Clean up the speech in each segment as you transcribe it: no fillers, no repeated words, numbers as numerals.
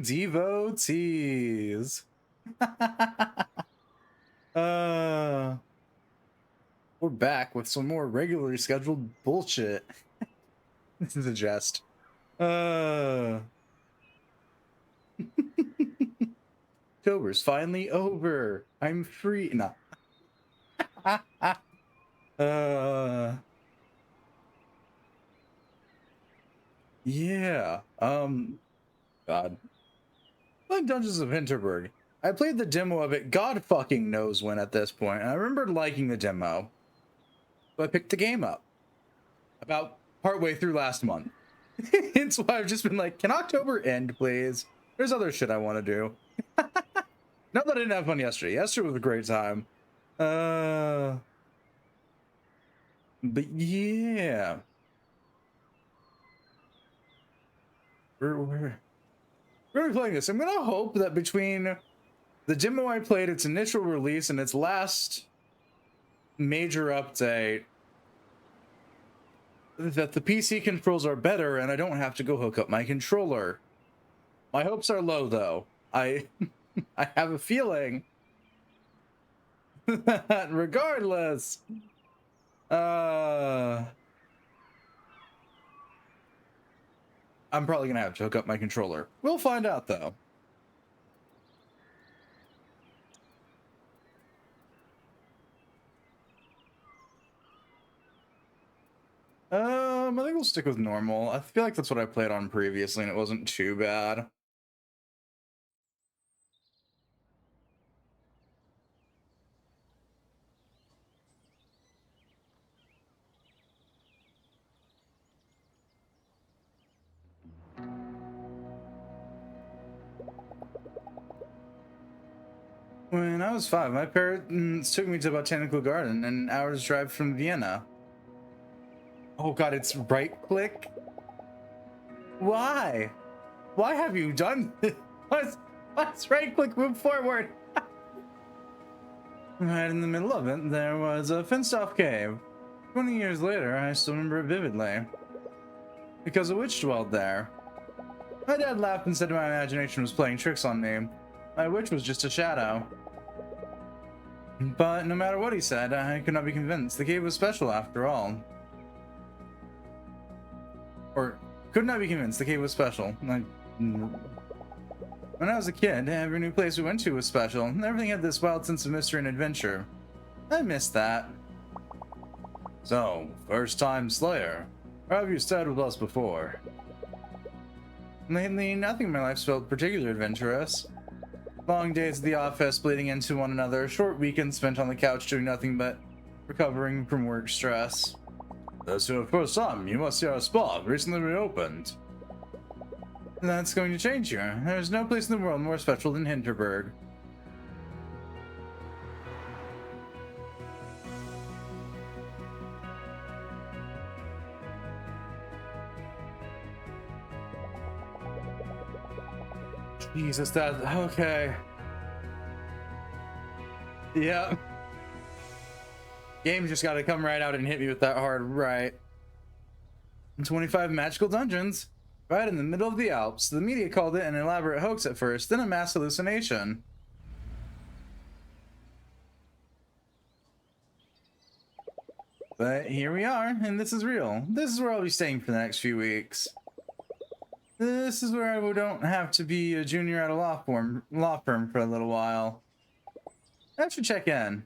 Devotees. We're back with some more regularly scheduled bullshit. This is a jest. October's finally over. I'm free. No. Yeah. God. Like Dungeons of Hinterburg. I played the demo of it, God fucking knows when at this point, and I remember liking the demo. So I picked the game up. About partway through last month. And so I've just been like, can October end, please? There's other shit I want to do. Not that I didn't have fun yesterday. Yesterday was a great time. But yeah. We're gonna be playing this. I'm gonna hope that between the demo I played, its initial release, and its last major update, that the PC controls are better and I don't have to go hook up my controller. My hopes are low, though. I have a feeling that regardless, I'm probably gonna have to hook up my controller. We'll find out, though. I think we'll stick with normal. I feel like that's what I played on previously, and it wasn't too bad. When I was 5, my parents took me to Botanical Garden, an hour's drive from Vienna. Oh god, it's right-click? Why? Why have you done this? Let's right-click, move forward. Right in the middle of it, there was a fenced-off cave. 20 years later, I still remember it vividly. Because a witch dwelled there. My dad laughed and said my imagination was playing tricks on me. My witch was just a shadow. But no matter what he said, I could not be convinced. The cave was special after all. Or, could not be convinced the cave was special. When I was a kid, every new place we went to was special. Everything had this wild sense of mystery and adventure. I missed that. So, first time Slayer. Or have you stayed with us before? Lately, nothing in my life's felt particularly adventurous. Long days at the office bleeding into one another, short weekends spent on the couch doing nothing but recovering from work stress. That's your first time. You must see our spa, recently reopened. That's going to change here. There's no place in the world more special than Hinterburg. Jesus, that... okay. Yep. Game just gotta come right out and hit me with that hard right. 25 magical dungeons. Right in the middle of the Alps. The media called it an elaborate hoax at first, then a mass hallucination. But here we are, and this is real. This is where I'll be staying for the next few weeks. This is where I don't have to be a junior at a law firm for a little while. I should check in.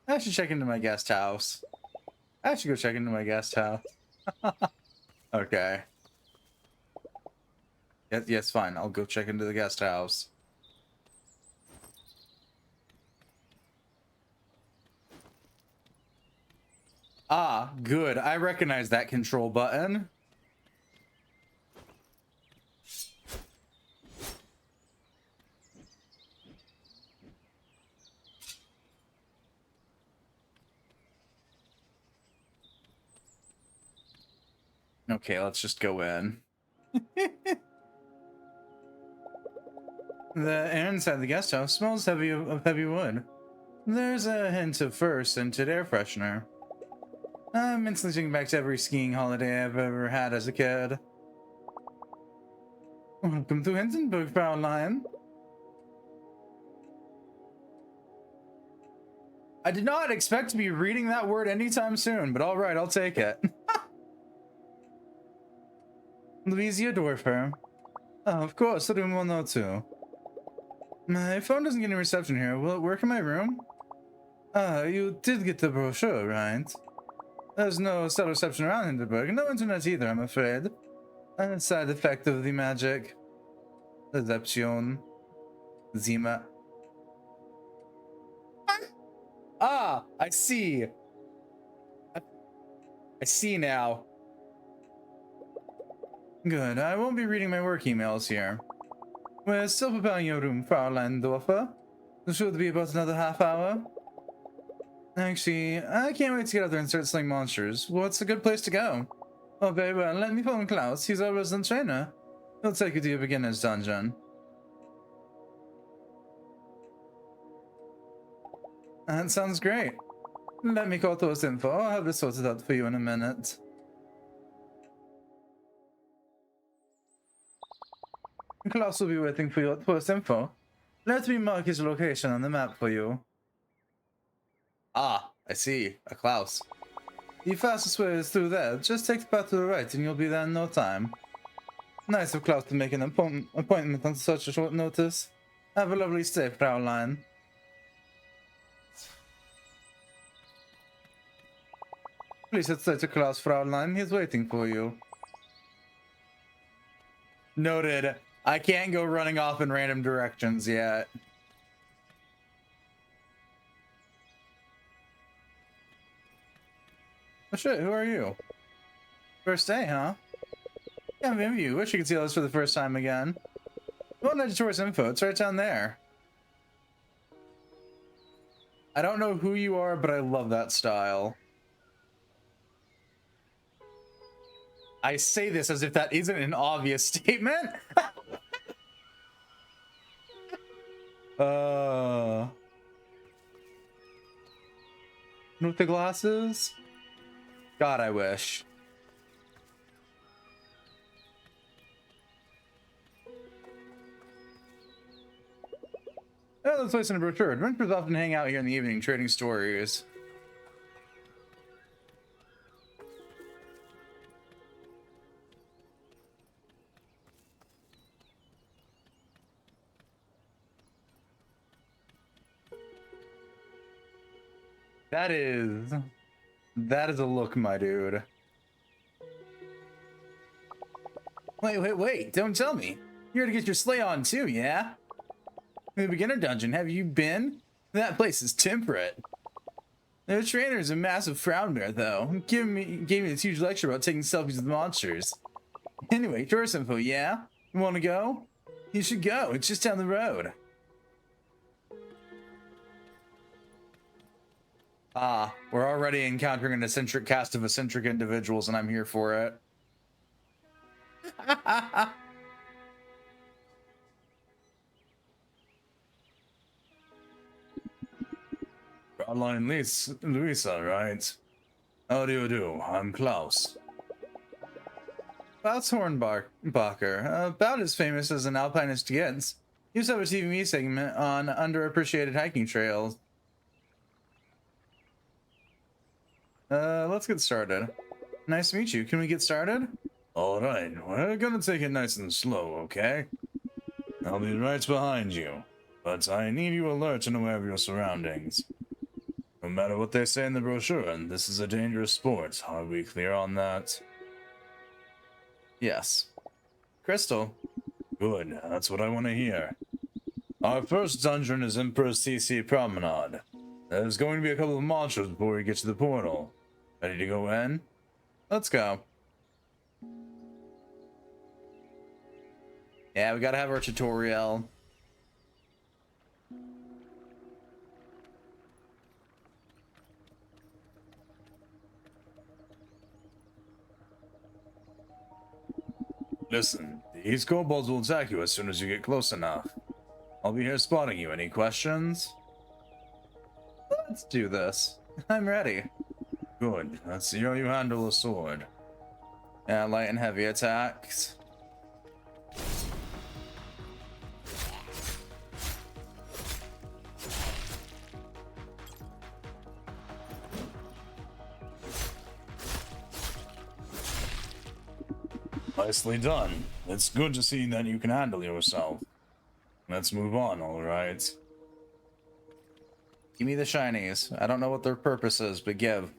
I should check into my guest house. I should go check into my guest house. Okay. Yes, fine. I'll go check into the guest house. Ah, good. I recognize that control button. Okay, let's just go in. The air inside the guest house smells of heavy wood. There's a hint of fur-scented air freshener. I'm instantly thinking back to every skiing holiday I've ever had as a kid. Welcome to Hinterburg, Fraulein. I did not expect to be reading that word anytime soon, but alright, I'll take it. Louisia Dorfer. Oh, of course, room 102. My phone doesn't get any reception here. Will it work in my room? You did get the brochure, right? There's no cell reception around Hinterburg. No internet either, I'm afraid. A side effect of the magic. Deception. Zima. Ah, I see. I see now. Good, I won't be reading my work emails here. We're still preparing your room, Fraulein Dorfer. It should be about another half hour. Actually, I can't wait to get out there and start slaying monsters. What's a good place to go? Oh, very well. Let me phone Klaus. He's our resident trainer. He'll take you to your beginner's dungeon. That sounds great. Let me call Thor's info. I'll have this sorted out for you in a minute. Klaus will be waiting for you at Thor's info. Let me mark his location on the map for you. Ah, I see. A Klaus. The fastest way is through there. Just take the path to the right and you'll be there in no time. Nice of Klaus to make an appointment on such a short notice. Have a lovely stay, Fraulein. Please head straight to Klaus, Fraulein. He's waiting for you. Noted. I can't go running off in random directions yet. Oh shit, who are you? First day, huh? Yeah, maybe you. Wish you could see all this for the first time again. Go on Tourist info. It's right down there. I don't know who you are, but I love that style. I say this as if that isn't an obvious statement. With the glasses? God, I wish. Oh, let's place in a brochure. Adventurers often hang out here in the evening, trading stories. That is a look, my dude. Wait, don't tell me. You're here to get your sleigh on too, yeah? In the beginner dungeon, have you been? That place is temperate. The trainer's a massive frown bear, though. Gave me this huge lecture about taking selfies with monsters. Anyway, tourist info, yeah? You want to go? You should go. It's just down the road. Ah, we're already encountering an eccentric cast of eccentric individuals, and I'm here for it. Fraulein Luisa, right? How do you do? I'm Klaus. Klaus Hornbacher, about as famous as an alpinist gets. He used to have a TV segment on underappreciated hiking trails. Let's get started. Nice to meet you. Can we get started? Alright, we're gonna take it nice and slow, okay? I'll be right behind you, but I need you alert and aware of your surroundings. No matter what they say in the brochure, and this is a dangerous sport. Are we clear on that? Yes. Crystal. Good, that's what I want to hear. Our first dungeon is Emperor's CC Promenade. There's going to be a couple of monsters before we get to the portal. Ready to go in? Let's go. Yeah, we gotta have our tutorial. Listen, these kobolds will attack you as soon as you get close enough. I'll be here spotting you. Any questions? Let's do this. I'm ready. Good. Let's see how you handle a sword. Yeah, light and heavy attacks. Nicely done. It's good to see that you can handle yourself. Let's move on, alright? Give me the shinies. I don't know what their purpose is, but give.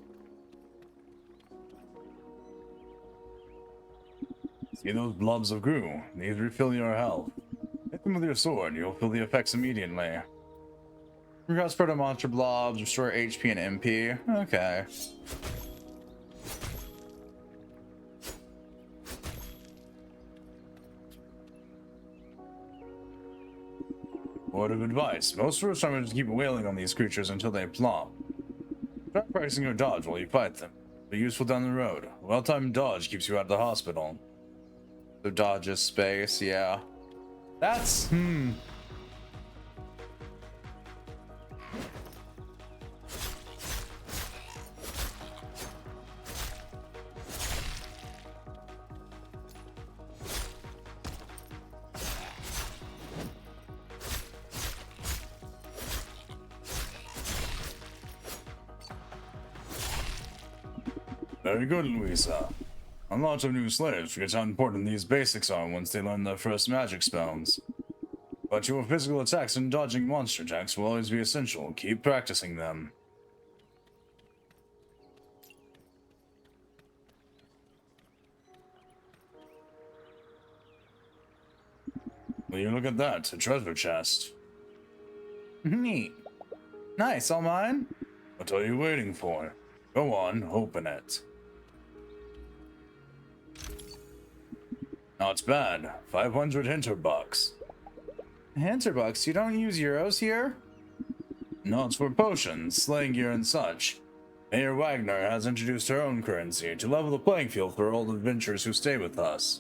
See those blobs of goo? These refill your health. Hit them with your sword, you'll feel the effects immediately. Regress proto monster blobs, restore HP and MP. Okay. Word of advice. Most first timers keep wailing on these creatures until they plop. Try practicing your dodge while you fight them. Be useful down the road. Well-timed dodge keeps you out of the hospital. So dodge is space, yeah. That's very good, Luisa. A lot of new slaves forget how important these basics are once they learn their first magic spells. But your physical attacks and dodging monster attacks will always be essential. Keep practicing them. Will you look at that? A treasure chest. Neat. Nice, all mine? What are you waiting for? Go on, open it. Not bad. 500 Hinterbucks. Hinterbucks? You don't use euros here? No, it's for potions, slaying gear, and such. Mayor Wagner has introduced her own currency to level the playing field for all adventurers who stay with us.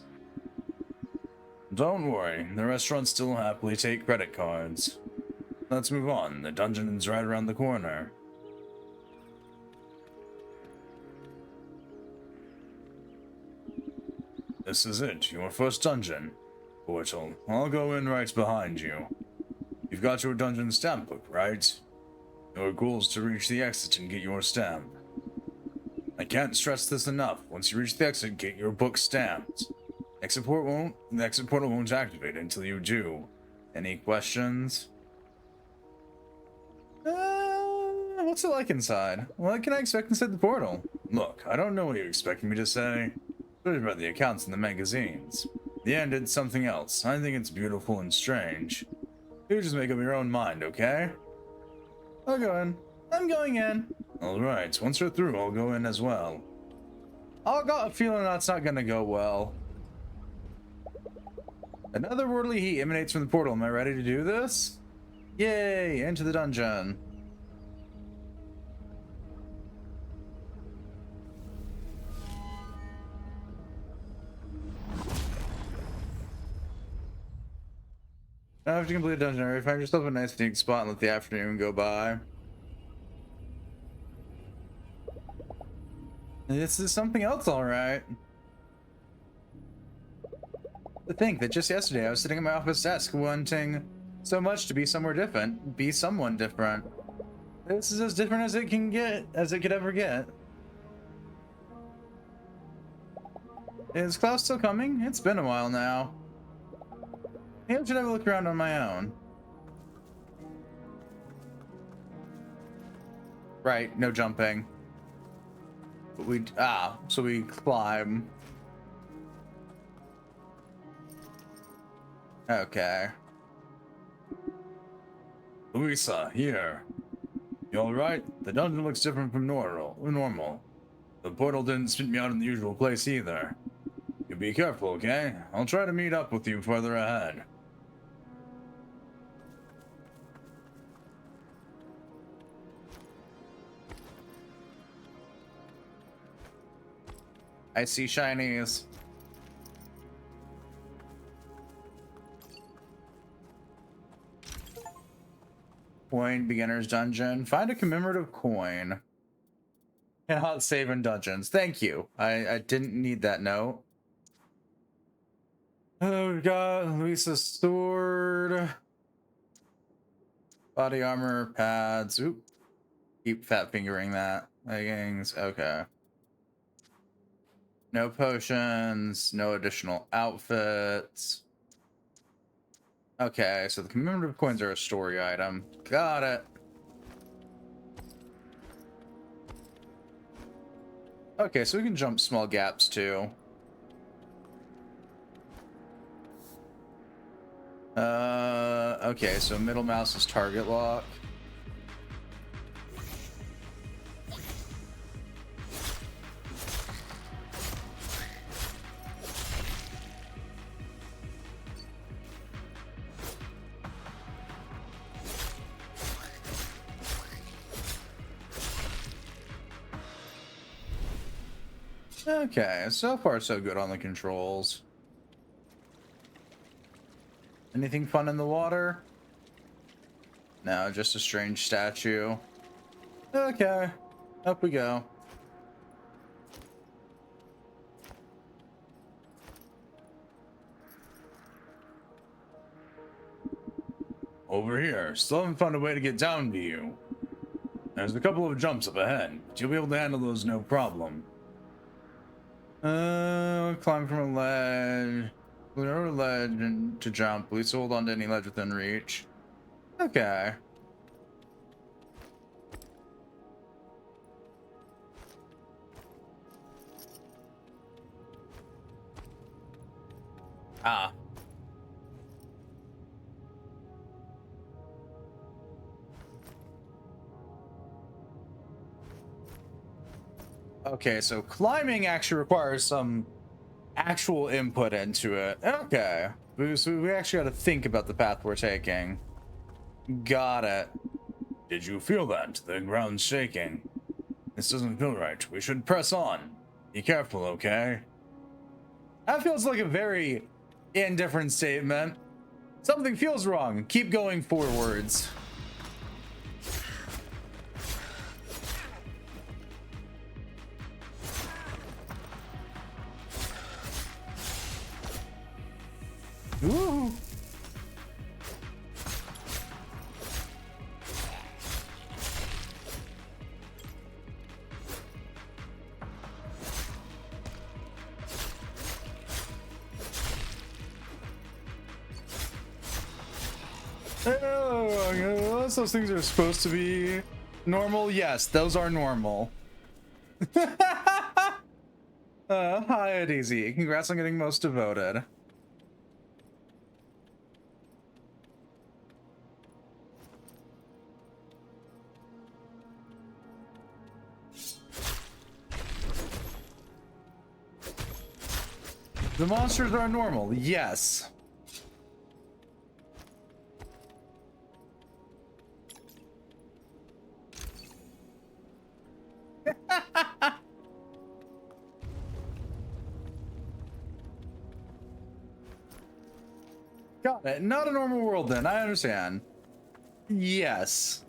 Don't worry, the restaurants still happily take credit cards. Let's move on. The dungeon is right around the corner. This is it, your first dungeon. Portal. I'll go in right behind you. You've got your dungeon stamp book, right? Your goal is to reach the exit and get your stamp. I can't stress this enough. Once you reach the exit, get your book stamped. The exit portal won't activate until you do. Any questions? What's it like inside? What can I expect inside the portal? Look, I don't know what you're expecting me to say. Judging by the accounts in the magazines. The end, it's something else. I think it's beautiful and strange. You just make up your own mind, okay? I'll go in. I'm going in. Alright, once we're through, I'll go in as well. I got a feeling that's not gonna go well. Another worldly heat emanates from the portal. Am I ready to do this? Yay, into the dungeon. After you complete a dungeon area, find yourself a nice sneak spot and let the afternoon go by. This is something else, alright. To think that just yesterday I was sitting at my office desk wanting so much to be somewhere different, be someone different. This is as different as it can get, as it could ever get. Is Klaus still coming? It's been a while now. Maybe I should have a look around on my own. Right, no jumping. But so we climb. Okay. Louisa, here. You alright? The dungeon looks different from normal. The portal didn't spit me out in the usual place either. You be careful, okay? I'll try to meet up with you further ahead. I see shinies. Coin, beginner's dungeon. Find a commemorative coin. Cannot save in dungeons. Thank you. I didn't need that note. Oh, we've got Luisa's sword. Body armor, pads. Oop. Keep fat fingering that. Leggings. Okay. No potions, no additional outfits. Okay, so the commemorative coins are a story item. Got it. Okay, so we can jump small gaps too. Okay, so middle mouse is target lock. Okay, so far so good on the controls. Anything fun in the water? No, just a strange statue. Okay, up we go. Over here, still haven't found a way to get down to you. There's a couple of jumps up ahead, but you'll be able to handle those no problem. Climb from a ledge. Clear a ledge and to jump. Please hold on to any ledge within reach. Okay. Ah. Okay, so climbing actually requires some actual input into it. Okay. So we actually got to think about the path we're taking. Got it. Did you feel that? The ground's shaking. This doesn't feel right. We should press on. Be careful, okay? That feels like a very indifferent statement. Something feels wrong. Keep going forwards. Ooh. Oh, unless those things are supposed to be normal, yes, those are normal. Hi, Daisy. Congrats on getting most devoted. The monsters are normal, yes. Got it. Not a normal world then. I understand. Yes.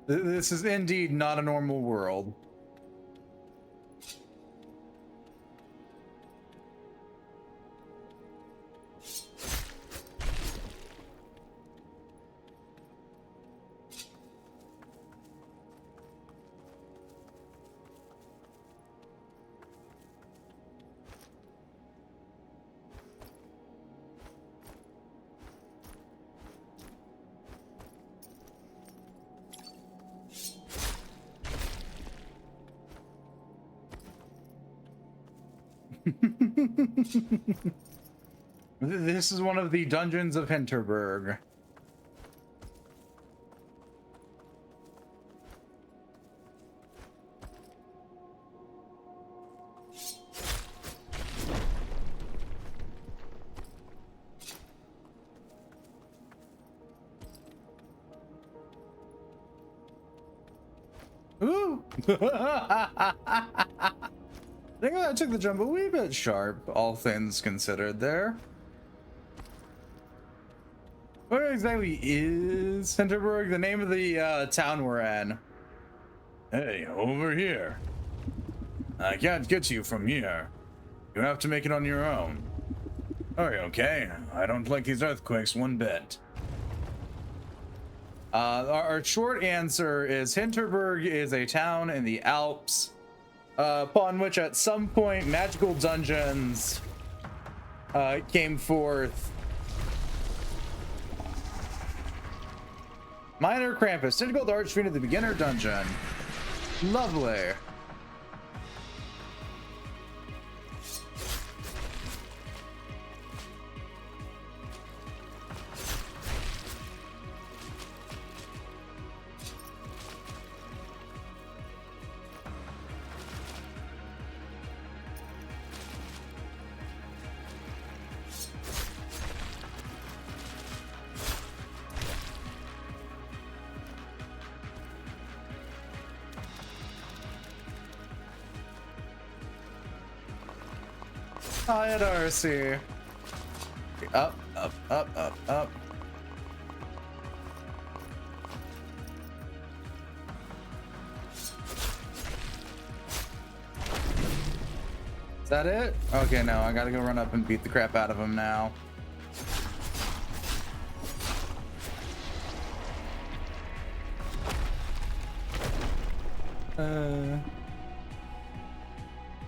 This is indeed not a normal world. This is one of the dungeons of Hinterburg. Ooh! I think I took the jump a wee bit sharp, all things considered there. What exactly is Hinterburg? The name of the town we're in. Hey, over here. I can't get you from here. You have to make it on your own. Are you okay? I don't like these earthquakes one bit. Our short answer is Hinterburg is a town in the Alps, upon which at some point magical dungeons came forth. Minor Krampus, typical the Archfiend of the beginner dungeon. Lovely. Hi at RC. Up, up, up, up, up. Is that it? Okay, no, I gotta go run up and beat the crap out of him now.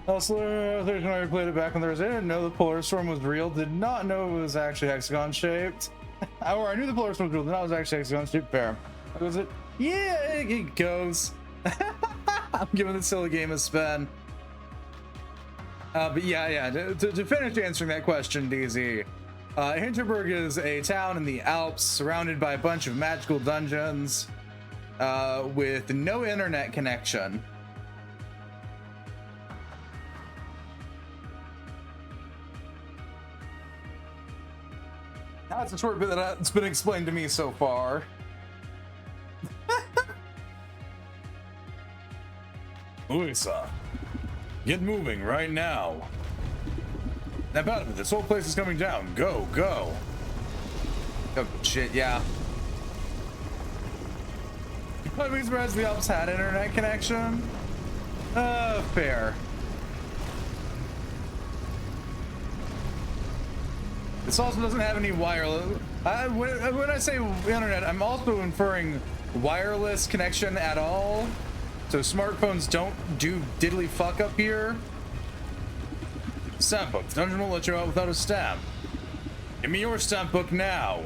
Also, when I played it back on Thursday, I didn't know the polar storm was real. Did not know it was actually hexagon shaped. Or I knew the polar storm was real, did not know it was actually hexagon shaped. Fair. Was it? Yeah, it goes. I'm giving the silly game a spin. But yeah. To finish answering that question, DZ, Hinterburg is a town in the Alps surrounded by a bunch of magical dungeons with no internet connection. That's a short bit that's been explained to me so far. Luisa, get moving right now. Snap out of it. This whole place is coming down. Go, go. Oh, shit, yeah. You probably be surprised the Alps had internet connection. Fair. This also doesn't have any wireless. When I say internet, I'm also inferring wireless connection at all. So smartphones don't do diddly fuck up here. Stamp book. The dungeon won't let you out without a stamp. Give me your stamp book now.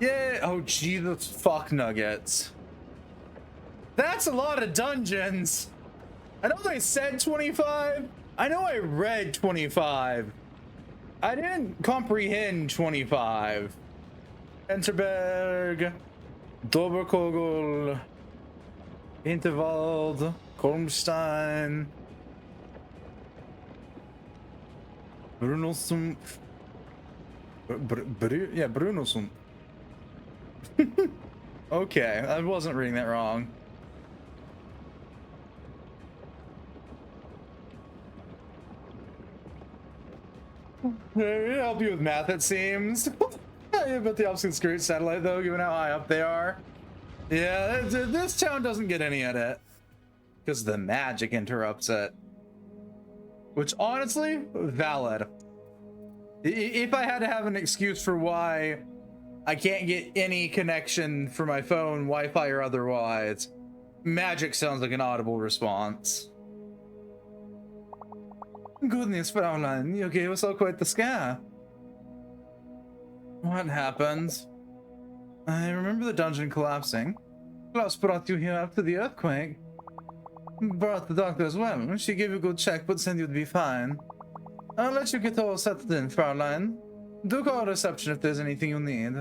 Yeah. Oh, gee, those fuck nuggets. That's a lot of dungeons. I know they said 25. I know I read 25. I didn't comprehend 25. Hinterburg, Doberkogel, Hinterwald, Kolmstein, Brunelsum. Yeah, Brunelsum. Okay, I wasn't reading that wrong. Help you with math, it seems. Yeah, but the opposite screwed satellite, though, given how high up they are. Yeah, this town doesn't get any edit because the magic interrupts it. Which, honestly, valid. If I had to have an excuse for why I can't get any connection for my phone, Wi-Fi or otherwise, magic sounds like an audible response. Goodness, Fraulein, you gave us all quite the scare. What happened? I remember the dungeon collapsing. Klaus brought you here after the earthquake. Brought the doctor as well. She gave you a good check, but said you'd be fine. I'll let you get all settled in, Fraulein. Do call reception if there's anything you need.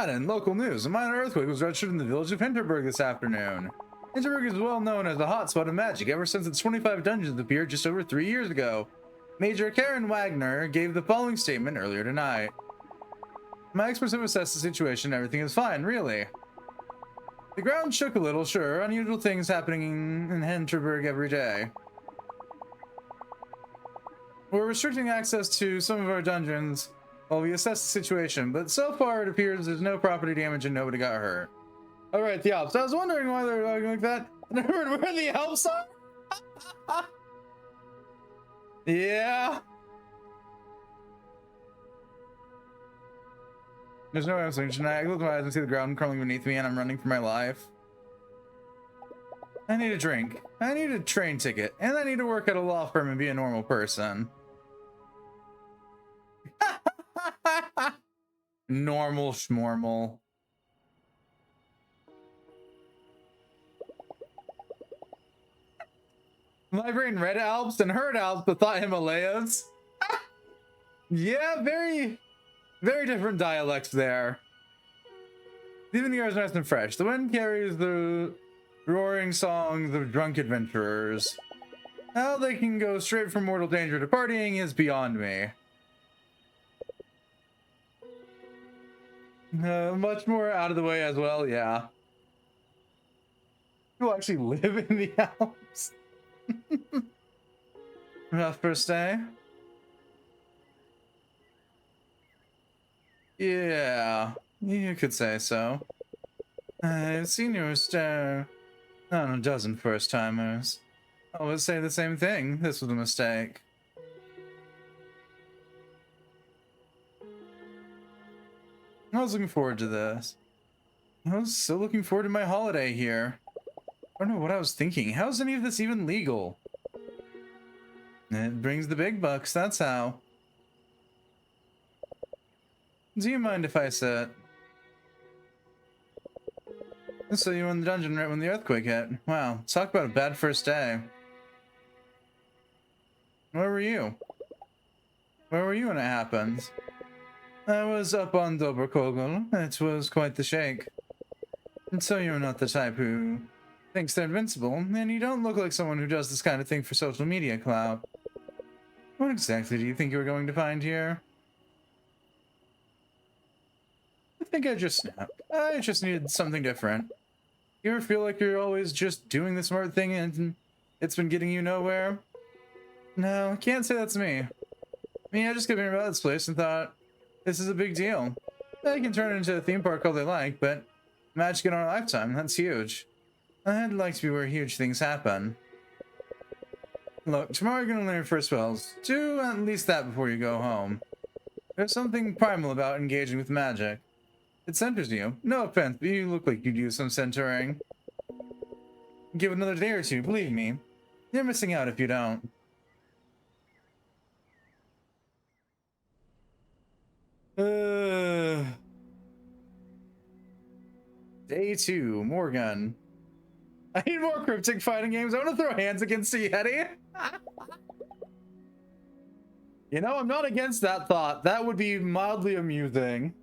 In local news, a minor earthquake was registered in the village of Hinterburg this afternoon. Hinterburg is well known as a hotspot of magic ever since its 25 dungeons appeared just over 3 years ago. Major Karen Wagner gave the following statement earlier tonight. My experts have assessed the situation. Everything is fine, really. The ground shook a little, sure. Unusual things happening in Hinterburg every day. We're restricting access to some of our dungeons while we assess the situation, but so far it appears there's no property damage and nobody got hurt. All right, the Alps. I was wondering why they're talking like that. And I heard where the Alps are. Yeah. There's no explanation. I close my eyes and see the ground crumbling beneath me, and I'm running for my life. I need a drink. I need a train ticket, and I need to work at a law firm and be a normal person. Normal schmormal. My brain read Alps and heard Alps but thought Himalayas. Yeah, very different dialects there. Even the air is nice and fresh. The wind carries the roaring songs of drunk adventurers. How they can go straight from mortal danger to partying is beyond me. Much more out of the way as well, yeah. People actually live in the Alps. Rough first day. Yeah, you could say so. I've seen you stare on a dozen first-timers. I always say the same thing. This was a mistake. I was looking forward to this. I was so looking forward to my holiday here. I don't know what I was thinking. How is any of this even legal? It brings the big bucks, that's how. Do you mind if I sit? So you were in the dungeon right when the earthquake hit. Wow, talk about a bad first day. Where were you? Where were you when it happened? I was up on Doberkogel. It was quite the shake. And so you're not the type who thinks they're invincible, and you don't look like someone who does this kind of thing for social media clout. What exactly do you think you're going to find here? I think I just snapped. I just needed something different. You ever feel like you're always just doing the smart thing and it's been getting you nowhere? No, I can't say that's me. I just kept hearing about this place and thought, this is a big deal. They can turn it into a theme park all they like, but magic in our lifetime, that's huge. I'd like to be where huge things happen. Look, tomorrow you're gonna learn your first spells. Do at least that before you go home. There's something primal about engaging with magic. It centers you. No offense, but you look like you'd use some centering. Give it another day or two, believe me. You're missing out if you don't. Day 2, Morgan. I need more cryptic fighting games. I want to throw hands against a Yeti. You know, I'm not against that thought. That would be mildly amusing.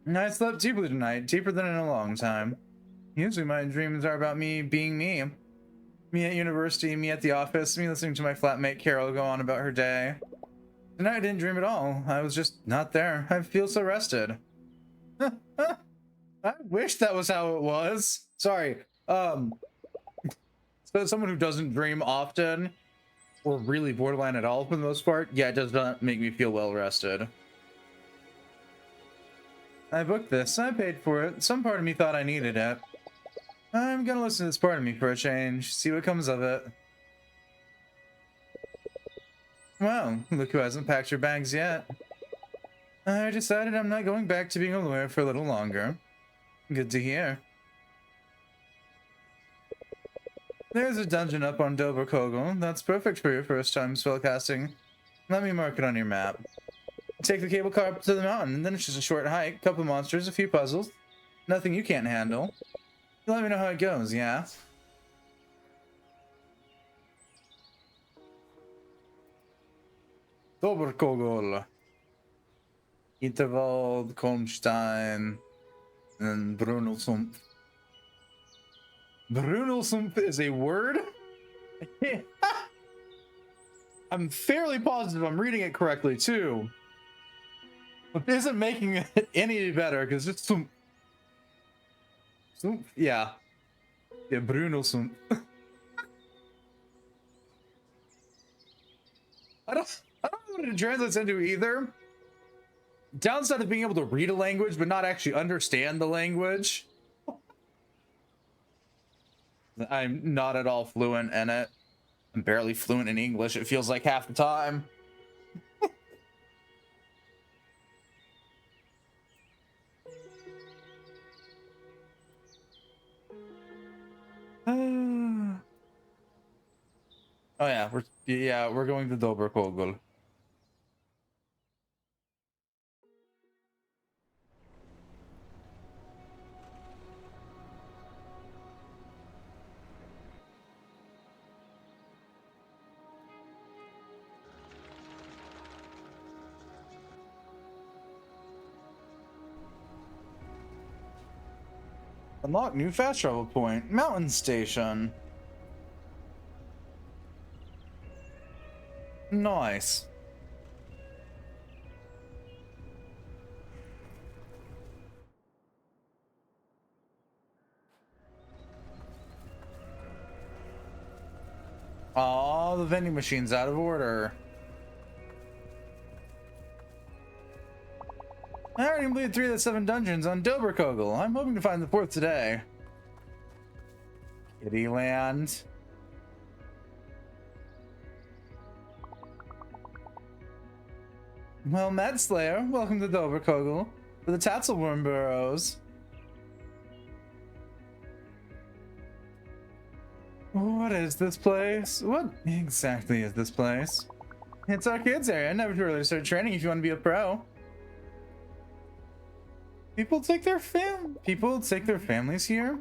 I slept deeply tonight, deeper than in a long time. Usually my dreams are about me being me. Me at university, me at the office, me listening to my flatmate Carol go on about her day. Tonight I didn't dream at all. I was just not there. I feel so rested. I wish that was how it was. Sorry. So someone who doesn't dream often or really borderline at all for the most part, yeah, it does not make me feel well rested. I booked this. I paid for it. Some part of me thought I needed it. I'm gonna listen to this part of me for a change, see what comes of it. Well, look who hasn't packed your bags yet. I decided I'm not going back to being a lawyer for a little longer. Good to hear. There's a dungeon up on Doberkogel. That's perfect for your first time spellcasting. Let me mark it on your map. Take the cable car up to the mountain, and then it's just a short hike, couple monsters, a few puzzles. Nothing you can't handle. Let me know how it goes, yeah? Doberkogel. Hinterburg, Kolmstein, and Brunelsump. Brunelsump is a word? I'm fairly positive I'm reading it correctly, too. But this isn't making it any better, because it's some... Yeah. Yeah, Brunelsump. I don't know what it translates into either. Downside of being able to read a language but not actually understand the language. I'm not at all fluent in it. I'm barely fluent in English, it feels like half the time. Oh yeah, we're going to Doberkogel. Unlock new fast travel point, mountain station. Nice. Aw, the vending machine's out of order. I already completed 3 of the 7 dungeons on Doberkogel. I'm hoping to find the 4th today. Kittyland. Well met, Slayer. Welcome to Doberkogel, where the Tatzelworm burrows. What is this place? What exactly is this place? It's our kids area. Never too early to start training if you want to be a pro. People take their families here.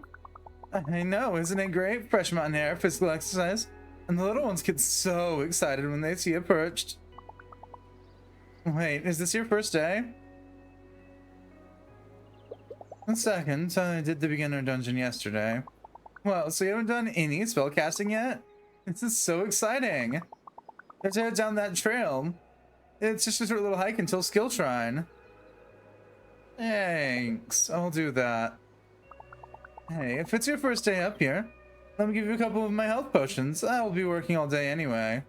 I know, isn't it great? Fresh mountain air, physical exercise, and the little ones get so excited when they see it perched. Wait, is this your first day? 1 second, I did the beginner dungeon yesterday. Well, so you haven't done any spellcasting yet? This is so exciting. Let's head down that trail. It's just a short little hike until Skill Shrine. Thanks, I'll do that. Hey, if it's your first day up here, let me give you a couple of my health potions. I will be working all day anyway.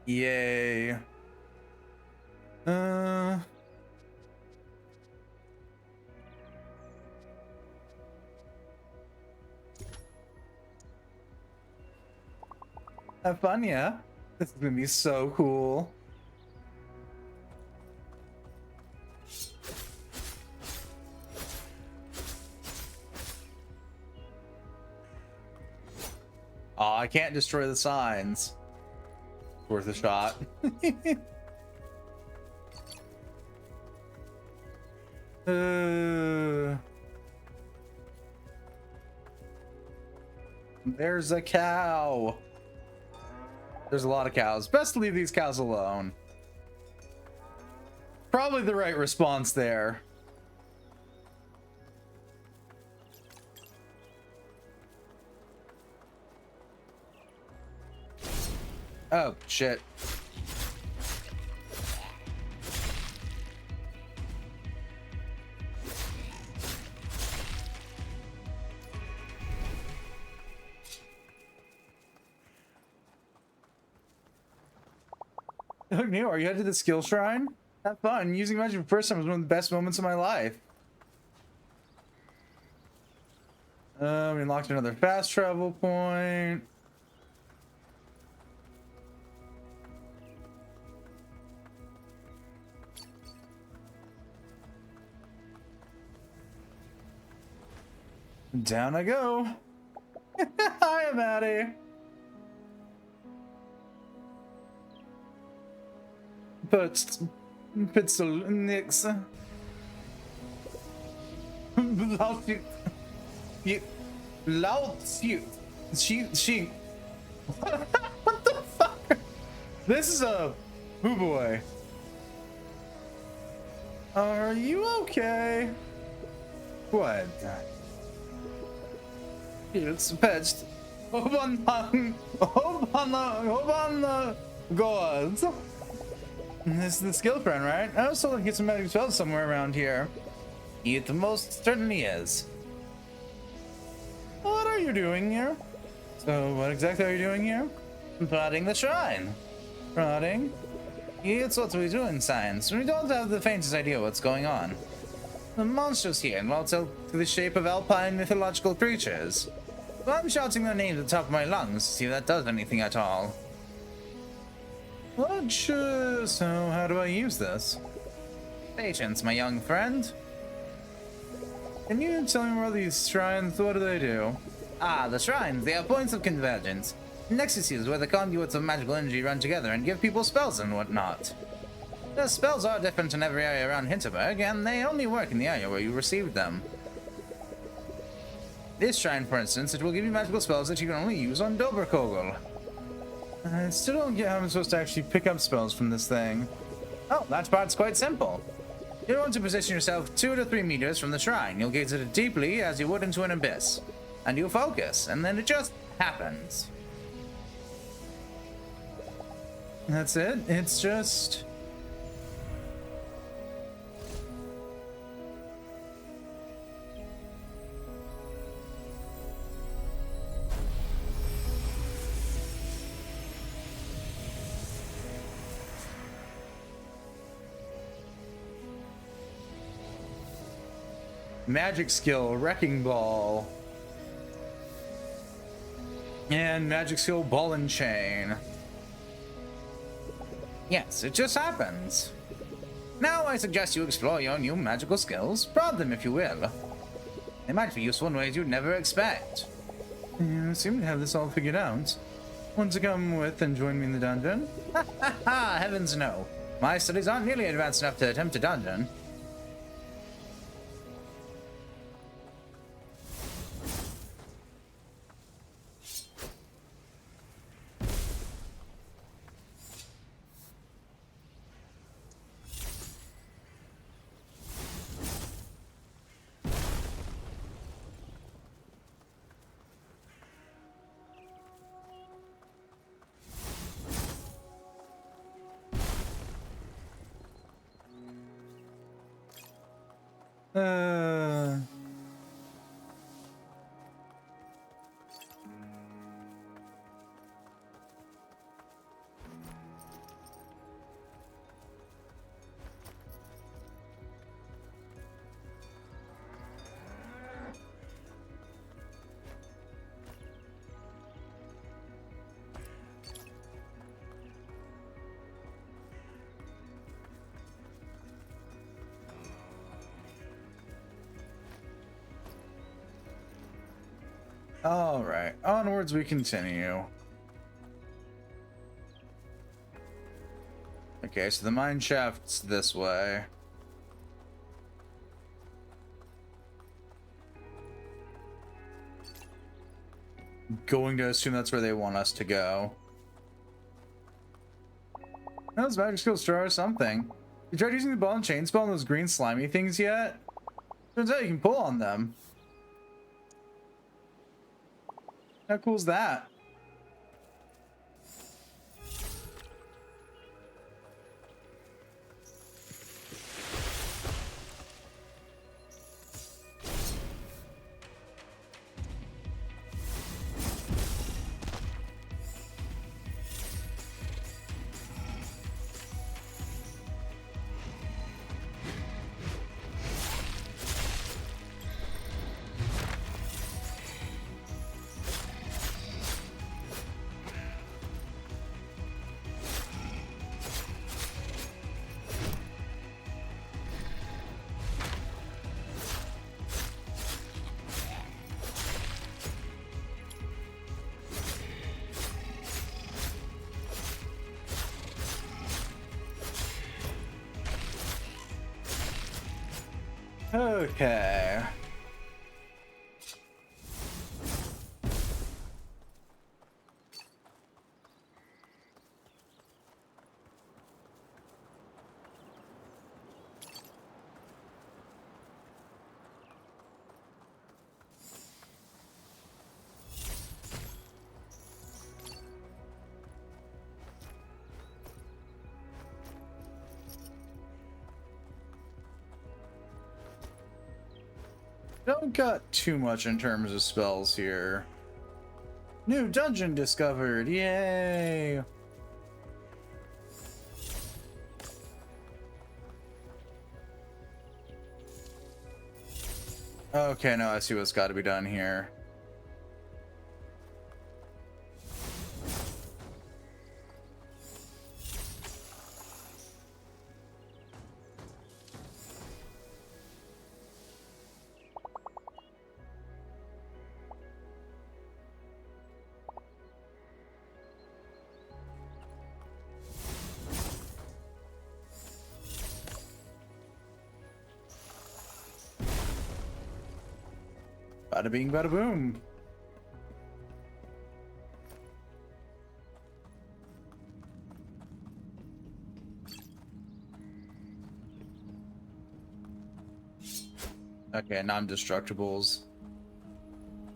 Yay. Have fun, yeah? This is gonna be so cool. Aw, I can't destroy the signs. Worth a shot. There's a cow. There's a lot of cows. Best to leave these cows alone. Probably the right response there. Oh, shit. Look, Neil, are you headed to the skill shrine? Have fun. Using magic for the first time was one of the best moments of my life. We unlocked another fast travel point. Down I go. Hi, Maddie. Pixel nix. Loud she what the fuck? This is a boo boy. Are you okay? What? It's patched. Open the gods. This is the skill friend, right? I was told to get some magic spells somewhere around here. It most certainly is. What are you doing here? So, what exactly are you doing here? Prodding the shrine. Prodding? It's what we do in science. We don't have the faintest idea what's going on. The monsters here dwell to the shape of alpine mythological creatures. Well, I'm shouting their names at the top of my lungs to see if that does anything at all. What? So how do I use this? Patience, my young friend. Can you tell me more of these shrines? What do they do? Ah, the shrines. They are points of convergence. Nexuses is where the conduits of magical energy run together and give people spells and whatnot. The spells are different in every area around Hinterburg, and they only work in the area where you received them. This shrine, for instance, it will give you magical spells that you can only use on Doberkogel. I still don't get how I'm supposed to actually pick up spells from this thing. Oh, that part's quite simple. You're going to position yourself 2 to 3 meters from the shrine. You'll gaze at it deeply as you would into an abyss. And you focus, and then it just happens. That's it? It's just... Magic skill, Wrecking Ball. And magic skill, Ball and Chain. Yes, it just happens. Now I suggest you explore your new magical skills. Prod them if you will. They might be useful in ways you'd never expect. You seem to have this all figured out. Want to come with and join me in the dungeon? Ha ha ha! Heavens no. My studies aren't nearly advanced enough to attempt a dungeon. All right, onwards we continue. Okay, so the mine shaft's this way. going to assume that's where they want us to go. Those magic skills try something. You tried using the ball and chain spell on those green slimy things yet? Turns out you can pull on them. How cool is that? Okay. Don't got too much in terms of spells here. New dungeon discovered, yay! Okay, no, I see what's got to be done here. Bada bing, bada boom. Okay, non-destructibles.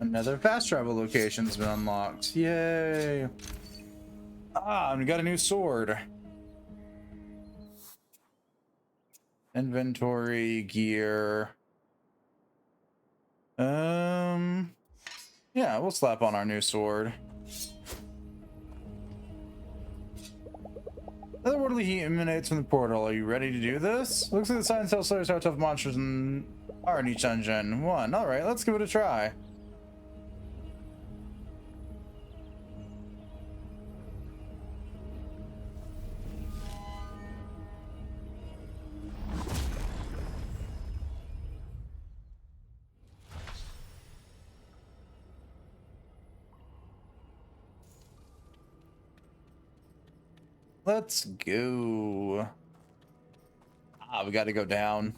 Another fast travel location's been unlocked. Yay! Ah, and we got a new sword. Inventory, gear. Yeah, we'll slap on our new sword. Otherworldly heat emanates from the portal. Are you ready to do this? Looks like the Silent Cell Slayers are tough monsters are in each dungeon. One. Alright, let's give it a try. Let's go. Ah, we got to go down.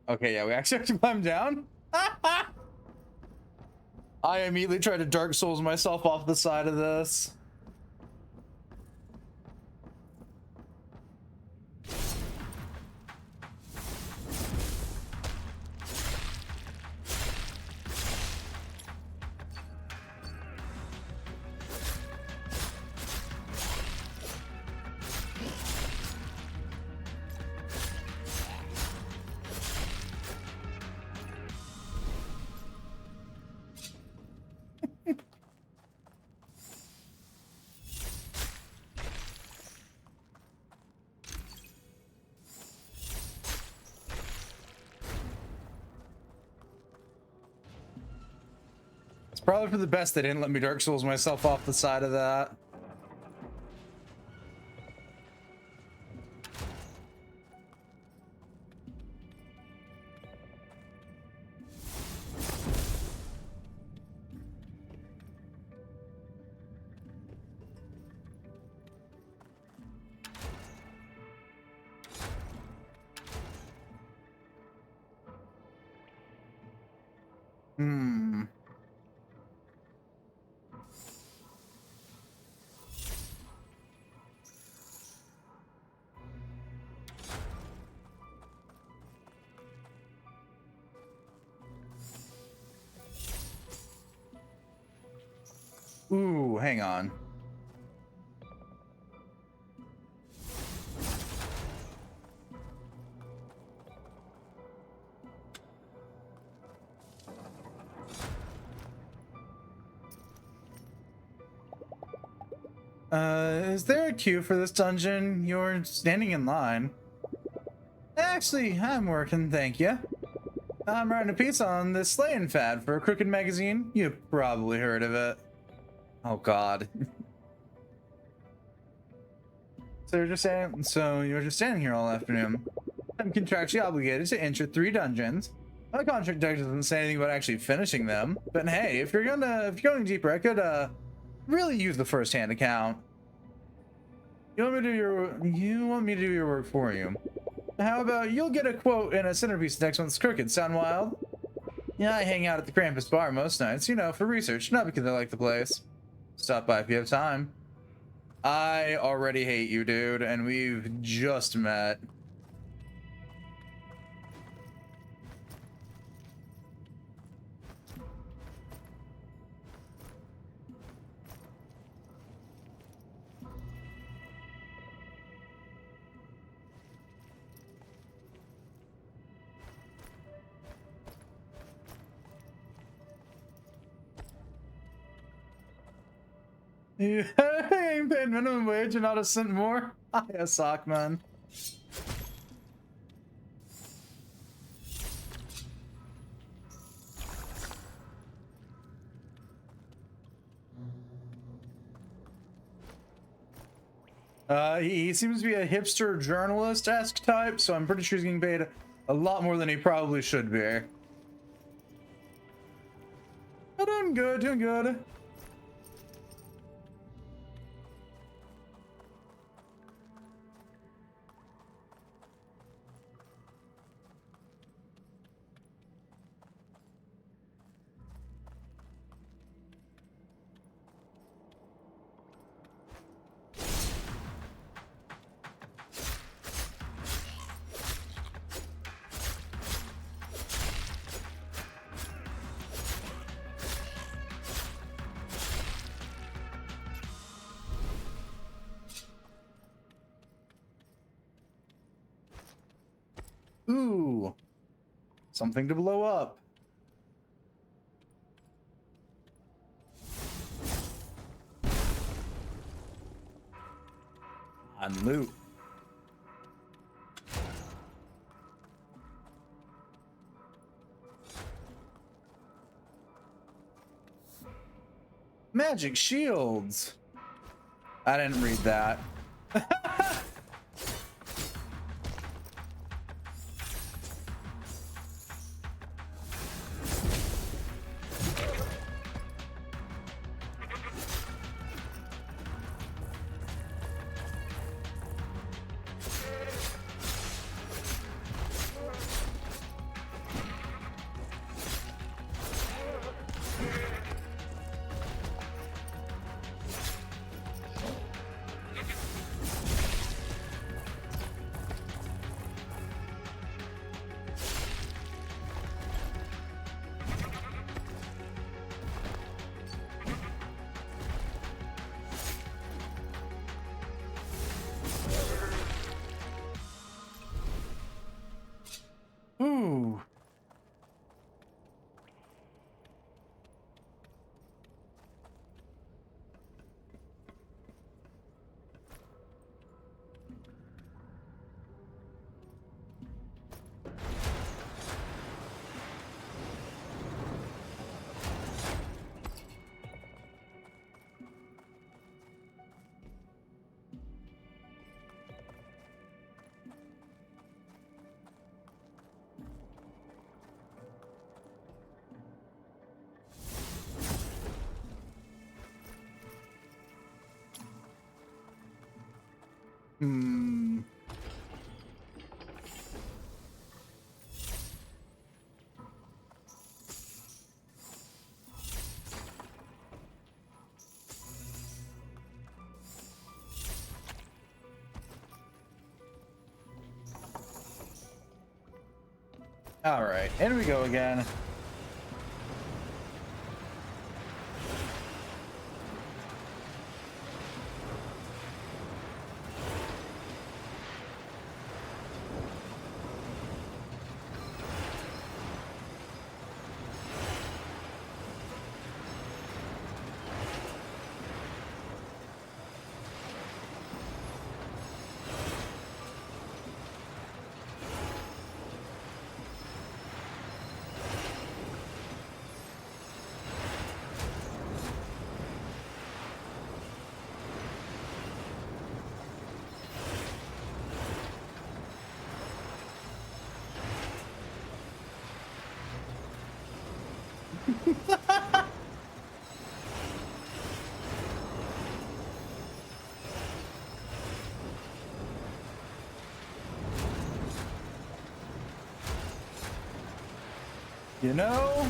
Okay, yeah, we actually have to climb down. I immediately tried to Dark Souls myself off the side of this. Probably for the best they didn't let me Dark Souls myself off the side of that. Hmm. Ooh, hang on. Is there a queue for this dungeon? You're standing in line. Actually, I'm working, thank you. I'm writing a piece on this slaying fad for a crooked magazine. You've probably heard of it. Oh God. So you're just standing here all afternoon. I'm contractually obligated to enter 3 dungeons. My contract doesn't say anything about actually finishing them. But hey, if you're going deeper, I could really use the first-hand account. You want me to do your work for you? How about you'll get a quote in a centerpiece next month's Crooked. Sound wild? Yeah, I hang out at the Krampus bar most nights, you know, for research, not because I like the place. Stop by if you have time. I already hate you, dude, and we've just met. You ain't paying minimum wage and not a cent more? I suck, man. He seems to be a hipster journalist-esque type, so I'm pretty sure he's getting paid a lot more than he probably should be. But I'm good, doing good. Ooh, something to blow up. On loot. Magic shields. I didn't read that. Ooh. Hmm. All right, in we go again. You know,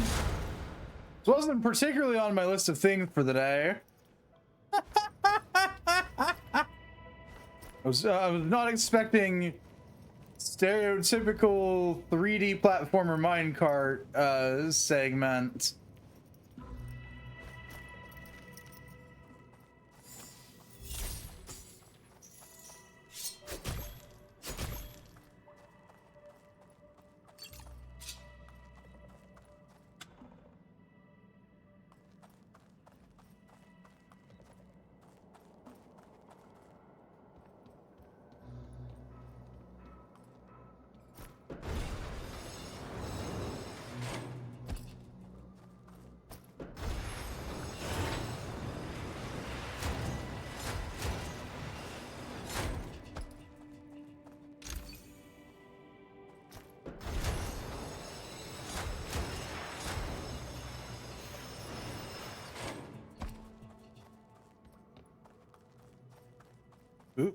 this wasn't particularly on my list of things for the day. I was not expecting stereotypical 3D platformer minecart segment. Ooh,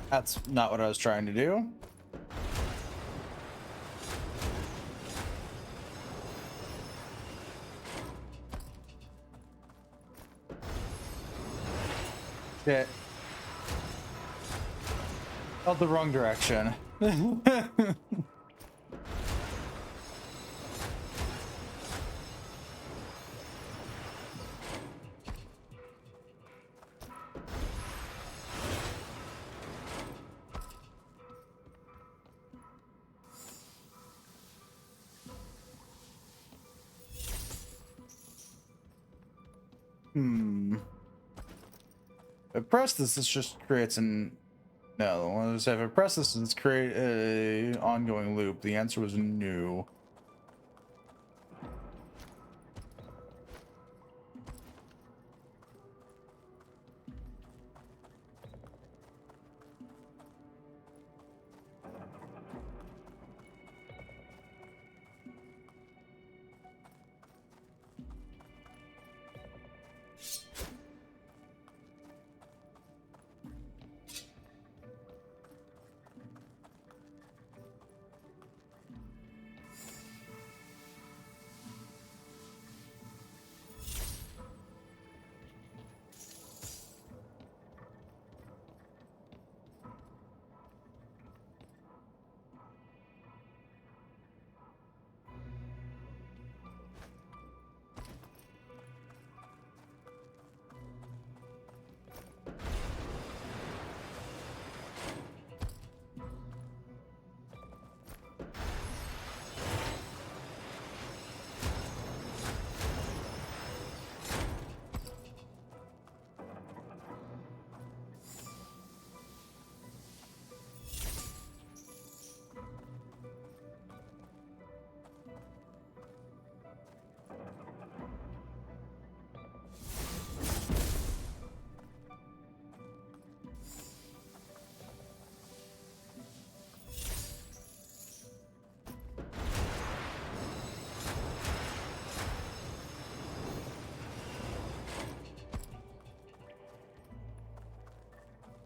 that's not what I was trying to do. Shit. Felt the wrong direction. If I press this, this just creates an... No, if I press this, it's create a ongoing loop. The answer was no.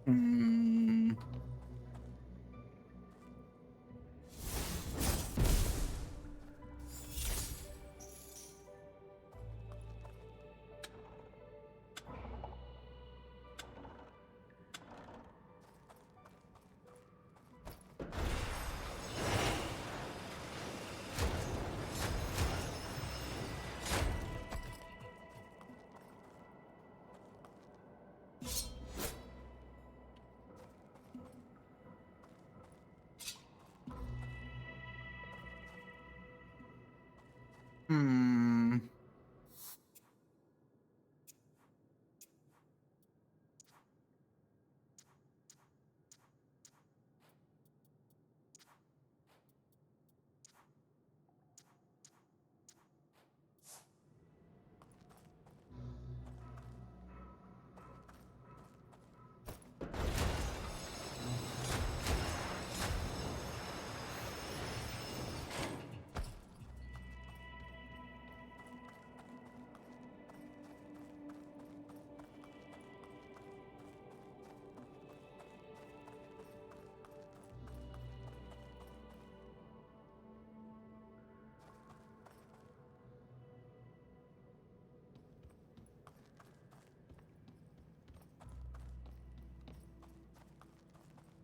Hmm. Hmm.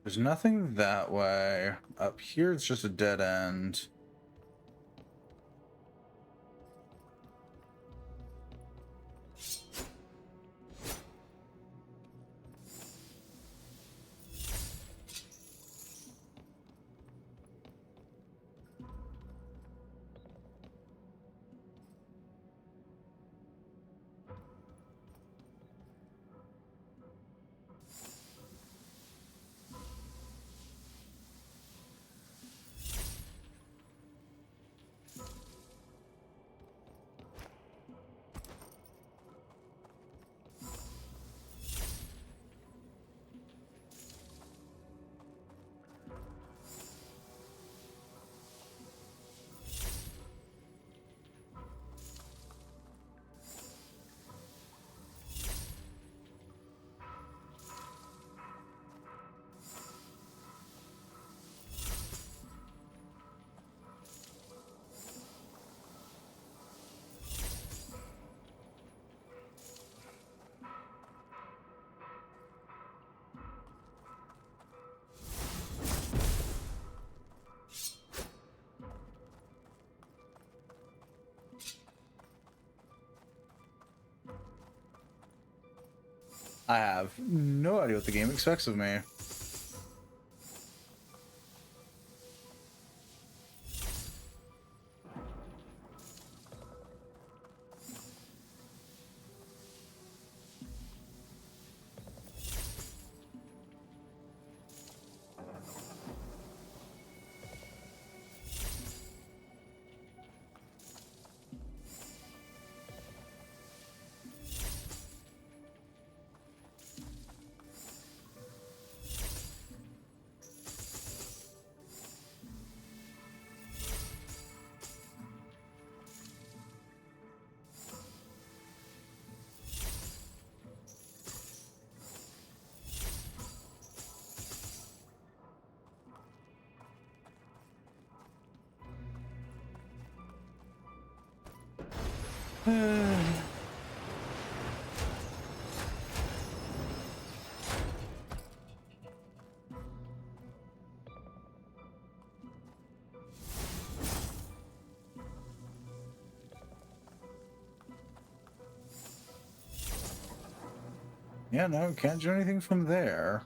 There's nothing that way. Up here, it's just a dead end. I have no idea what the game expects of me. Yeah, no, can't do anything from there.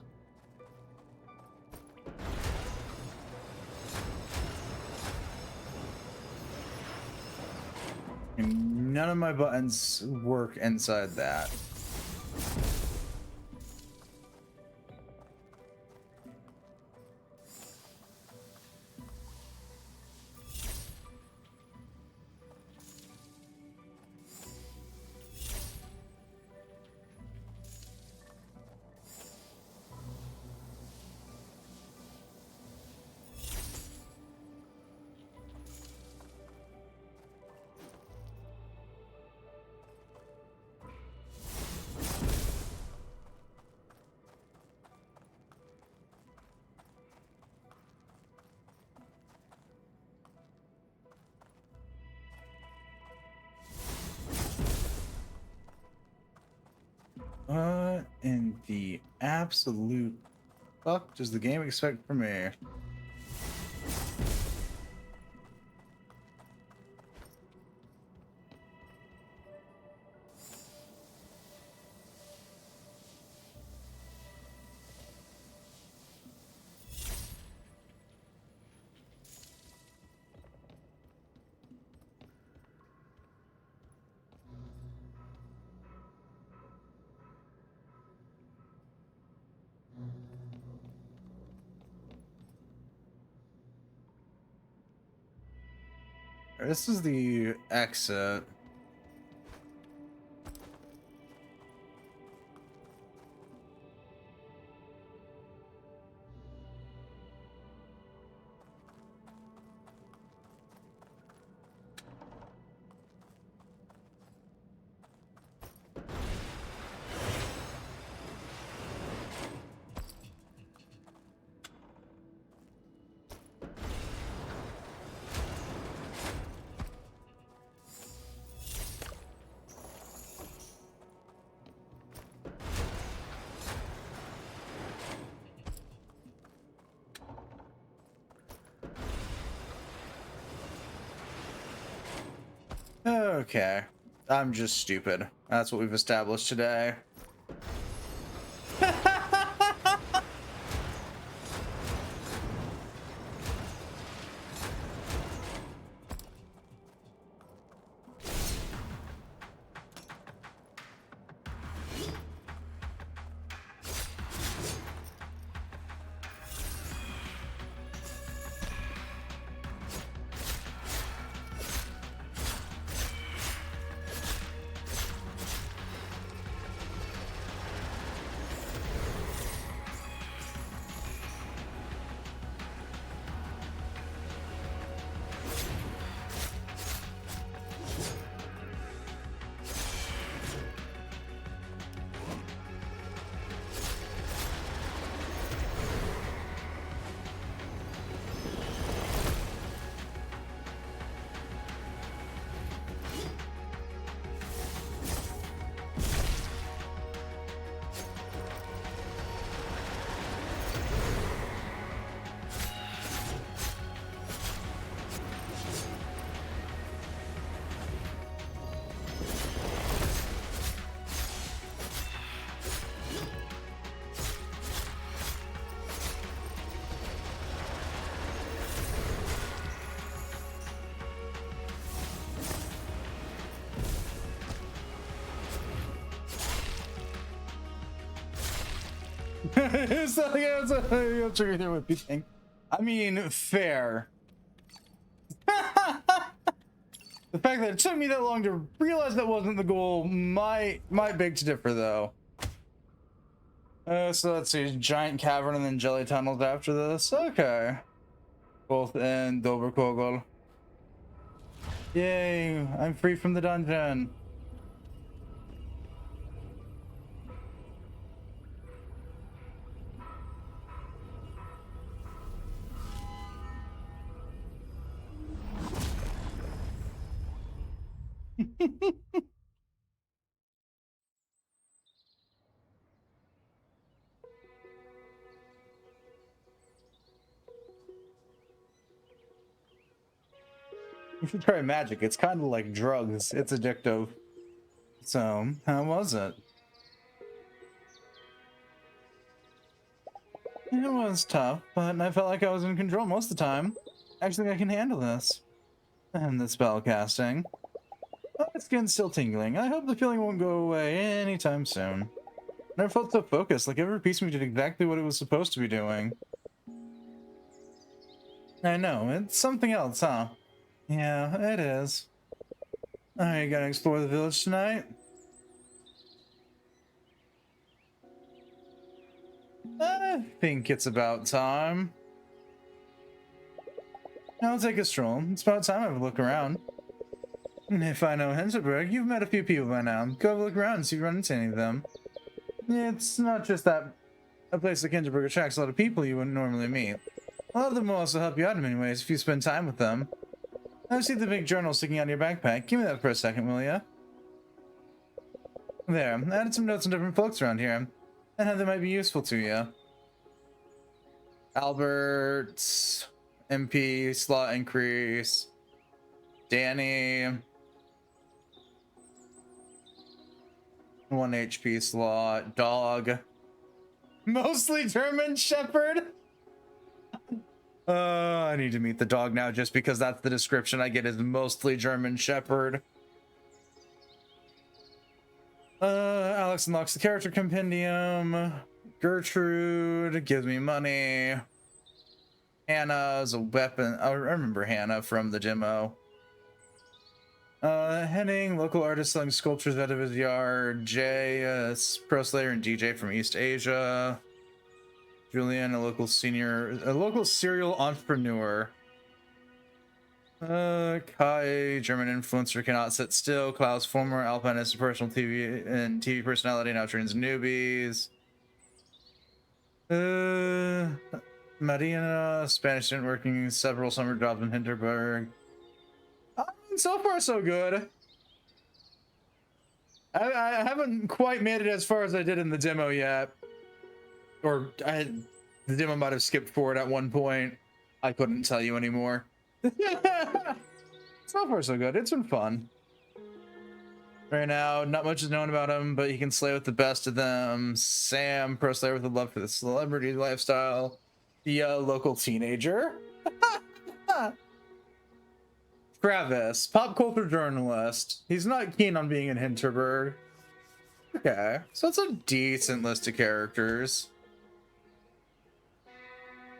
And none of my buttons work inside that. absolute fuck does the game expect from me? This is the exit. Okay. I'm just stupid. That's what we've established today. It's like you'll trigger there with beating. I mean, fair. The fact that it took me that long to realize that wasn't the goal might beg to differ, though. So let's see, giant cavern and then jelly tunnels after this. Okay. Both in Doberkogel. Yay! I'm free from the dungeon. You should try magic. It's kind of like drugs. It's addictive. So, how was it? It was tough, but I felt like I was in control most of the time. Actually, I can handle this. And the spell casting. Oh, my skin's still tingling. I hope the feeling won't go away anytime soon. Never felt so focused, like every piece of me did exactly what it was supposed to be doing. I know, it's something else, huh? Yeah, it is. Are you gonna explore the village tonight? I think it's about time. I'll take a stroll. It's about time I have a look around. If I know Hinterburg, you've met a few people by now. Go have a look around and see if you run into any of them. It's not just that a place like Hinterburg attracts a lot of people you wouldn't normally meet. A lot of them will also help you out in many ways if you spend time with them. I see the big journal sticking out of your backpack. Give me that for a second, will ya? There, I added some notes on different folks around here. and how they might be useful to you. Albert, MP, slot increase. Danny, 1 HP slot. Dog, mostly German Shepherd. I need to meet the dog now just because that's the description I get, is mostly German Shepherd. Alex unlocks the character compendium. Gertrude gives me money. Hannah's a weapon. I remember Hannah from the demo. Henning, local artist selling sculptures out of his yard. Jay, pro slayer and DJ from East Asia. Julian, a local serial entrepreneur. Kai, German influencer, cannot sit still. Klaus, former alpinist, personal TV personality, now trains newbies. Marina, Spanish student working several summer jobs in Hinterburg. So far, so good. I haven't quite made it as far as I did in the demo yet. Or the demo might have skipped forward at one point. I couldn't tell you anymore. So far, so good. It's been fun. Right now, not much is known about him, but he can slay with the best of them. Sam, pro slayer with a love for the celebrity lifestyle. The local teenager. Travis, pop culture journalist. He's not keen on being in Hinterburg. Okay, so it's a decent list of characters.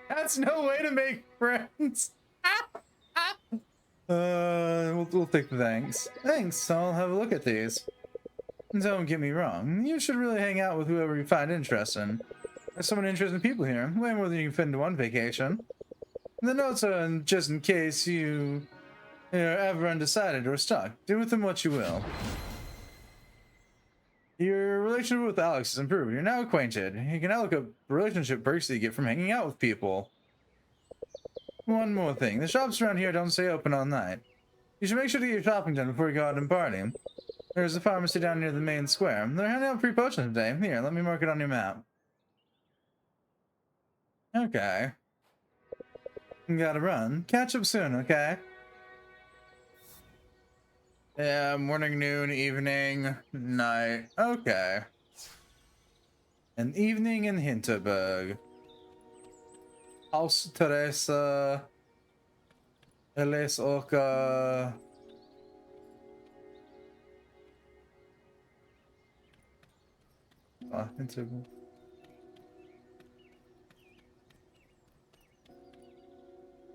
That's no way to make friends. We'll take the thanks. Thanks, I'll have a look at these. And don't get me wrong, you should really hang out with whoever you find interesting. There's so many interesting people here, way more than you can fit into one vacation. The notes are just in case you're ever undecided or stuck. Do with them what you will. Your relationship with Alex has improved. You're now acquainted. You can now look up relationship perks that you get from hanging out with people. One more thing. The shops around here don't stay open all night. You should make sure to get your shopping done before you go out and party. There's a pharmacy down near the main square. They're handing out free potions today. Here, let me mark it on your map. Okay. Gotta run. Catch up soon, okay? Yeah, morning, noon, evening, night. Okay. An evening in Hinterburg. Haus Teresa. Eles Orca. Hinterburg.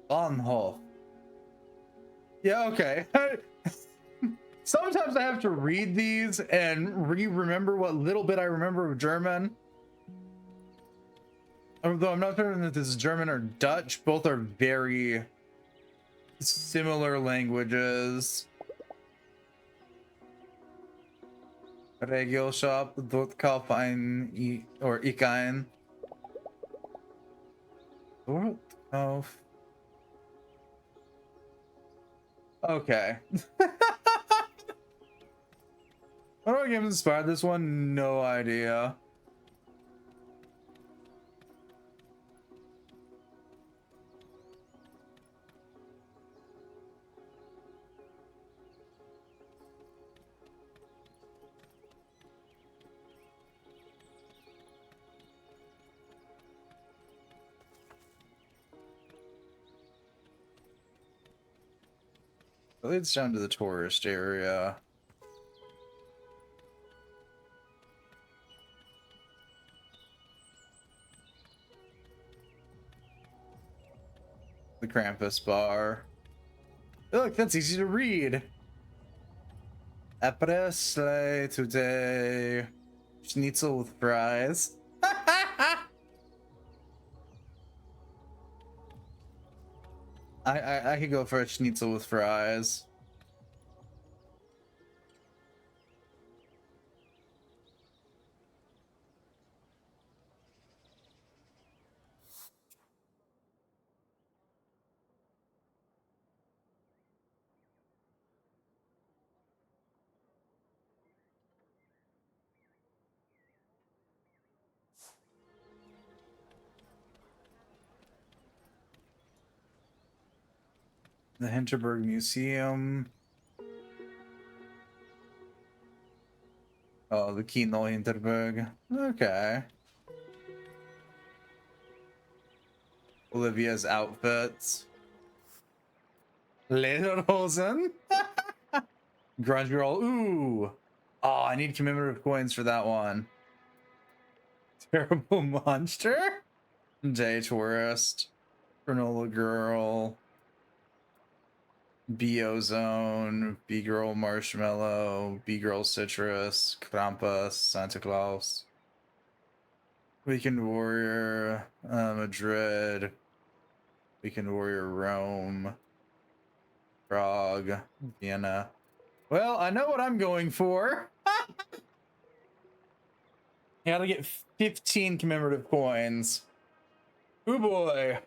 Bahnhof. Yeah, okay. Sometimes I have to read these and remember what little bit I remember of German. Although I'm not certain if this is German or Dutch, both are very similar languages. Regio shop, dort kauf ein or ich ein. Dort kauf. Okay. What are games inspired this one? No idea. It leads down to the tourist area. The Krampus bar. Look, that's easy to read. Après today. Schnitzel with fries. I could go for a schnitzel with fries. The Hinterburg Museum. Oh, the Kino Hinterburg. Okay. Olivia's outfits. Lederhosen. Grunge Girl. Ooh. Oh, I need commemorative coins for that one. Terrible Monster. Day Tourist. Granola Girl. B-Ozone. B-Girl Marshmallow. B-Girl Citrus. Krampus. Santa Claus. Weekend Warrior. Madrid. Weekend Warrior Rome. Prague. Vienna. Well, I know what I'm going for. I gotta get 15 commemorative coins. Oh boy.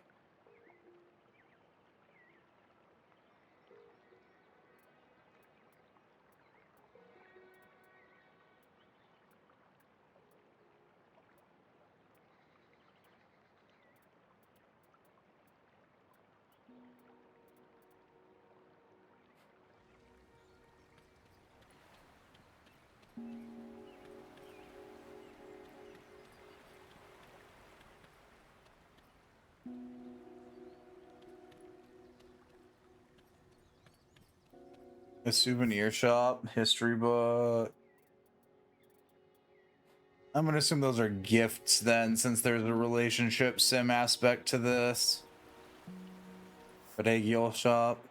A souvenir shop, history book. I'm gonna assume those are gifts then, since there's a relationship sim aspect to this. Regial shop.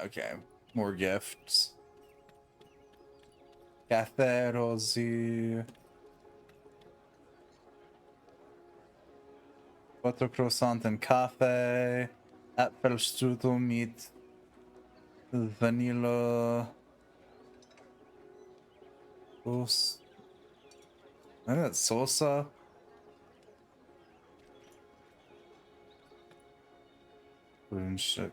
Okay, more gifts. Cafe Rosy. 4 croissant and cafe. Apfelstrudel meat. Vanilla. Sauce. I think that's salsa. Frühstück.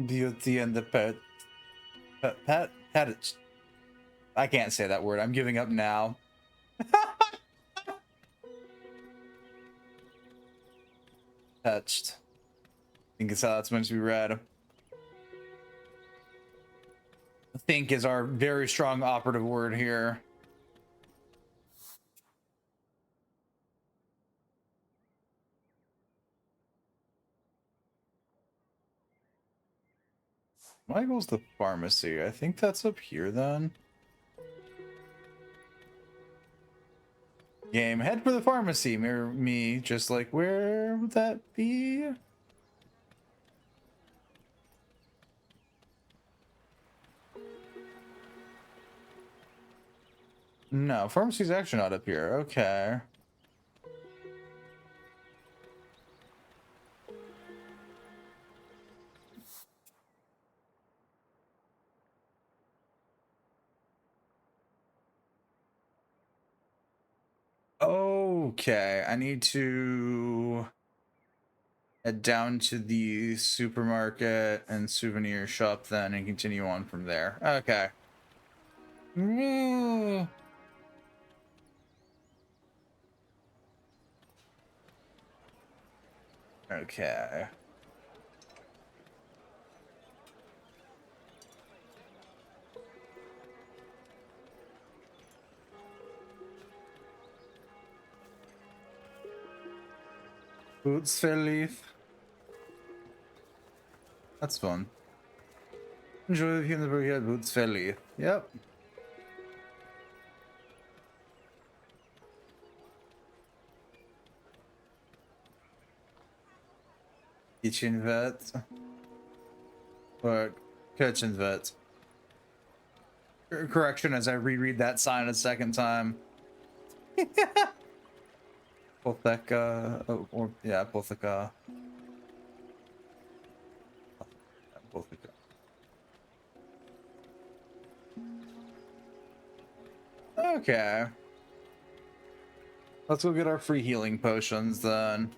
Beauty and the pet. I can't say that word. I'm giving up now. Touched. I think it's how that's meant to be read. Think is our very strong operative word here. Michael's the pharmacy. I think that's up here then. Game, head for the pharmacy. Mirror me, just like, where would that be? No, pharmacy's actually not up here. Okay. Okay, I need to head down to the supermarket and souvenir shop then and continue on from there. Okay. Okay. Boots leaf. That's fun. Enjoy the Hinterburg here, Boots leaf. Yep. Kitchen vet. Or kitchen vet. Correction as I reread that sign a second time. Poltheca, or yeah, Poltheca. Poltheca. Okay. Let's go get our free healing potions then.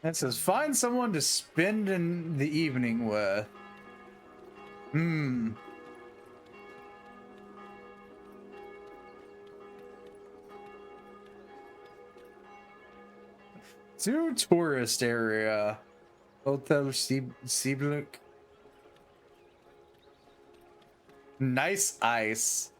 It says, find someone to spend in the evening with. Hmm. To tourist area. Hotel Sibluk. Nice ice.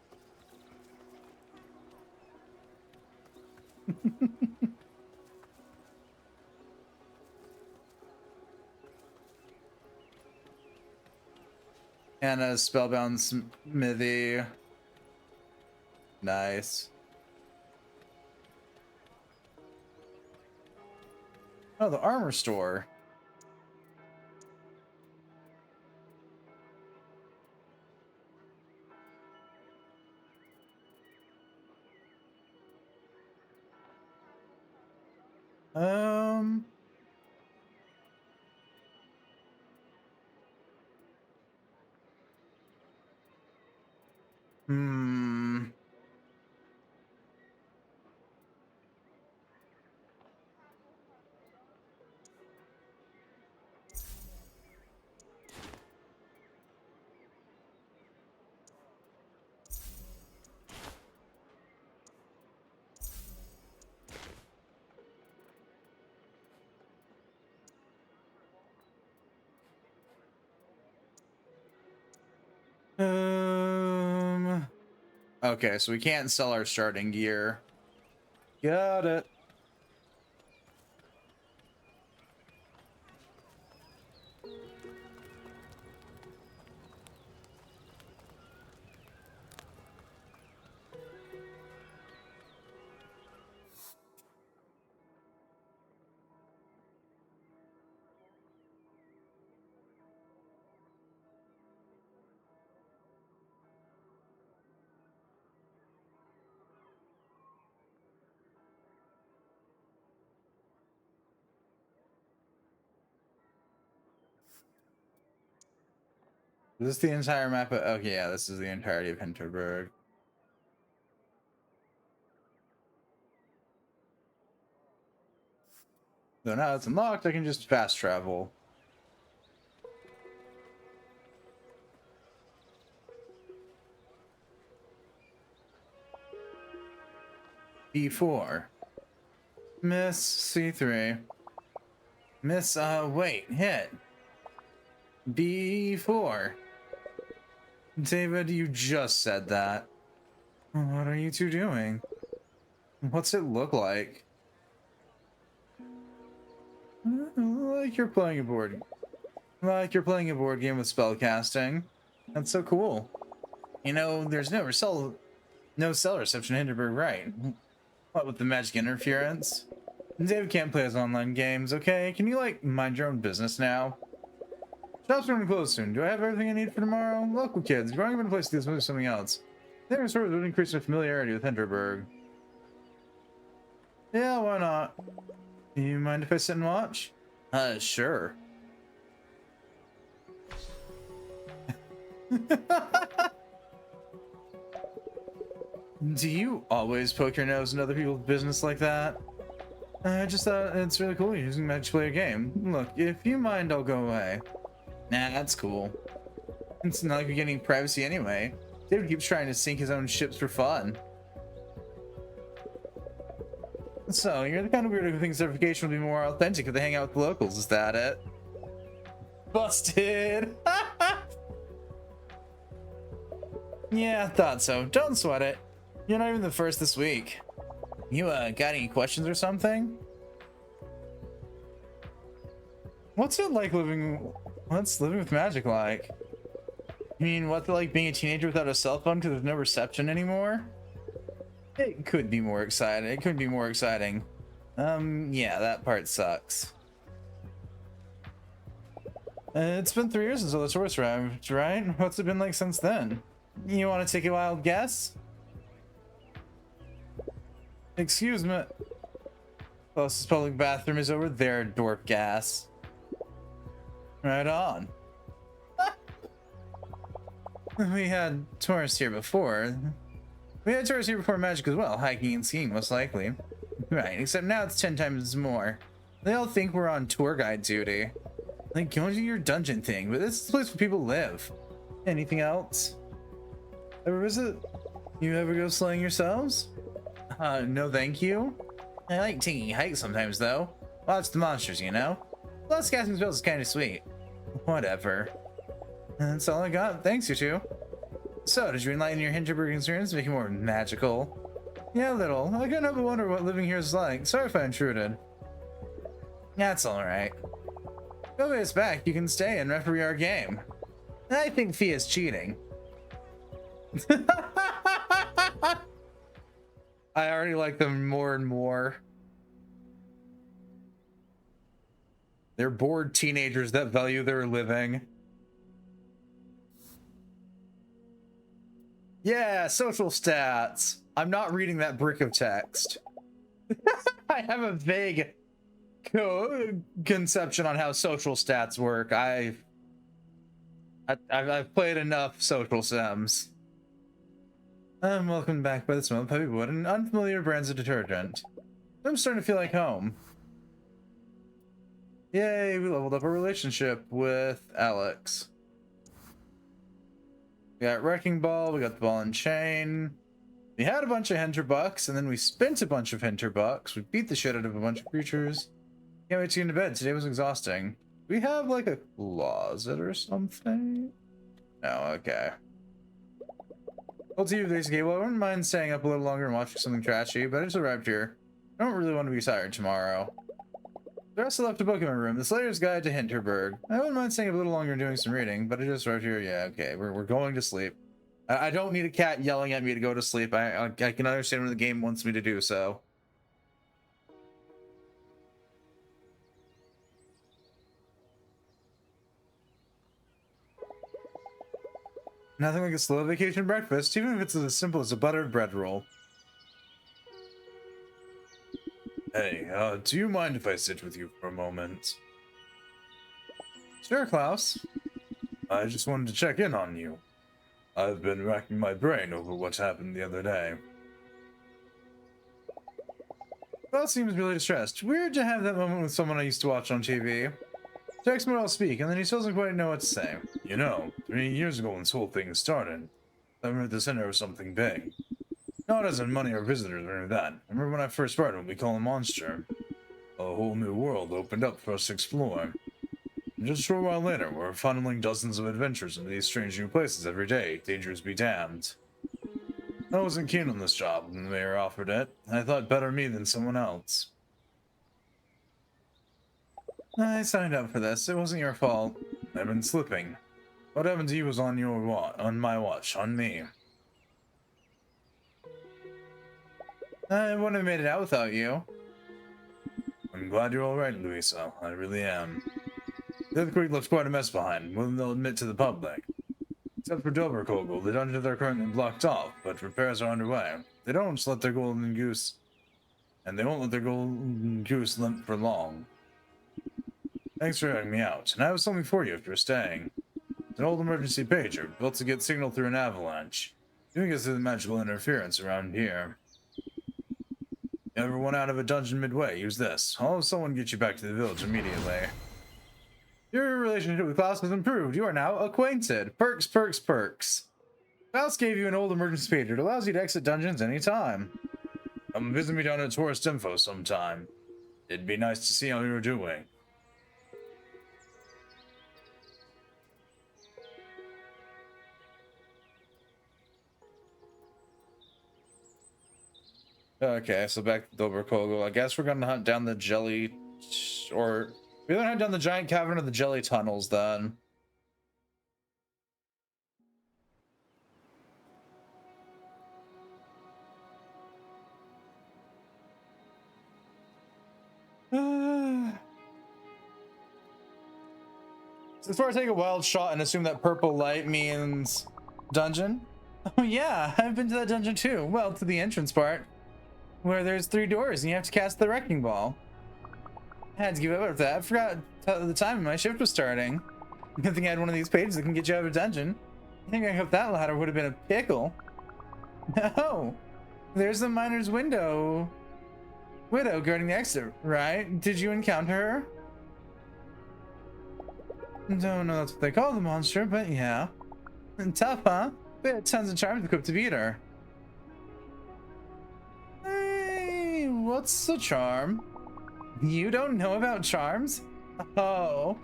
And a spellbound smithy. Nice. Oh, the armor store. Um. Hmm. Okay, so we can't sell our starting gear. Got it. Is this the entire map? Okay, yeah, this is the entirety of Hinterburg. So now it's unlocked, I can just fast travel. B4. Miss C3. Miss, wait, hit. B4. David, you just said that. What are you two doing? What's it look like? Like you're playing a board. Like you're playing a board game with spellcasting. That's so cool. You know, there's no cell reception in Hinterburg, right? What with the magic interference? David can't play his online games, okay? Can you, like, mind your own business now? Shop's going to close soon. Do I have everything I need for tomorrow? Local kids, growing up in a place to do something else. Their sort of would increase their familiarity with Hinterburg. Yeah, why not? Do you mind if I sit and watch? Sure. Do you always poke your nose in other people's business like that? I just thought it's really cool you're using magic to play a game. Look, if you mind, I'll go away. Nah, that's cool. It's not like you're getting privacy anyway. David keeps trying to sink his own ships for fun. So, you're the kind of weirdo who thinks certification will be more authentic if they hang out with the locals, is that it? Busted! Yeah, I thought so. Don't sweat it. You're not even the first this week. You, got any questions or something? What's living with magic like? You mean, what's it like being a teenager without a cell phone because there's no reception anymore? It could be more exciting. It could be more exciting. Yeah, that part sucks. It's been 3 years since all the tourists arrived, right? What's it been like since then? You want to take a wild guess? Excuse me. Closest public bathroom is over there, dork gas. Right on. We had tourists here before. We had tourists here before magic as well, hiking and skiing most likely. Right, except now it's 10 times more. They all think we're on tour guide duty. Like, go do your dungeon thing, but this is the place where people live. Anything else? Ever visit? You ever go sleighing yourselves? No thank you. I like taking hikes sometimes though. Watch the monsters, you know? Plus casting spells is kinda sweet. Whatever. That's all I got. Thanks, you two. So, did you enlighten your Hinterburg experience to make it more magical? Yeah, a little. I couldn't help but wonder what living here is like. Sorry if I intruded. That's alright. Go us back, you can stay and referee our game. I think Fee is cheating. I already like them more and more. They're bored teenagers that value their living. Yeah, social stats. I'm not reading that brick of text. I have a vague conception on how social stats work. I've played enough social sims. Welcome back by the smell of puppy wood and unfamiliar brands of detergent. I'm starting to feel like home. Yay, we leveled up our relationship with Alex. We got Wrecking Ball, we got the Ball and Chain. We had a bunch of Hinterbucks, and then we spent a bunch of Hinterbucks. We beat the shit out of a bunch of creatures. Can't wait to get into bed. Today was exhausting. We have like a closet or something? No, okay. Well, to you, basically, well, I wouldn't mind staying up a little longer and watching something trashy, but I just arrived here. I don't really want to be tired tomorrow. The rest I left a book in my room, The Slayer's Guide to Hinterburg. I wouldn't mind staying up a little longer and doing some reading, but I just arrived here. Yeah, okay, we're going to sleep. I don't need a cat yelling at me to go to sleep. I can understand when the game wants me to do so. Nothing like a slow vacation breakfast, even if it's as simple as a buttered bread roll. Hey, do you mind if I sit with you for a moment? Sure, Klaus. I just wanted to check in on you. I've been racking my brain over what happened the other day. Klaus seems really distressed. Weird to have that moment with someone I used to watch on TV. Text me while I'll speak, and then he still doesn't quite know what to say. You know, 3 years ago when this whole thing started, I remember at the center of something big. Not as in money or visitors or any of that. I remember when I first started what we call a monster. A whole new world opened up for us to explore. And just a short while later, we're funneling dozens of adventures into these strange new places every day, dangers be damned. I wasn't keen on this job when the mayor offered it. I thought better me than someone else. I signed up for this. It wasn't your fault. I've been slipping. What happened to you was on your on my watch, on me. I wouldn't have made it out without you. I'm glad you're alright, Louisa. I really am. The earthquake left quite a mess behind, more than they'll admit to the public. Except for Doberkogel, the dungeons are currently blocked off, but repairs are underway. They don't let their golden goose... And they won't let their golden goose limp for long. Thanks for helping me out, and I have something for you if you're staying. It's an old emergency pager, built to get signal through an avalanche. Doing us through the magical interference around here. You ever went out of a dungeon midway, use this. I'll have someone get you back to the village immediately. Your relationship with Klaus has improved. You are now acquainted. Perks, perks, perks. Klaus gave you an old emergency pager. It allows you to exit dungeons anytime. Come visit me down at Tourist Info sometime. It'd be nice to see how you're doing. Okay, so back to Doberkogel. I guess we're gonna hunt down the jelly... Or... We're gonna hunt down the giant cavern of the jelly tunnels, then. As far as take a wild shot and assume that purple light means dungeon. Oh yeah, I've been to that dungeon too. Well, to the entrance part, where there's 3 doors and you have to cast the wrecking ball. I had to give up with that. I forgot the time my shift was starting. Good thing I had one of these pages that can get you out of a dungeon. I think I hope that ladder would have been a pickle. No, there's the miner's widow guarding the exit, right? Did you encounter her? Don't know that's what they call the monster, but yeah. Tough, huh? We had tons of charms equipped to beat her. Hey, what's a charm? You don't know about charms? Oh.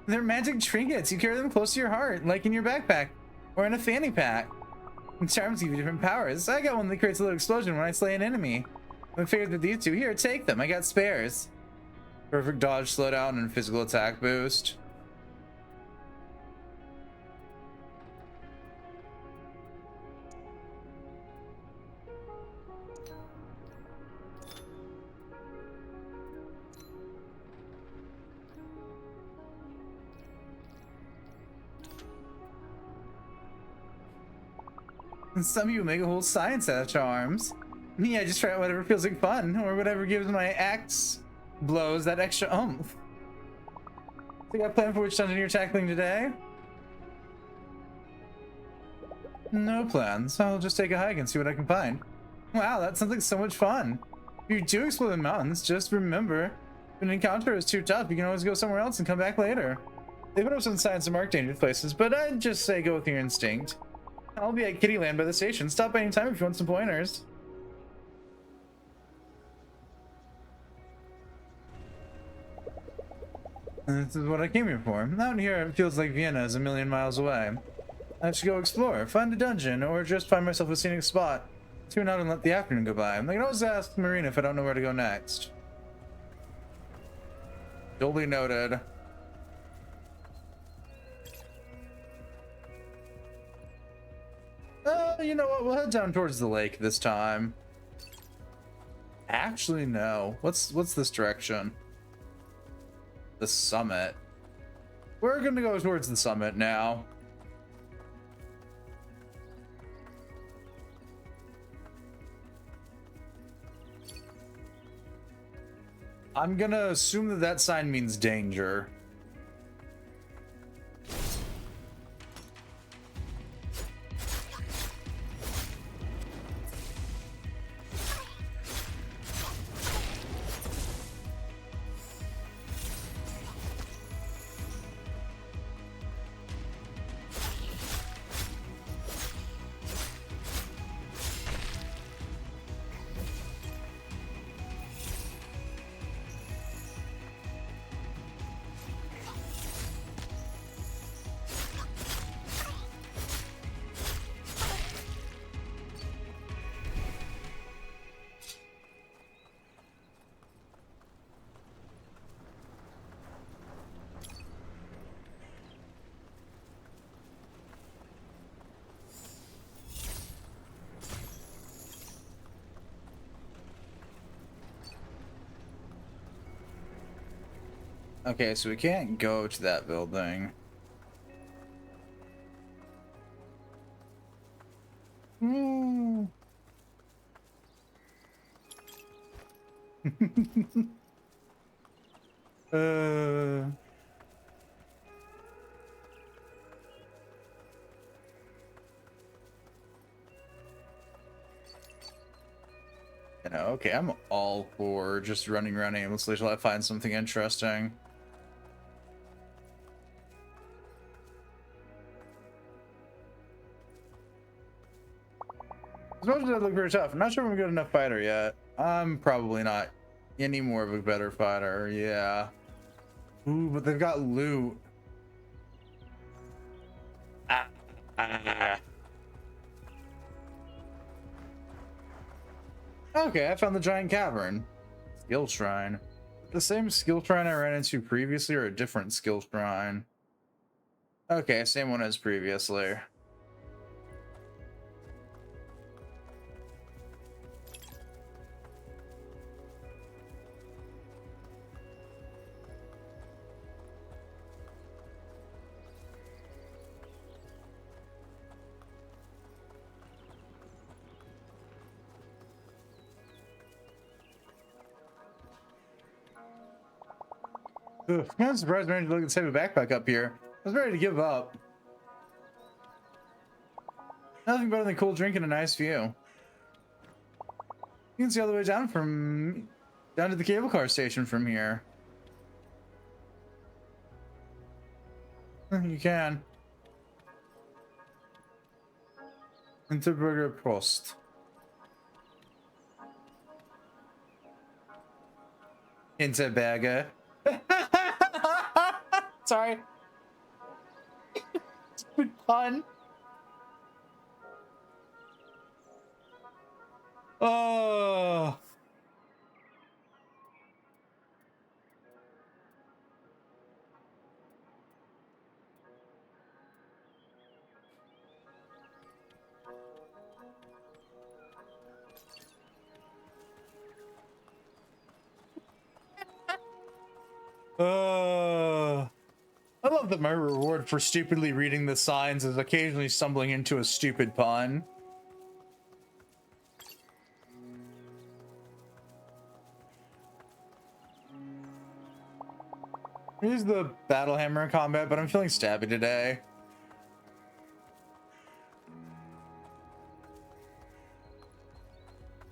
They're magic trinkets. You carry them close to your heart, like in your backpack or in a fanny pack. And charms give you different powers. I got one that creates a little explosion when I slay an enemy. I figured with these 2 here, take them. I got spares. Perfect dodge, slowdown, and physical attack boost. And some of you make a whole science out of charms. Me, I just try out whatever feels like fun, or whatever gives my axe blows that extra oomph. So you got a plan for which dungeon you're tackling today? No plans. I'll just take a hike and see what I can find. Wow, that sounds like so much fun. If you do explore the mountains, just remember, if an encounter is too tough, you can always go somewhere else and come back later. They put up some signs to mark dangerous places, but I'd just say go with your instinct. I'll be at Kittyland by the station. Stop by any time if you want some pointers. This is what I came here for. Out here, it feels like Vienna is a million miles away. I should go explore, find a dungeon, or just find myself a scenic spot. Tune out and let the afternoon go by. I can always ask Marina if I don't know where to go next. Duly noted. You know what? We'll head down towards the lake this time. Actually, no. What's this direction? The summit. We're gonna go towards the summit now. I'm gonna assume that that sign means danger. Okay, so we can't go to that building. You know, okay, I'm all for just running around aimlessly till I find something interesting. As much as I look very tough, I'm not sure if I'm a good enough fighter yet. I'm probably not any more of a better fighter, yeah. Ooh, but they've got loot. Okay, I found the giant cavern. Skill shrine. The same skill shrine I ran into previously or a different skill shrine? Okay, same one as previously. Ugh, I'm surprised I managed to look at the heavy backpack up here. I was ready to give up. Nothing better than cool drink and a nice view. You can see all the way down to the cable car station from here. You can. Hinterburger Post. Hinterburger. Sorry. Stupid pun. Oh. I love that my reward for stupidly reading the signs is occasionally stumbling into a stupid pun. I use the battle hammer in combat, but I'm feeling stabby today.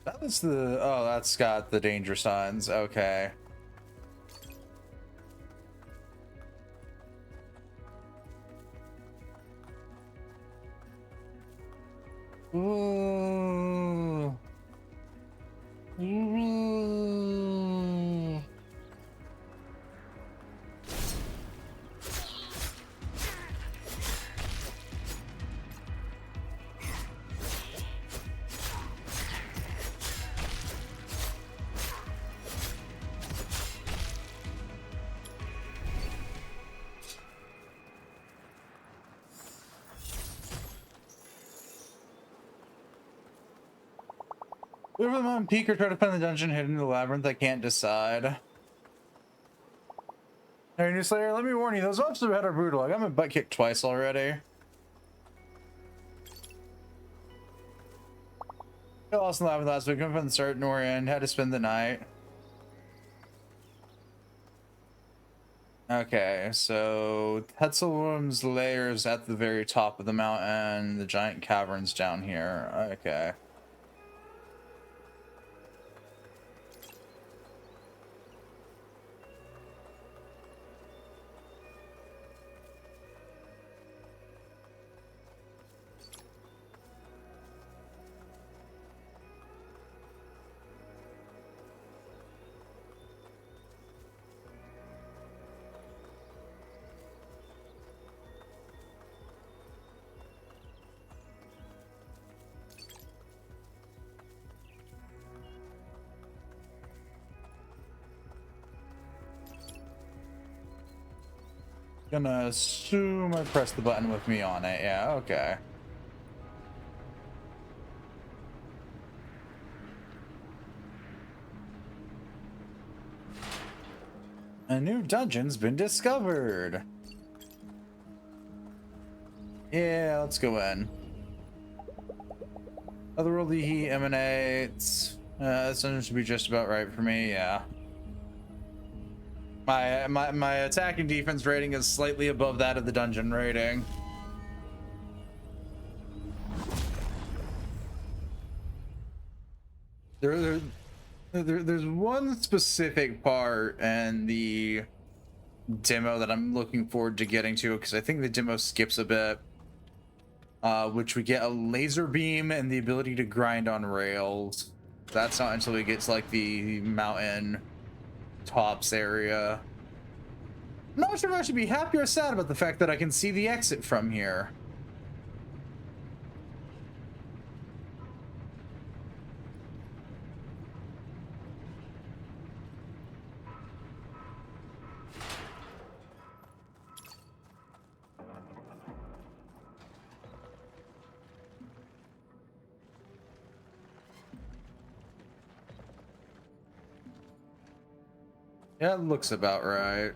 That was the... Oh, that's got the danger signs. Okay. Ooh. Ooh. Live with them on peak or try to find the dungeon hidden in the labyrinth. I can't decide. Hey, new Slayer, let me warn you, those ops are brutal. I got my butt kicked twice already. Got lost in the labyrinth last week. Couldn't find the start nor end. Had to spend the night. Okay, so Tetzelworm's lair is at the very top of the mountain. The giant cavern's down here. Okay. Gonna assume I pressed the button with me on it. Yeah, okay. A new dungeon's been discovered. Yeah, let's go in. Otherworldly heat emanates. This dungeon should be just about right for me. Yeah. My attack and defense rating is slightly above that of the dungeon rating. There's one specific part in the demo that I'm looking forward to getting to, because I think the demo skips a bit, which we get a laser beam and the ability to grind on rails. That's not until we get to like the mountain tops area. I'm not sure if I should be happy or sad about the fact that I can see the exit from here. Yeah, it looks about right.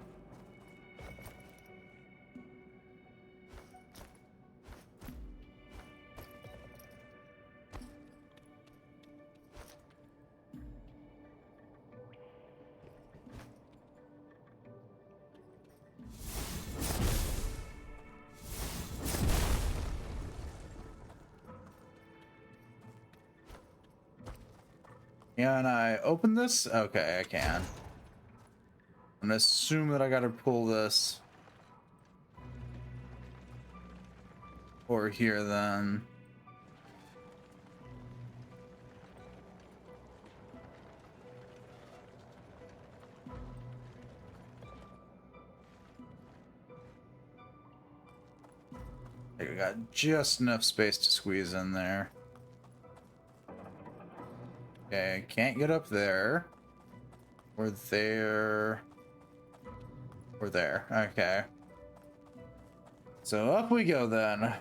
Can I open this? Okay, I can. I'm gonna assume that I gotta pull this over here then. I got just enough space to squeeze in there. Okay, can't get up there. Or there. Or there. Okay. So up we go then.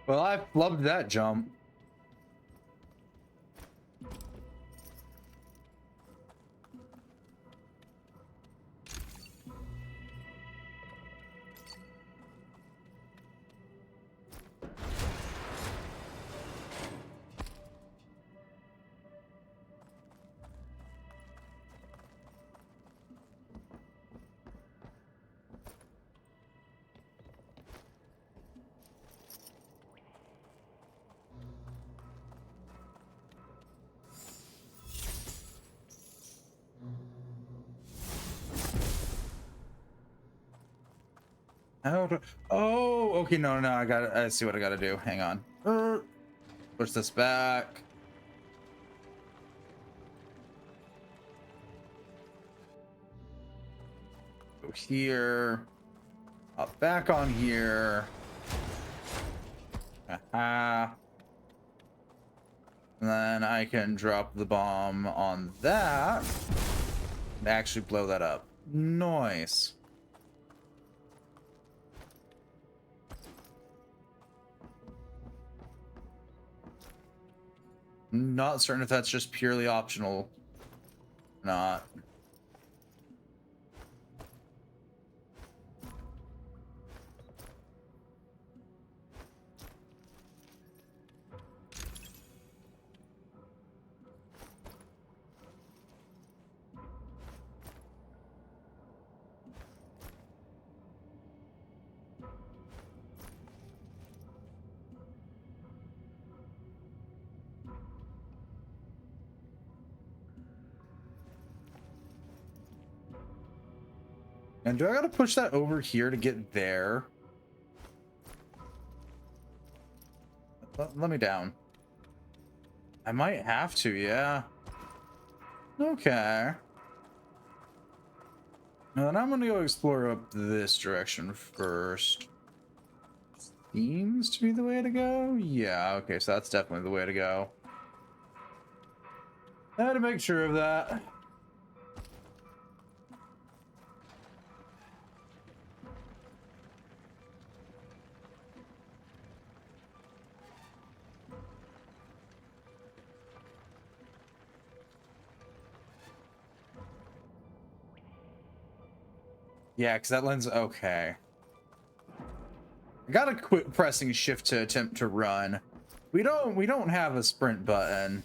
Well, I loved that jump. How do... Oh, okay, no, I see what I gotta do. Hang on. Push this back. Go here. Up back on here. Aha. And then I can drop the bomb on that and actually blow that up. Nice. Not certain if that's just purely optional or not. And do I gotta push that over here to get there? Let me down. I might have to, yeah. Okay. Now then I'm gonna go explore up this direction first. Seems to be the way to go? Yeah, okay, so that's definitely the way to go. I had to make sure of that. Yeah, because that lens... Okay. I gotta quit pressing shift to attempt to run. We don't have a sprint button.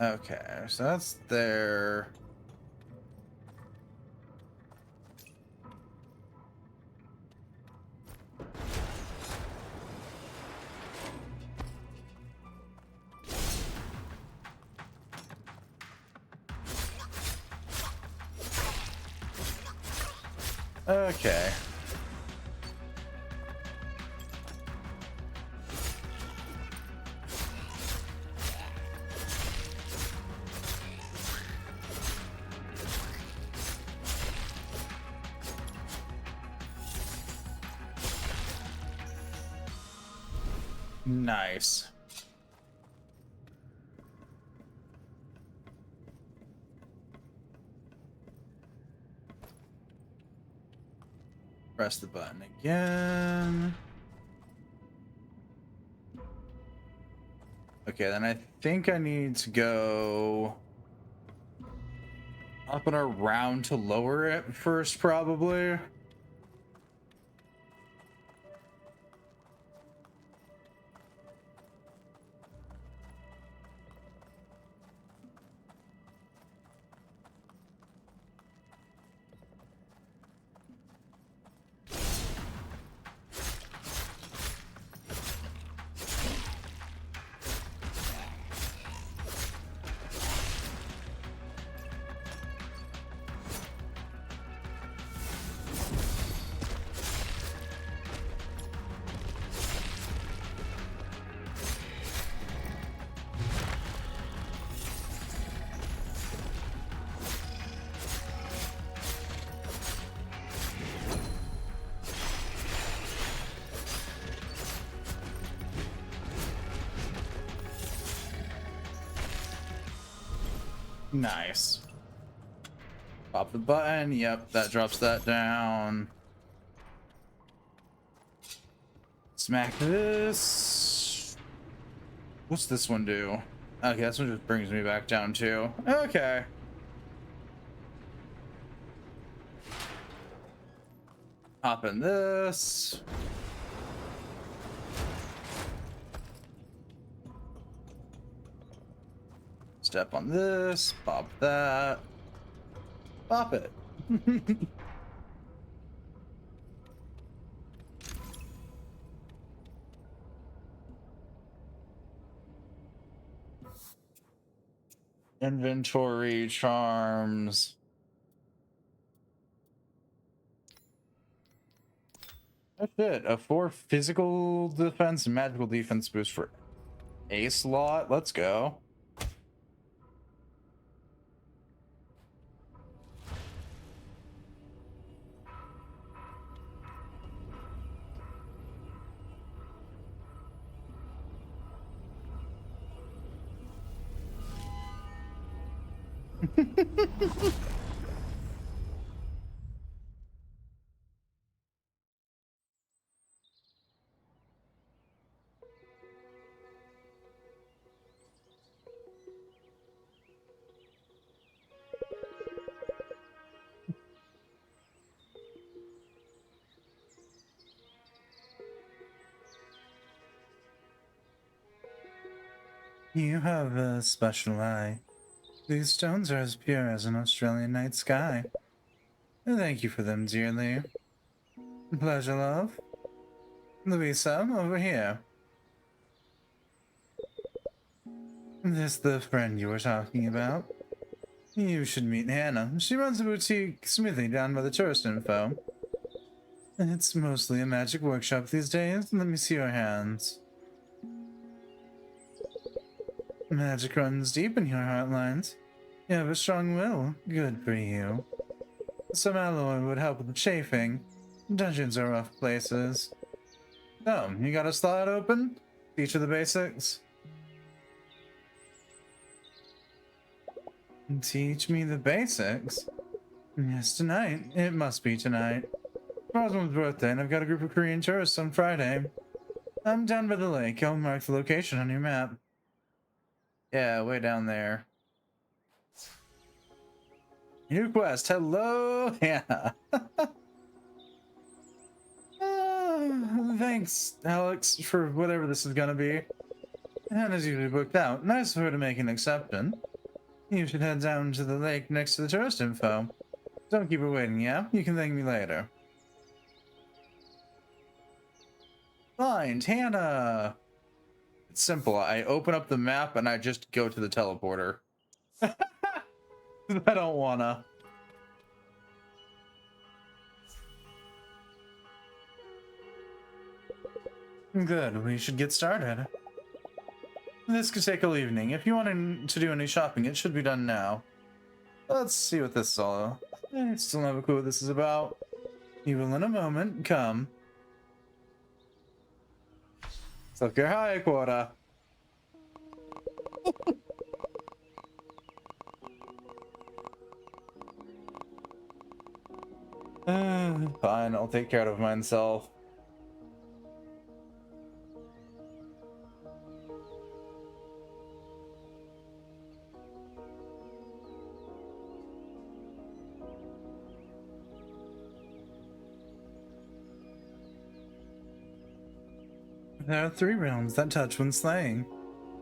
Okay, so that's there. Okay. Nice. Press the button again. Okay, then I think I need to go up and around to lower it first, probably. Nice. Pop the button. Yep, that drops that down. Smack this. What's this one do? Okay, this one just brings me back down too. Okay. Hop in this. Step on this. Pop that. Pop it. Inventory, charms. That's it. A 4 physical defense and magical defense boost for a slot. Let's go. You have a special eye. These stones are as pure as an Australian night sky. Thank you for them dearly. Pleasure, love. Louisa, over here. This the friend you were talking about? You should meet Hannah. She runs a boutique smithy down by the tourist info. It's mostly a magic workshop these days. Let me see your hands. Magic runs deep in your heartlines. You have a strong will. Good for you. Some alloy would help with the chafing. Dungeons are rough places. Oh, you got a slot open? Teach her the basics. Teach me the basics? Yes, tonight. It must be tonight. Rosamond's birthday, and I've got a group of Korean tourists on Friday. I'm down by the lake. I'll mark the location on your map. Yeah, way down there. New quest. Hello, Hannah. Thanks, Alex, for whatever this is gonna be. Hannah's usually booked out. Nice of her to make an exception. You should head down to the lake next to the tourist info. Don't keep her waiting, yeah? You can thank me later. Find Hannah! It's simple. I open up the map and I just go to the teleporter. I don't wanna. Good, we should get started. This could take all evening. If you want to do any shopping, it should be done now. Let's see what this is all. I still have a clue what this is about. You will in a moment. Come. Suck your high quota. Fine, I'll take care of myself. There are three realms that touch when slaying.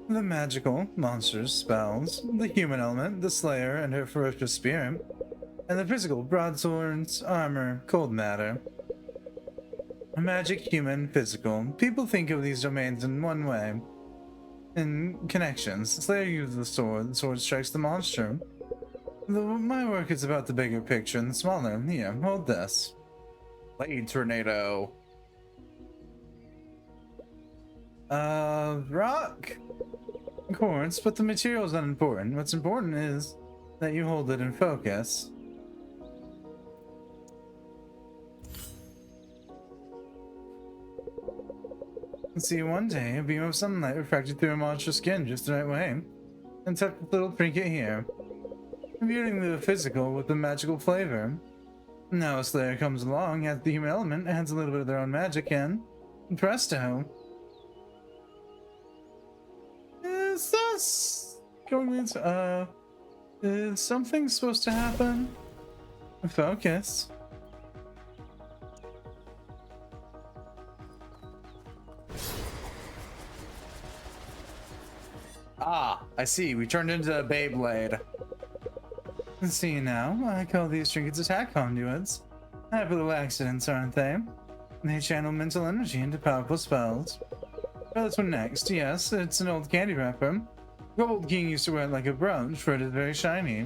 The magical, monsters, spells, the human element, the slayer and her ferocious spear, and the physical, broadswords, armor, cold matter. Magic, human, physical. People think of these domains in one way. In connections. Slayer uses the sword strikes the monster. My work is about the bigger picture and the smaller. Here, hold this. Blade tornado. Rock? Quartz, but the material's unimportant. What's important is that you hold it in focus. See, one day, a beam of sunlight refracted through a monster's skin just the right way, and tucked a little trinket here, imbuing the physical with a magical flavor. Now a slayer comes along, adds the human element, adds a little bit of their own magic in, and presto. Is this going to, is something supposed to happen? Focus. Ah, I see. We turned into a Beyblade. See now, I call these trinkets attack conduits. Happy little accidents, aren't they? They channel mental energy into powerful spells. Well, this one next. Yes, it's an old candy wrapper. Gold King used to wear it like a brooch, for it is very shiny.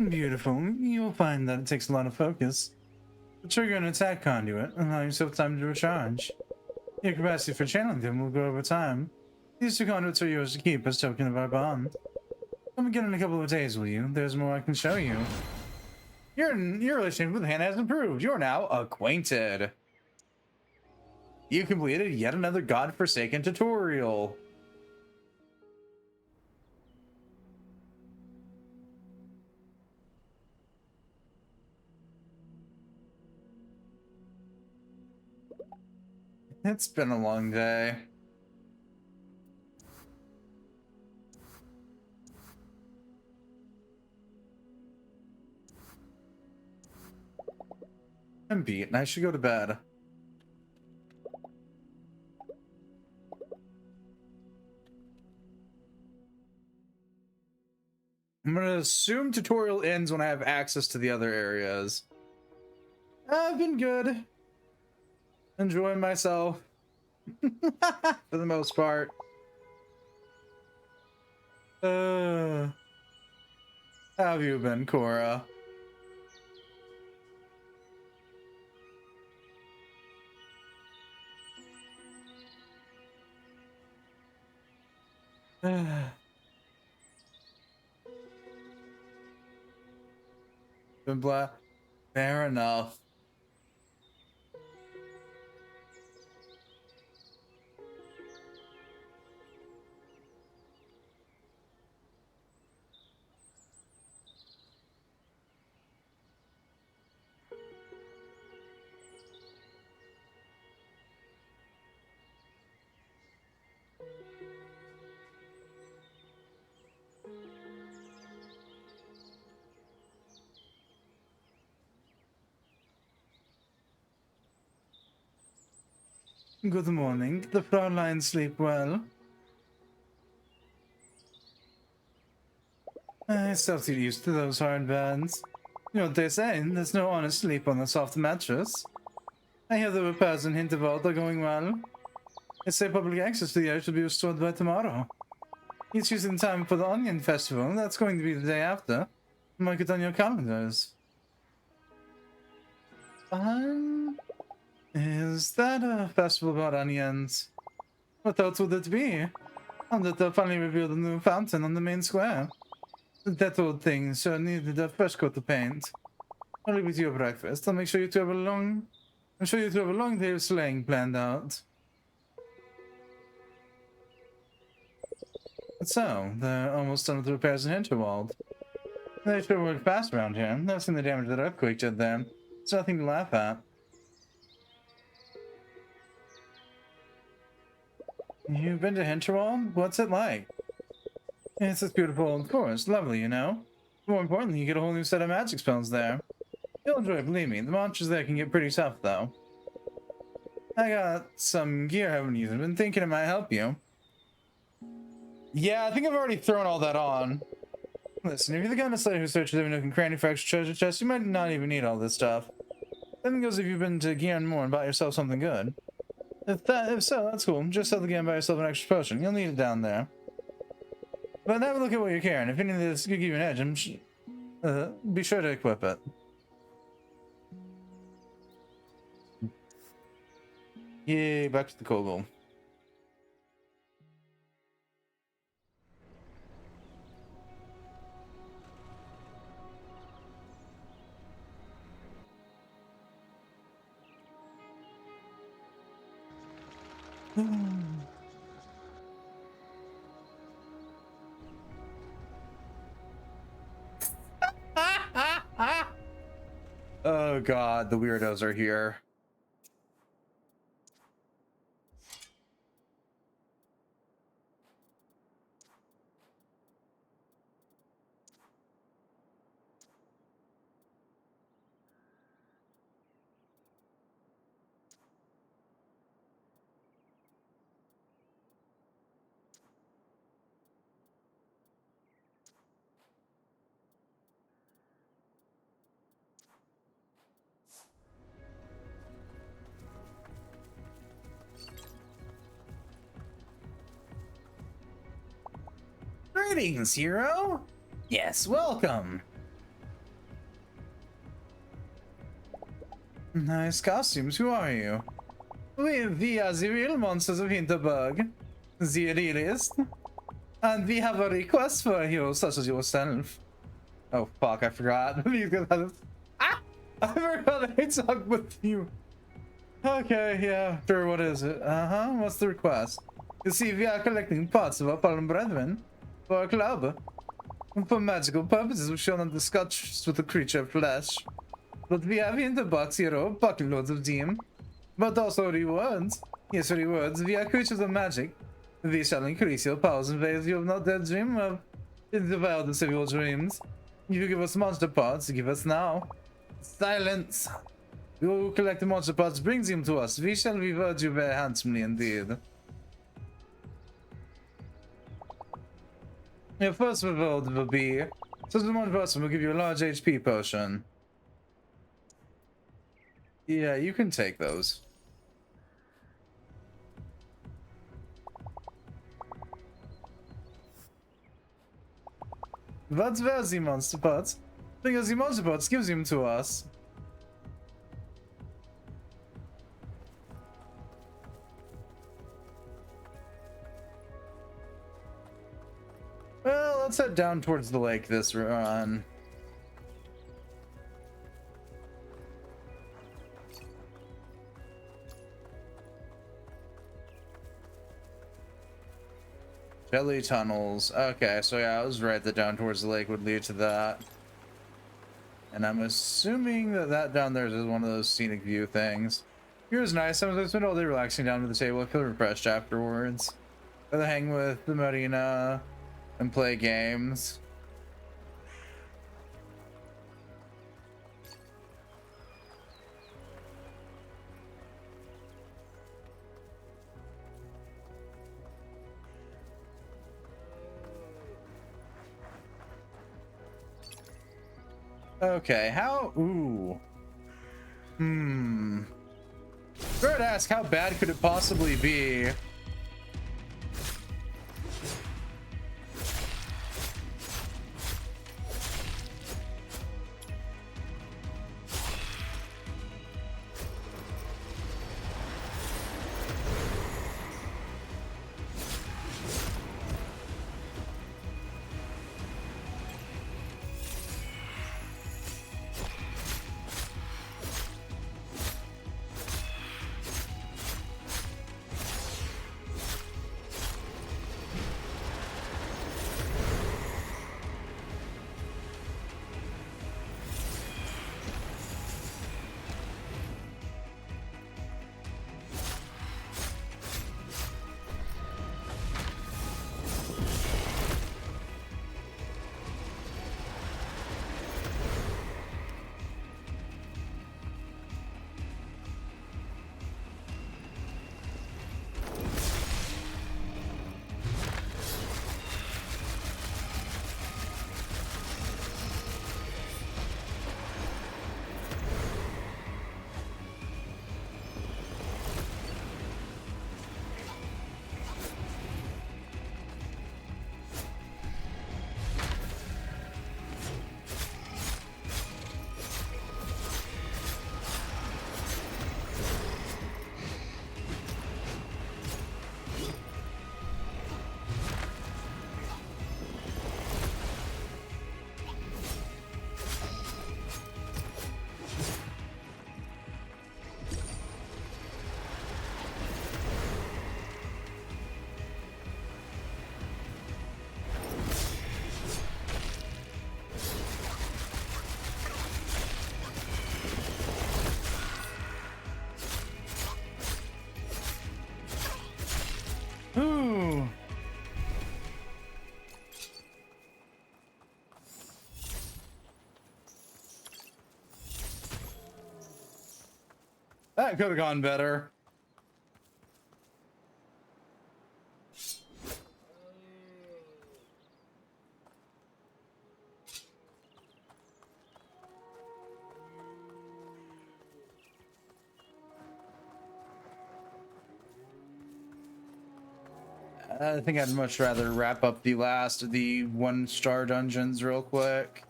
Beautiful. You'll find that it takes a lot of focus. Trigger an attack conduit, allow yourself time to recharge. Your capacity for channeling them will grow over time. These two conduits are yours to keep as token of our bond. Come again in a couple of days, will you? There's more I can show you. Your relationship with Hannah has improved. You're now acquainted. You completed yet another godforsaken tutorial. It's been a long day. I'm beat and I should go to bed. I'm gonna assume tutorial ends when I have access to the other areas. I've been good. Enjoying myself. For the most part. How have you been, Cora? Been black. Fair enough. Good morning. The Fraulein sleep well. I still get used to those hard beds. You know what they say, there's no honest sleep on a soft mattress. I hear the repairs in Hinterburg are going well. It's a public access to the area should be restored by tomorrow. It's using time for the Onion Festival. That's going to be the day after. Mark it on your calendars. Is that a festival about onions? What else would it be? And that they'll finally reveal the new fountain on the main square. That old thing sure needed a fresh coat of paint. I'll leave it to your breakfast. I'll make sure you two have a long... I'm sure you two have a long day of sleighing planned out. So, they're almost done with the repairs in Hinterburg. They sure work fast around here. I've seen the damage that earthquake did there. It's nothing to laugh at. You've been to Hinterburg? What's it like? It's this beautiful old course. Lovely, you know? More importantly, you get a whole new set of magic spells there. You'll enjoy it, believe me. The monsters there can get pretty tough, though. I got some gear I haven't used. I've been thinking it might help you. Yeah, I think I've already thrown all that on. Listen, if you're the kind of slayer who searches every nook and cranny for extra treasure chests, you might not even need all this stuff. Then goes if you've been to Gear more and bought yourself something good. If so, that's cool. Just sell the game and buy yourself an extra potion. You'll need it down there. But have a look at what you're carrying. If any of this could give you an edge, be sure to equip it. Yay, back to the Kogel. Oh god, the weirdos are here. Greetings, hero! Yes, welcome! Nice costumes, who are you? We are the real monsters of Hinterburg, the realist, and we have a request for a hero such as yourself. Oh fuck, I forgot. I forgot I talked with you. Okay, yeah, sure, what is it? What's the request? You see, we are collecting parts of our fallen brethren for a club. For magical purposes, we shall not discuss with a creature of flesh. But we have in the box hero, bucket loads of team. But also rewards. Yes, rewards. We are creatures of magic. We shall increase your powers in ways you have not dared dream of. In the wildest of your dreams. If you give us monster parts, give us now. Silence! You who collect the monster parts brings them to us. We shall reward you very handsomely indeed. Your first reward will be... So the one person will give you a large HP potion. Yeah, you can take those. But where's the monster parts? Because the monster parts gives them to us. Well, let's head down towards the lake this run. Jelly tunnels. Okay, so yeah, I was right that down towards the lake would lead to that. And I'm assuming that that down there is one of those scenic view things. Here's nice. I was spent all day relaxing down to the table. I feel refreshed afterwards. I'll hang with the Marina and play games. Okay, how... Ooh. Bird asked, how bad could it possibly be That could have gone better. I think I'd much rather wrap up the last of the 1-star dungeons real quick.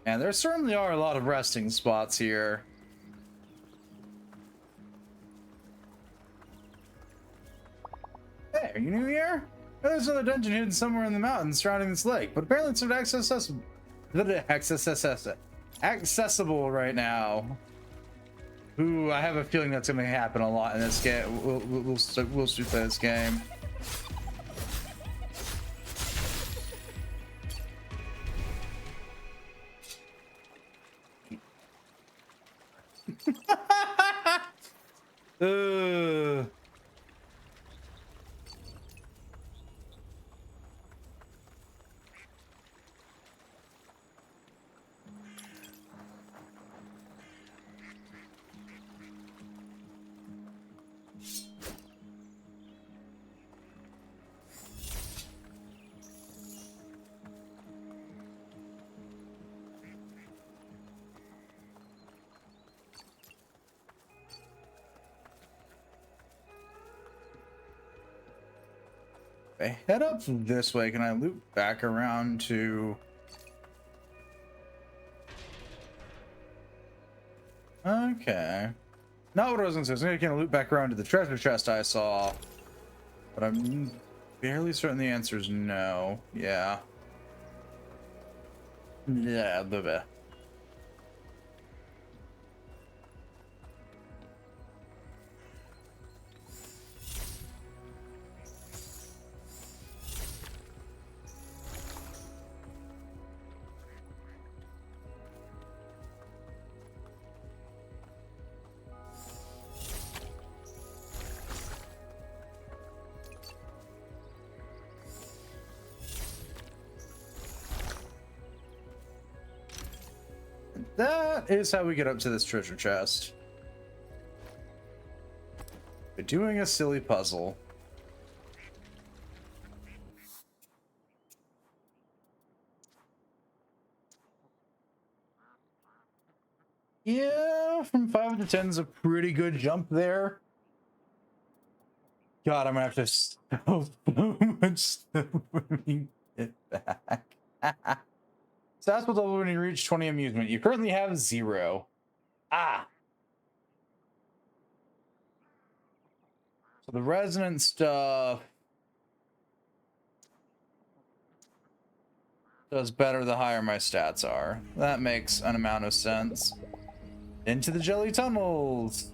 And there certainly are a lot of resting spots here. Hey, are you new here? There's another dungeon hidden somewhere in the mountains surrounding this lake, but apparently it's not accessible right now. Ooh, I have a feeling that's gonna happen a lot in this game. We'll shoot this game. I head up this way. Can I loop back around to... Okay. Not what I was gonna say. I was gonna loop back around to the treasure chest I saw. But I'm barely certain the answer is no. Yeah. Yeah, blah, blah. That is how we get up to this treasure chest. We're doing a silly puzzle. Yeah, from 5 to 10 is a pretty good jump there. God, I'm gonna have to so much stuff when we get back. So that's what level when you reach 20 amusement. You currently have 0. Ah. So the resonant stuff does better the higher my stats are. That makes an amount of sense. Into the jelly tunnels.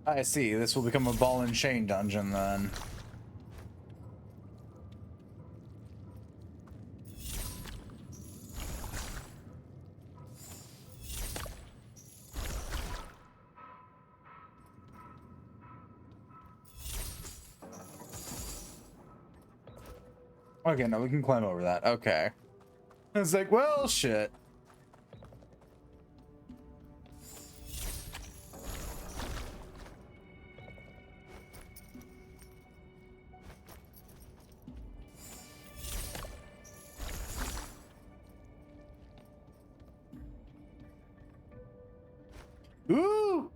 I see. This will become a ball and chain dungeon then. Okay, no, we can climb over that. Okay. It's like, well, shit. Ooh!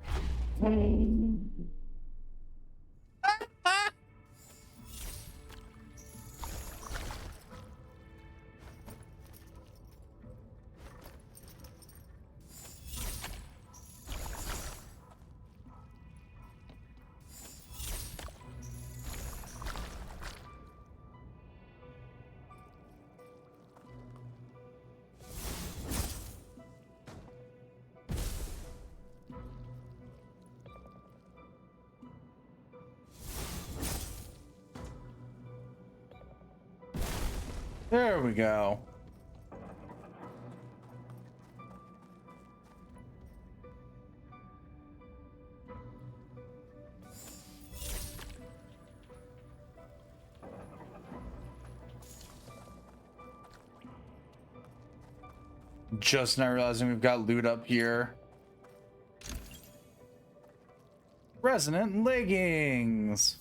There we go. Just now realizing we've got loot up here. Resonant leggings.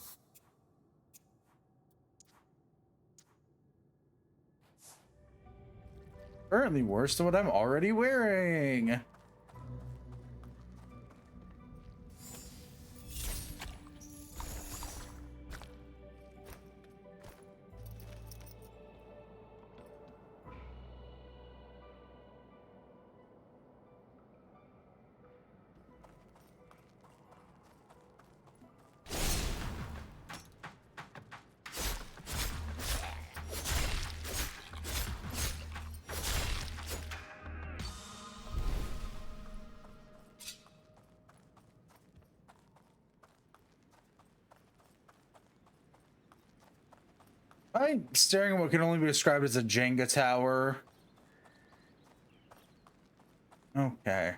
Currently worse than what I'm already wearing. I'm staring at what can only be described as a Jenga tower. Okay.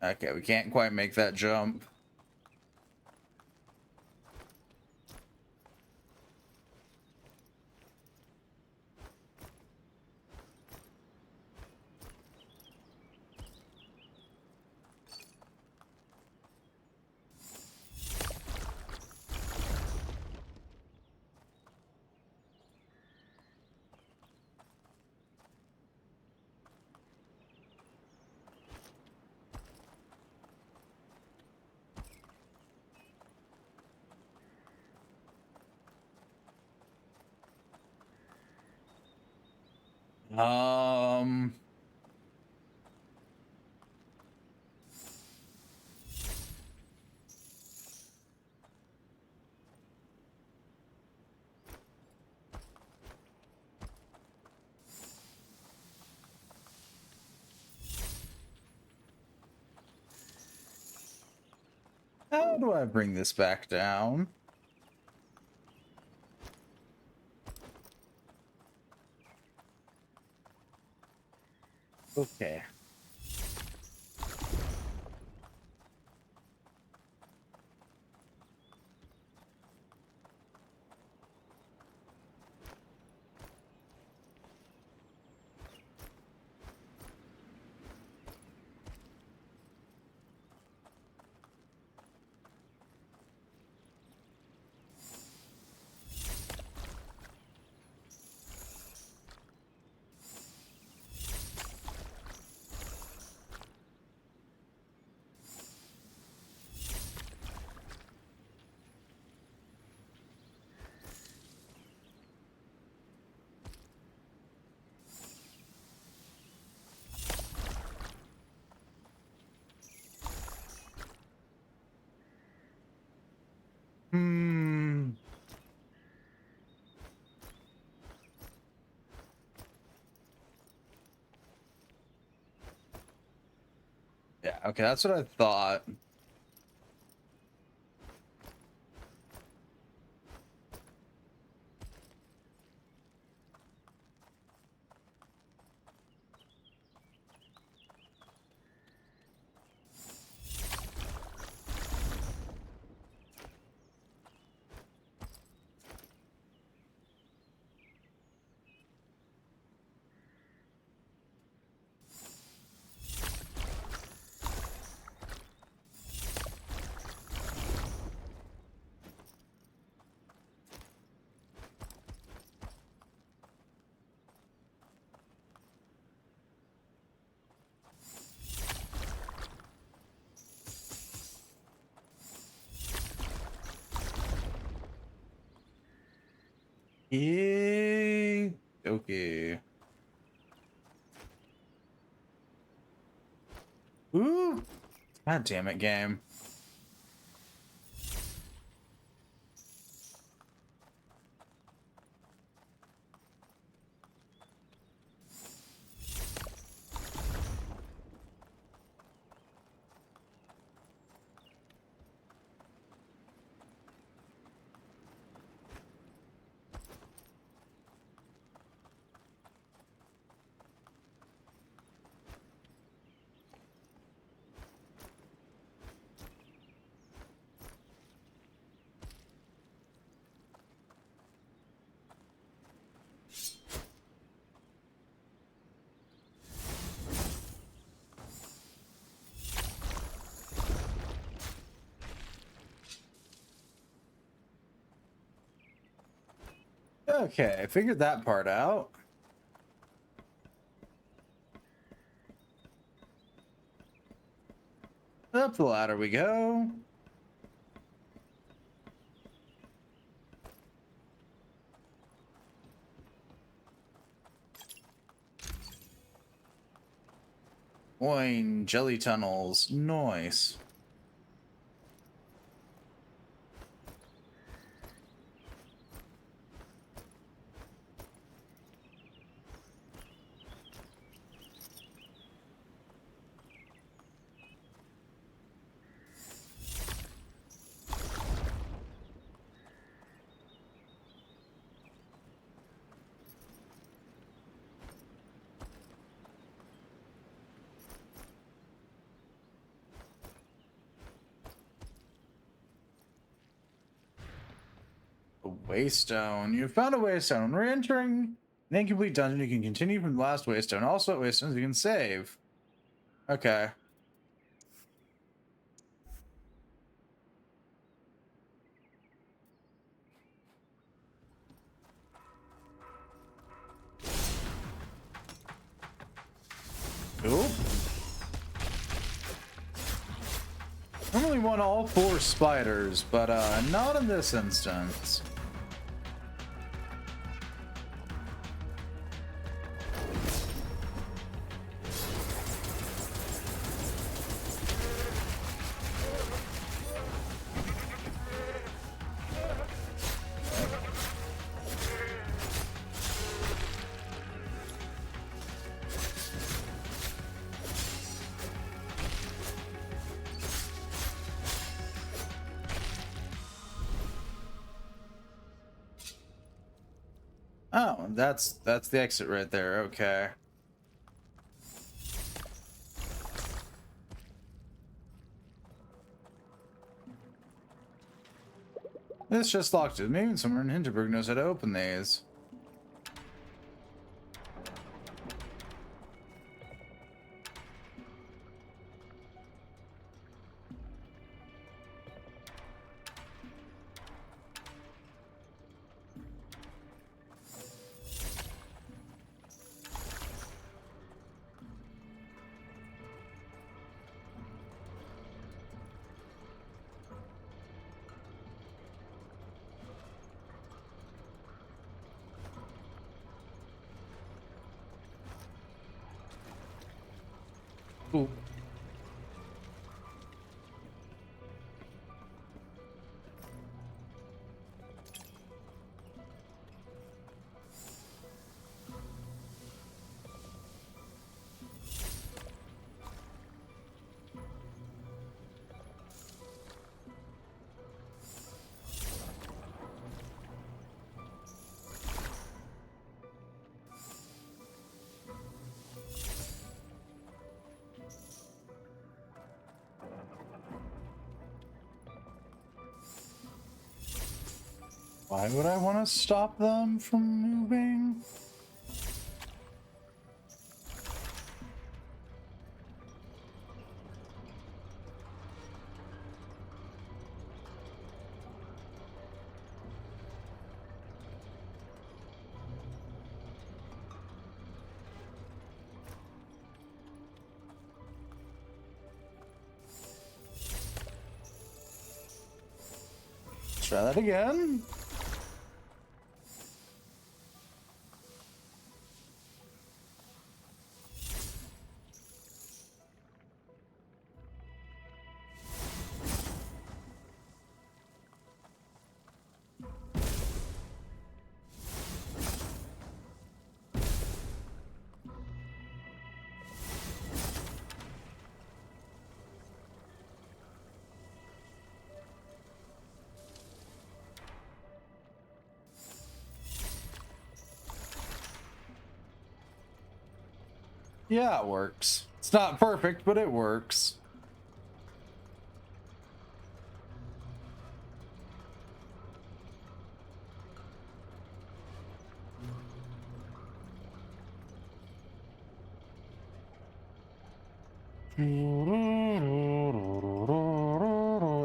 Okay, we can't quite make that jump. Um, how do I bring this back down? Okay. Hmm. Yeah, okay, that's what I thought. Yeah. Okay. Ooh. God damn it, game. Okay, figured that part out. Up the ladder we go. Boing, jelly tunnels. Nice. A waystone. You found a waystone. When re-entering an incomplete dungeon, you can continue from the last waystone. Also at waystones, you can save. Okay. Oop. Normally want all 4 spiders, but not in this instance. Oh, that's the exit right there. Okay. This just locked it. Maybe someone in Hinterburg knows how to open these. Ooh. Why would I want to stop them from moving? Let's try that again. Yeah, it works. It's not perfect, but it works.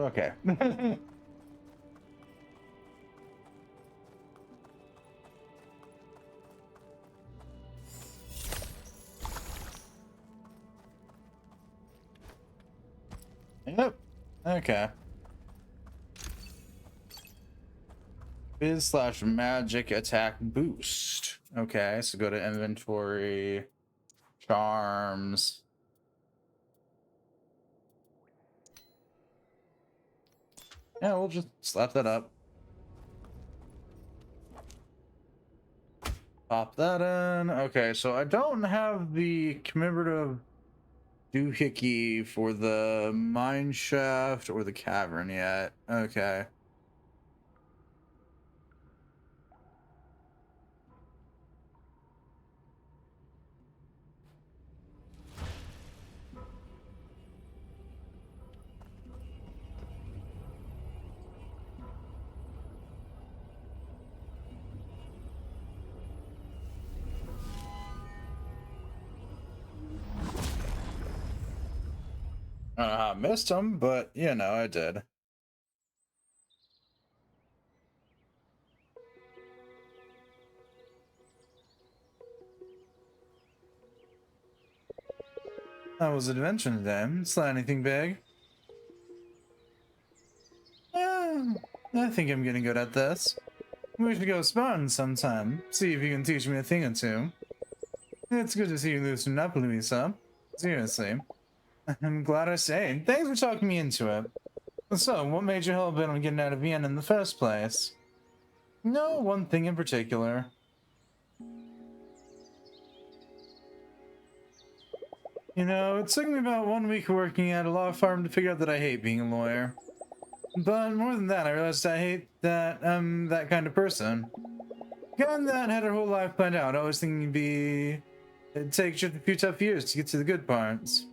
Okay. Okay. Biz/magic attack boost. Okay, so go to inventory, charms. Yeah, we'll just slap that up. Pop that in. Okay, so I don't have the commemorative doohickey for the mine shaft or the cavern yet. Okay. I don't know how I missed him, but you know, I did. That was adventure today. It's not anything big. Yeah, I think I'm getting good at this. We should go sparring sometime. See if you can teach me a thing or two. It's good to see you loosen up, Louisa. Seriously. I'm glad I stayed. Thanks for talking me into it. So, what made you hell bent on getting out of Vienna in the first place? No one thing in particular. You know, it took me about 1 week working at a law firm to figure out that I hate being a lawyer. But more than that, I realized I hate that I'm that kind of person. Gun that had her whole life planned out, always thinking it'd take just a few tough years to get to the good parts.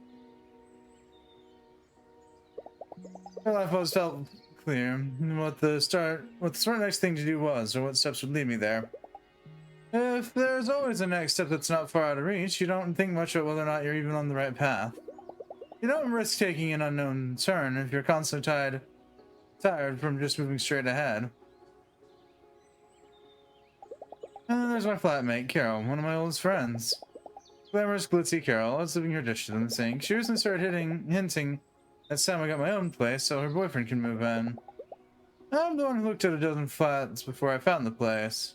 Her life always felt clear. What the smart next thing to do was, or what steps would lead me there. If there's always a next step that's not far out of reach, you don't think much about whether or not you're even on the right path. You don't risk taking an unknown turn if you're constantly tired from just moving straight ahead. And then there's my flatmate, Carol, one of my oldest friends. Glamorous, glitzy Carol. I was leaving her dishes in the sink. She recently started hinting that time I got my own place so her boyfriend can move in. I'm the one who looked at a dozen flats before I found the place.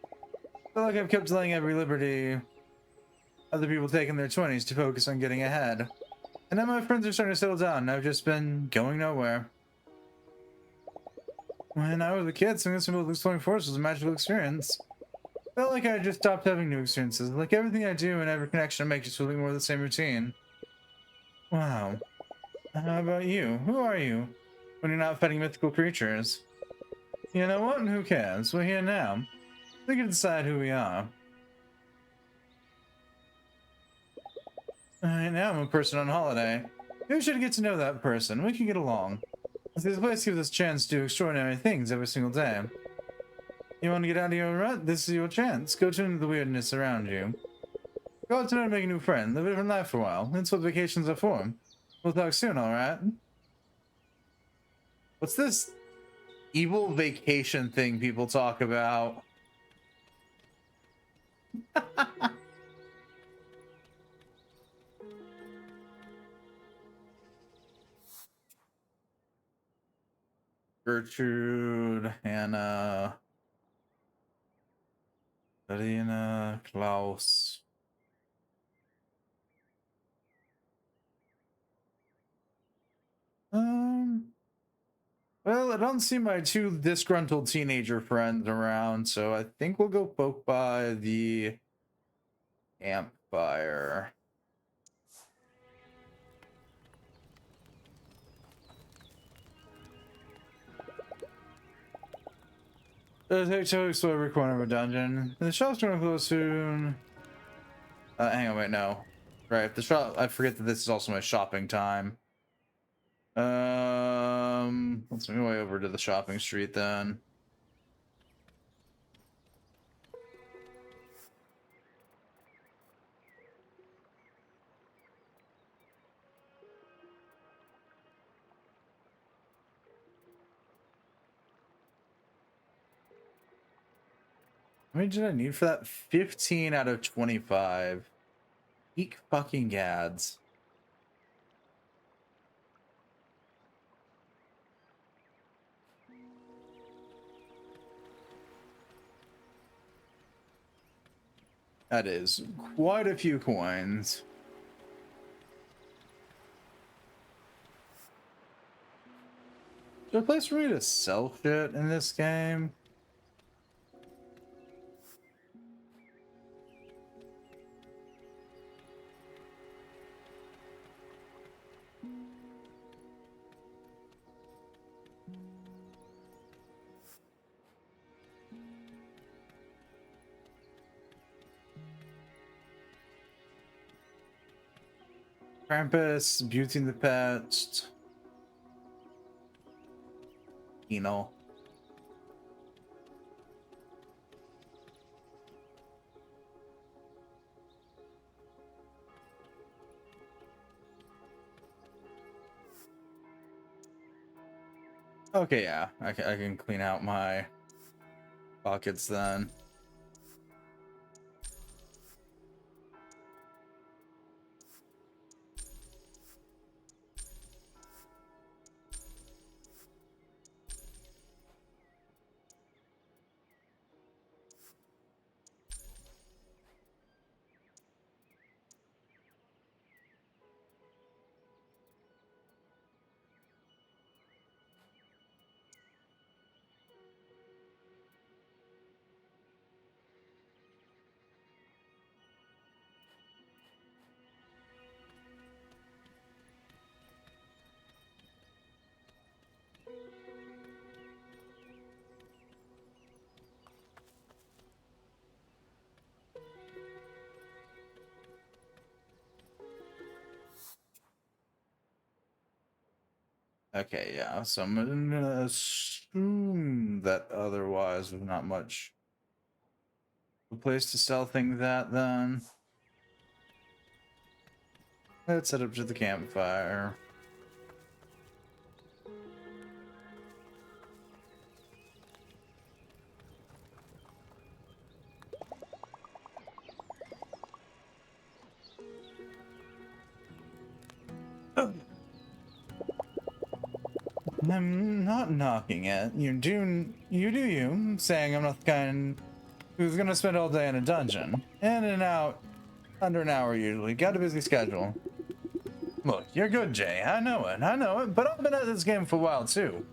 I feel like I've kept letting every liberty other people take in their 20s to focus on getting ahead. And now my friends are starting to settle down and I've just been going nowhere. When I was a kid, something simple as exploring forests was a magical experience. Felt like I just stopped having new experiences. Like everything I do and every connection I make just feeling more of the same routine. Wow. How about you? Who are you when you're not fighting mythical creatures? You know what? Who cares? We're here now. We can decide who we are. Right now I'm a person on holiday. Maybe we should get to know that person. We can get along. This place gives us a chance to do extraordinary things every single day. You want to get out of your rut? This is your chance. Go tune into the weirdness around you. Go out tonight and make a new friend. Live a different life for a while. That's what vacations are for. We'll talk soon, alright? What's this evil vacation thing people talk about? Gertrude, Hannah, Alina, Klaus. Well, I don't see my two disgruntled teenager friends around, so I think we'll go poke by the campfire. Take to explore every corner of a dungeon. The shop's gonna close soon. Hang on, wait, no. Right, the shop. I forget that this is also my shopping time. Let's move way over to the shopping street then. How many did I need for that? 15 out of 25. Eek fucking gads. That is quite a few coins. Is there a place for me to sell shit in this game? Krampus, Beauty and the Pest, Enel. Okay, yeah, I can clean out my pockets then. Okay, yeah, so I'm gonna assume that otherwise there's not much a place to sell things at then. Let's head up to the campfire. I'm not knocking it. You do you, saying I'm not the kind who's gonna spend all day in a dungeon. In and out, under an hour usually. Got a busy schedule. Look, you're good, Jay. I know it, but I've been at this game for a while too.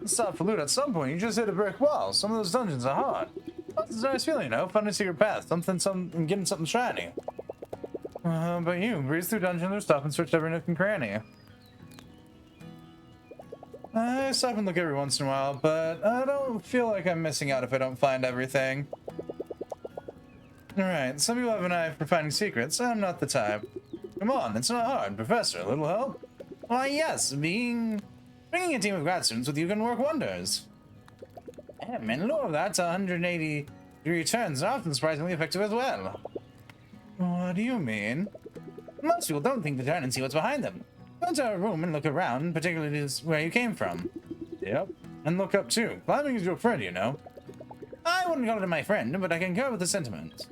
Stop for loot at some point, you just hit a brick wall. Some of those dungeons are hard. It's a nice feeling, you know, finding a secret path, something, getting something shiny. But you breeze through dungeons or stop and search every nook and cranny. I stop and look every once in a while, but I don't feel like I'm missing out if I don't find everything. Alright, some people have an eye for finding secrets. I'm not the type. Come on, it's not hard. Professor, a little help? Why, yes, bringing a team of grad students with you can work wonders. And in lieu of that, 180-degree turns are often surprisingly effective as well. What do you mean? Most people don't think to turn and see what's behind them. Go into a room and look around, particularly where you came from. Yep, and look up too. Climbing is your friend, you know. I wouldn't call it my friend, but I concur with the sentiment.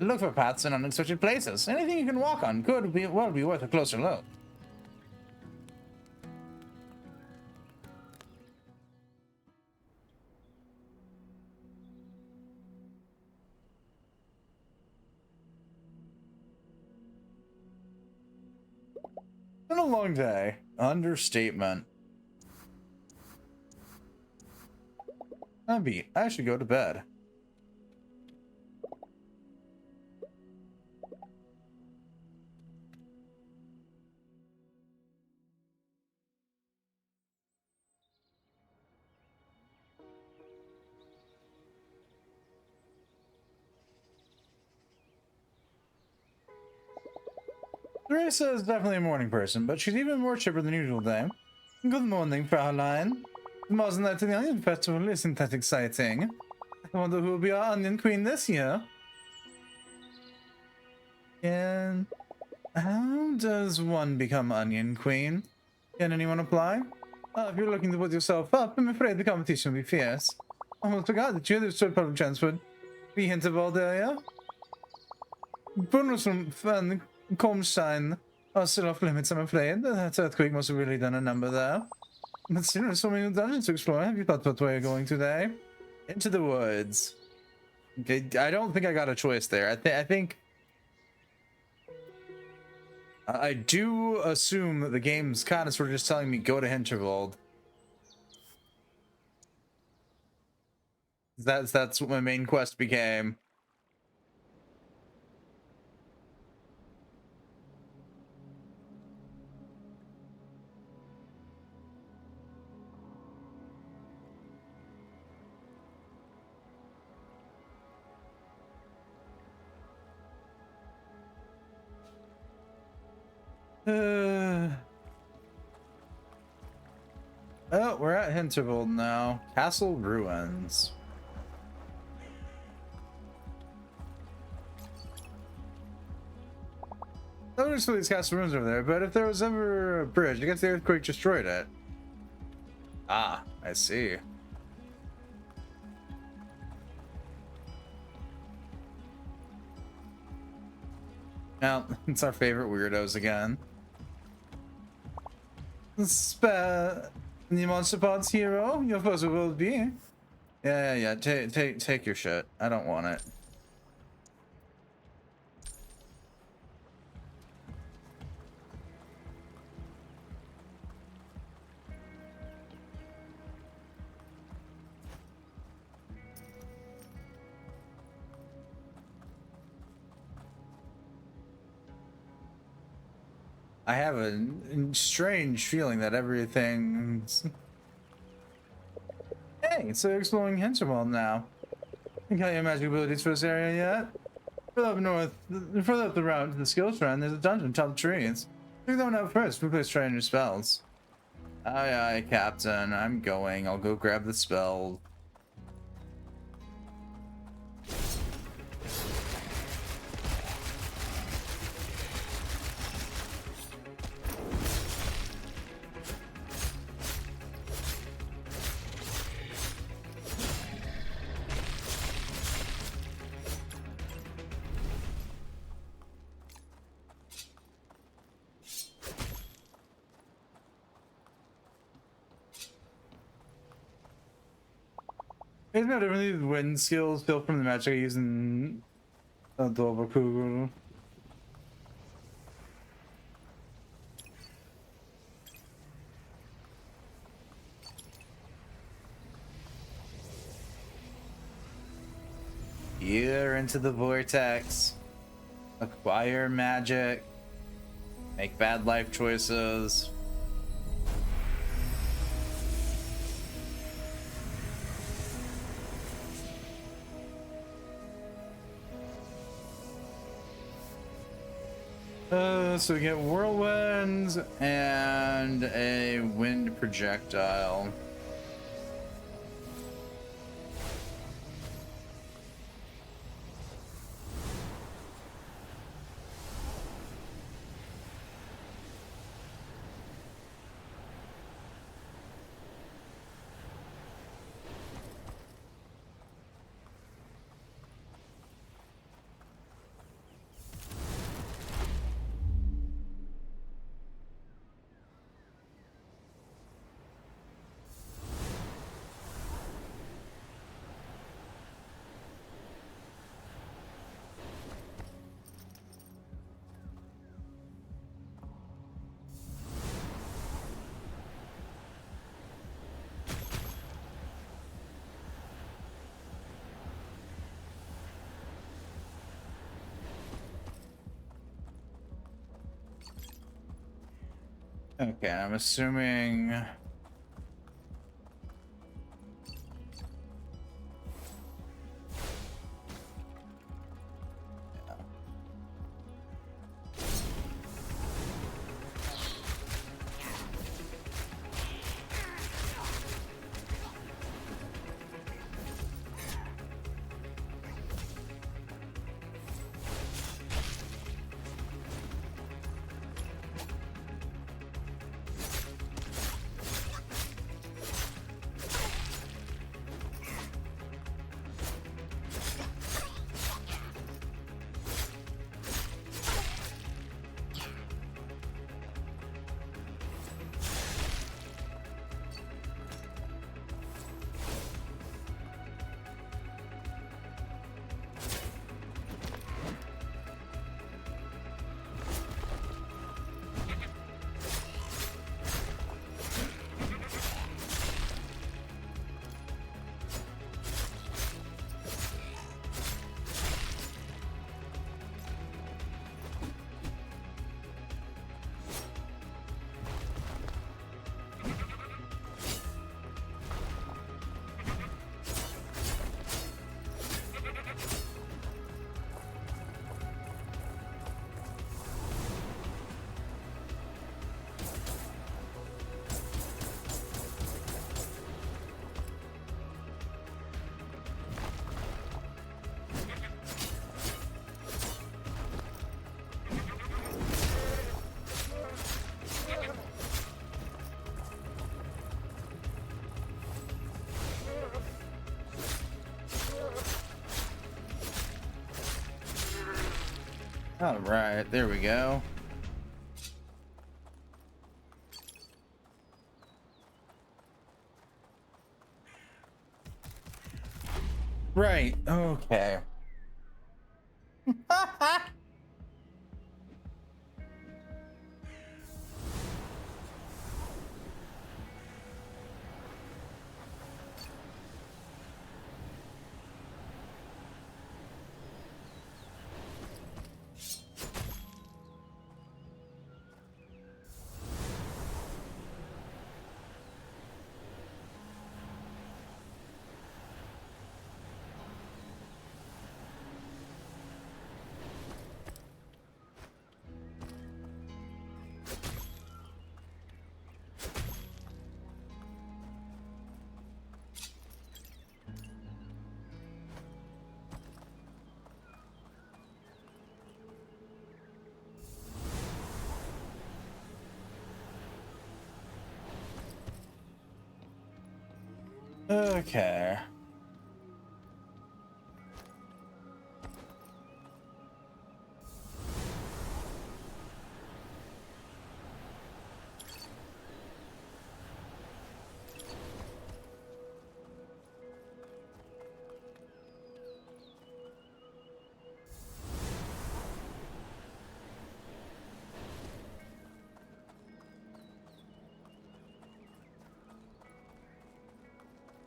Look for paths in unexpected places. Anything you can walk on could be worth a closer look. Been a long day. Understatement. I'm beat. I should go to bed. Teresa is definitely a morning person, but she's even more chipper than usual today. Good morning, Fraulein. Wasn't that to the Onion Festival? Isn't that exciting? I wonder who will be our Onion Queen this year. And how does one become Onion Queen? Can anyone apply? If you're looking to put yourself up, I'm afraid the competition will be fierce. Almost forgot that you're the public transport. The Hinterburg area. Bonus and Comstein are still off limits, I'm afraid. That earthquake must have really done a number there. But still, there's so many dungeons to explore. Have you thought what way you're going today? Into the woods. Okay, I don't think I got a choice there. I think I do assume that the game's kind of sort of just telling me go to Hinterburg. That's what my main quest became. Oh, we're at Hinterburg now. Castle ruins. I don't know these castle ruins over there, but if there was ever a bridge, I guess the earthquake destroyed it. Ah, I see. Well, it's our favorite weirdos again. The monster pods hero, your first will be. Yeah. Take your shit. I don't want it. I have a strange feeling that everything's... Hey, it's exploring Hinterburg now. You got your magic abilities for this area yet? Further up north, further up the route to the skills shrine, there's a dungeon top of trees. Check that one out first. We place trying your spells. Aye, Captain. I'm going. I'll go grab the spell. Isn't that really the wind skills built from the magic I use in Hinterburg? You're into the vortex. Acquire magic. Make bad life choices. So we get whirlwinds and a wind projectile. Okay, I'm assuming... All right, there we go. Right, okay. Okay.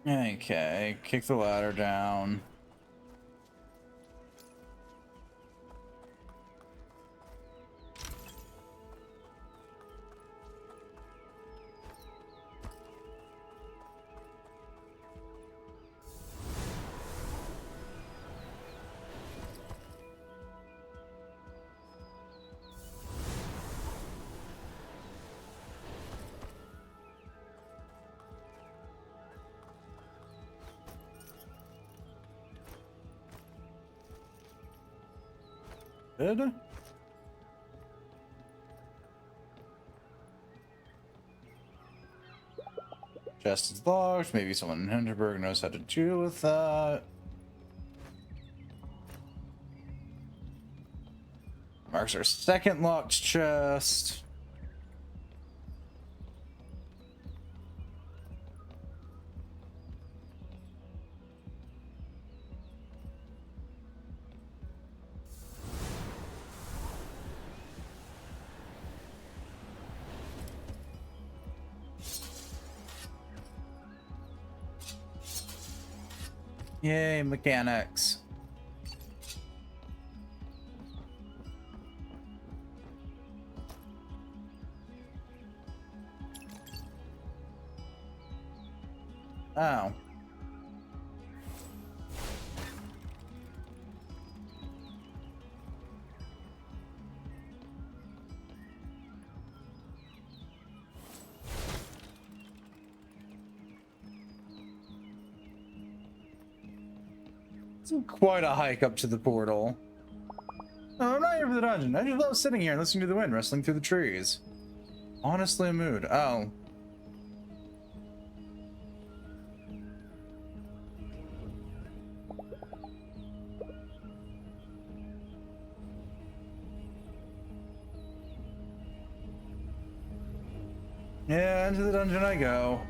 Okay, kick the ladder down. Good. Chest is locked. Maybe someone in Hinterburg knows how to deal with that. Marks our second locked chest. Yay, mechanics. Oh. It's quite a hike up to the portal. No, I'm not here for the dungeon. I just love sitting here and listening to the wind rustling through the trees. Honestly, a mood. Oh. Yeah, into the dungeon I go.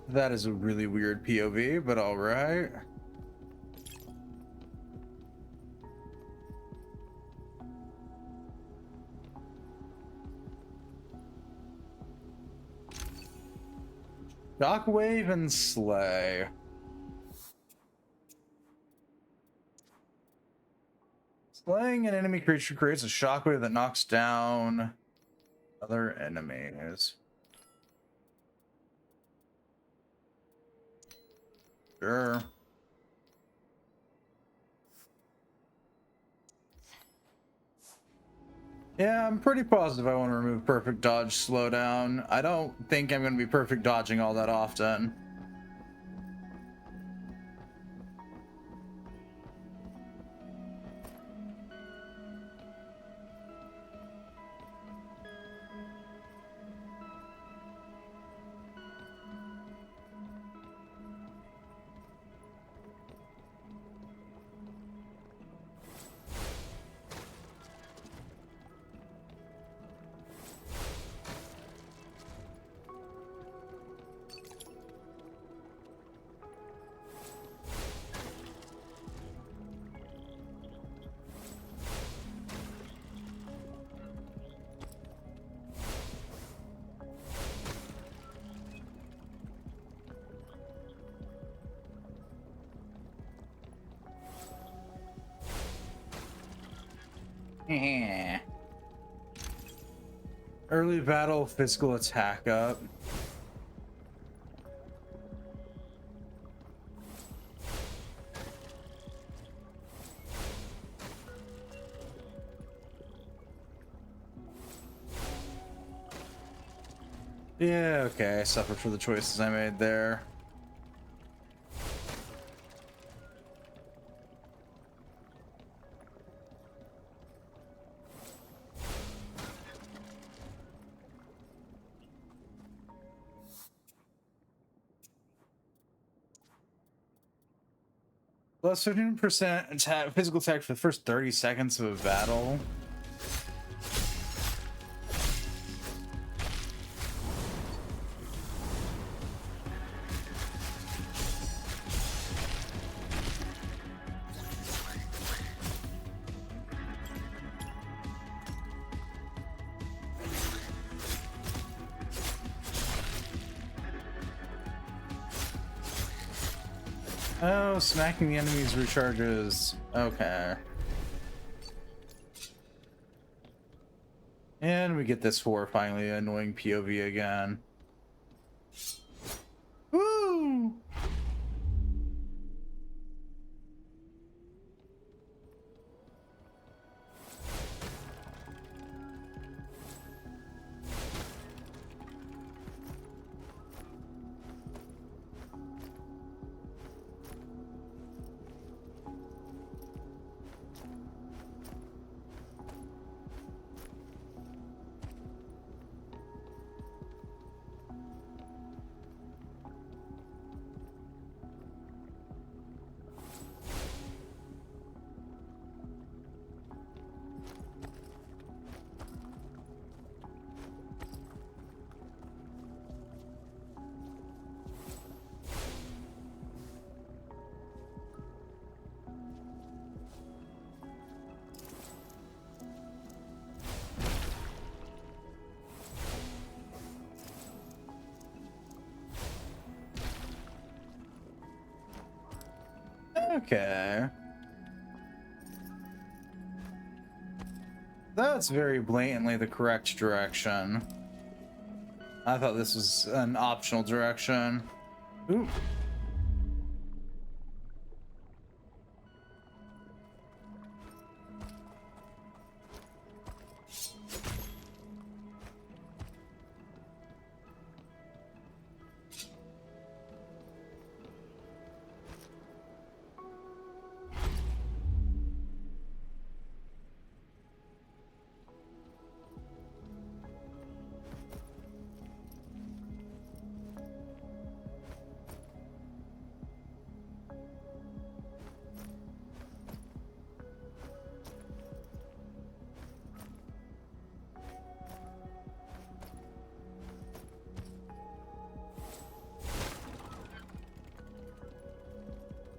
That is a really weird POV, but all right. Shockwave and Slay. Slaying an enemy creature creates a shockwave that knocks down other enemies. Sure. Yeah, I'm pretty positive I want to remove perfect dodge slowdown. I don't think I'm going to be perfect dodging all that often. Early battle, physical attack up. Yeah, okay, I suffer for the choices I made there. Plus 15% attack, physical attack for the first 30 seconds of a battle. Oh, smacking the enemies recharges. Okay. And we get this horrifyingly annoying POV again. Woo! Okay. That's very blatantly the correct direction. I thought this was an optional direction. Ooh.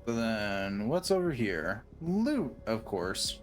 So then, what's over here? Loot, of course.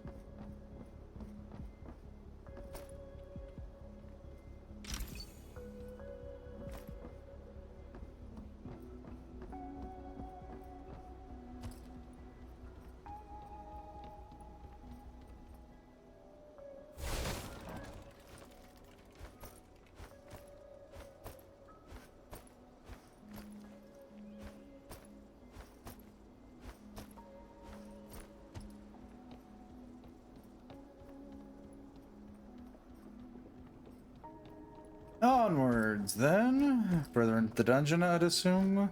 Onwards, then. Further into the dungeon, I'd assume.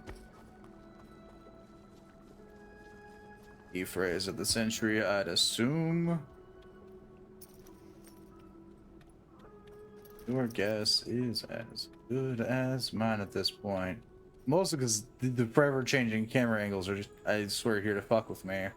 Key phrase of the century, I'd assume. Your guess is as good as mine at this point. Mostly because the forever changing camera angles are just, I swear, here to fuck with me.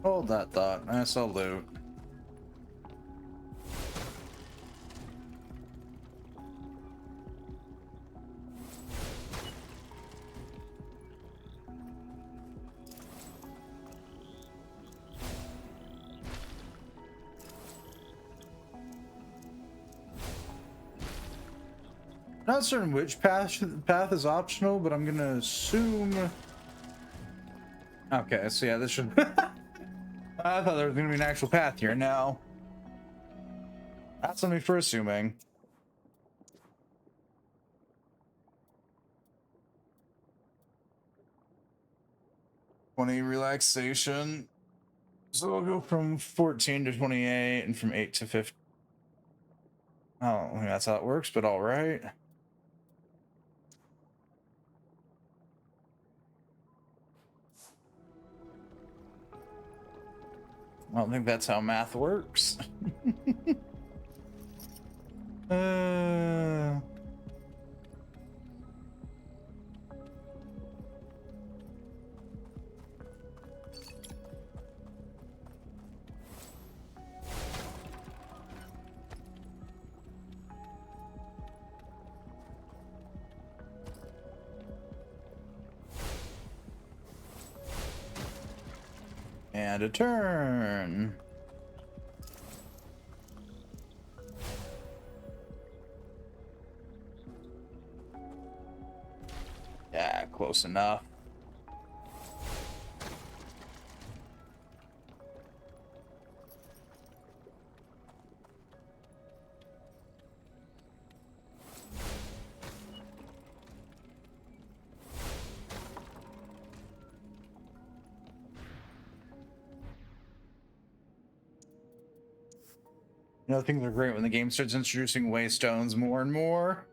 Hold that thought. I saw loot. Not certain which path is optional, but I'm gonna assume. Okay, so yeah, this should. I thought there was gonna be an actual path here. No, that's something for assuming. 20 relaxation. So we'll go from 14 to 28 and from 8 to 50. Oh, I don't think that's how it works, but all right. I don't think that's how math works. And a turn. Yeah, close enough. You know, things are great when the game starts introducing waystones more and more.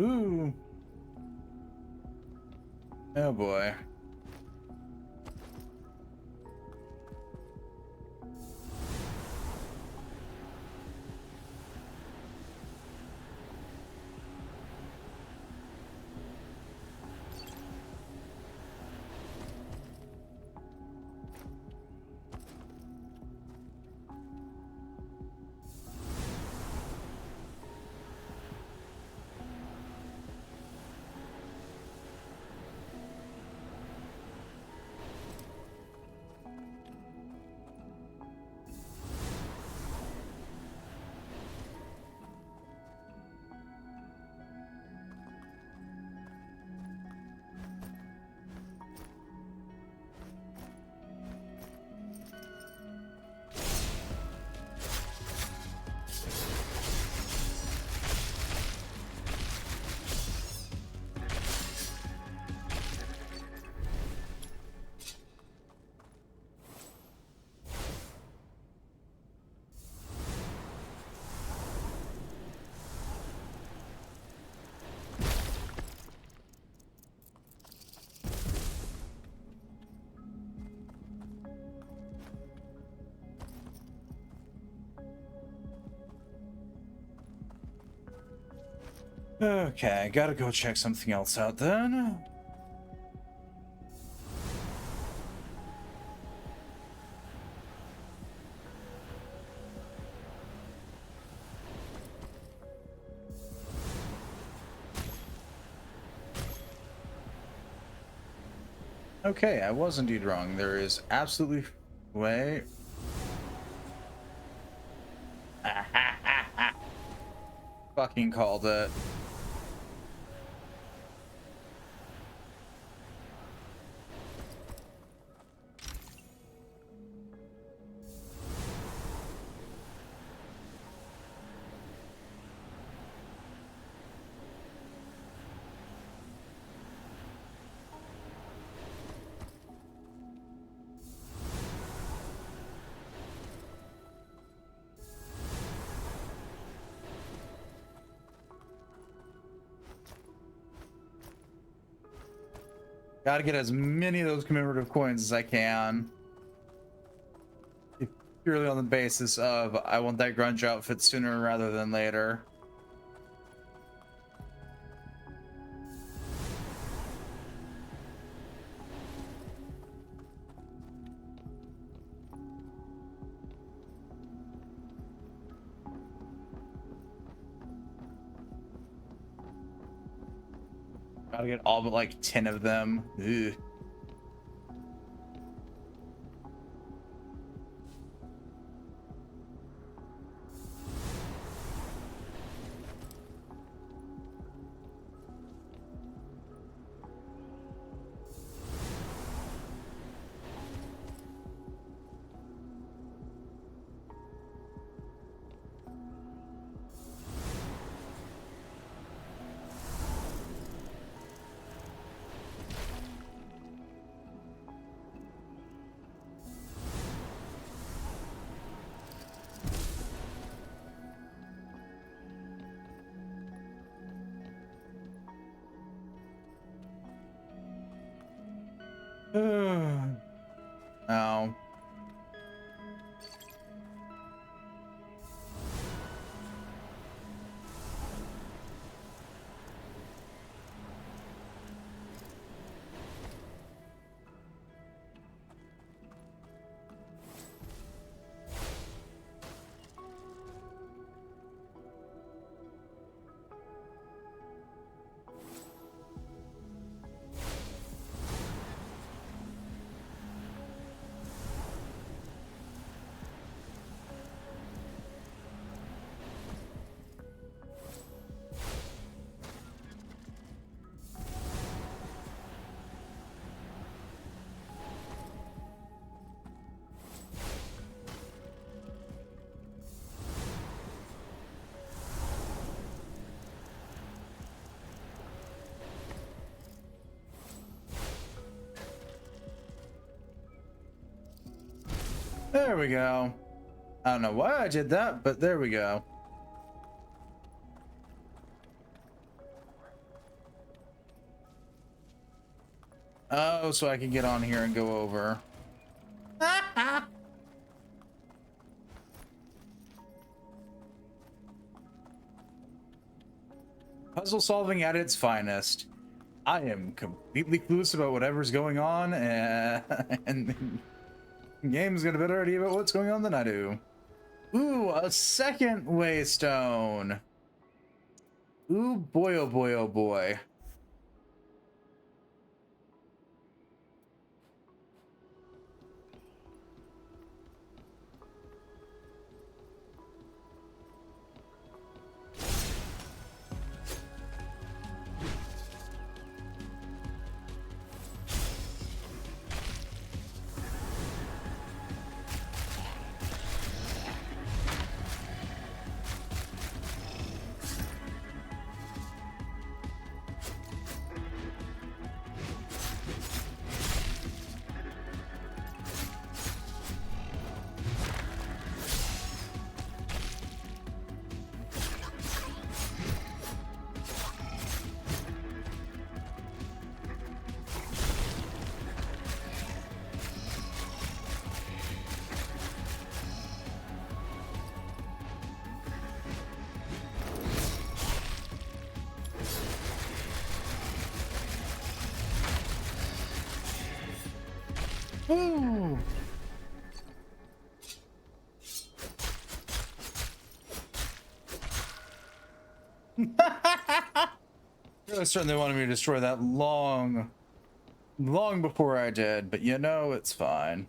Ooh. Oh boy. Okay, gotta go check something else out then. Okay, I was indeed wrong. There is absolutely... Wait. Fucking called it. Gotta get as many of those commemorative coins as I can. Purely on the basis of I want that grunge outfit sooner rather than later. Gotta get all but like 10 of them. Ugh. Oh. There we go. I don't know why I did that, but there we go. Oh, so I can get on here and go over. Puzzle solving at its finest. I am completely clueless about whatever's going on, and the game's got a better idea about what's going on than I do. Ooh, a second waystone. Ooh, boy, oh boy, oh boy. Ooh. Really certainly wanted me to destroy that long before I did, but you know, it's fine.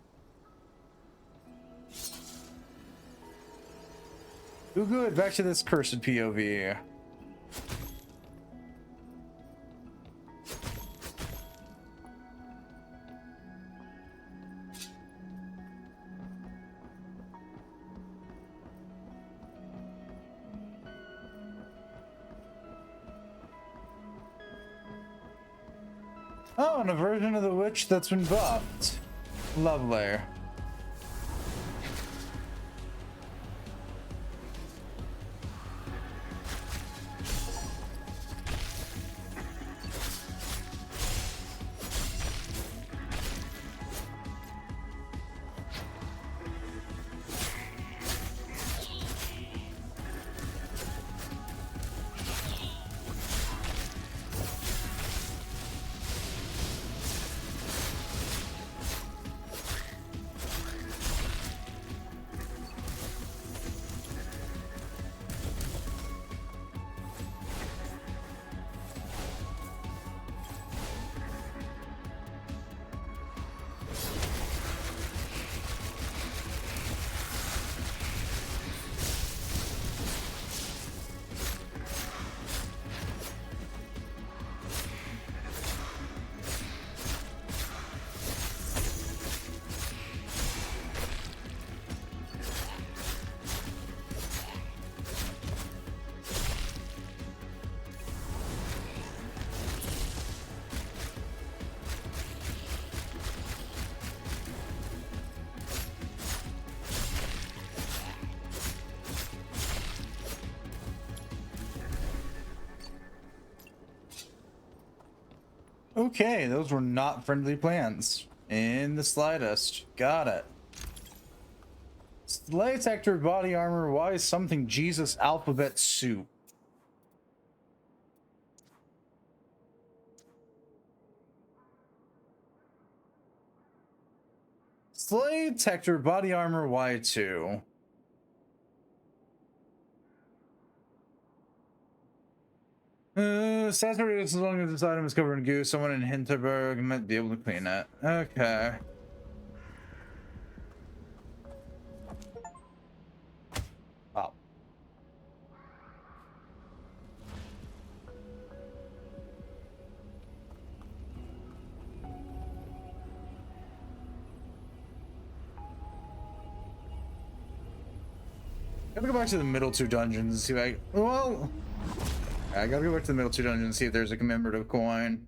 Ooh, good. Back to this cursed POV. Oh, and a version of the witch that's been buffed. Lovely. Okay, those were not friendly plans. In the slightest. Got it. Slay detector body armor. Why is something Jesus alphabet soup? Slay detector body armor Y2. Saturated as long as this item is covered in goo. Someone in Hinterburg might be able to clean it. Okay. Oh. Gotta go back to the middle two dungeons and see if I gotta go back to the middle two dungeons and see if there's a commemorative coin.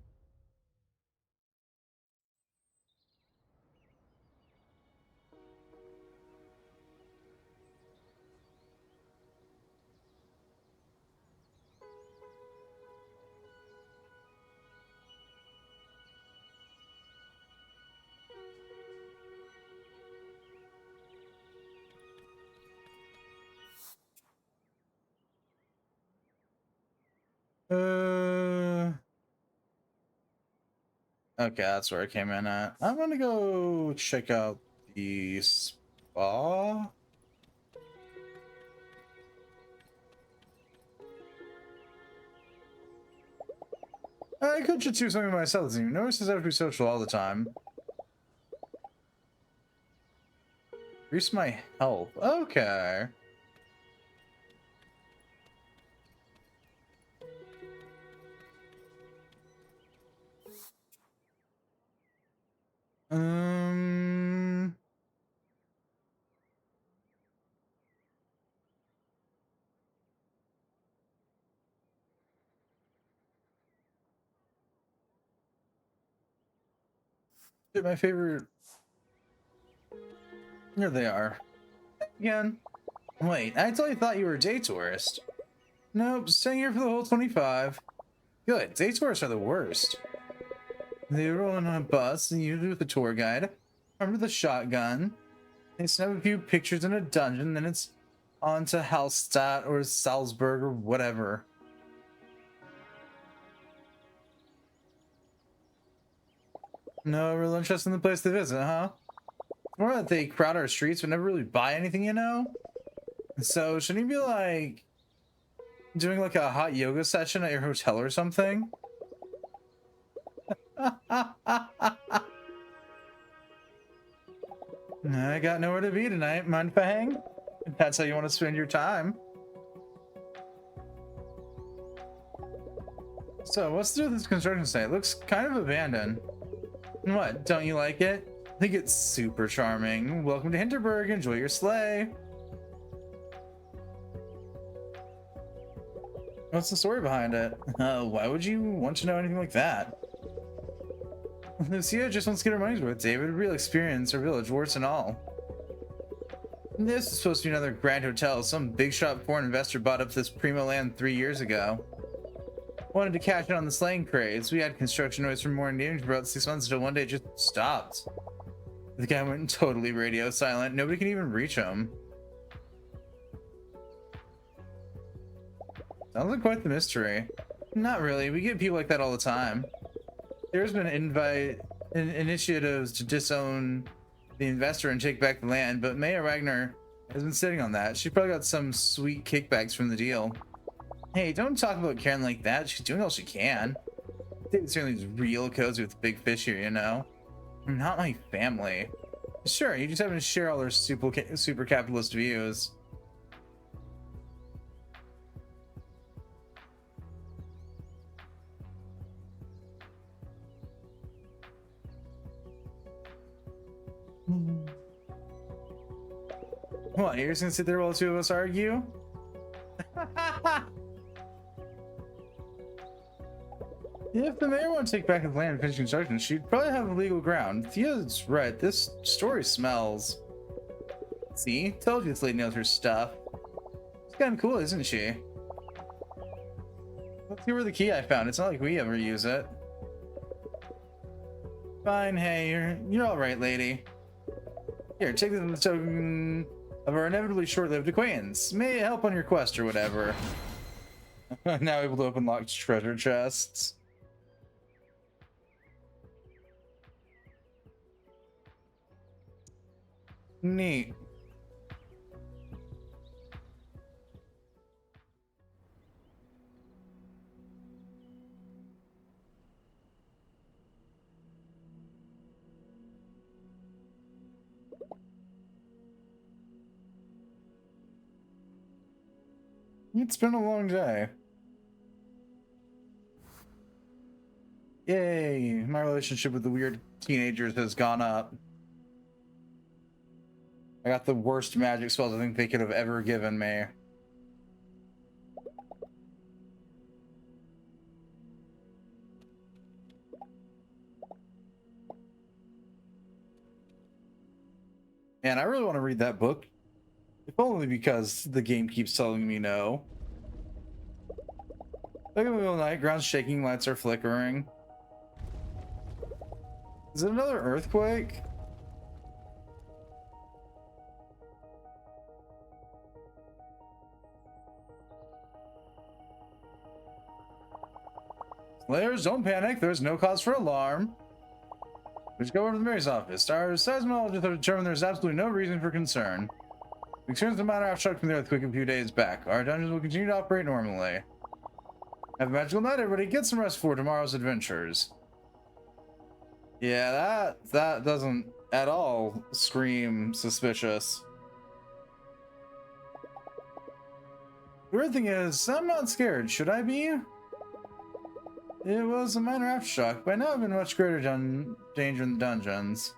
Okay, that's where I came in at. I'm gonna go check out the spa. I could just do something myself. You notice I have to be social all the time. Increase my health. Okay. Um. My favorite. Here they are. Again. Wait, I totally thought you were a day tourist. Nope, staying here for the whole 25. Good, day tourists are the worst. They roll on a bus, and usually with a tour guide. Armed with a shotgun. They snap a few pictures in a dungeon, then it's on to Hallstatt or Salzburg or whatever. No real interest in the place to visit, huh? Or that they crowd our streets but never really buy anything, you know? So shouldn't you be like doing like a hot yoga session at your hotel or something? I got nowhere to be tonight. Mind if I hang? If that's how you want to spend your time. So what's to do with this construction site? It looks kind of abandoned. What, don't you like it? I think it's super charming. Welcome to Hinterburg. Enjoy your sleigh. What's the story behind it? Why would you want to know anything like that? Lucia just wants to get her money's worth, David. Real experience, her village, warts and all. This is supposed to be another grand hotel. Some big shot foreign investor bought up this primo land 3 years ago. Wanted to cash in on the slang craze. We had construction noise from morning to evening for about 6 months until one day it just stopped. The guy went totally radio silent. Nobody can even reach him. Sounds like quite the mystery. Not really. We get people like that all the time. There's been initiatives to disown the investor and take back the land, but Maya Ragnar has been sitting on that. She probably got some sweet kickbacks from the deal. Hey, don't talk about Karen like that. She's doing all she can. David certainly is real cozy with big fish here, you know? Not my family. Sure, you just happen to share all their super capitalist views. What, you're just gonna sit there while the two of us argue? If the mayor won't take back his land and finish construction, she'd probably have legal ground. Thea's right, this story smells. See? Told you this lady knows her stuff. She's kind of cool, isn't she? Let's see where the key I found. It's not like we ever use it. Fine, hey, you're all right, lady. Here, take this as a token of our inevitably short-lived acquaintance. May it help on your quest or whatever. Now able to open locked treasure chests. Neat. It's been a long day. Yay, my relationship with the weird teenagers has gone up. I got the worst magic spells I think they could have ever given me. And I really want to read that book. If only because the game keeps telling me no. Look at the middle of the night, ground's shaking, lights are flickering. Is it another earthquake? Slayers, don't panic. There's no cause for alarm. Let's go over to the mayor's office. Our seismologists have determined there's absolutely no reason for concern. We experienced a minor aftershock from the earthquake a few days back. Our dungeons will continue to operate normally. Have a magical night, everybody. Get some rest for tomorrow's adventures. Yeah, that doesn't at all scream suspicious. The weird thing is, I'm not scared. Should I be? It was a minor aftershock, but now I've been much greater danger in the dungeons.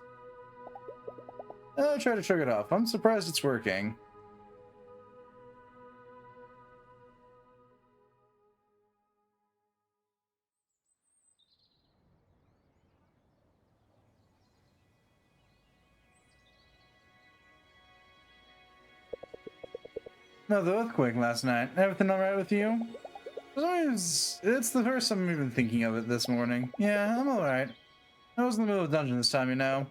I try to shrug it off. I'm surprised it's working. No, the earthquake last night. Everything alright with you? It's the first time I'm even thinking of it this morning. Yeah, I'm alright. I was in the middle of a dungeon this time, you know.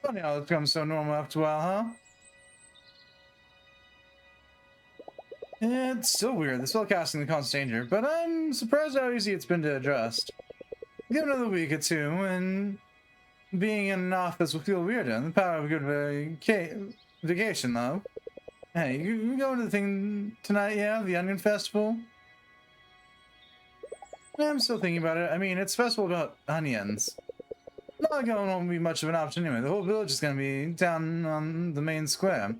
Funny how it's become so normal after a while, huh? It's still weird, the spell casting the constant danger, but I'm surprised how easy it's been to adjust. Give it another week or two, and being in an office will feel weird in the power of a good vacation, though. Hey, you going to the thing tonight, yeah? The Onion Festival? Yeah, I'm still thinking about it. I mean, it's a festival about onions. Not going won't be much of an option anyway. The whole village is going to be down on the main square.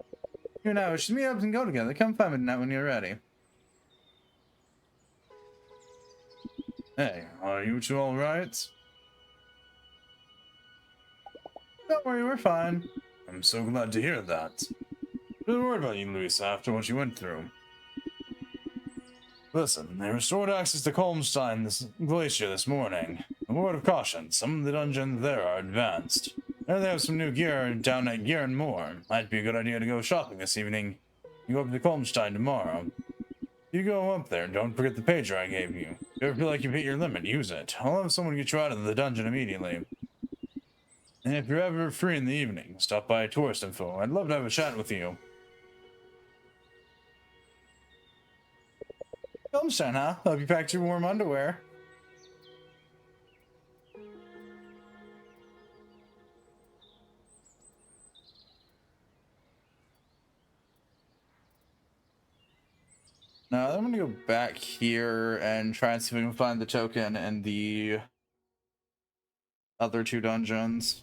You and I, we should meet up and go together. Come find me tonight when you're ready. Hey, are you two all right? Don't worry, we're fine. I'm so glad to hear that. Been worried about you, Louisa, after what you went through. Listen, they restored access to Colmstein Glacier this morning. A word of caution, some of the dungeons there are advanced. And they have some new gear down at Gear and More. Might be a good idea to go shopping this evening. You go up to Colmstein tomorrow. You go up there, don't forget the pager I gave you. If you ever feel like you've hit your limit, use it. I'll have someone get you out of the dungeon immediately. And if you're ever free in the evening, stop by Tourist Info. I'd love to have a chat with you. Colmstein, huh? Hope you packed your warm underwear. Now, I'm gonna go back here and try and see if we can find the token in the other two dungeons.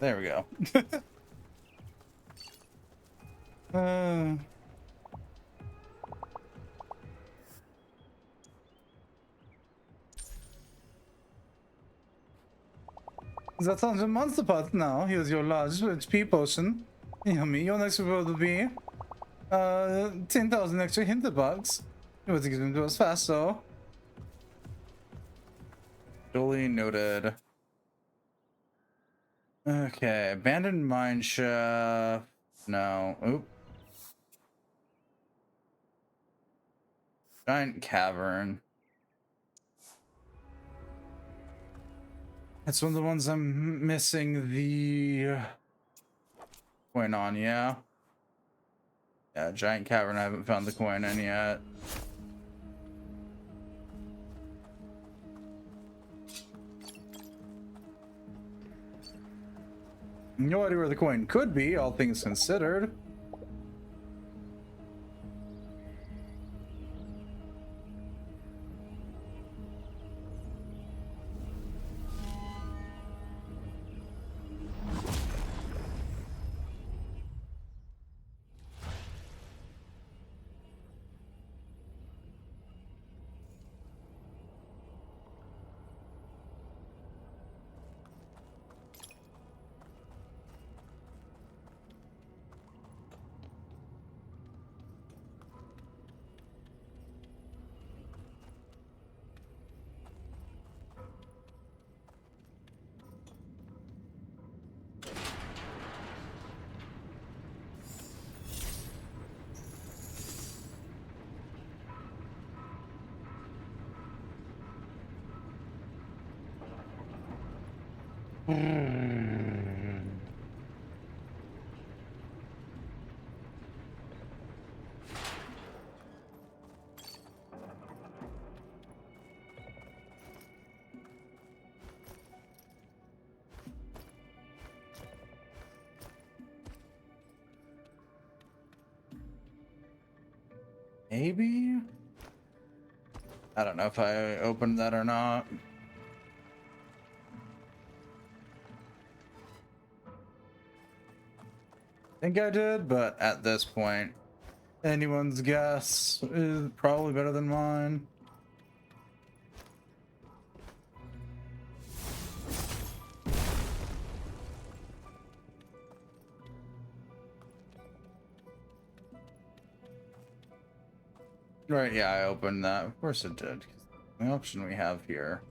There we go. That sounds a monster pot now. Here's your large HP potion. Yummy. Your next reward will be 10,000 extra Hinterbugs. You want to give them to us fast, though. Duly noted. Okay, abandoned mine shaft. No. Oop. Giant cavern. That's one of the ones I'm missing the coin on, yeah? Yeah, giant cavern, I haven't found the coin in yet. No idea where the coin could be, all things considered. Maybe? I don't know if I opened that or not. I think I did, but at this point, anyone's guess is probably better than mine. Right, yeah, I opened that. Of course it did. 'Cause the option we have here.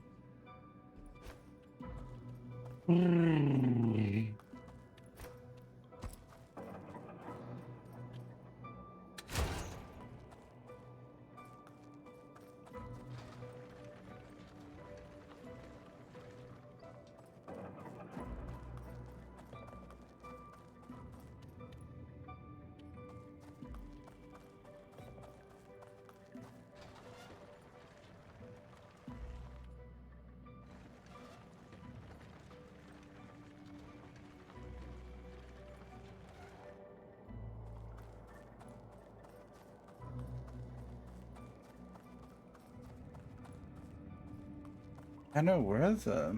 I know where the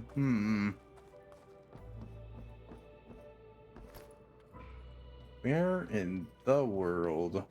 where in the world?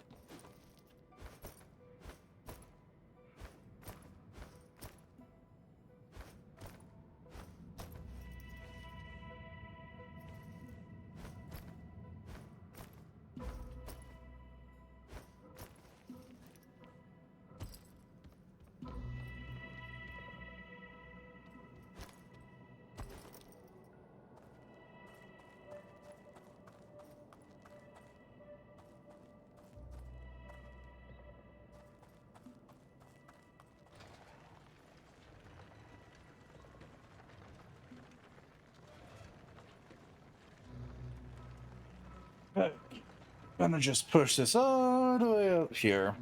Gonna just push this all the way up here.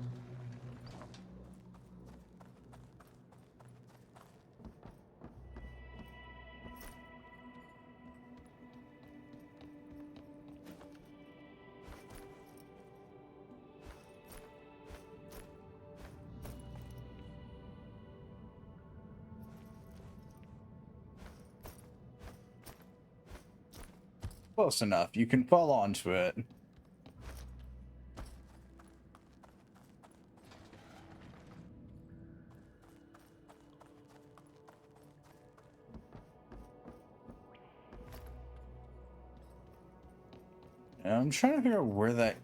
Close enough. You can fall onto it. I'm trying to figure out where that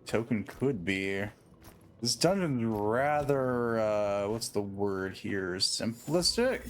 token could be. This dungeon's rather, what's the word here? Simplistic?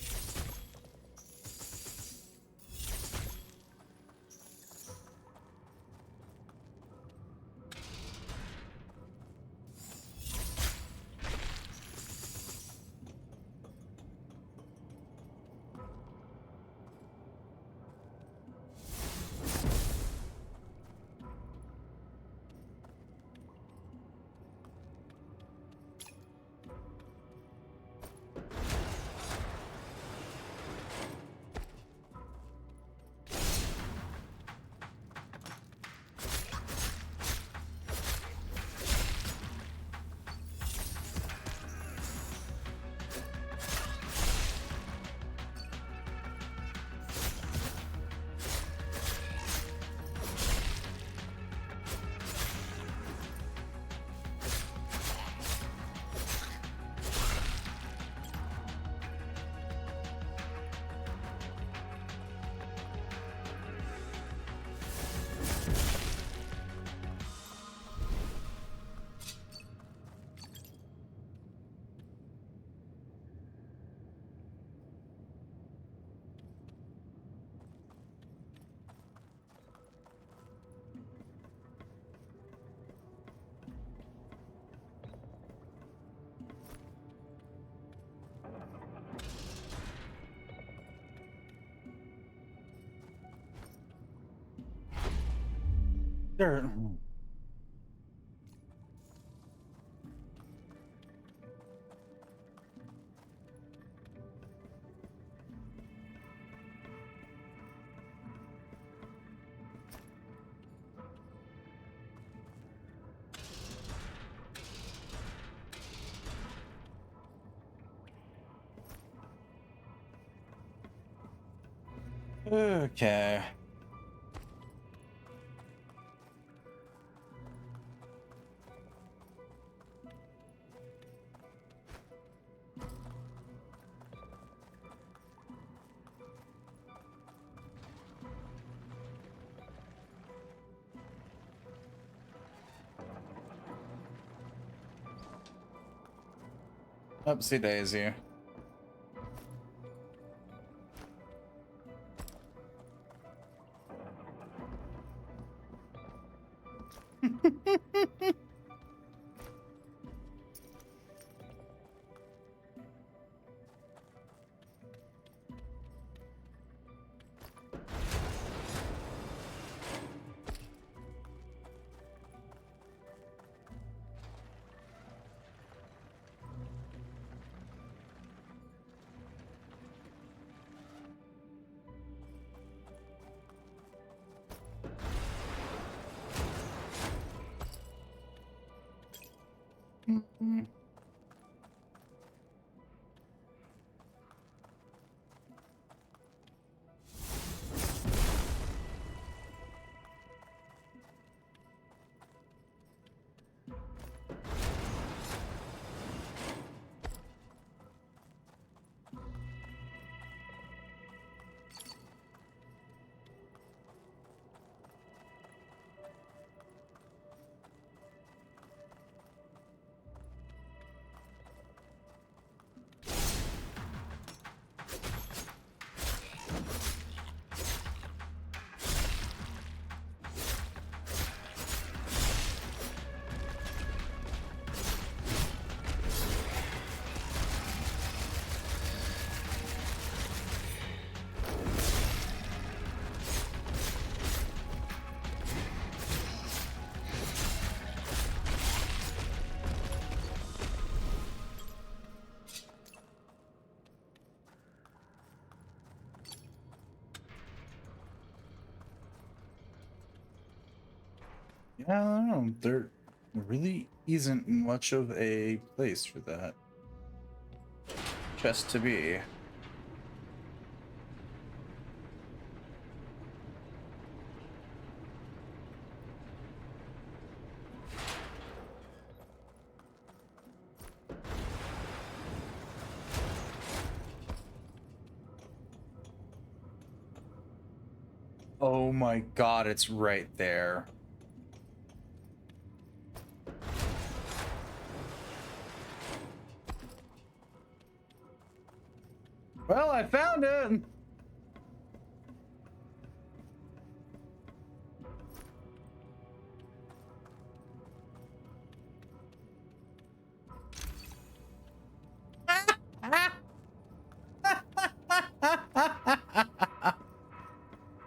There. Okay. Upsy daisy. Yeah, I don't know. There really isn't much of a place for that chest to be. Oh my god, it's right there. Well, I found it.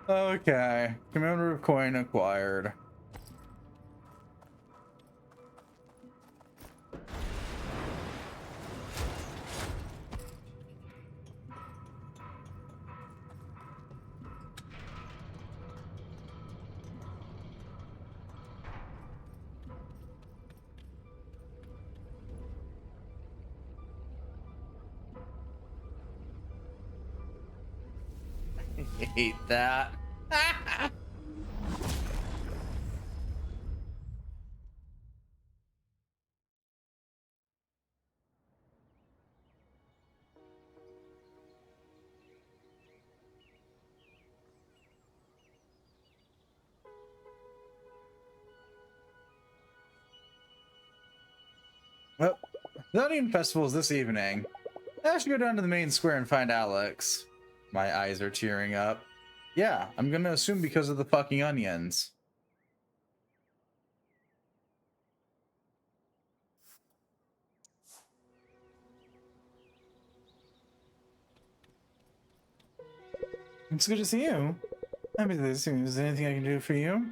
Okay, commemorative coin acquired. I hate that. Well, the Onion Festival's this evening. I should go down to the main square and find Alex. My eyes are tearing up. Yeah, I'm gonna assume because of the fucking onions. It's good to see you. Happy to see you. Is there anything I can do for you?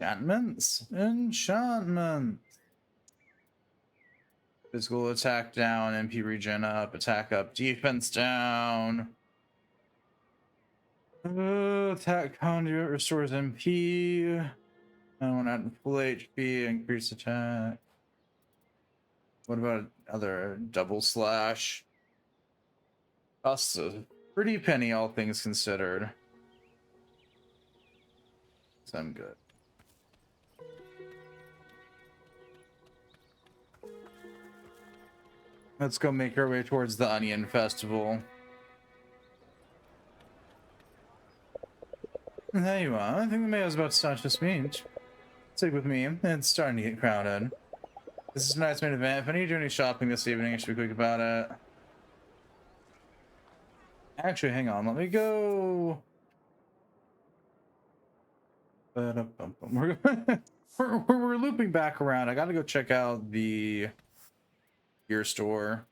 Enchantments. Enchantment. Physical attack down, MP regen up, attack up, defense down. Attack conduit restores MP. I want to add full HP, increase attack. What about other double slash? Costs a pretty penny, all things considered. So I'm good. Let's go make our way towards the Onion Festival. There you are. I think the mayor's about to start his speech. Stick with me. It's starting to get crowded. This is a nice main event. If I need to do any shopping this evening, I should be quick about it. Actually, hang on. Let me go. We're looping back around. I gotta go check out the gear store.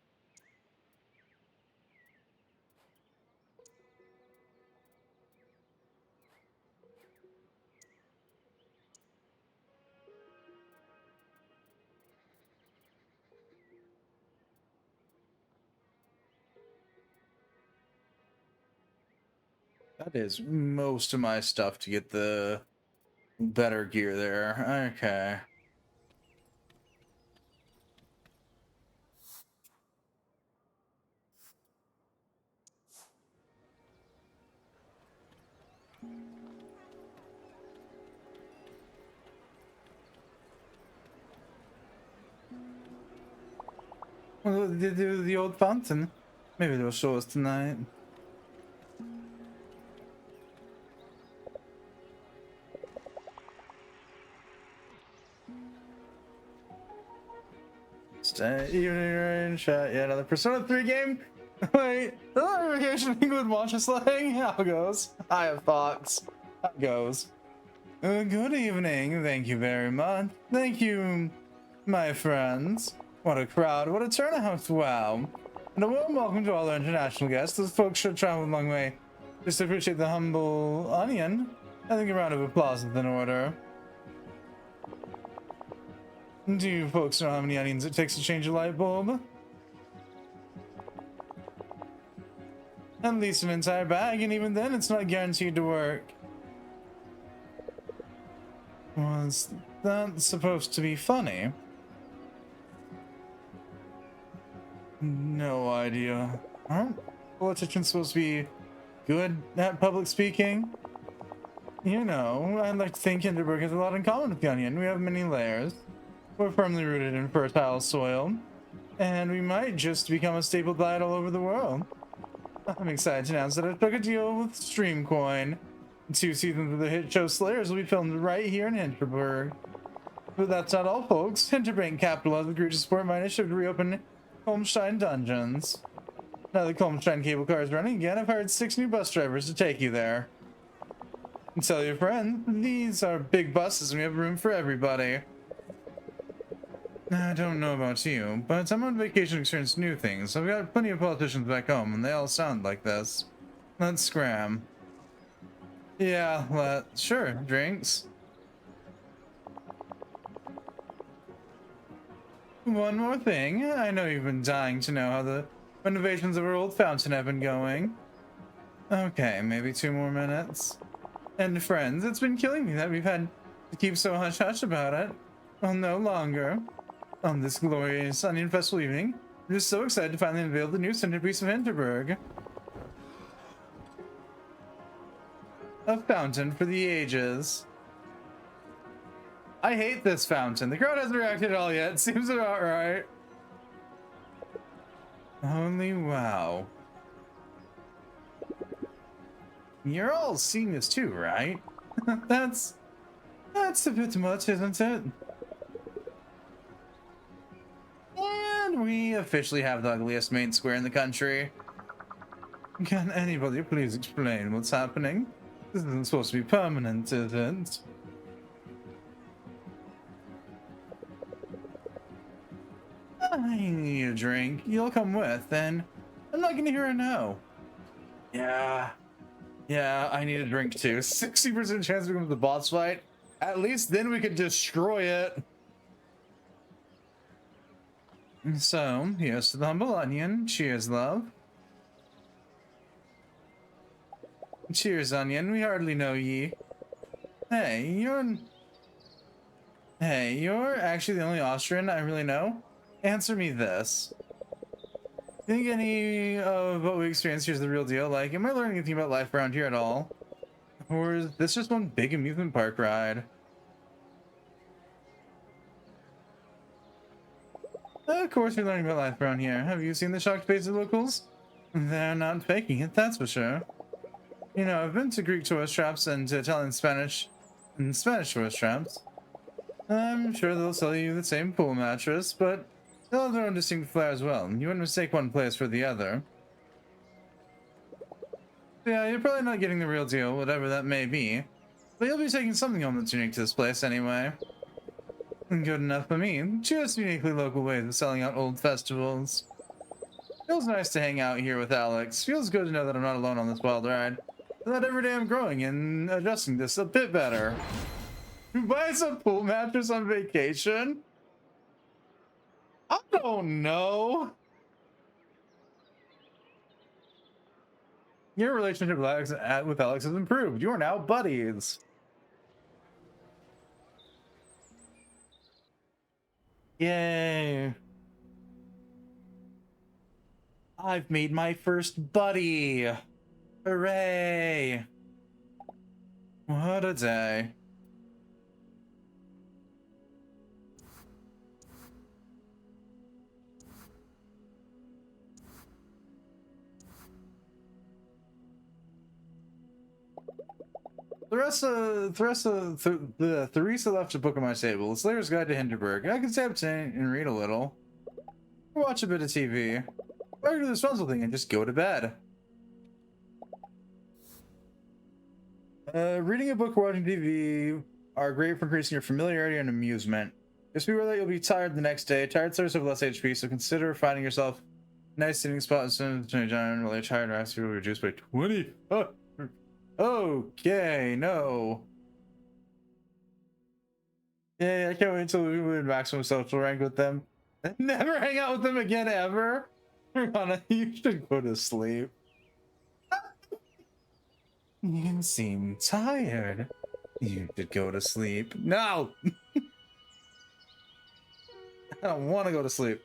That is most of my stuff to get the better gear there. Okay. Well, the old fountain. Maybe they'll show us tonight. Evening range. Yeah, another Persona 3 game. Wait, the vacation England watch us slang. How it goes? I have Fox. How it goes? Good evening. Thank you very much. Thank you, my friends. What a crowd. What a turnout. Wow. And a warm welcome to all our international guests. Those folks should travel a long way just to appreciate the humble Onion. I think a round of applause is in order. Do you folks know how many onions it takes to change a light bulb? At least an entire bag, and even then it's not guaranteed to work. Was that supposed to be funny? No idea. Aren't politicians supposed to be good at public speaking? You know, I'd like to think Hinterburg has a lot in common with the Onion. We have many layers. We're firmly rooted in fertile soil, and we might just become a staple diet all over the world. I'm excited to announce that I struck a deal with Streamcoin. 2 seasons of the hit show Slayers will be filmed right here in Hinterburg. But that's not all, folks. Hinterbank Capital has agreed to support my initiative to reopen Holmstein Dungeons. Now that Holmstein cable car is running again, I've hired 6 new bus drivers to take you there. And tell your friends, these are big buses and we have room for everybody. I don't know about you, but I'm on vacation to experience new things. I've got plenty of politicians back home, and they all sound like this. Let's scram. Yeah, sure, drinks. One more thing. I know you've been dying to know how the renovations of our old fountain have been going. Okay, maybe 2 more minutes. And friends, it's been killing me that we've had to keep so hush-hush about it. Well, no longer. On this glorious Onion Festival evening, I'm just so excited to finally unveil the new centerpiece of Hinterburg. A fountain for the ages. I hate this fountain. The crowd hasn't reacted at all yet. Seems about right. Holy wow. You're all seeing this too, right? That's a bit much, isn't it? And we officially have the ugliest main square in the country. Can anybody please explain what's happening? This isn't supposed to be permanent, is it? I need a drink. You'll come with, and I'm not gonna hear a no. Yeah, I need a drink too. 60% chance to come to the boss fight. At least then we could destroy it. So, here's to the humble onion. Cheers, love. Cheers, onion. We hardly know ye. Hey, you're actually the only Austrian I really know. Answer me this. Think any of what we experienced here is the real deal? Like, am I learning anything about life around here at all? Or is this just one big amusement park ride? Of course you're learning about life around here. Have you seen the shocked faces of locals? They're not faking it, that's for sure. You know, I've been to Greek tourist traps and to Italian Spanish tourist traps. I'm sure they'll sell you the same pool mattress, but they'll have their own distinct flair as well. You wouldn't mistake one place for the other. Yeah, you're probably not getting the real deal, whatever that may be. But you'll be taking something home that's unique to this place anyway. Good enough for me. Just uniquely local ways of selling out old festivals. Feels nice to hang out here with Alex. Feels good to know that I'm not alone on this wild ride. That every day I'm growing and adjusting this a bit better. Who buys a pool mattress on vacation? I don't know. Your relationship with Alex has improved. You are now buddies. Yay. I've made my first buddy. Hooray. What a day. Theresa left a book on my table. Slayer's Guide to Hinterburg. I can stay up tonight and read a little. Or watch a bit of TV. Or do the responsible thing and just go to bed. Reading a book or watching TV are great for increasing your familiarity and amusement. Just be aware that you'll be tired the next day. Tired starters have less HP, so consider finding yourself a nice sitting spot as soon as you're really tired. Rest will be reduced by 20. Okay, no. Yeah, I can't wait until we win maximum social rank with them. Never hang out with them again, ever. Rana, you should go to sleep. You seem tired. You should go to sleep. No! I don't want to go to sleep.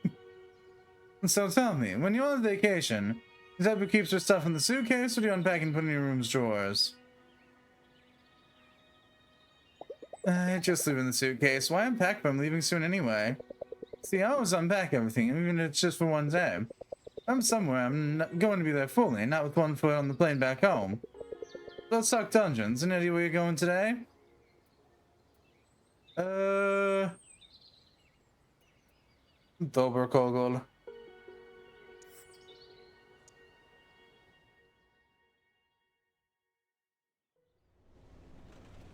So tell me, when you're on vacation, is that who keeps your stuff in the suitcase, or do you unpack and put in your room's drawers? Just leave it in the suitcase. Why unpack if I'm leaving soon anyway? See, I always unpack everything, even if it's just for one day. I'm somewhere, I'm not going to be there fully, not with one foot on the plane back home. Let's talk dungeons. Any idea where you're going today? Doberkogel.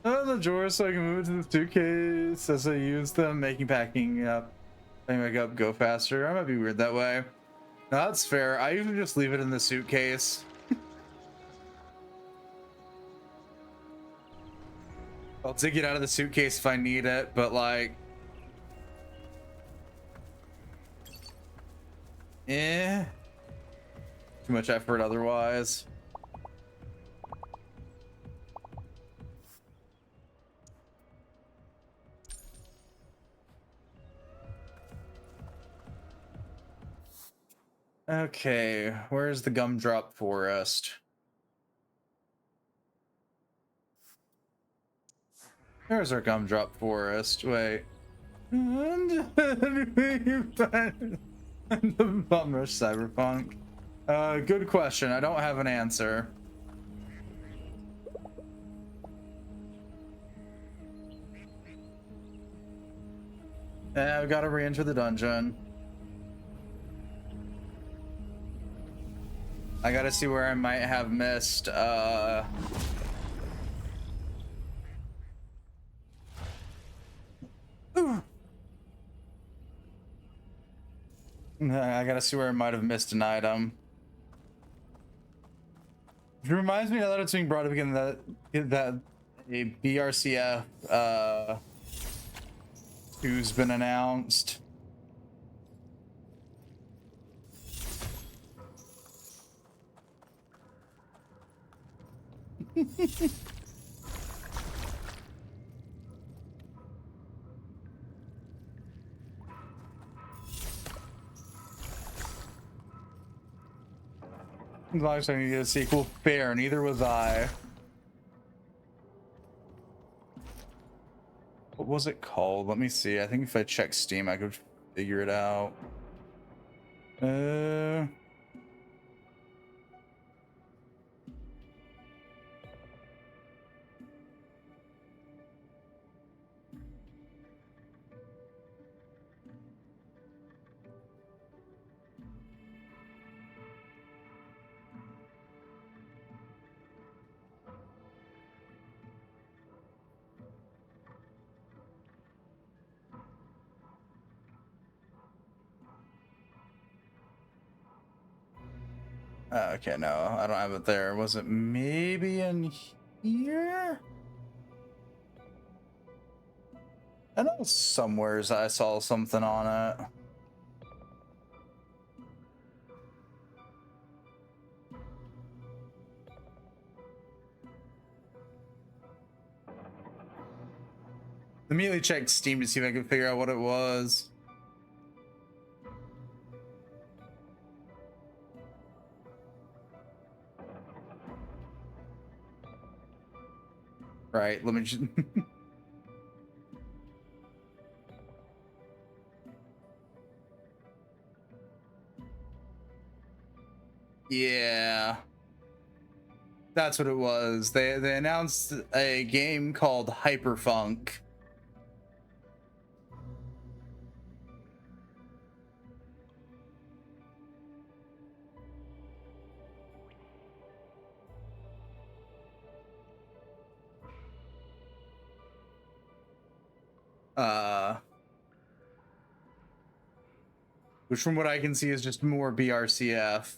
The drawers so I can move it to the suitcase as I use them, making packing up go faster. I might be weird that way. No, that's fair. I usually just leave it in the suitcase. I'll dig it out of the suitcase if I need it, but like... Too much effort otherwise. Okay, where's the gumdrop forest? There's our gumdrop forest. Wait. The bummer cyberpunk. Good question. I don't have an answer. I've got to re-enter the dungeon. I gotta see where I might have missed, I gotta see where I might have missed an item. It reminds me now that it's being brought up again that A BRCF 2's been announced. I was going to get a sequel. Fair, neither was I. What was it called? Let me see. I think if I check Steam, I could figure it out. Okay, no, I don't have it there. Was it maybe in here? I know somewheres I saw something on it. Immediately checked Steam to see if I could figure out what it was. Right, let me just... Yeah. That's what it was. They announced a game called Hyperfunk. Which from what I can see is just more BRCF,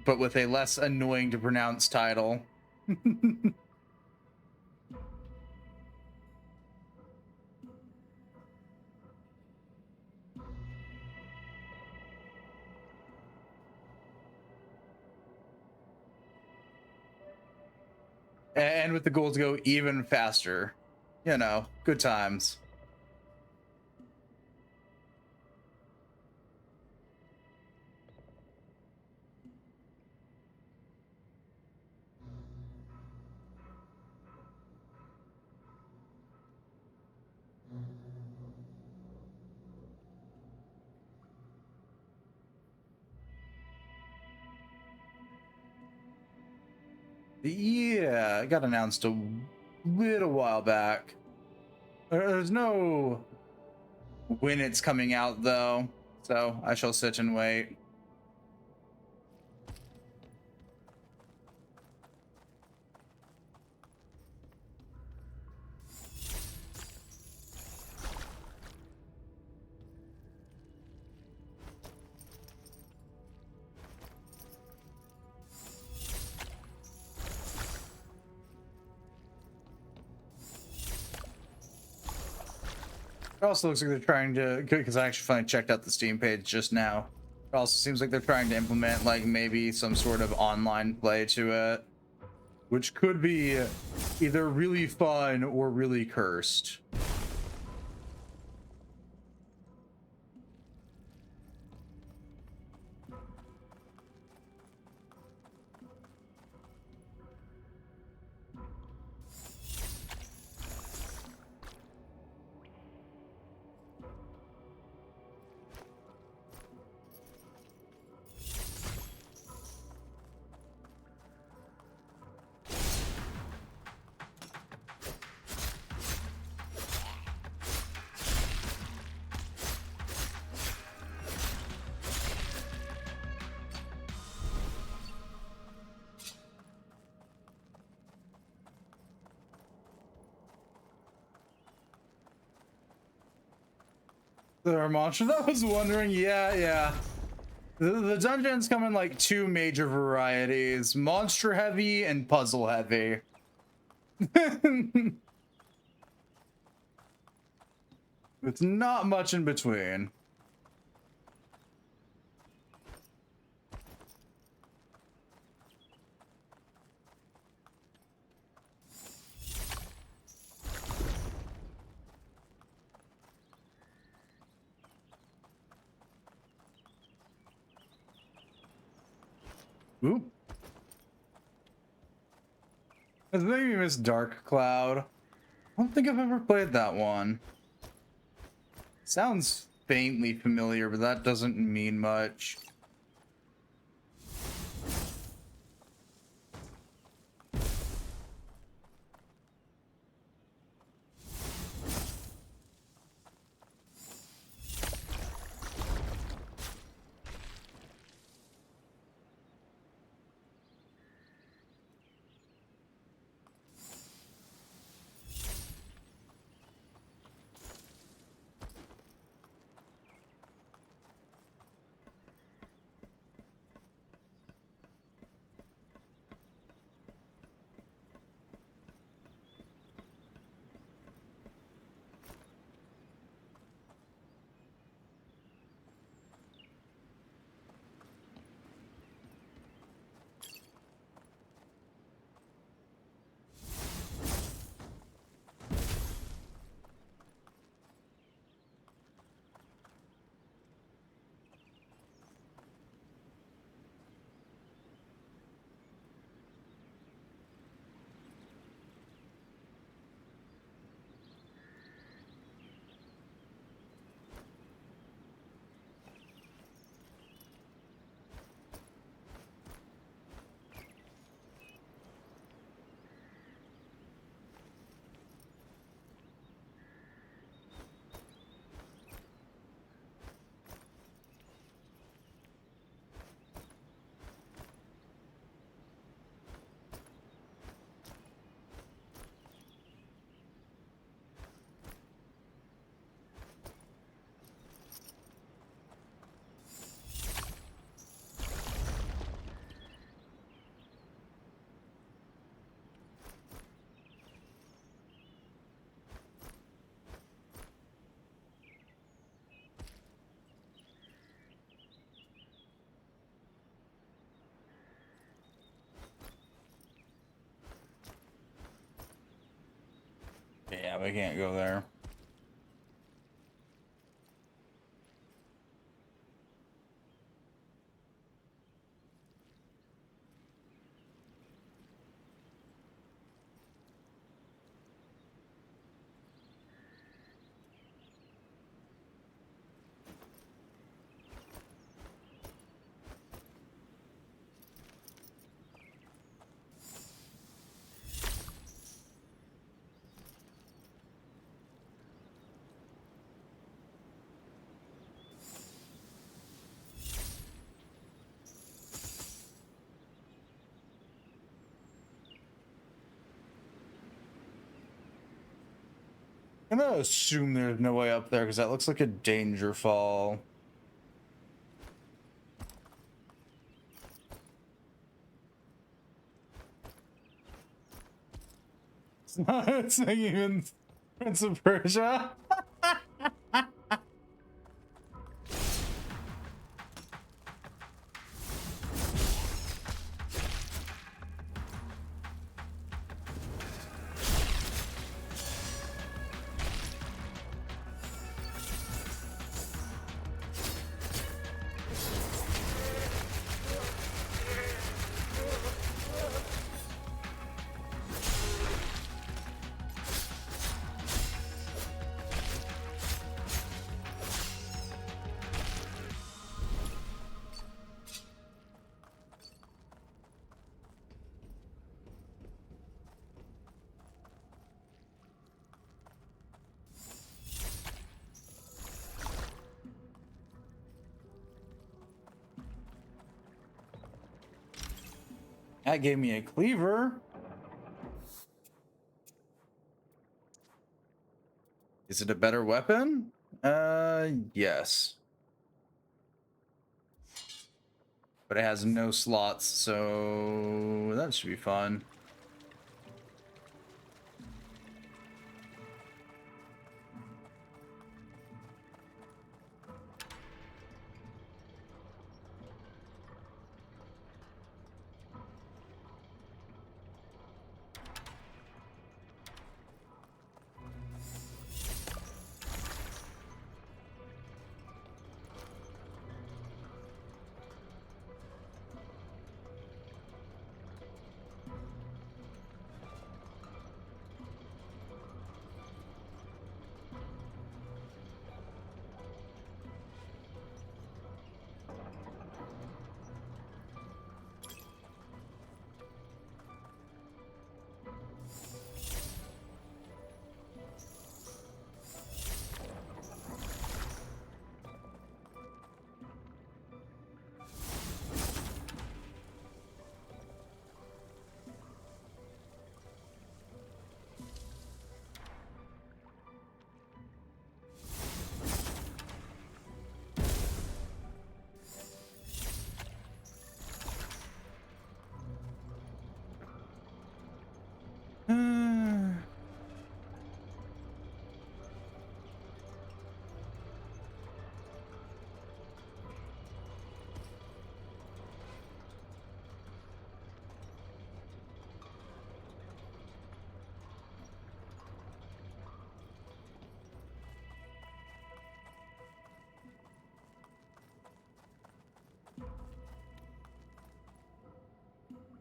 but with a less annoying to pronounce title. And with the goal to go even faster. You know, good times. Yeah, it got announced a little while back. There's no when it's coming out, though, so I shall sit and wait. It also looks like they're trying to, because I actually finally checked out the Steam page just now. It also seems like they're trying to implement like maybe some sort of online play to it, which could be either really fun or really cursed. There are monsters. I was wondering, yeah. The dungeons come in like two major varieties: monster heavy and puzzle heavy. It's not much in between. Oop. It's making me miss Dark Cloud. I don't think I've ever played that one. Sounds faintly familiar, but that doesn't mean much. Yeah, we can't go there. I'm gonna assume there's no way up there because that looks like a danger fall. It's not even Prince of Persia. That gave me a cleaver. Is it a better weapon? Yes. But it has no slots, so that should be fun.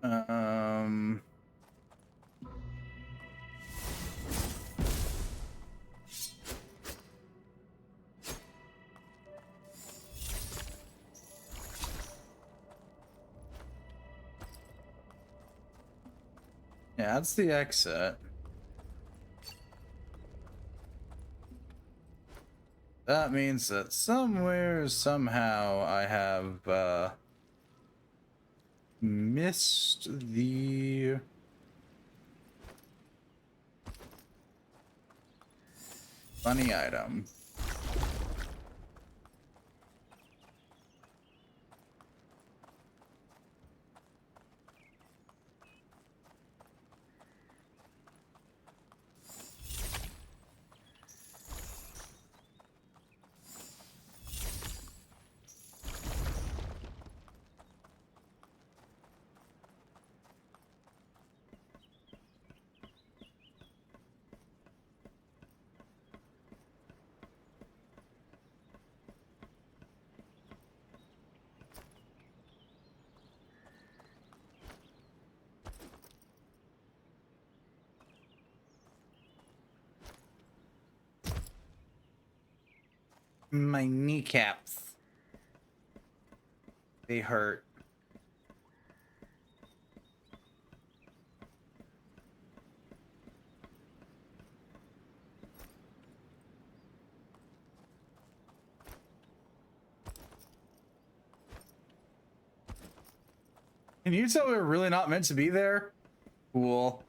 Um. Yeah, that's the exit. That means that somewhere, somehow, I have missed the funny item. My kneecaps. They hurt. Can you tell we're really not meant to be there? Cool.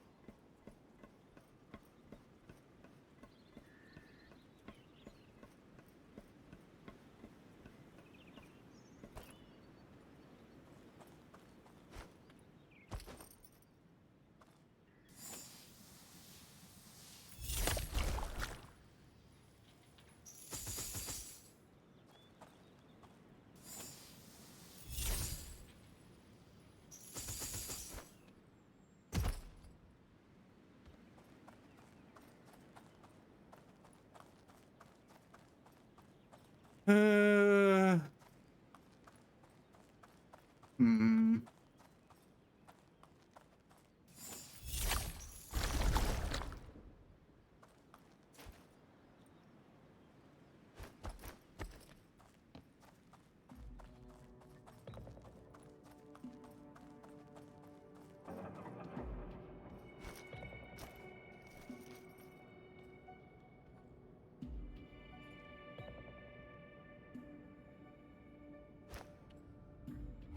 Uh, hmm.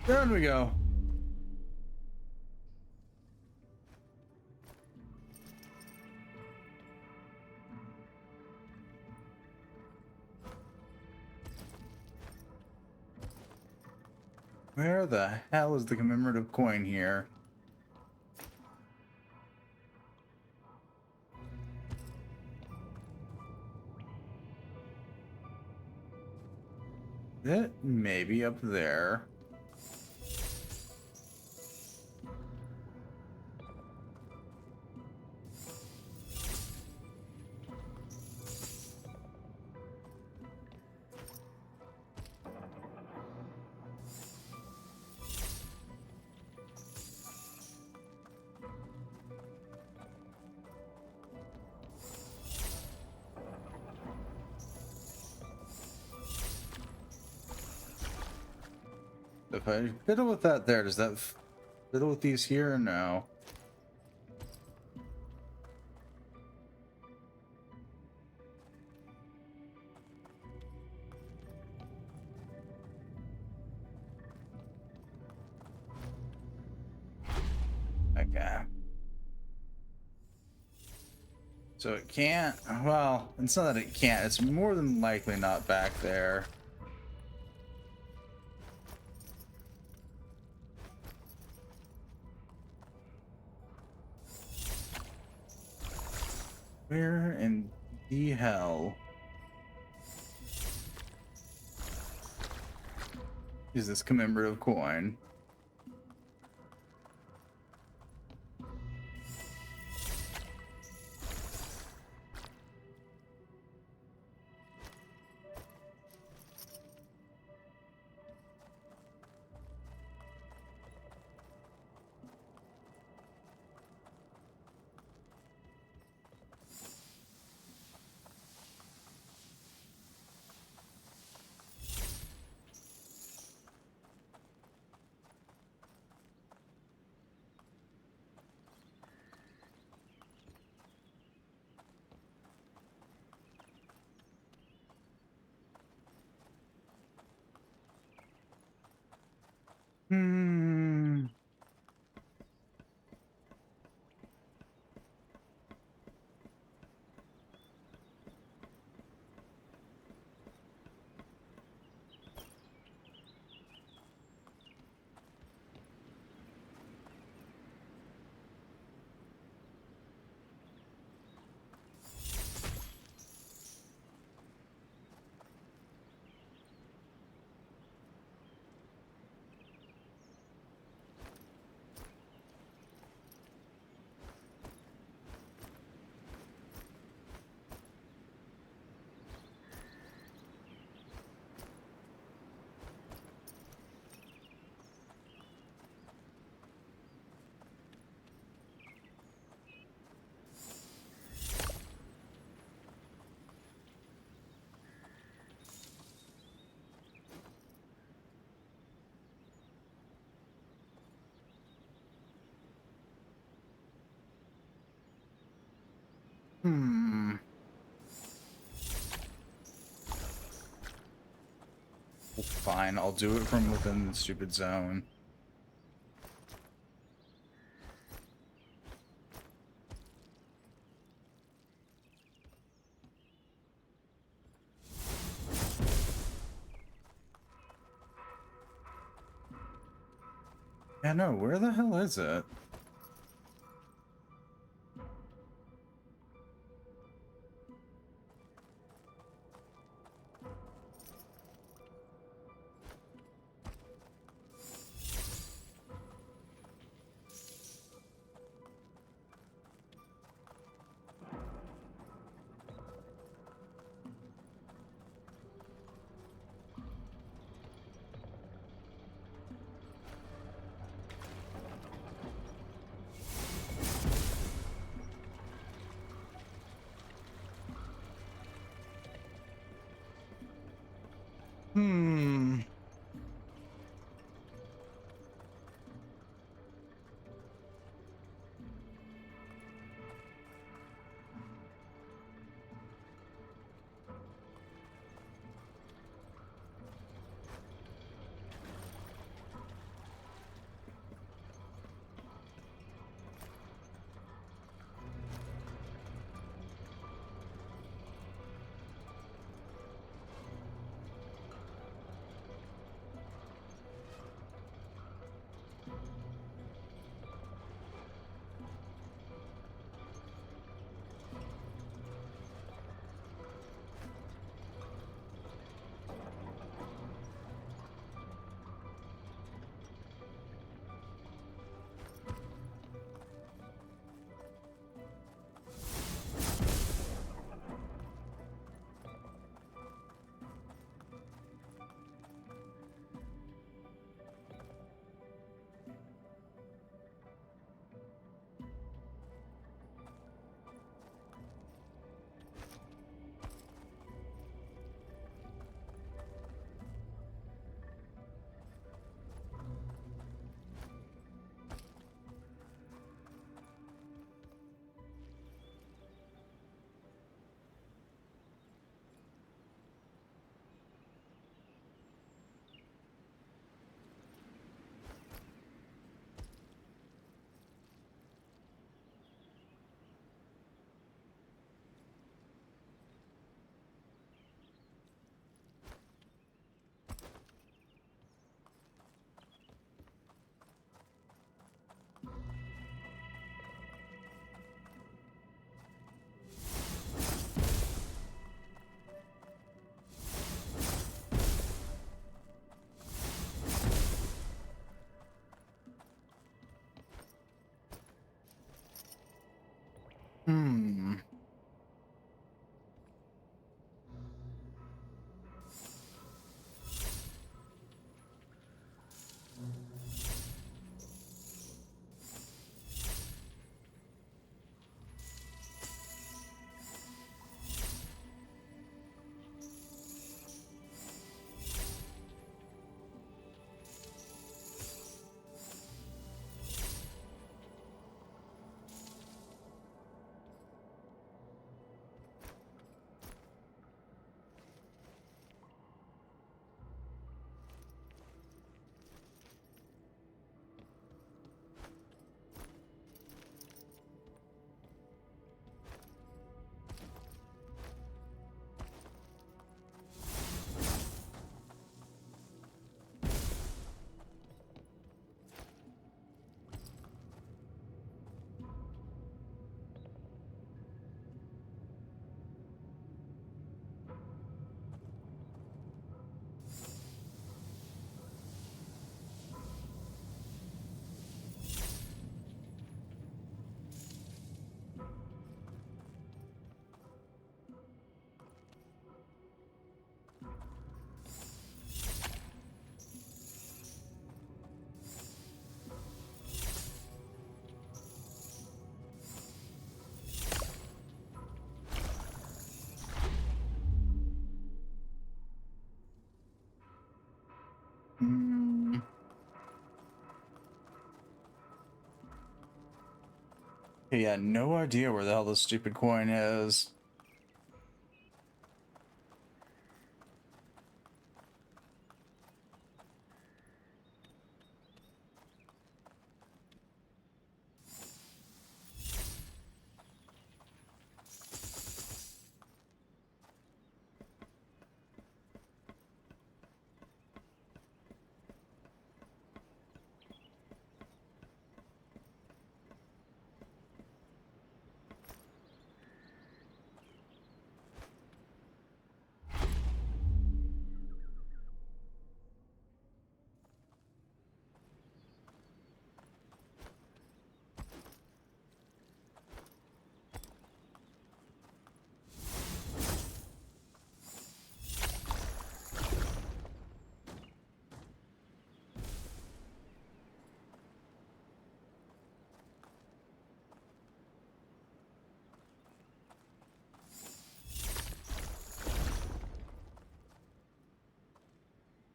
There we go. Where the hell is the commemorative coin here? It may be up there. If I fiddle with that there, does that fiddle with these here or no? Okay. So it can't, well, it's not that it can't, it's more than likely not back there. Where in the hell is this commemorative coin? Hmm. Hmm. Fine, I'll do it from within the stupid zone. Yeah, no, where the hell is it? Hmm. Yeah, no idea where the hell this stupid coin is.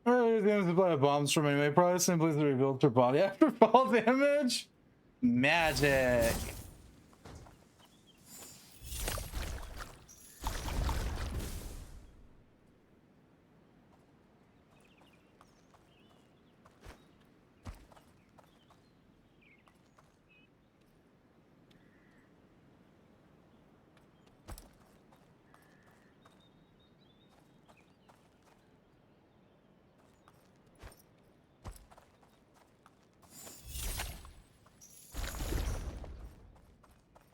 Alright, the supply of bombs from anyway. Probably simply to rebuild her body after fall damage. Magic.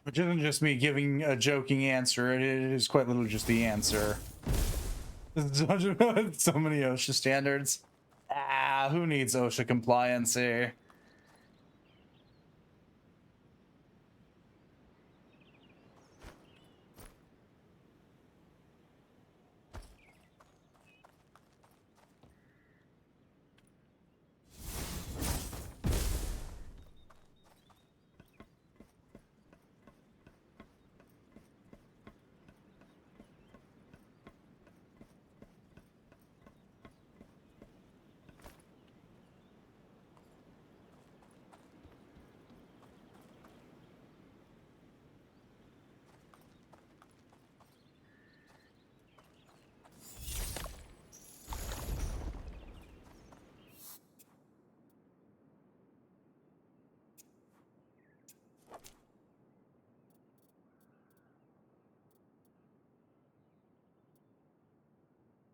Which isn't just me giving a joking answer, it is quite literally just the answer. This dungeon has so many OSHA standards. Ah, who needs OSHA compliance here?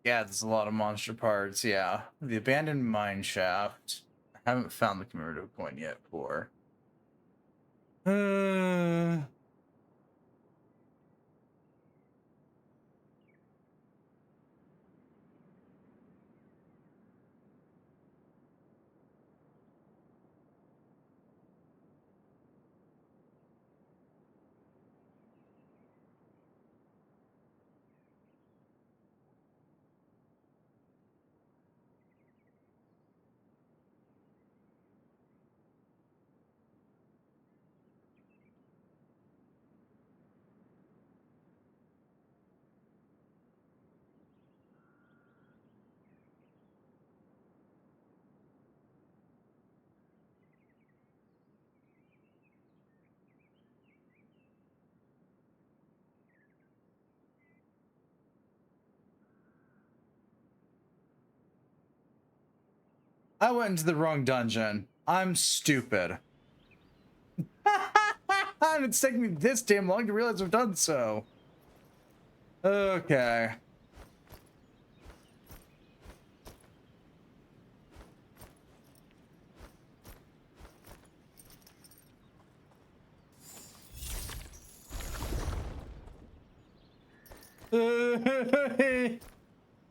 Yeah, there's a lot of monster parts, yeah. The abandoned mine shaft. I haven't found the commemorative coin yet for. I went into the wrong dungeon. I'm stupid. And it's taking me this damn long to realize I've done so. Okay.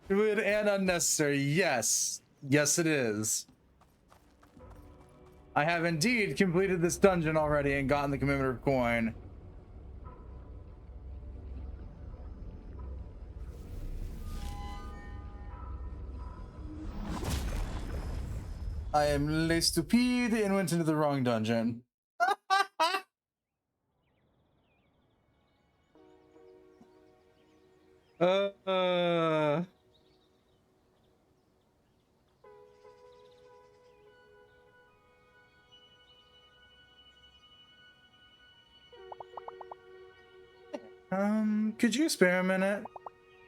Weird and unnecessary. Yes. Yes, it is. I have indeed completed this dungeon already and gotten the commemorative coin. I am le stupide and went into the wrong dungeon. uh Could you spare a minute?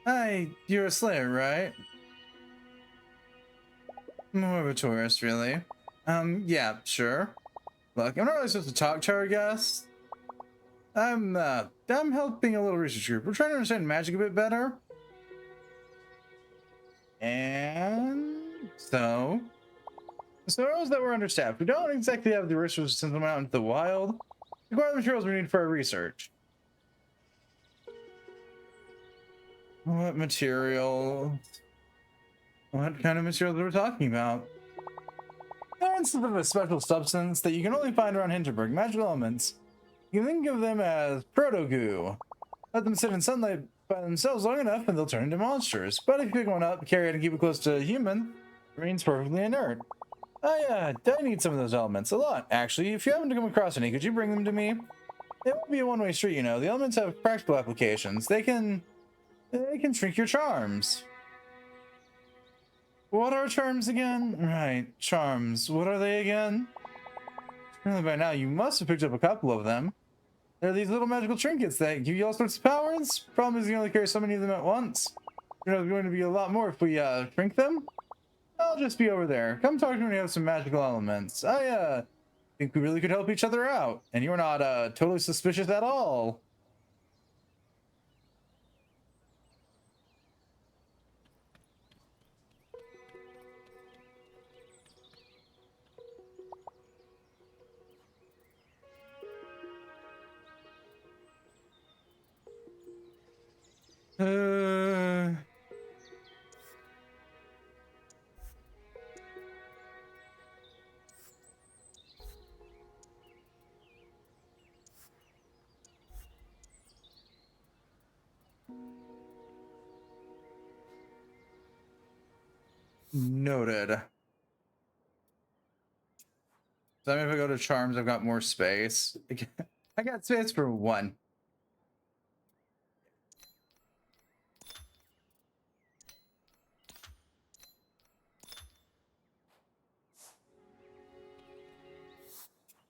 Hi, you're a slayer, right? More of a tourist, really. Yeah, sure. Look, I'm not really supposed to talk to our guests. I'm helping a little research group. We're trying to understand magic a bit better. And so knows that we're understaffed. We don't exactly have the resources to send them out into the wild. We acquire the materials we need for our research. What material? What kind of materials are we talking about? They're instead of a special substance that you can only find around Hinterburg, magical elements. You can think of them as proto-goo. Let them sit in sunlight by themselves long enough and they'll turn into monsters. But if you pick one up, carry it, and keep it close to a human, it remains perfectly inert. I need some of those elements. A lot, actually. If you happen to come across any, could you bring them to me? It won't be a one-way street, you know. The elements have practical applications. They can shrink your charms. What are charms again? Right, charms. What are they again? Really, by now, you must have picked up a couple of them. They're these little magical trinkets that give you all sorts of powers. Problem is you only carry so many of them at once. You know, there's going to be a lot more if we shrink them. I'll just be over there. Come talk to me when you have some magical elements. I think we really could help each other out. And you're not totally suspicious at all. Noted. So if I go to charms, I've got more space. I got space for one.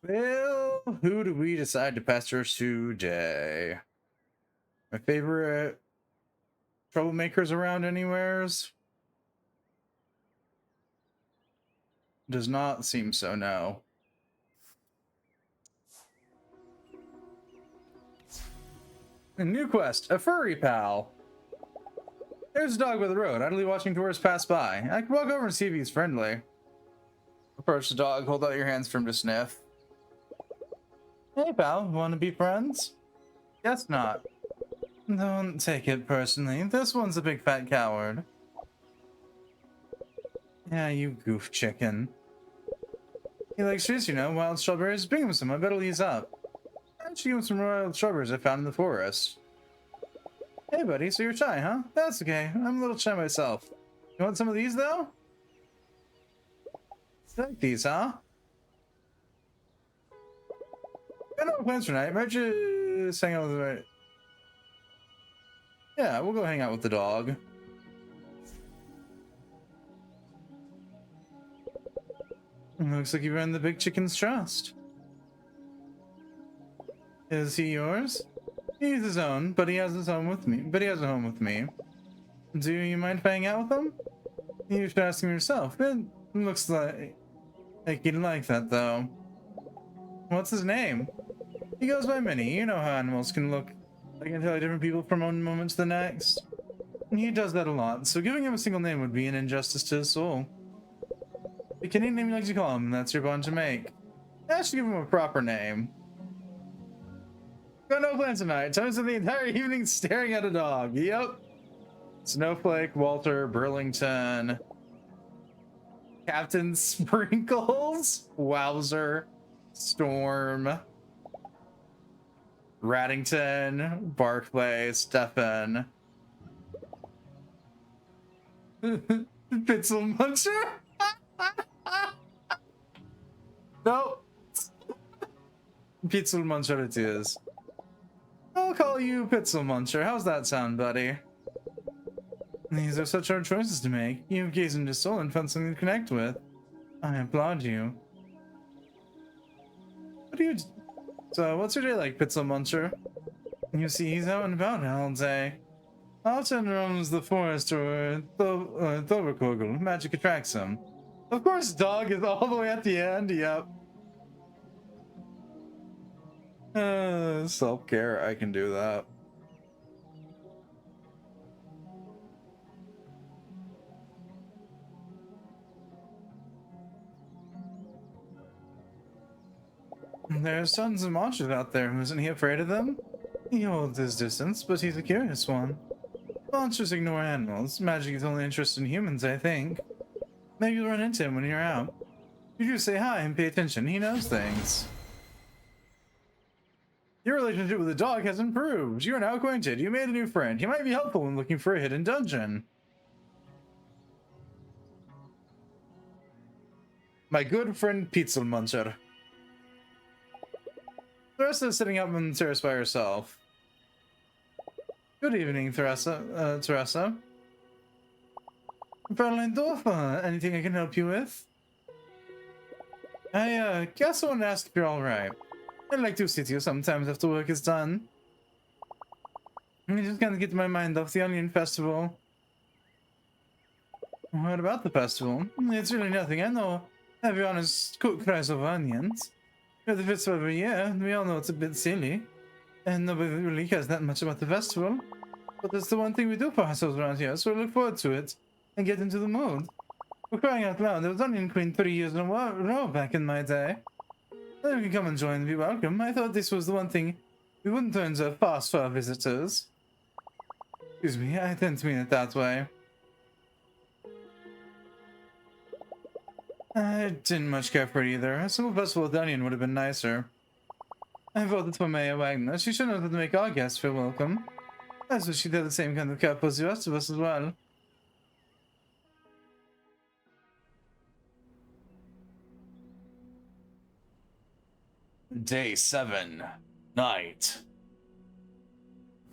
Well, who do we decide to pester today? My favorite troublemakers around anywheres? Does not seem so, no. A new quest, a furry pal. There's a dog by the road, idly watching tourists pass by. I can walk over and see if he's friendly. Approach the dog, hold out your hands for him to sniff. Hey pal, want to be friends? Guess not. Don't take it personally. This one's a big fat coward. Yeah, you goof chicken. He likes trees, you know, wild strawberries. Bring him some, I bet he'll ease up. I should give him some wild strawberries I found in the forest. Hey buddy, so you're shy, huh? That's okay, I'm a little shy myself. You want some of these though? You like these, huh? Got no plans for tonight. Might just hang out with the... Yeah, we'll go hang out with the dog. Looks like you've earned the big chicken's trust. Is he yours? He's his own, but he has his home with me. Do you mind if I hang out with him? You should ask him yourself. It looks like he'd like that, though. What's his name? He goes by Minnie. You know how animals can look. They can tell different people from one moment to the next. He does that a lot, so giving him a single name would be an injustice to his soul. Pick any name you like to call him, that's your bond to make. I should give him a proper name. Got no plans tonight. Time to spend the entire evening staring at a dog. Yep. Snowflake, Walter, Burlington, Captain Sprinkles, Wowzer, Storm, Raddington, Barclay, Stefan, Pitzel Muncher? No. Pitzel Muncher it is. I'll call you Pitzel Muncher. How's that sound, buddy? These are such hard choices to make. You've gazed into soul and found something to connect with. I applaud you. What do you... So, what's your day like, Pitzel Muncher? You see, he's out and about all day. Often roams the forest or Thoberkogel. Magic attracts him. Of course, dog is all the way at the end. Yep. Self-care, I can do that. There's tons of monsters out there. Isn't he afraid of them? He holds his distance, but he's a curious one. Monsters ignore animals. Magic is only interested in humans, I think. Maybe you'll run into him when you're out. You do say hi and pay attention. He knows things. Your relationship with the dog has improved. You are now acquainted. You made a new friend. He might be helpful when looking for a hidden dungeon. My good friend Pizza Muncher. Theresa is sitting up on the terrace by herself. Good evening, Theresa. Fräulein Dorfa, anything I can help you with? I guess I want to ask if you're alright. I'd like to sit you sometimes after work is done. I just can't get my mind off the Onion Festival. What about the festival? It's really nothing. I know everyone is cook fries over onions. You're the festival every year. We all know it's a bit silly. And nobody really cares that much about the festival. But it's the one thing we do for ourselves around here, so we look forward to it and get into the mood. For crying out loud, there was Onion Queen 3 years in a row back in my day. Then you can come and join and be welcome. I thought this was the one thing we wouldn't turn to fast for our visitors. Excuse me, I didn't mean it that way. I didn't much care for it either. A simple festival with Onion would have been nicer. I voted for Mayor Wagner. She should know how to make our guests feel welcome. I wish she'd have the same kind of cap as the rest of us as well. Day 7. Night.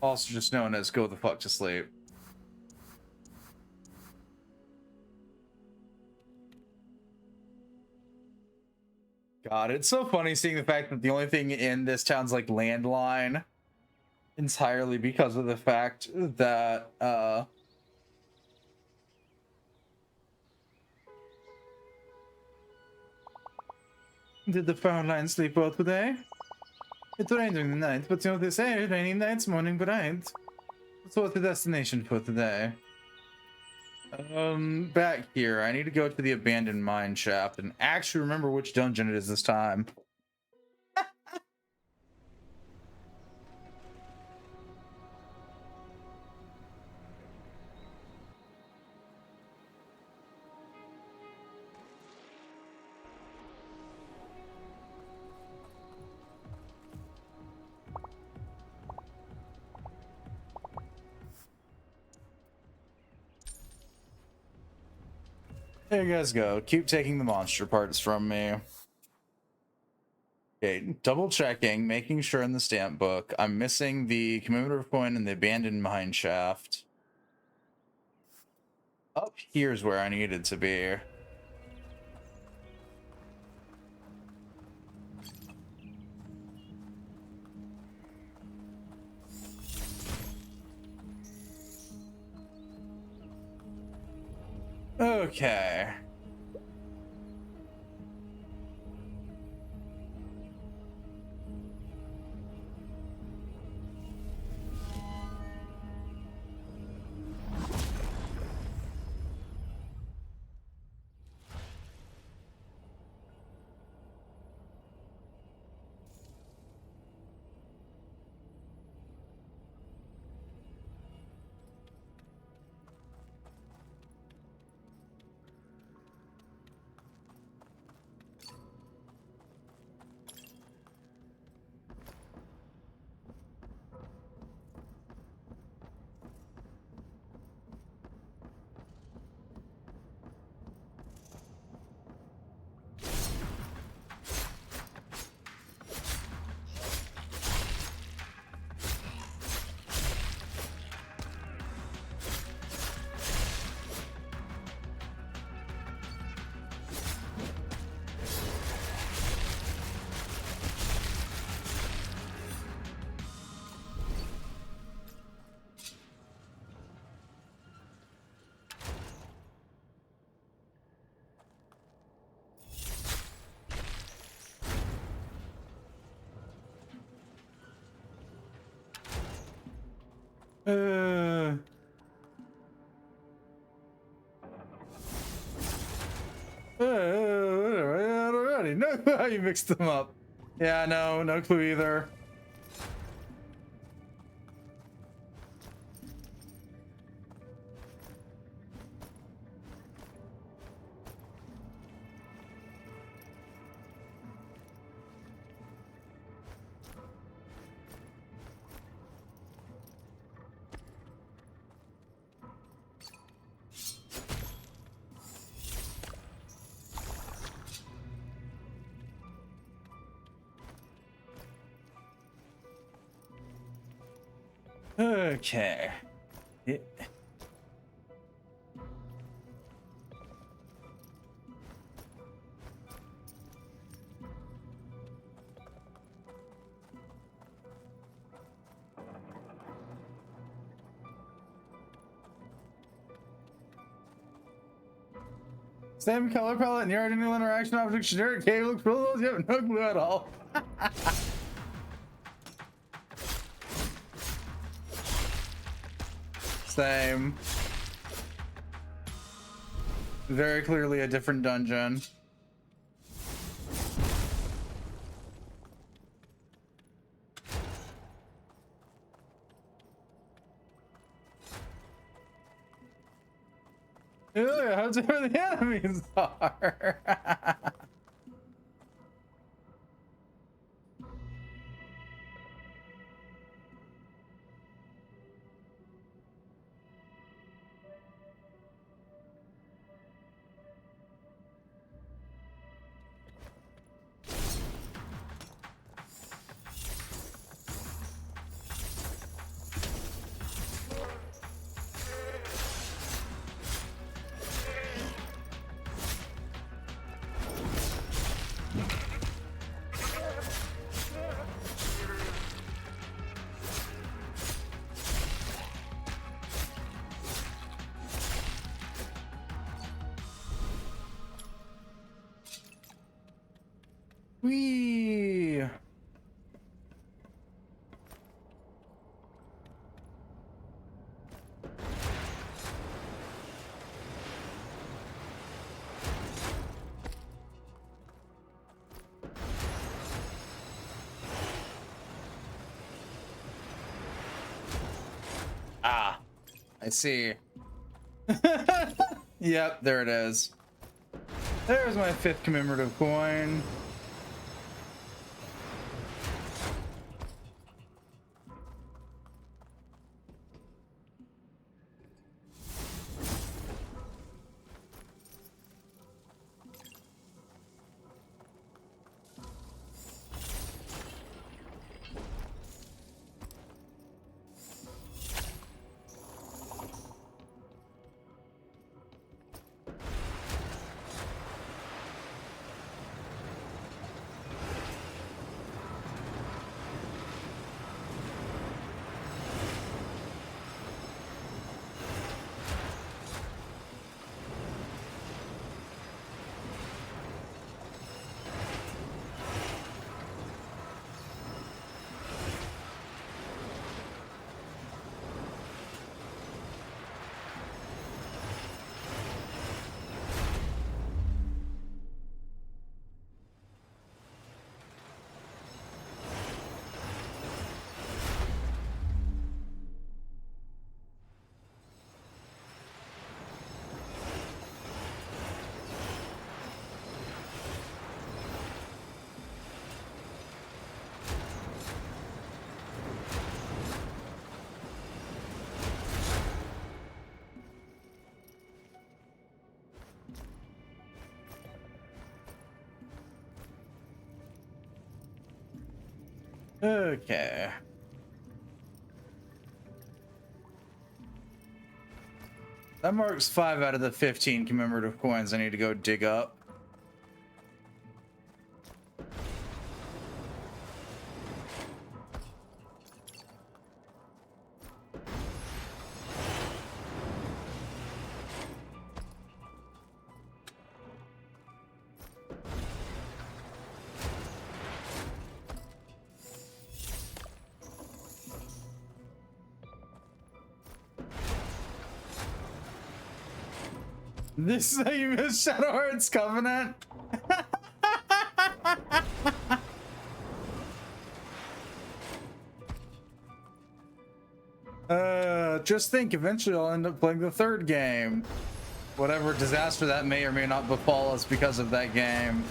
Also just known as go the fuck to sleep. God, it's so funny seeing the fact that the only thing in this town's like landline entirely because of the fact that did the Fräulein sleep well today? It rained during the night, but you know what they say, rainy nights, morning bright. So what's the destination for today? Back here. I need to go to the abandoned mine shaft and actually remember which dungeon it is this time. There you guys go. Keep taking the monster parts from me. Okay, double checking, making sure in the stamp book. I'm missing the commemorative coin and the abandoned mine shaft. Up here's where I needed to be. Okay. Uh, already. No clue how you mixed them up. Yeah, no clue either. Okay. Same color palette and yard annual interaction object generic cave looks real. You have no clue at all. Same. Very clearly a different dungeon. Ew, how different the enemies are. Wee. Ah, I see. Yep, there it is. There's my 5th commemorative coin. Okay. That marks 5 out of the 15 commemorative coins I need to go dig up. This is how you miss Shadowheart's Covenant? Just think, eventually I'll end up playing the third game. Whatever disaster that may or may not befall us because of that game.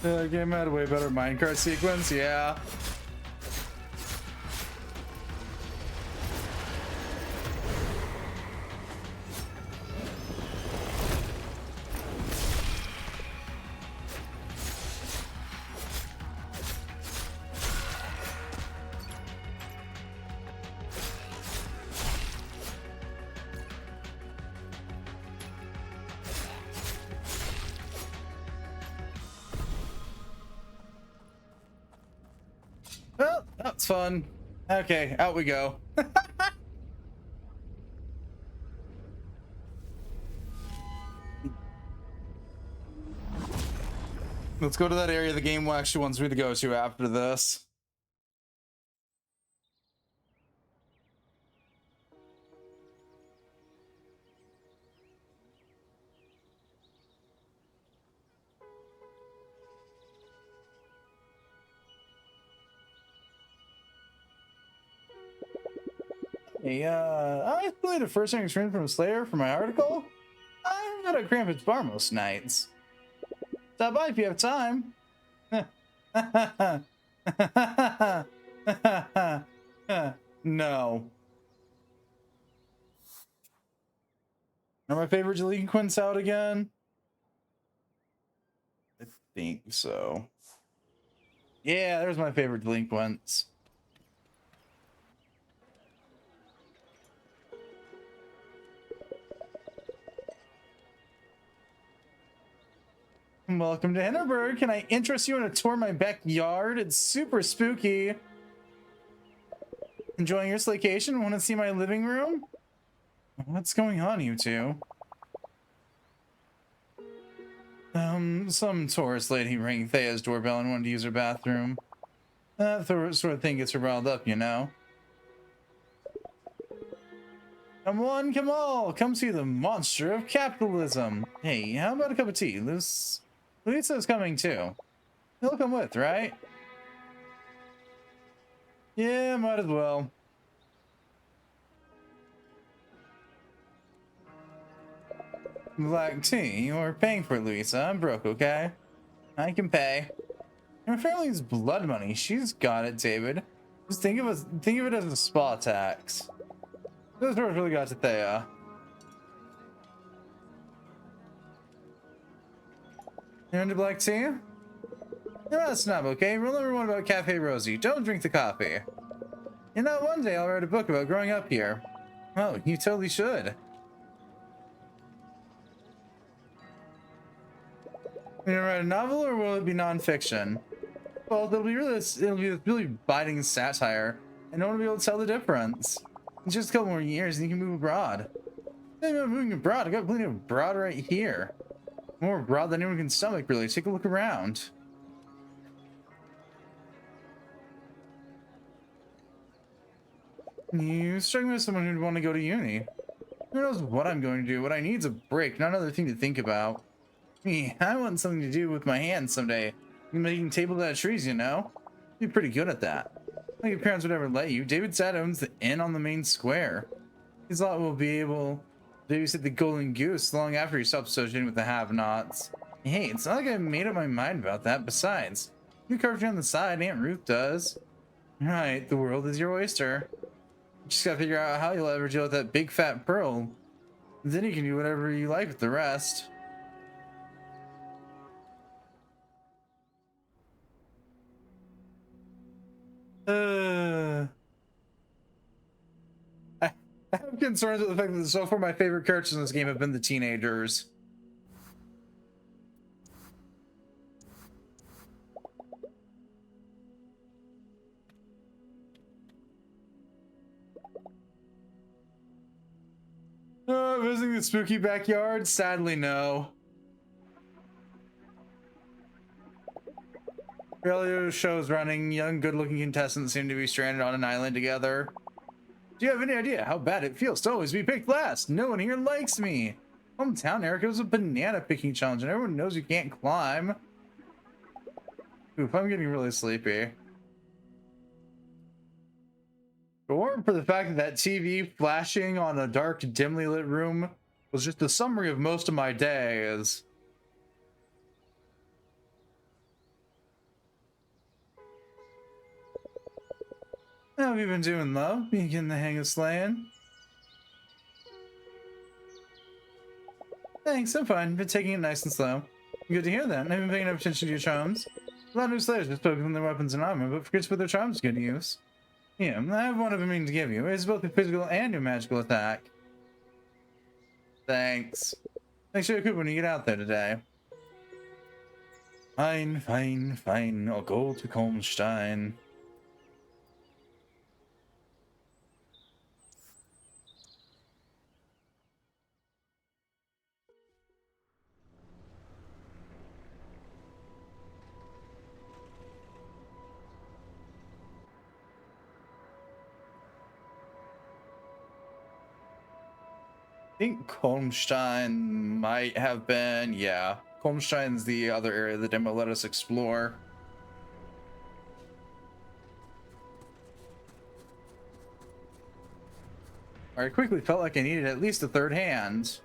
The game had a way better minecart sequence, yeah. Well, that's fun. Okay, out we go. Let's go to that area the game actually wants me to go to after this. Hey, I played a first-hand experience from Slayer for my article. I'm at a Krampus bar most nights. Stop by if you have time. No. Are my favorite delinquents out again? I think so. Yeah, there's my favorite delinquents. Welcome to Hinterburg. Can I interest you in a tour of my backyard? It's super spooky. Enjoying your staycation? Want to see my living room? What's going on, you two? Some tourist lady rang Thea's doorbell and wanted to use her bathroom. That sort of thing gets her riled up, you know. Come one, come all, come see the monster of capitalism. Hey, how about a cup of tea? Lisa's coming too. He'll come with, right? Yeah, might as well. Black tea, you're paying for it, Louisa. I'm broke, okay? I can pay. Her family's blood money. She's got it, David. Just think of it as a spa tax. This part really got to Thea. You're into black tea? You're not a snob, okay? Rule number one about Cafe Rosie. Don't drink the coffee. You know, one day I'll write a book about growing up here. Oh, you totally should. You gonna write a novel or will it be nonfiction? Well, it'll be really biting satire, and no one will be able to tell the difference. In just a couple more years, and you can move abroad. Hey, I'm moving abroad. I got plenty of abroad right here. More abroad than anyone can stomach, really. Take a look around. You strike me as someone who'd want to go to uni. Who knows what I'm going to do? What I need is a break, not another thing to think about. Me, I want something to do with my hands someday. Making tables out of trees, you know? You're pretty good at that. I don't think your parents would ever let you. David Sad owns the inn on the main square. His lot will be able to babysit the golden goose long after he stops associating with the have-nots. Hey, it's not like I made up my mind about that. Besides, you carved on the side, Aunt Ruth does. Right, the world is your oyster. You just gotta figure out how you'll ever deal with that big fat pearl. Then you can do whatever you like with the rest. I have concerns with the fact that so far my favorite characters in this game have been the teenagers. Visiting the spooky backyard? Sadly, no. Radio show's running. Young, good-looking contestants seem to be stranded on an island together. Do you have any idea how bad it feels to always be picked last? No one here likes me. Hometown Erica was a banana picking challenge, and everyone knows you can't climb. Oof, I'm getting really sleepy. If it weren't for the fact that TV flashing on a dark, dimly lit room was just a summary of most of my days. How have you been doing, love? You getting the hang of slaying? Thanks, I'm fine. Been taking it nice and slow. Good to hear that. I've been paying enough attention to your charms. A lot of new slayers just focus on their weapons and armor, but forget to put their charms to good use. Yeah, I have one of them to give you. It's both your physical and your magical attack. Thanks. Make sure you're good when you get out there today. Fine, fine, fine. I'll go to Kolmstein. I think Kolmstein might have been, yeah. Kolmstein's the other area the demo let us explore. I quickly felt like I needed at least a third hand.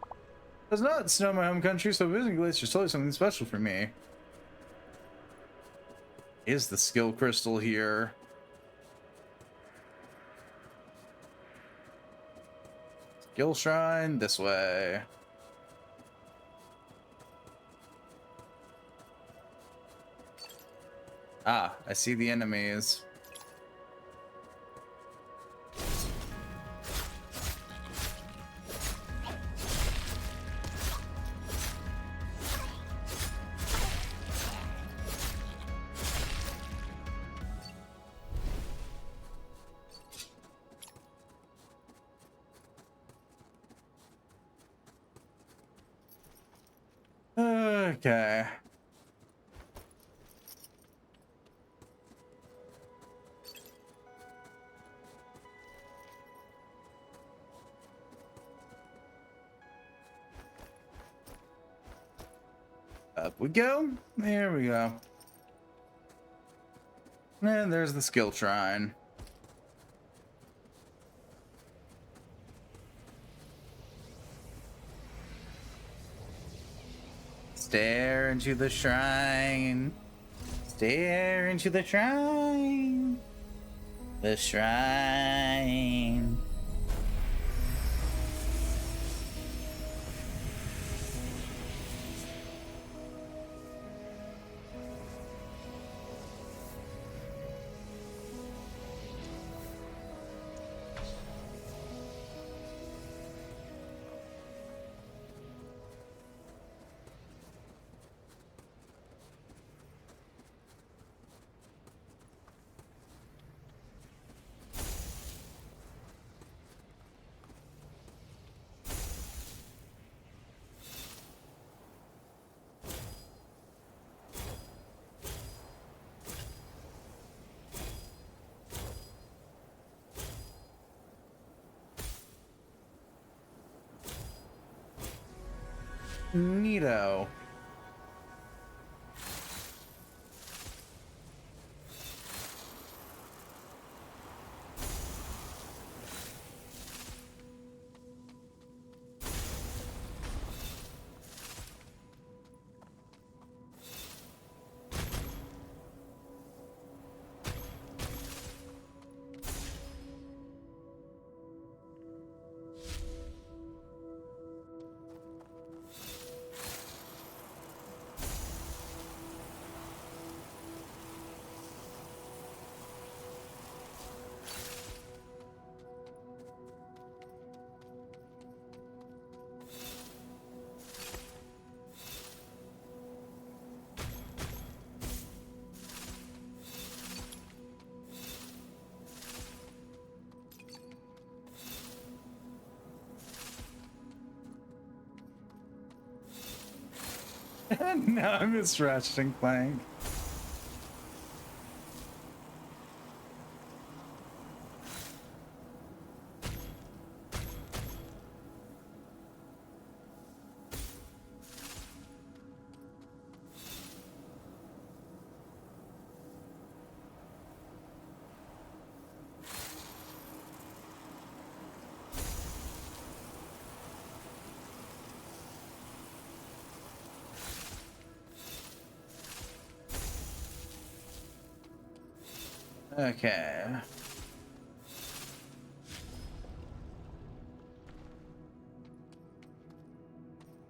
It does not snow in my home country, so visiting Glacier is totally something special for me. Is the skill crystal here? Skill shrine this way. Ah, I see the enemies. Okay. Up we go. There we go. And there's the skill shrine. Stare into the shrine. Stare into the shrine. The shrine. Neato. No, I miss Ratchet and Clank. Okay.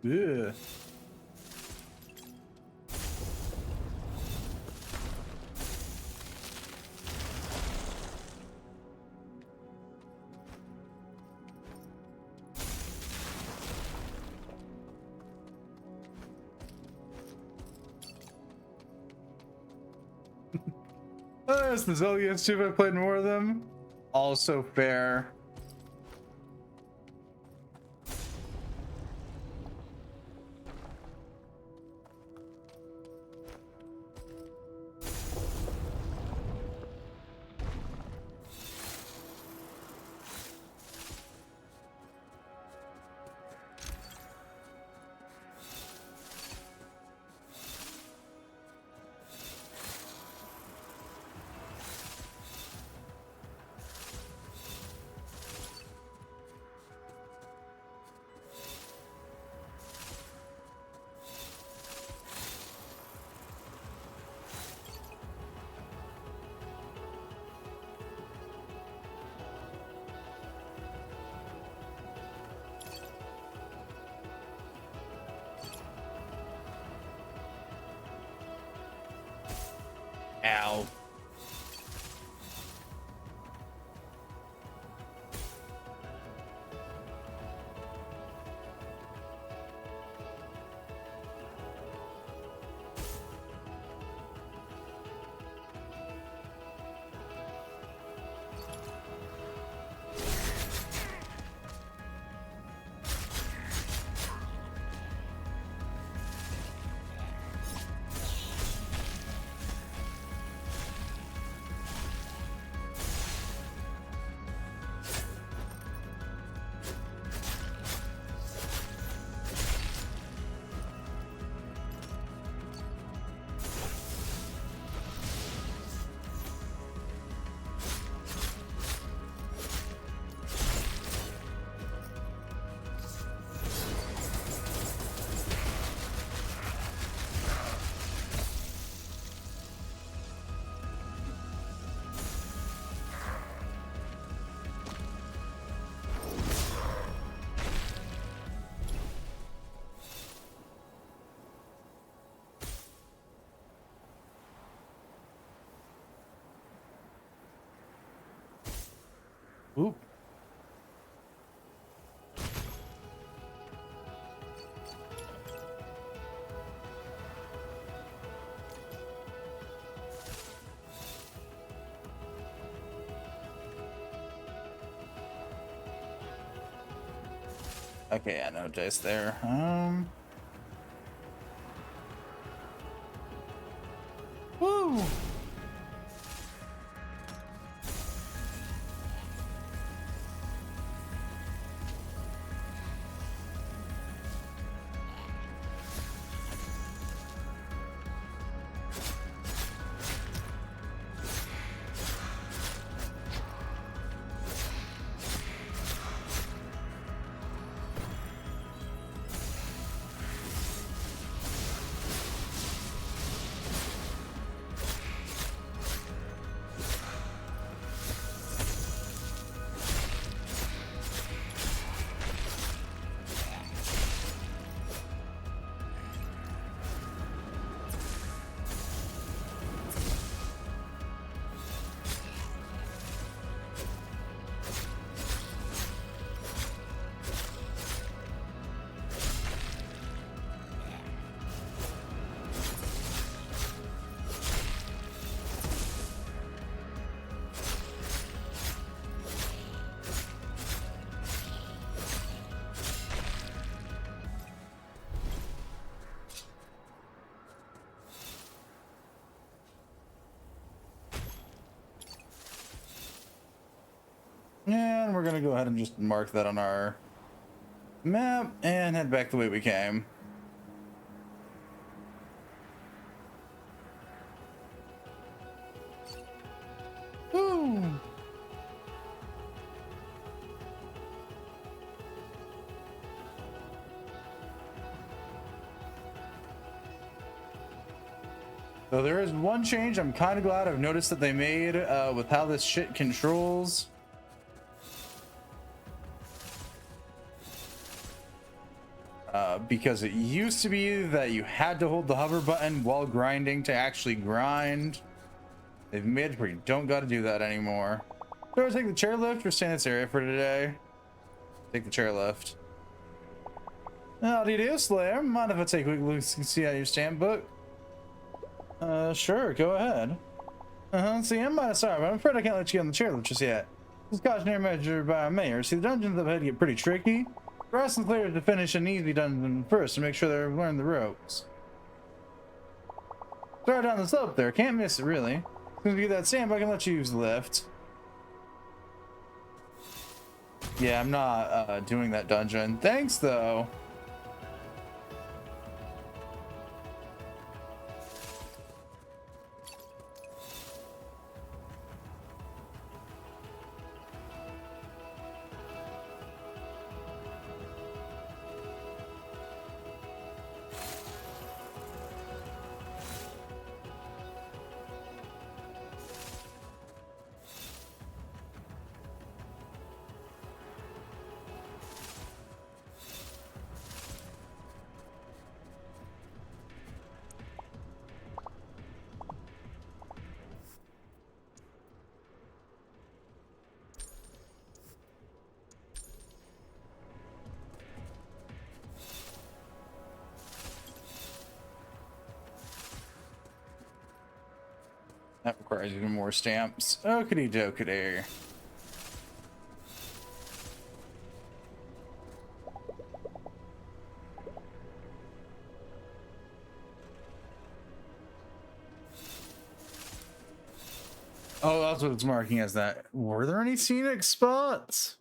Ugh. It's the Zillions too, if I played more of them. Also fair. Ow. Oop. Okay, I know Jace there. Woo! And we're gonna go ahead and just mark that on our map and head back the way we came. Woo! So there is one change I'm kind of glad I've noticed that they made with how this shit controls. Because it used to be that you had to hold the hover button while grinding to actually grind. They've made it where you don't got to do that anymore. So I take the chairlift or stay in this area for today? Take the chairlift. How do you do, Slayer? Mind if I take a quick look and see out your stamp book? Sure, go ahead. See, I'm mighty sorry, but I'm afraid I can't let you get on the chairlift just yet. This is cautionary measure by mayor. See, the dungeons up ahead get pretty tricky. We're asking players to finish an easy dungeon first to make sure they've learned the ropes. Start down the slope there, can't miss it really. As soon as you get that stamp, I can let you use the lift. Yeah, I'm not doing that dungeon. Thanks, though. That requires even more stamps. Okity dokity. Oh, that's what it's marking as that. Were there any scenic spots?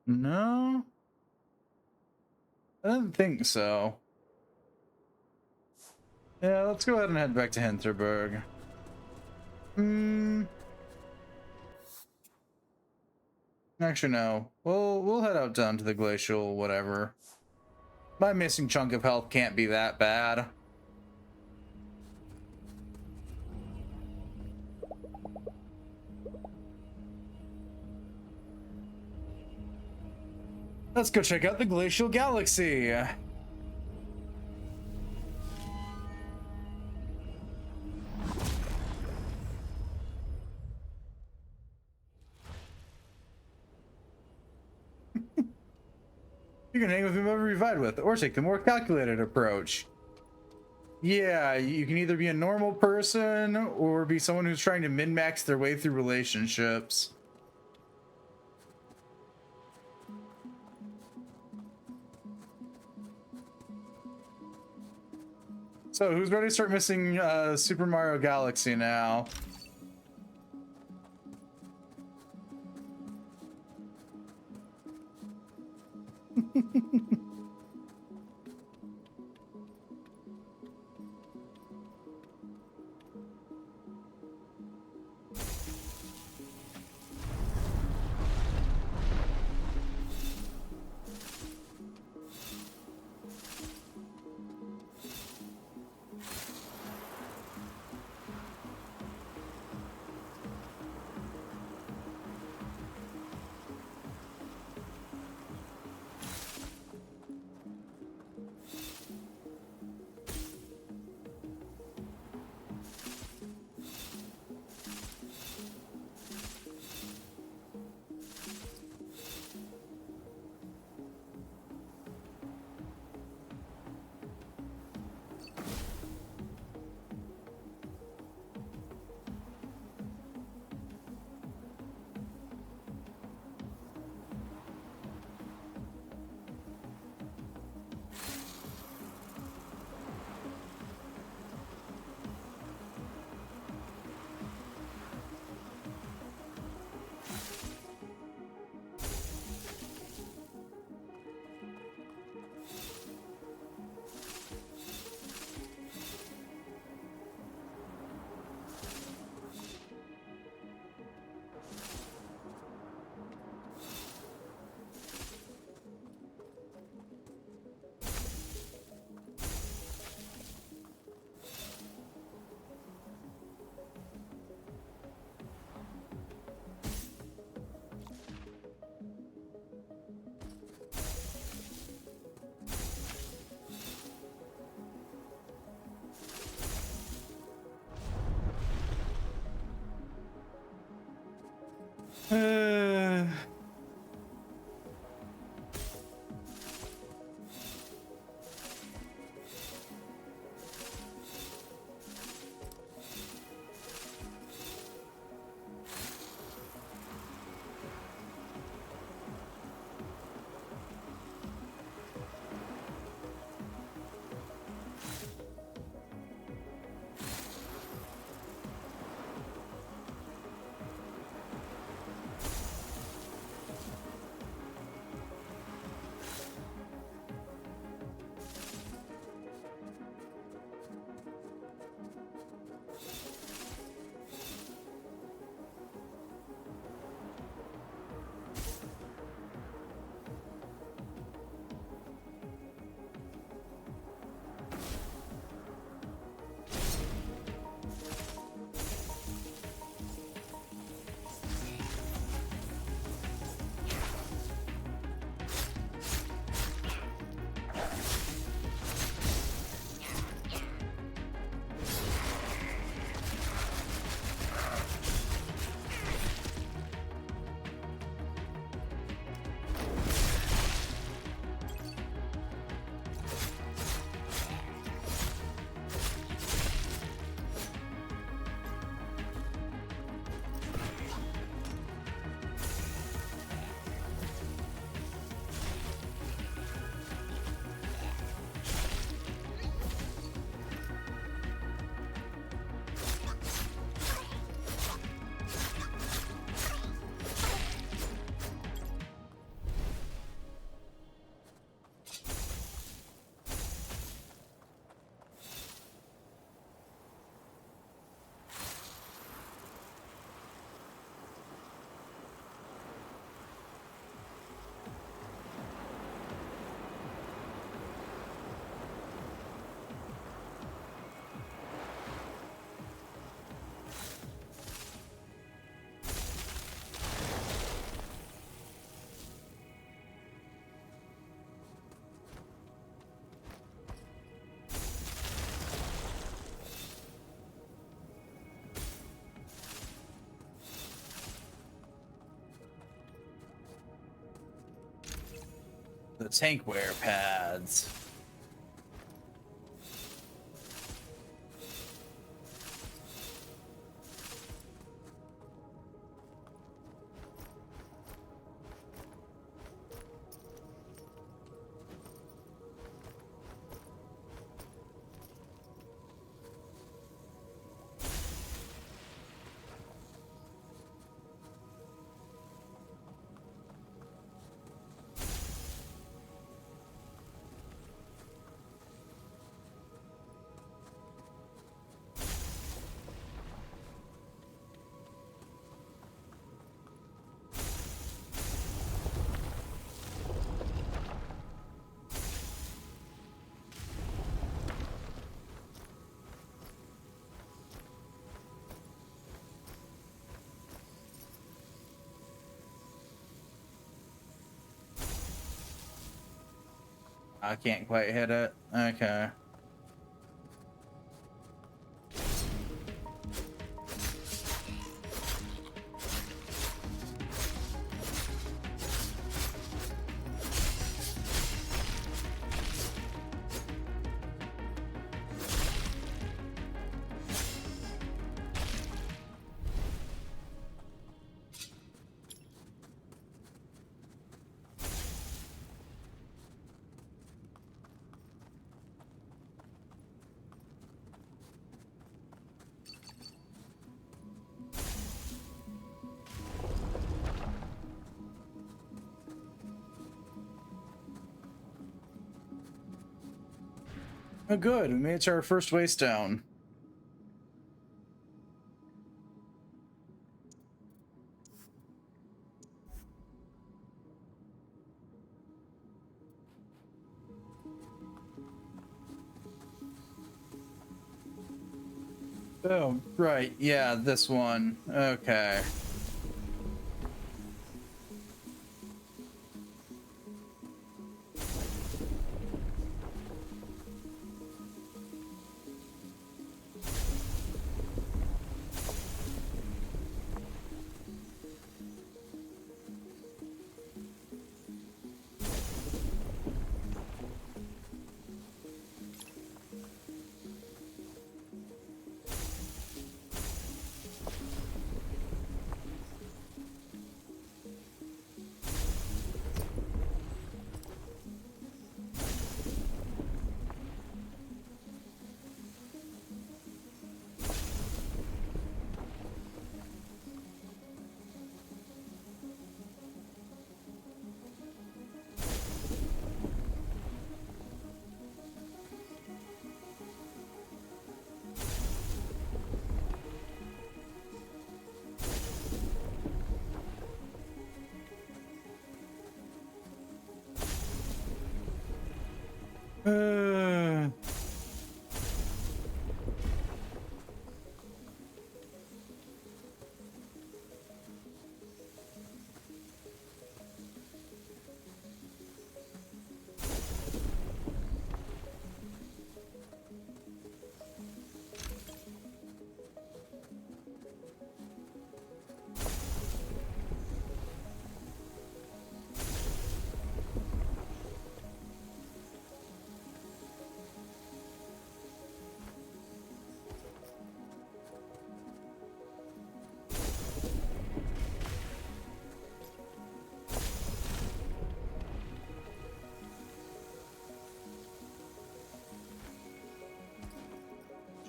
No. I didn't think so. Yeah, let's go ahead and head back to Hinterburg. Actually, no. We'll head out down to the glacial whatever. My missing chunk of health can't be that bad. Let's go check out the glacial galaxy. You can hang with whomever you vibe with, or take the more calculated approach. Yeah, you can either be a normal person or be someone who's trying to min-max their way through relationships. So, who's ready to start missing Super Mario Galaxy now? Uh, the tankware pads. I can't quite hit it. Okay. Oh, good. We made it to our first waste down. Oh, right. Yeah, this one. Okay. Uh,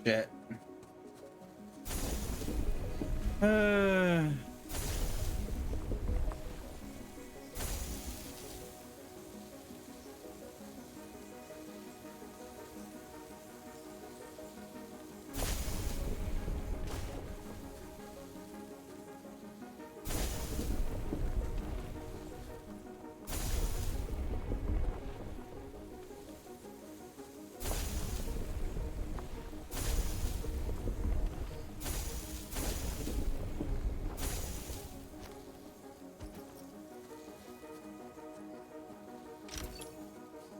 shit. Uh,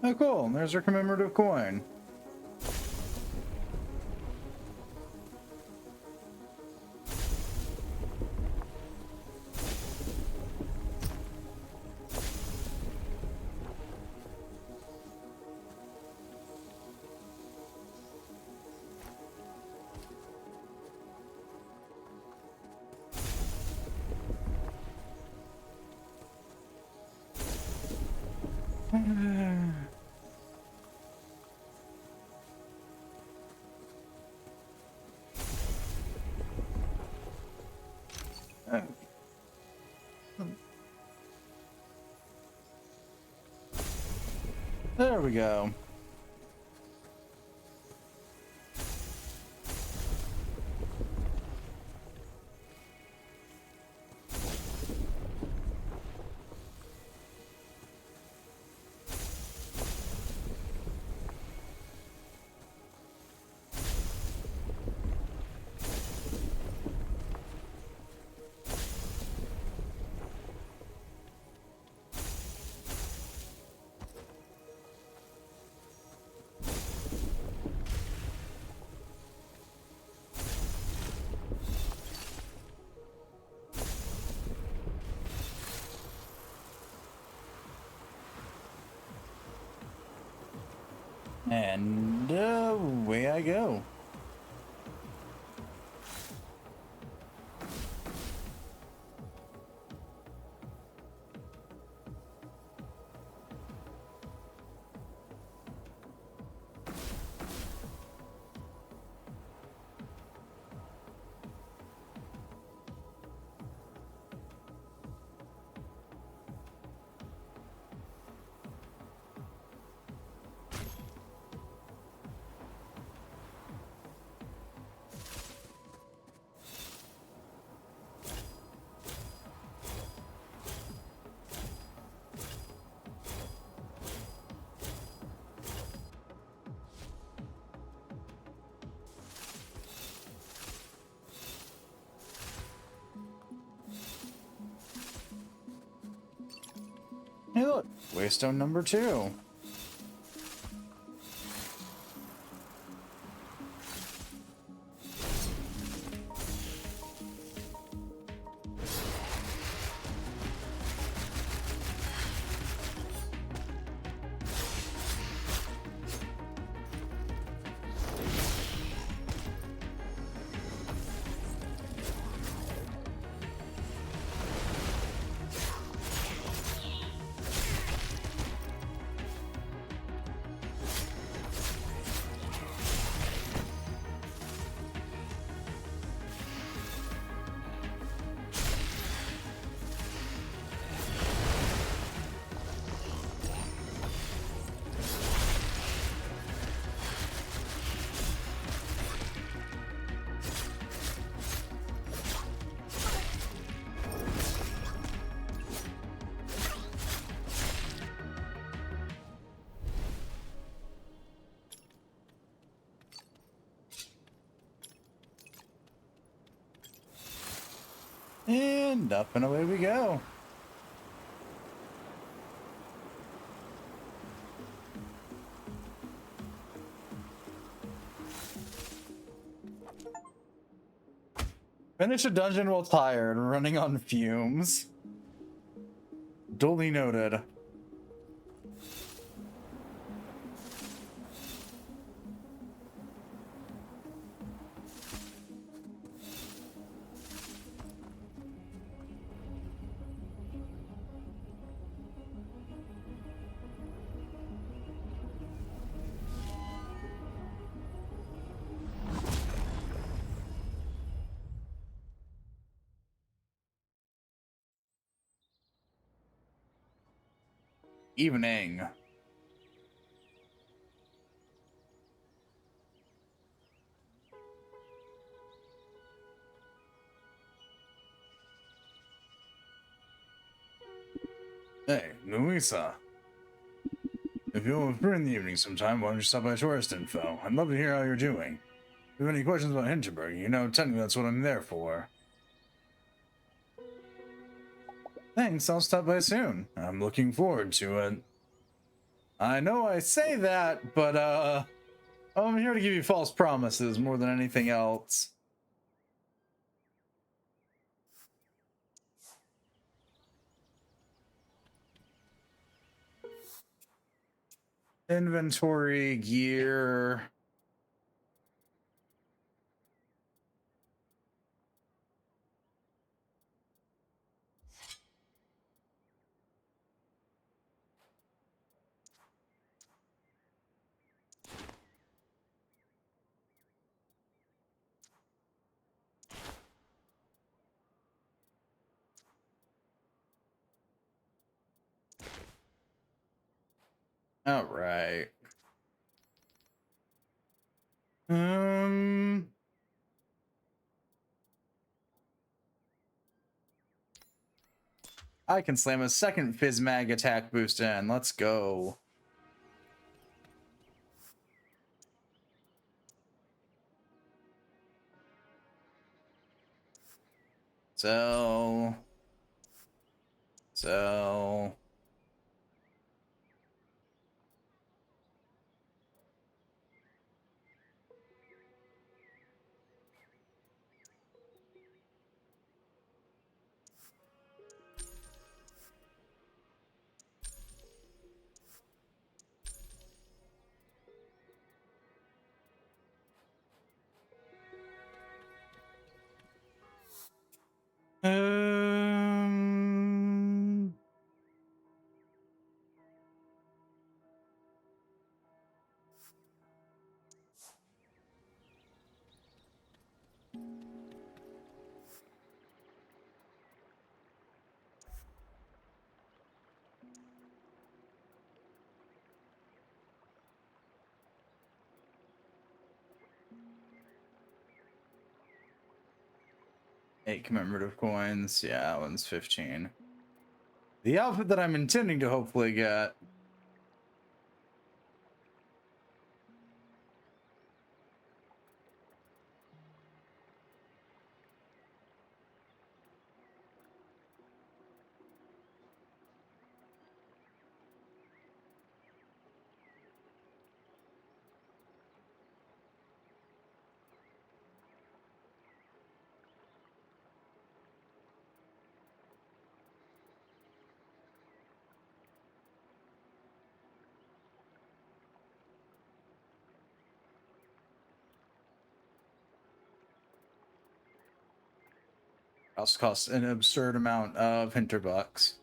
oh, cool. There's our commemorative coin. There we go. And away I go. Hey look, waystone number 2. And up and away we go. Finish a dungeon while tired, running on fumes. Duly noted. Evening. Hey, Louisa. If you're free in the evening sometime, why don't you stop by Tourist Info? I'd love to hear how you're doing. If you have any questions about Hinterburg, you know, technically that's what I'm there for. Thanks, I'll stop by soon. I'm looking forward to it. I know I say that, but, I'm here to give you false promises more than anything else. Inventory, gear. All right. I can slam a second Fizz Mag attack boost in. Let's go. So. Um. 8 commemorative coins. Yeah, that one's 15. The outfit that I'm intending to hopefully get. Also costs an absurd amount of Hinterbucks.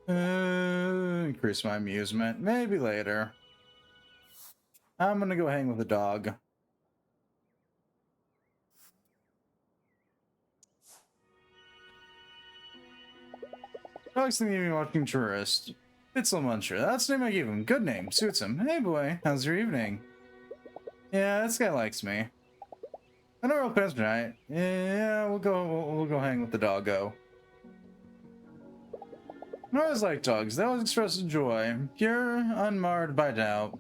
Increase my amusement. Maybe later. I'm gonna go hang with the dog. Dog's thinking of me watching Tourist. It's a muncher. That's the name I gave him. Good name. Suits him. Hey boy, how's your evening? Yeah, this guy likes me. I know real plans tonight. Yeah, we'll go hang with the doggo. I always like dogs. They always express joy, pure, unmarred by doubt.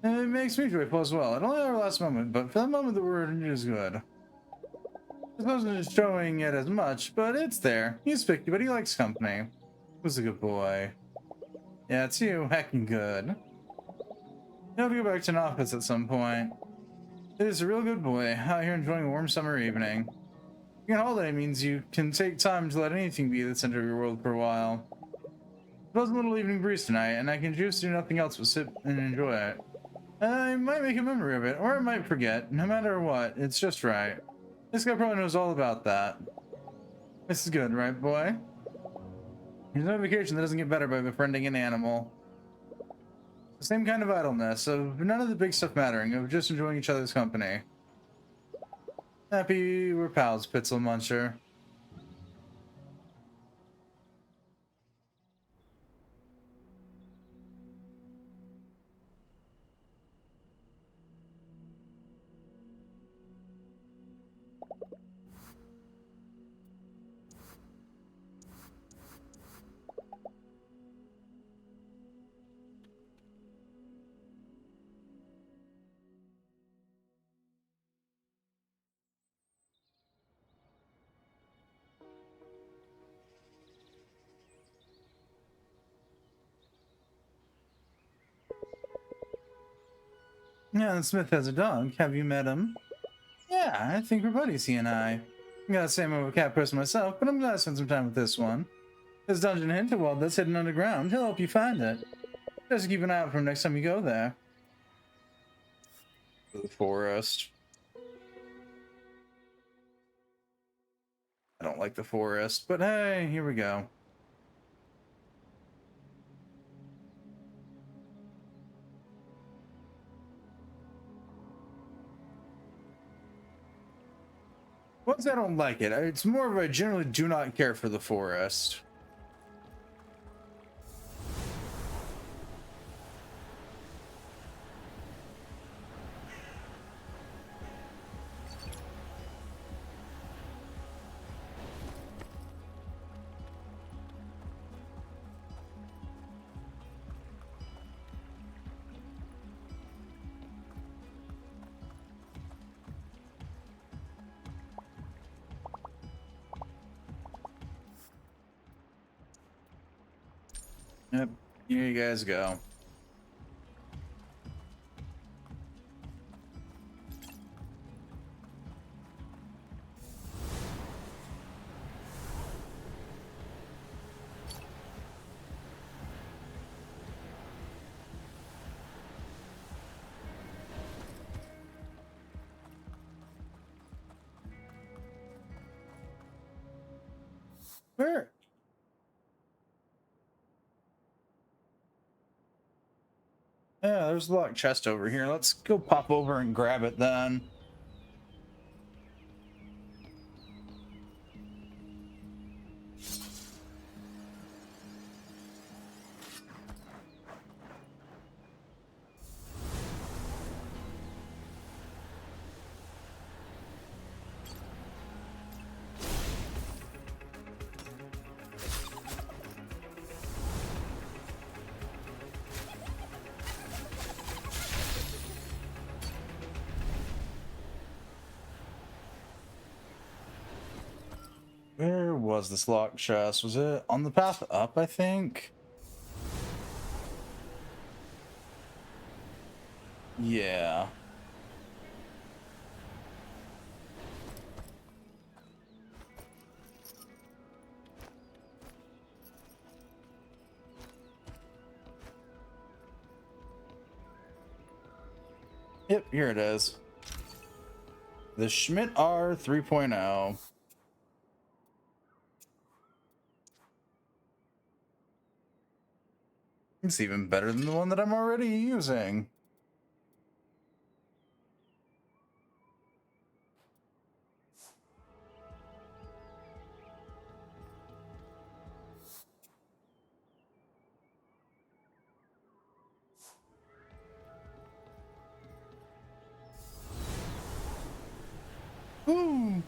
And it makes me joyful as well. It only our last moment, but for the moment the word is good. I suppose it's showing it as much, but it's there. He's picky, but he likes company. Who's a good boy? Yeah, it's you. Heckin' good. You'll have to go back to an office at some point. It is a real good boy, out here enjoying a warm summer evening. Being on holiday means you can take time to let anything be the center of your world for a while. It was a little evening breeze tonight, and I can choose to do nothing else but sit and enjoy it. I might make a memory of it, or I might forget. No matter what, it's just right. This guy probably knows all about that. This is good, right, boy? There's no vacation that doesn't get better by befriending an animal. The same kind of idleness, of none of the big stuff mattering, of just enjoying each other's company. Happy we're pals, Pitzel Muncher. Yeah, and Smith has a dog. Have you met him? Yeah, I think we're buddies, he and I. I'm not the same of a cat person myself, but I'm glad to spend some time with this one. This dungeon in Hinterburg that's hidden underground. He'll help you find it. Just keep an eye out for him next time you go there. The forest. I don't like the forest, but hey, here we go. Once I don't like it, it's more of a generally do not care for the forest. Yep, here you guys go. Where? Yeah, there's a locked chest over here. Let's go pop over and grab it then. Where was this locked chest? Was it on the path up, I think? Yeah. Yep, here it is. The Schmidt R 3.0. It's even better than the one that I'm already using. Ooh.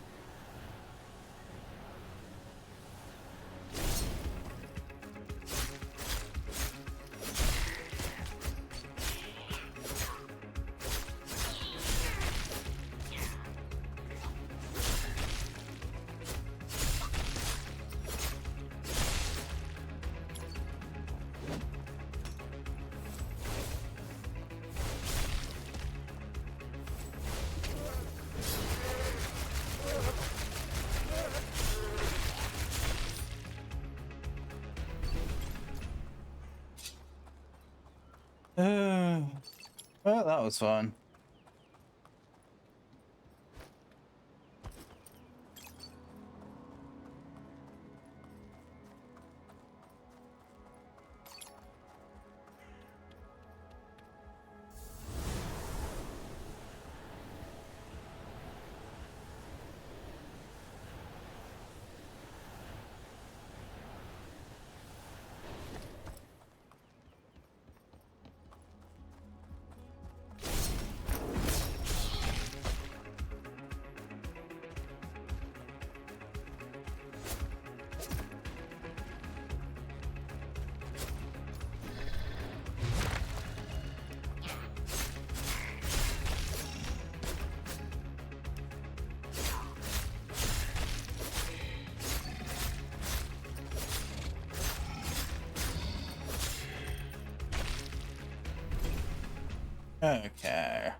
Well, that was fun. Okay.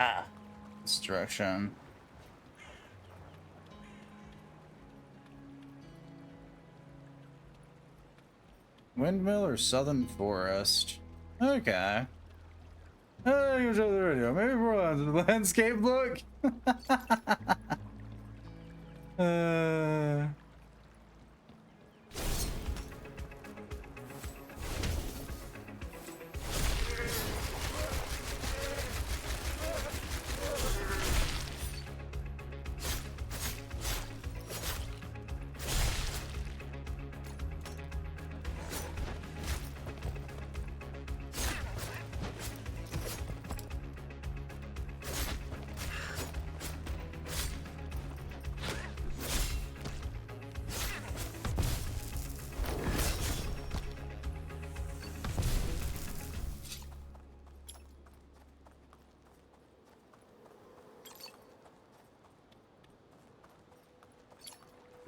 Ah, this direction. Windmill or Southern Forest? Okay. You show the radio. Maybe for the landscape look. uh.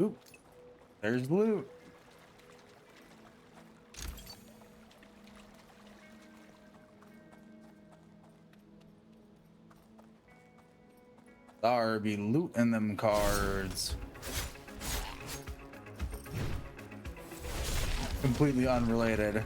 Oop, there's loot. There be loot in them cards. Completely unrelated.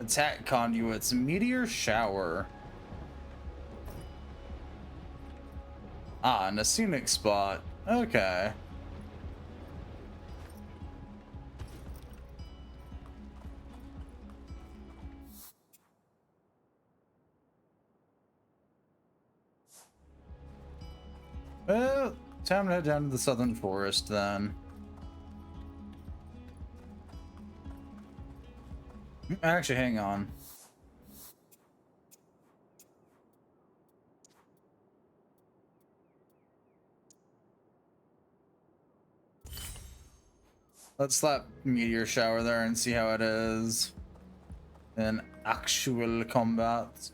Attack conduits, meteor shower. Ah, and a scenic spot. Okay. Well, time to head down to the southern forest then. Actually, hang on. Let's slap Meteor Shower there and see how it is in actual combat.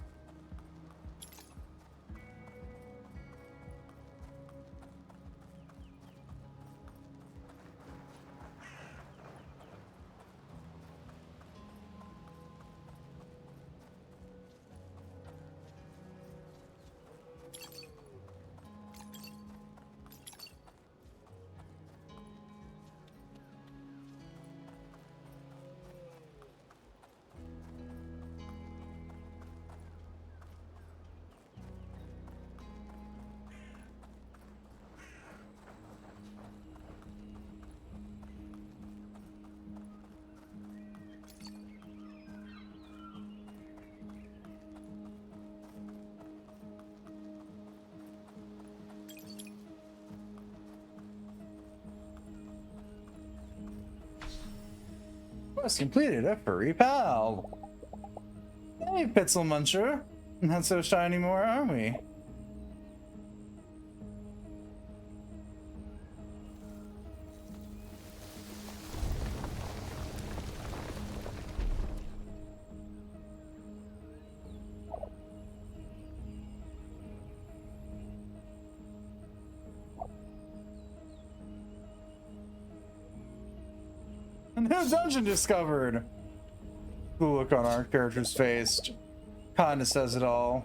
Quest completed, a furry pal. Hey, Pitzel Muncher. Not so shy anymore, are we? A new dungeon discovered. The look on our character's face kinda says it all.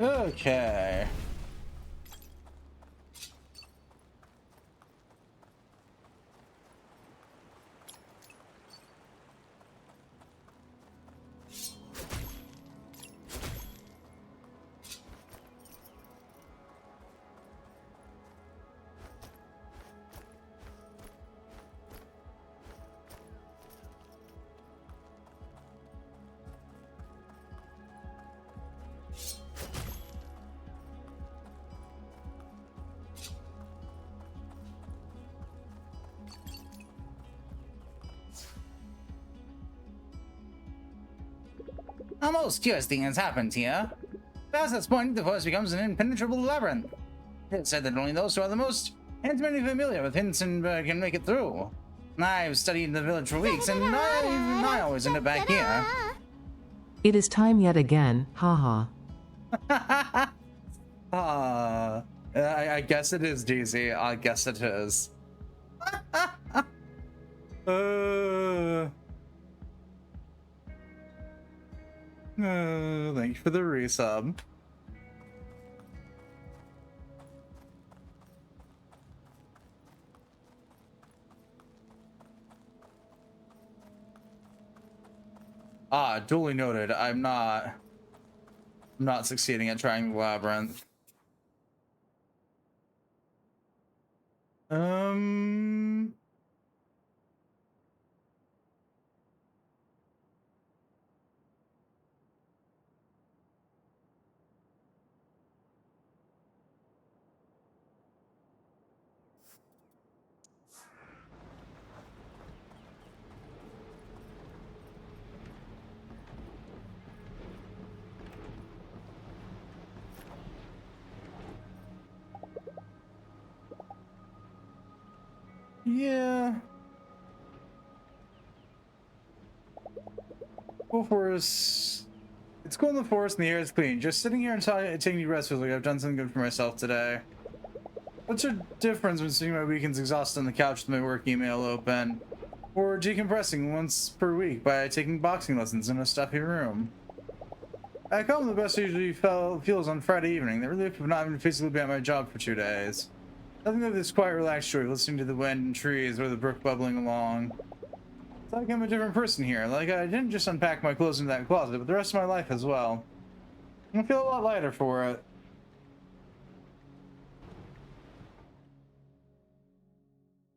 Okay. A most curious thing has happened here. Past this point, the forest becomes an impenetrable labyrinth. It's said that only those who are the most intimately familiar with Hinterburg can make it through. I've studied the village for weeks, and I always end up back here. It is time yet again, haha. I guess it is, DZ. I guess it is. Thank you for the resub. Duly noted. I'm not succeeding at trying the labyrinth. Yeah. Cool forest. It's cool in the forest and the air is clean. Just sitting here and taking rest feels like I've done something good for myself today. What's your difference between spending my weekends exhausted on the couch with my work email open, or decompressing once per week by taking boxing lessons in a stuffy room? Back home, the best usually feels on Friday evening. The relief of not having to physically be at my job for 2 days. Nothing like this quiet, relaxed joy of listening to the wind and trees or the brook bubbling along. It's like I'm a different person here. Like I didn't just unpack my clothes into that closet, but the rest of my life as well. I feel a lot lighter for it.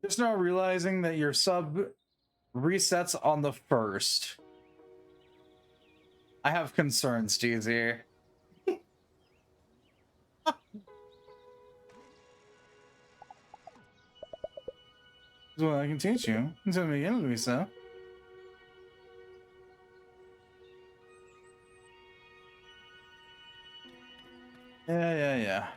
Just now realizing that your sub resets on the 1st. I have concerns, DZ. Well, I can teach you. Until we begin, Louisa. Yeah.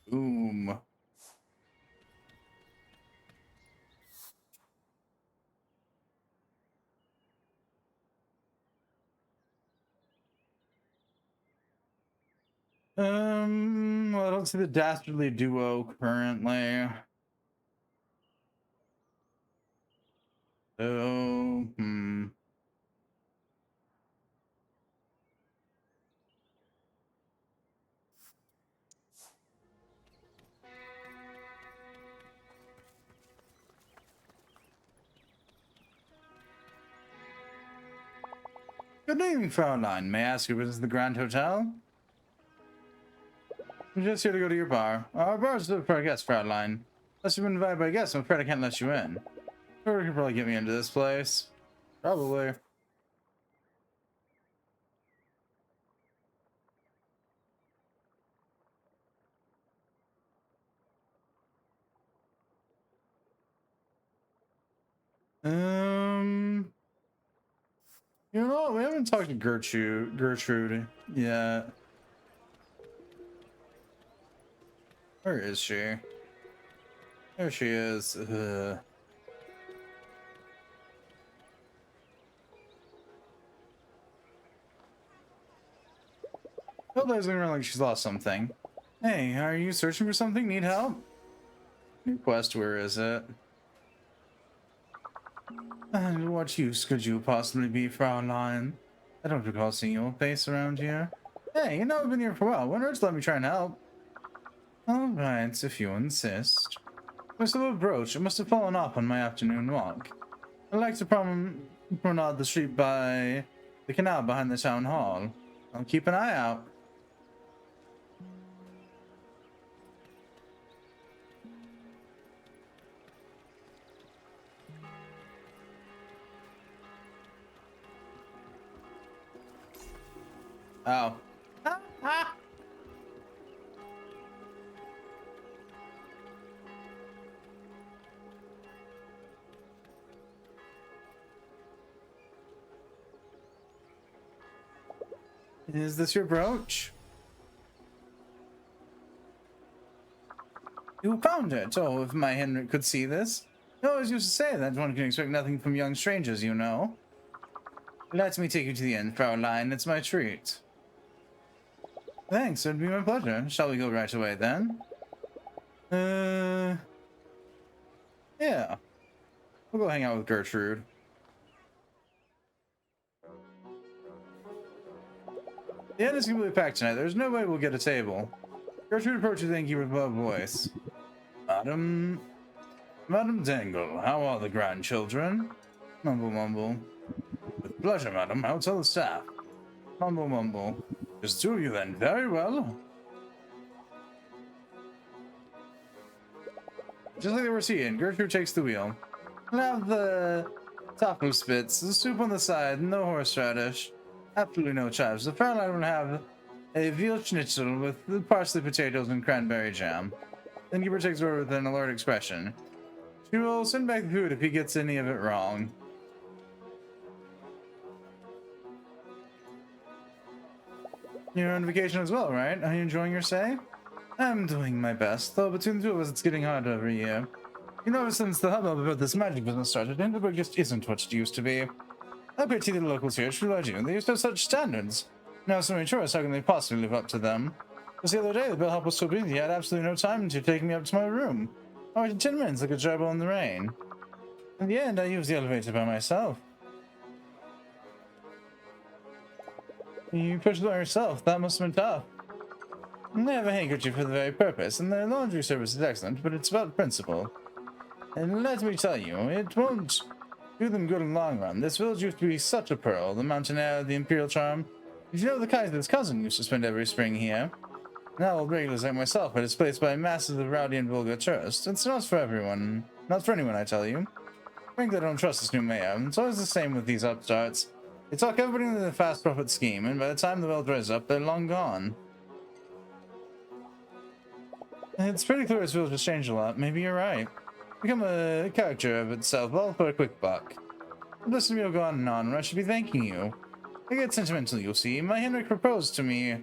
Boom. Well, I don't see the Dastardly Duo currently. So, Good evening, Fraulein. May I ask you, what is the Grand Hotel? I'm just here to go to your bar. Our bar is for a guest, Fraulein. Unless you've been invited by guests, I'm afraid I can't let you in. Sure, you can probably get me into this place. Probably. You know, we haven't talked to Gertrude yet. Where is she? There she is. Hilda's looking around like she's lost something. Hey, are you searching for something? Need help? New quest, where is it? And what use could you possibly be, Fraulein? I don't recall seeing your face around here. Hey, you know I've been here for a while. Wonder to let me try and help. Alright, if you insist. There's a little brooch. It must have fallen off on my afternoon walk. I like to promenade the street by the canal behind the town hall. I'll keep an eye out. Oh. Is this your brooch? You found it. Oh, if my Henrik could see this. I always used to say that one can expect nothing from young strangers, you know. Let me take you to the inn, Fraulein. It's my treat. Thanks, it'd be my pleasure. Shall we go right away, then? Yeah. We'll go hang out with Gertrude. The inn is completely packed tonight. There's no way we'll get a table. Gertrude approaches the innkeeper with a loud voice. Madam Dangle, how are the grandchildren? Mumble, mumble. With pleasure, madam. I'll tell the staff. Mumble, mumble. Just two of you then. Very well. Just like they were seeing, Gertrude takes the wheel. I'll have the taco spits, the soup on the side, no horseradish. Absolutely no chives. The Fraulein will have a veal schnitzel with parsley potatoes and cranberry jam. Then Gibber takes over with an alert expression. She will send back the food if he gets any of it wrong. You're on vacation as well, right? Are you enjoying your stay? I'm doing my best, though between the two of us it's getting harder every year. You know, since the hubbub about this magic business started, Hinterburg just isn't what it used to be. I pity the locals here, true I do. They used to have such standards. Now so many tourists, how can they possibly live up to them? Just the other day, the bellhop was so busy, he had absolutely no time to take me up to my room. I waited 10 minutes like a gerbil in the rain. In the end, I used the elevator by myself. You pushed it by yourself. That must have been tough. They have a handkerchief for the very purpose, and their laundry service is excellent, but it's about principle. And let me tell you, it won't do them good in the long run. This village used to be such a pearl, the mountain air, the imperial charm. Did you know the Kaiser's cousin used to spend every spring here? Now old regulars like myself are displaced by masses of rowdy and vulgar tourists. It's not for everyone. Not for anyone, I tell you. Frankly, I don't trust this new mayor. It's always the same with these upstarts. They talk everybody into the fast profit scheme, and by the time the well dries up, they're long gone. It's pretty clear this village has changed a lot. Maybe you're right. Become a character of itself, all for a quick buck. This will go on and on, and I should be thanking you. I get sentimental, you'll see. My Henrik proposed to me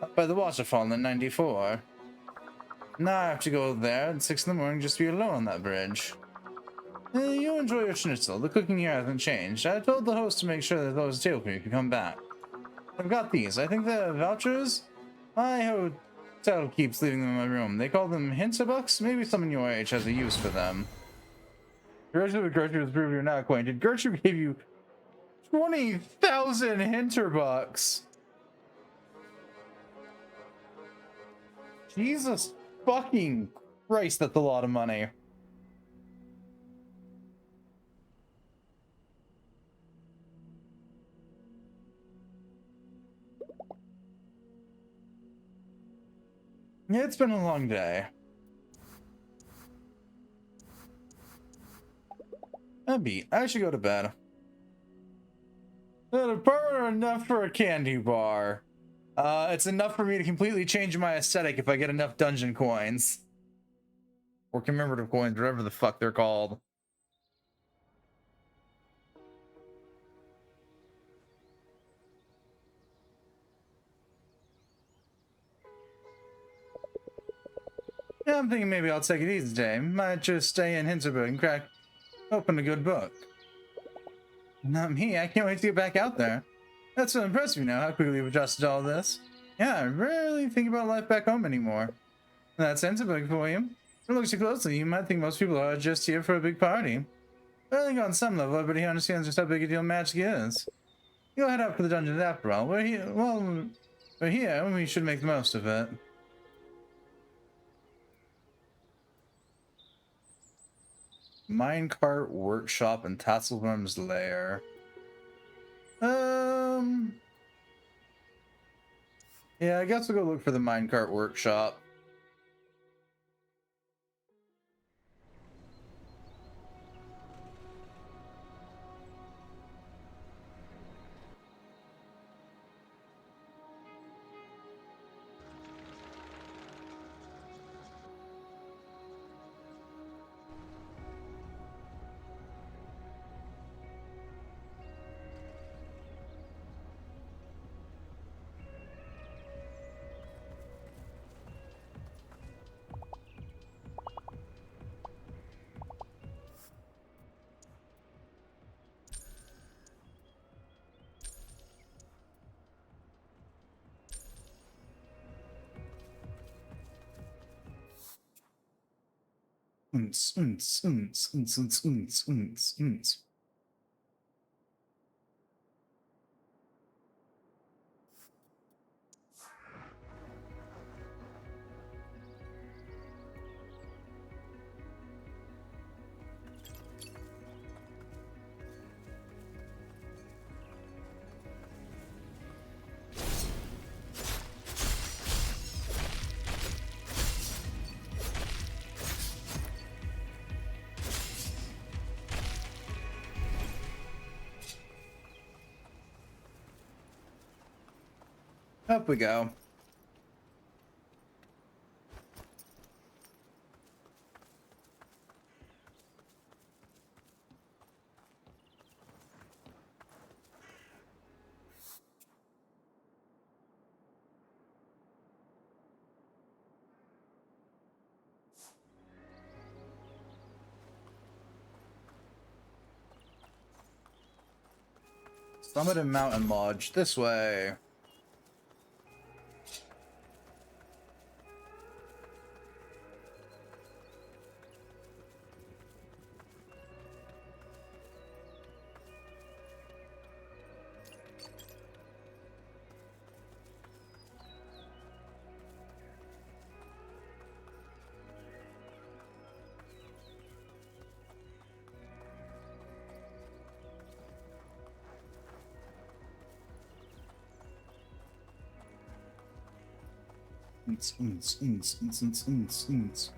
up by the waterfall in '94. Now I have to go there at 6 in the morning just to be alone on that bridge. You enjoy your schnitzel. The cooking here hasn't changed. I told the host to make sure that there was a table for you to come back. I've got these. I think they're vouchers. My hotel keeps leaving them in my room. They call them Hinterbucks. Maybe someone your age has a use for them. Gertrude has proved you're not acquainted. Gertrude gave you 20,000 Hinterbucks. Jesus fucking Christ, that's a lot of money. It's been a long day. I should go to bed. An apartment enough for a candy bar. It's enough for me to completely change my aesthetic if I get enough dungeon coins. Or commemorative coins, whatever the fuck they're called. Yeah, I'm thinking maybe I'll take it easy today. Might just stay in Hinterburg and crack open a good book. Not me, I can't wait to get back out there. That's so impressive, you know, how quickly you've adjusted to all this. Yeah, I rarely think about life back home anymore. That's Hinterburg for you. If you look too closely, you might think most people are just here for a big party. But I think on some level, everybody understands just how big a deal magic is. You'll head out for the dungeons after all. We're here, we should make the most of it. Minecart workshop and Tasselworm's lair. Yeah, I guess we'll go look for the minecart workshop. Unts, unts, unts, unts, unts, unts, unts, unts. Up we go. Summit and Mountain Lodge, this way. Unts, unts, unts, unts, unts, unts, unts.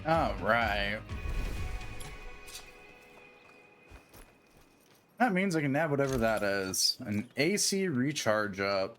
All right. That means I can nab whatever that is. An AC recharge up.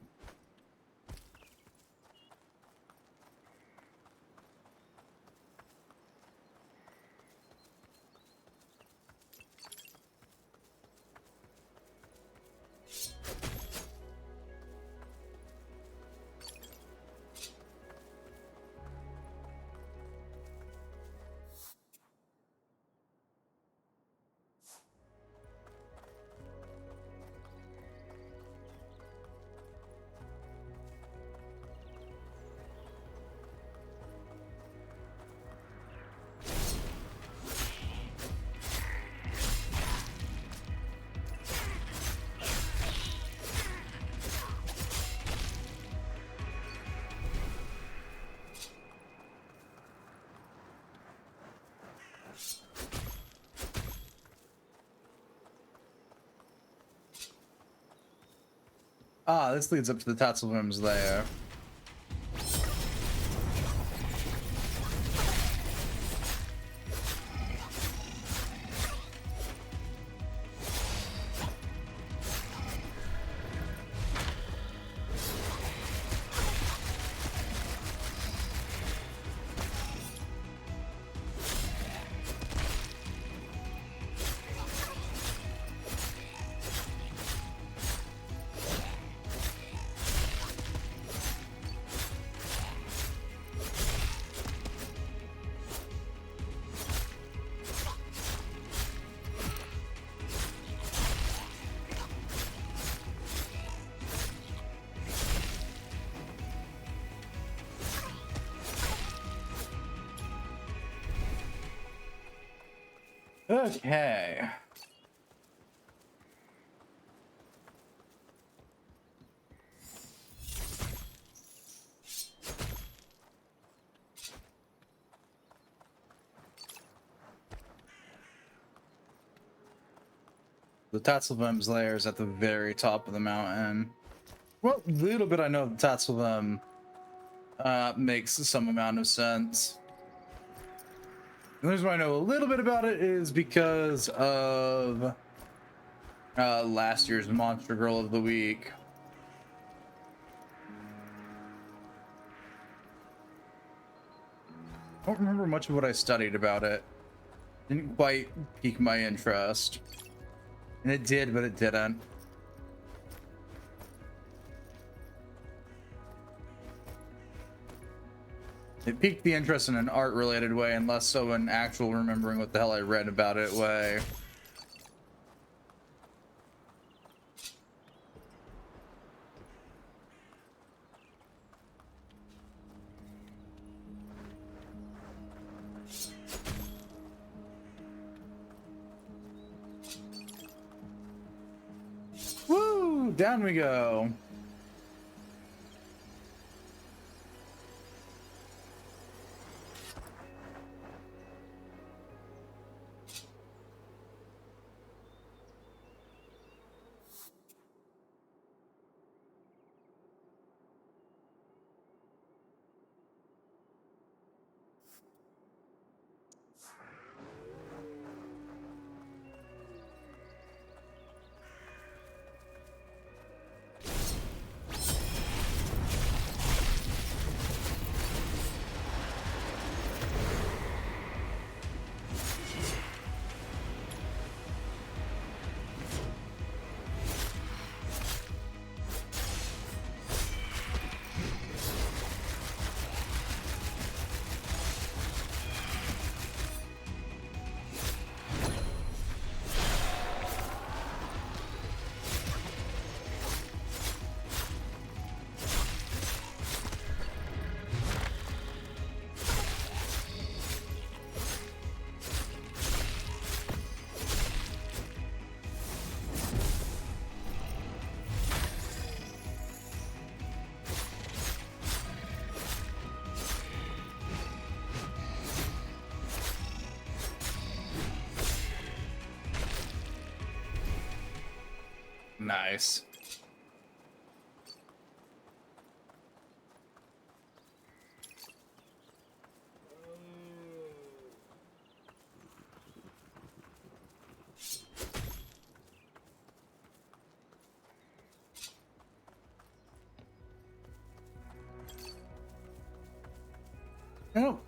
Ah, this leads up to the Tatzelwurm's lair. Okay. The Tatzelvem's lair is at the very top of the mountain. Well, little bit I know of Tatzelvem makes some amount of sense. The reason why I know a little bit about it is because of last year's Monster Girl of the Week. I don't remember much of what I studied about it. Didn't quite pique my interest. And it did, but it didn't. It piqued the interest in an art-related way, and less so in actual remembering what the hell I read about it way. Woo! Down we go. Nice. Oh.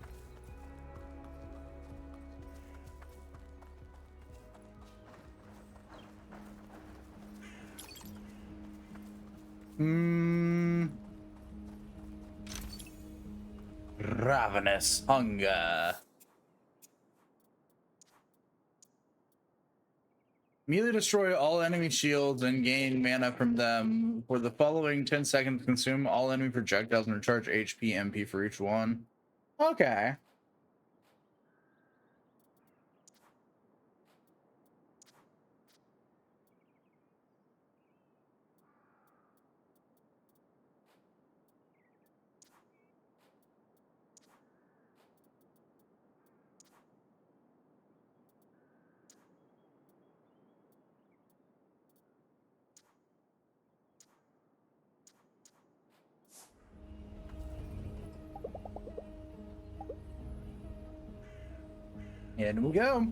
Ravenous hunger. Immediately destroy all enemy shields and gain mana from them. For the following 10 seconds, consume all enemy projectiles and recharge HP, MP for each one. Okay. In we go.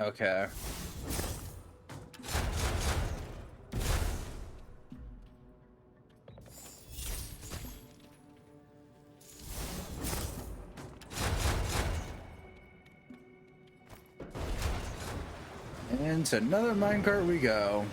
Okay. Into another minecart we go.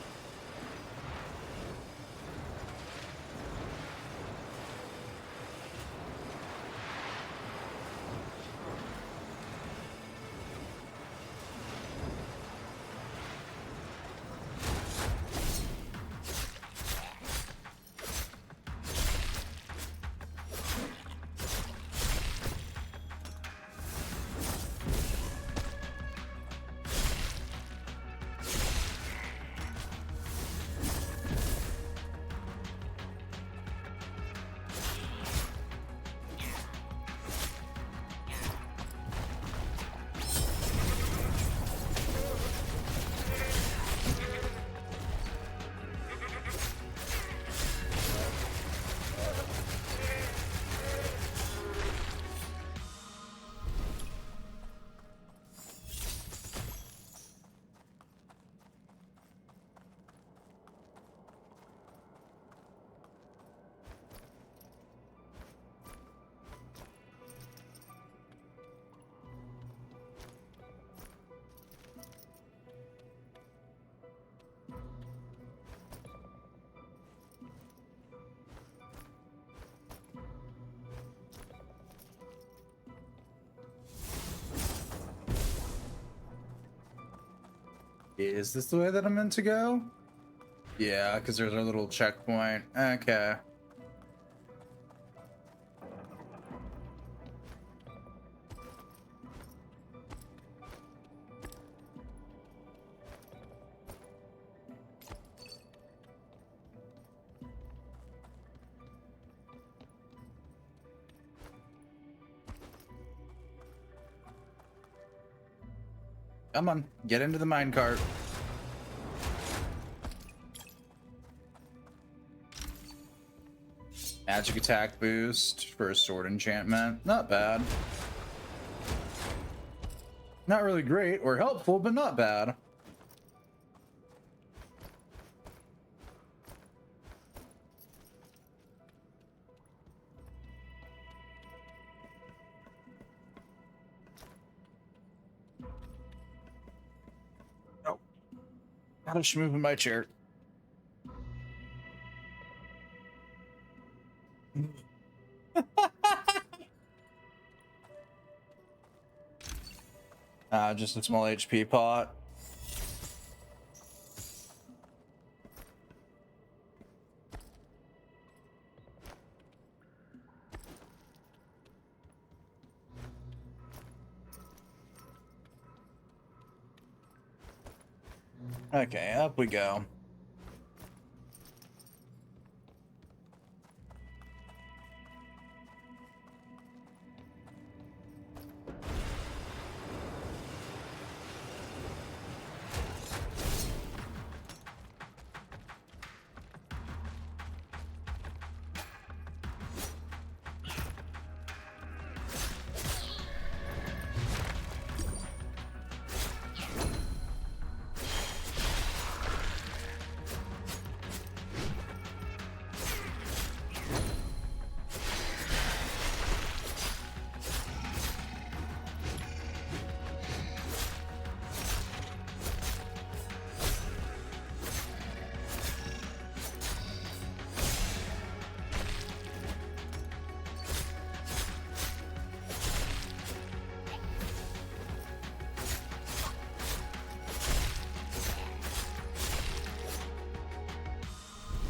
Is this the way that I'm meant to go? Yeah, because there's our little checkpoint. Okay. Come on, get into the minecart. Magic attack boost for a sword enchantment. Not bad. Not really great or helpful, but not bad. Oh, gotta just move in my chair. Just a small HP pot. Okay, up we go.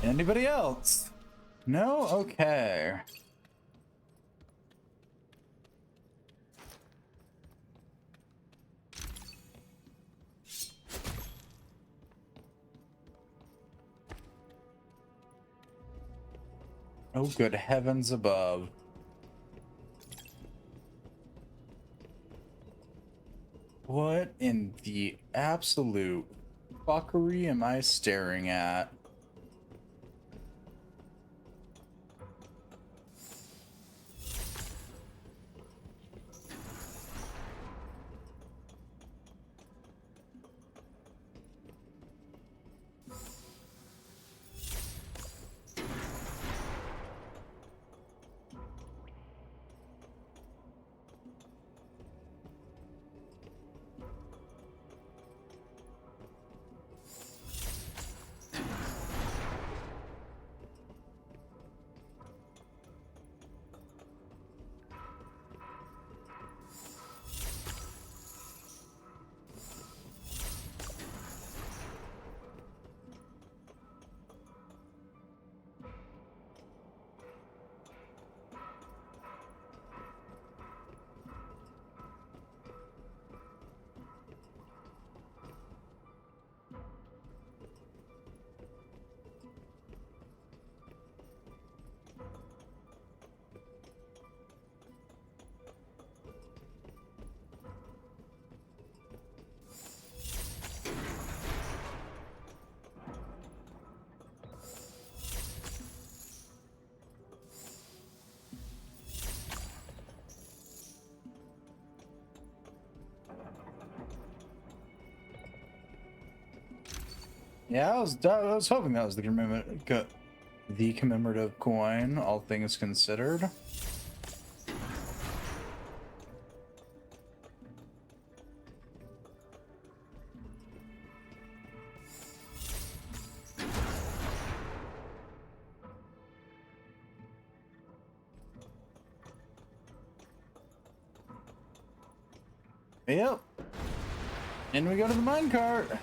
Anybody else? No? Okay. Oh, good heavens above. What in the absolute fuckery am I staring at? Yeah, I was hoping that was the commemorative coin, all things considered. Yep. And we go to the minecart.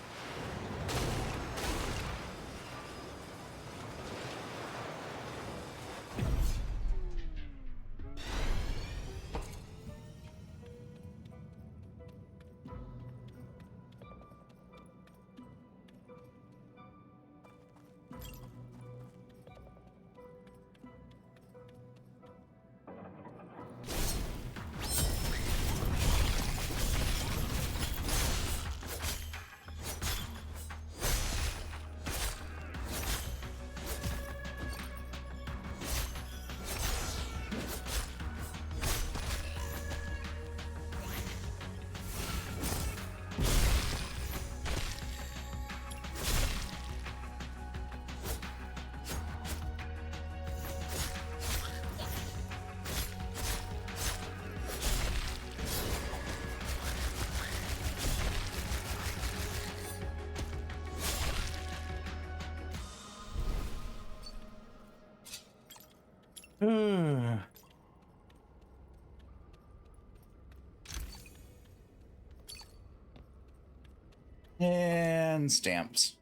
And stamps.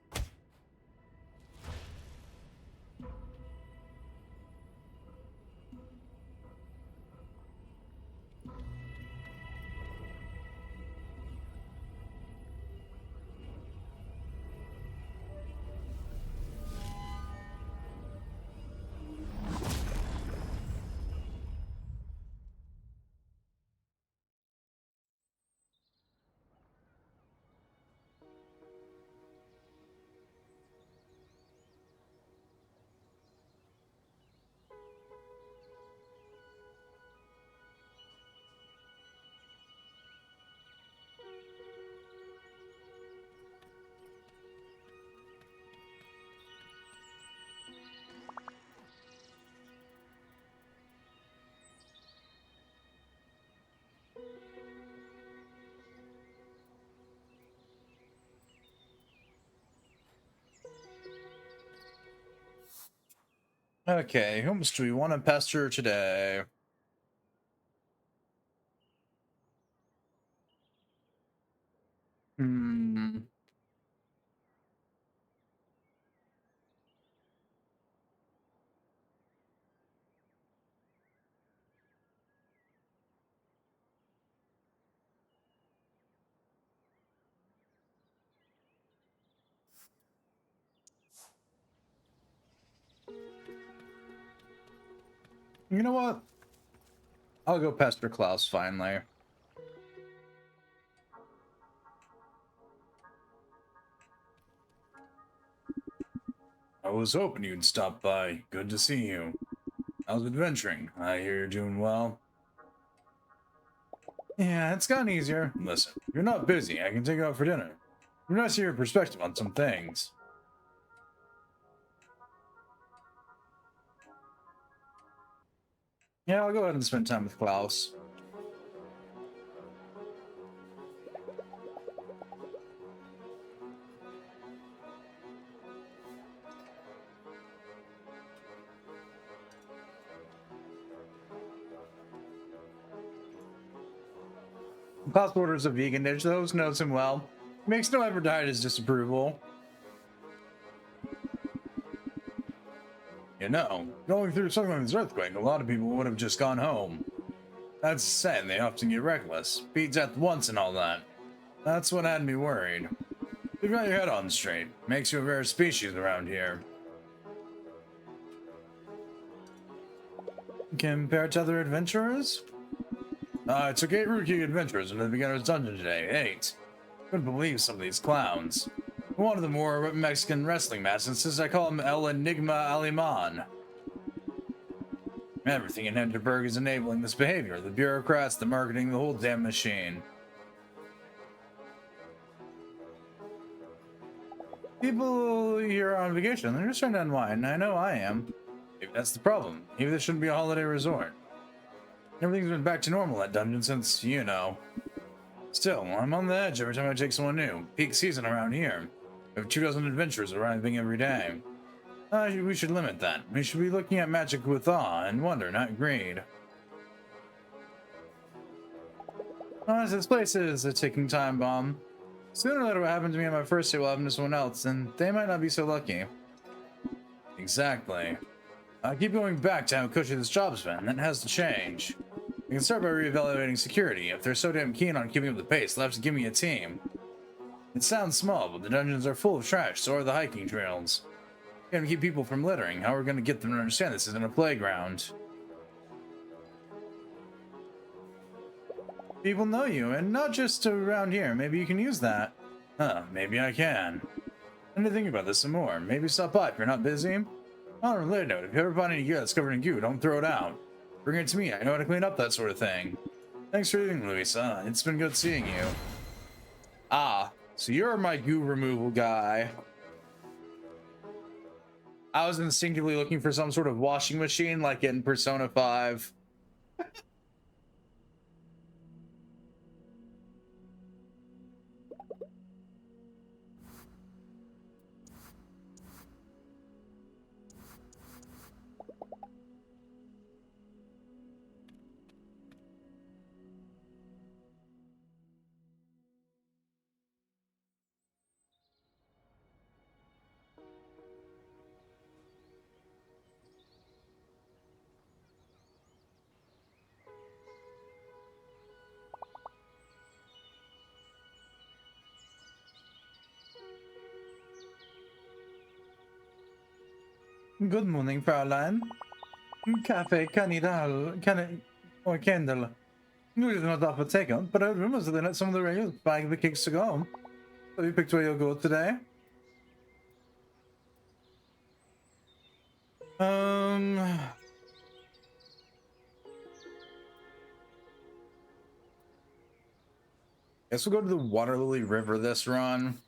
Okay, whom do we want to pester today? Hmm. You know what? I'll go pester Klaus finally. I was hoping you'd stop by. Good to see you. How's adventuring? I hear you're doing well. Yeah, it's gotten easier. Listen, if you're not busy, I can take you out for dinner. I'm nice to hear your perspective on some things. Yeah, I'll go ahead and spend time with Klaus. Klaus orders a vegan dish. The host knows him well. He makes no effort to hide his disapproval. You know, going through something like this earthquake, a lot of people would have just gone home. That's sad, they often get reckless. Beats at once and all that. That's what had me worried. You've got your head on straight. Makes you a rare species around here. Compared to other adventurers? I took 8 rookie adventurers into the beginner's dungeon today. 8. Couldn't believe some of these clowns. One of them wore a Mexican wrestling mask, and since I call him El Enigma Aliman. Everything in Hinterburg is enabling this behavior. The bureaucrats, the marketing, the whole damn machine. People here are on vacation. They're just trying to unwind. I know I am. Maybe that's the problem. Maybe this shouldn't be a holiday resort. Everything's been back to normal at Dungeon since, you know. Still, I'm on the edge every time I take someone new. Peak season around here. We have 24 adventurers arriving every day. We should limit that. We should be looking at magic with awe and wonder, not greed. Honestly, this place is a ticking time bomb. Sooner or later, what happened to me on my first day will happen to someone else, and they might not be so lucky. Exactly. I keep going back to how cushy this job's been. That has to change. We can start by reevaluating security. If they're so damn keen on keeping up the pace, they'll have to give me a team. It sounds small, but the dungeons are full of trash, so are the hiking trails. We gotta keep people from littering. How are we gonna get them to understand this isn't a playground? People know you, and not just around here. Maybe you can use that. Huh, maybe I can. I need to think about this some more. Maybe stop by if you're not busy. On a related note, if you ever find any gear that's covered in goo, don't throw it out. Bring it to me. I know how to clean up that sort of thing. Thanks for leaving, Louisa. It's been good seeing you. Ah, so you're my goo removal guy. I was instinctively looking for some sort of washing machine like in Persona 5. Good morning, Fraulein. Cafe, or candle. Usually not offer takeout, but I heard rumors that they let some of the regulars buy the cakes to go. Have you picked where you'll go today? Guess we'll go to the Water Lily River this run.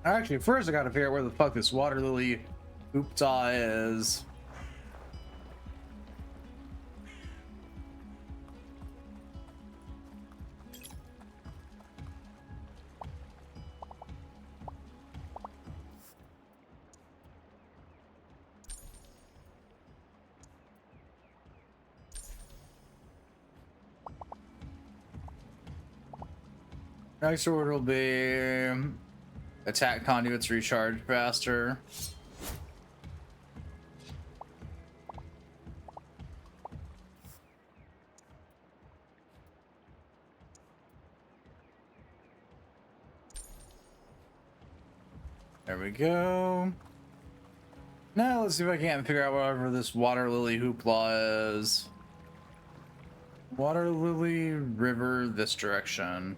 Actually, first I gotta figure out where the fuck this Water Lily Hoopta is. Next order will be attack conduits recharge faster. There we go. Now let's see if I can't figure out whatever this Water Lily hoopla is. Water Lily River this direction.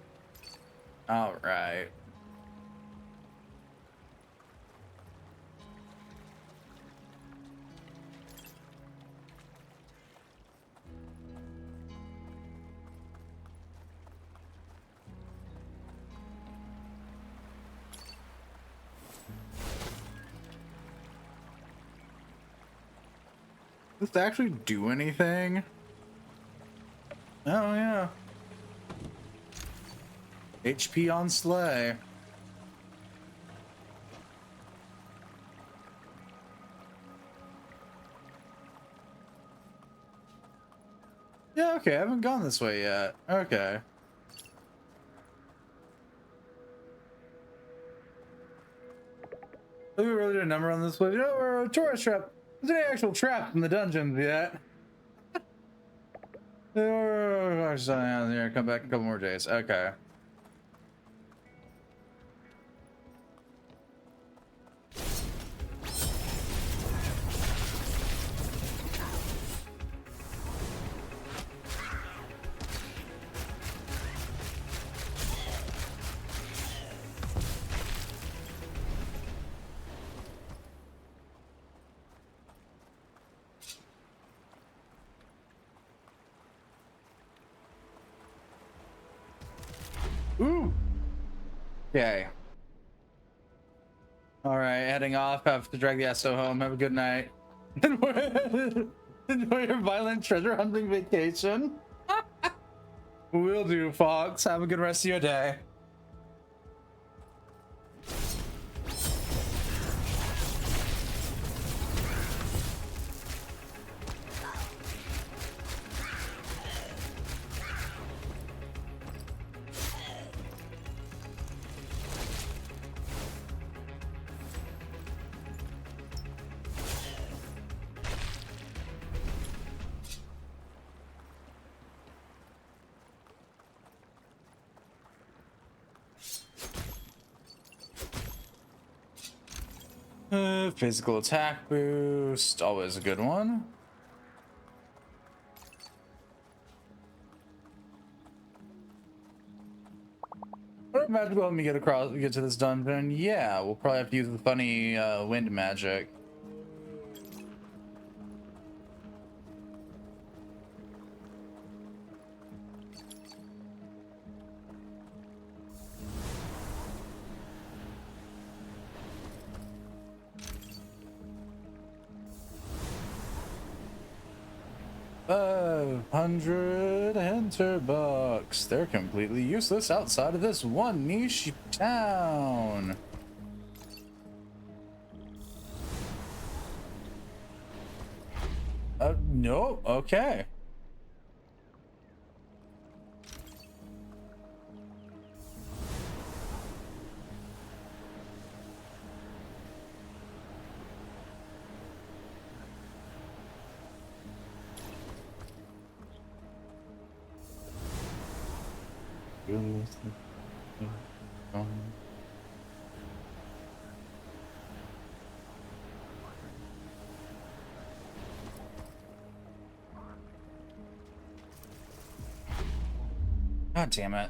All right. Does this actually do anything? Oh yeah. HP on Slay. Yeah, okay, I haven't gone this way yet. Okay. Look, we really did a number on this place. You know, we're a tourist trap. There's any actual trap in the dungeons yet. Here, come back in a couple more days. Okay. Ooh. Okay. All right, heading off. Have to drag the SO home. Have a good night. Enjoy your violent treasure hunting vacation. Will do, Fox. Have a good rest of your day. Physical attack boost, always a good one. Magic will help me get to this dungeon. Yeah, we'll probably have to use the funny wind magic. $500 Hinterbucks. They're completely useless outside of this one niche town. No, okay. God damn it.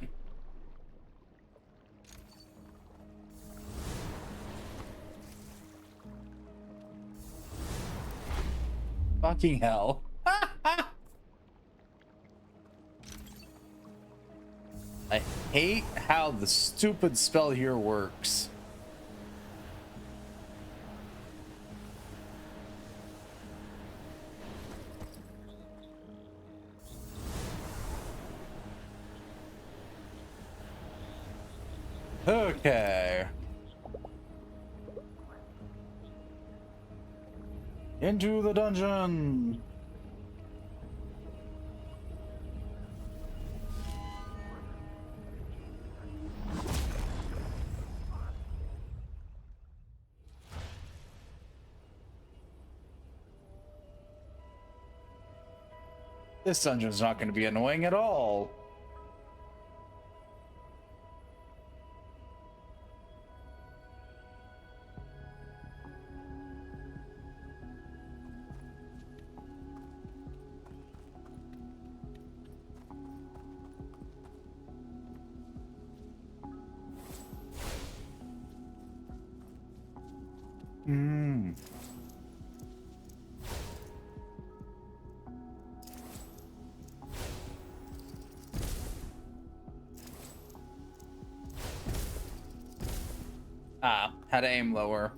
Fucking hell. I hate how the stupid spell here works. Okay. Into the dungeon. This dungeon's not going to be annoying at all. Had to aim lower.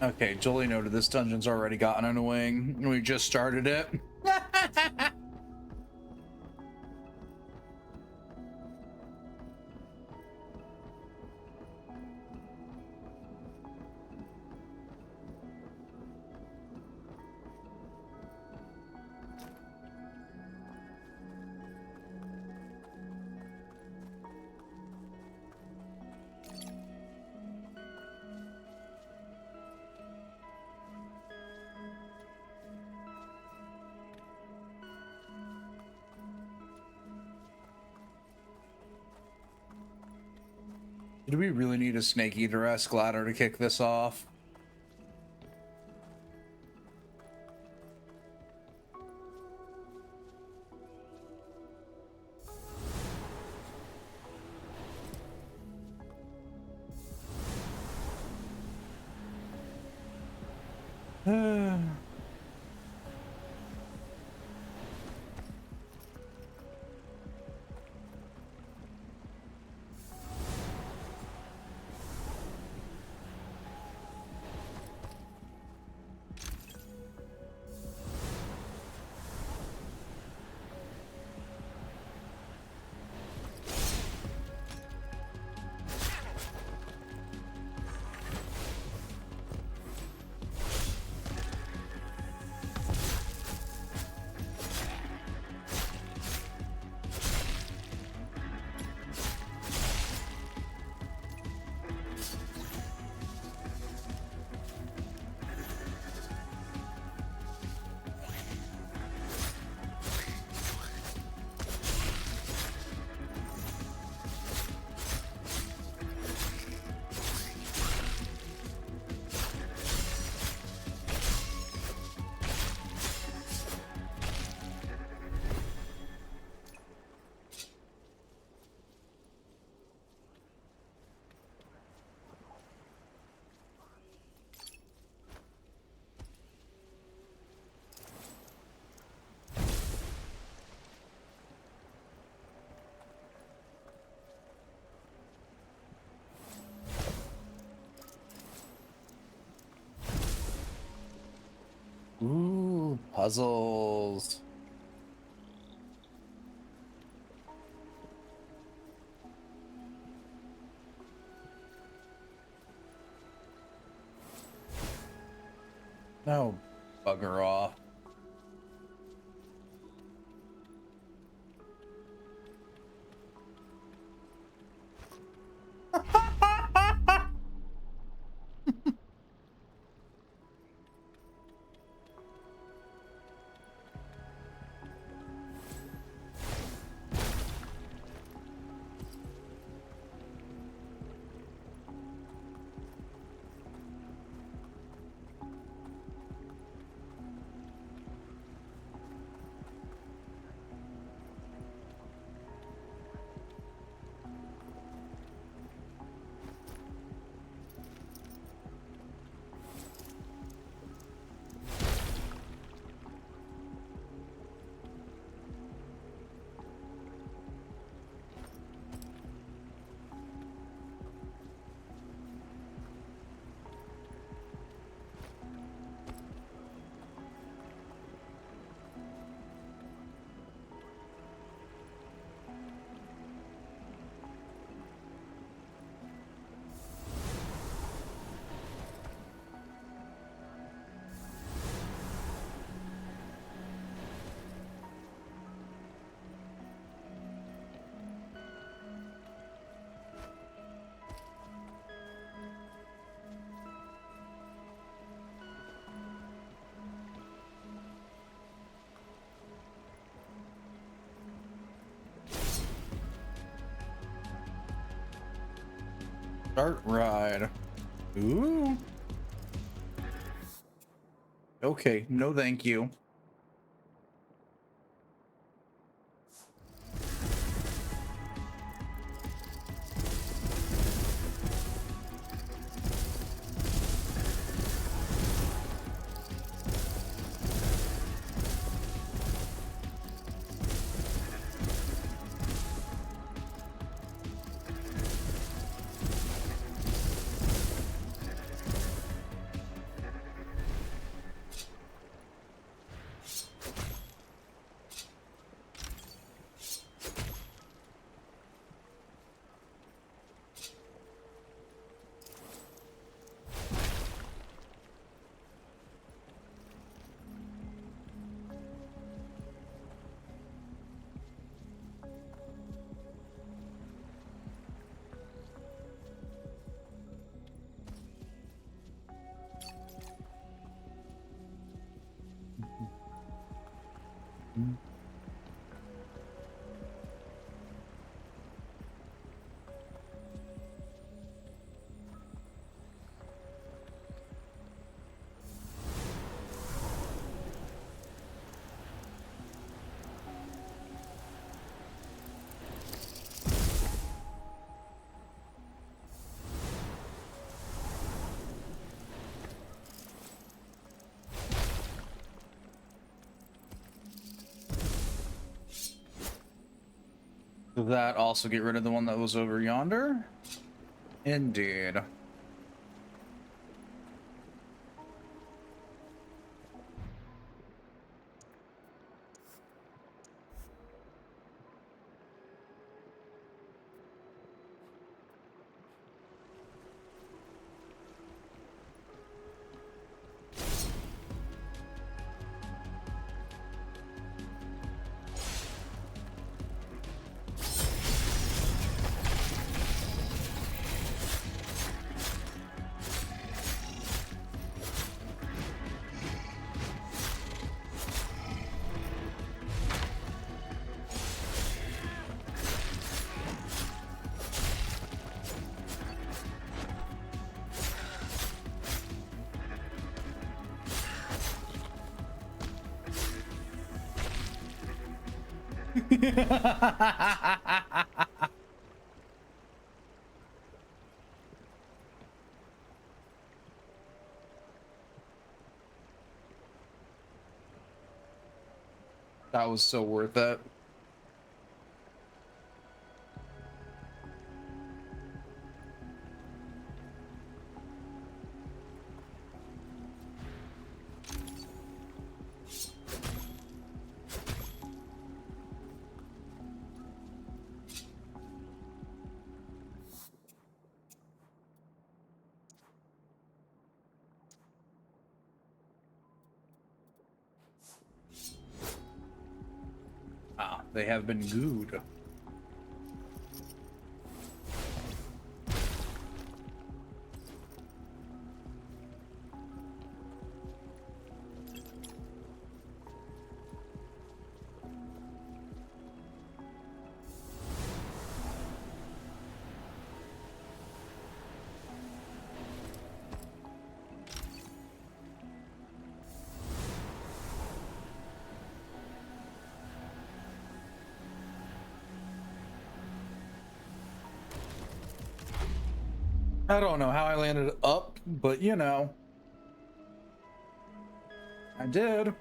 Okay, Jolie noted this dungeon's already gotten annoying. We just started it. Do we really need a Snake Eater-esque ladder to kick this off? Ooh, puzzles. No, bugger off. Start ride. Ooh. Okay, no thank you. Does that also get rid of the one that was over yonder? Indeed. That was so worth it. Ah, they have been good. I don't know how I landed up, but you know, I did.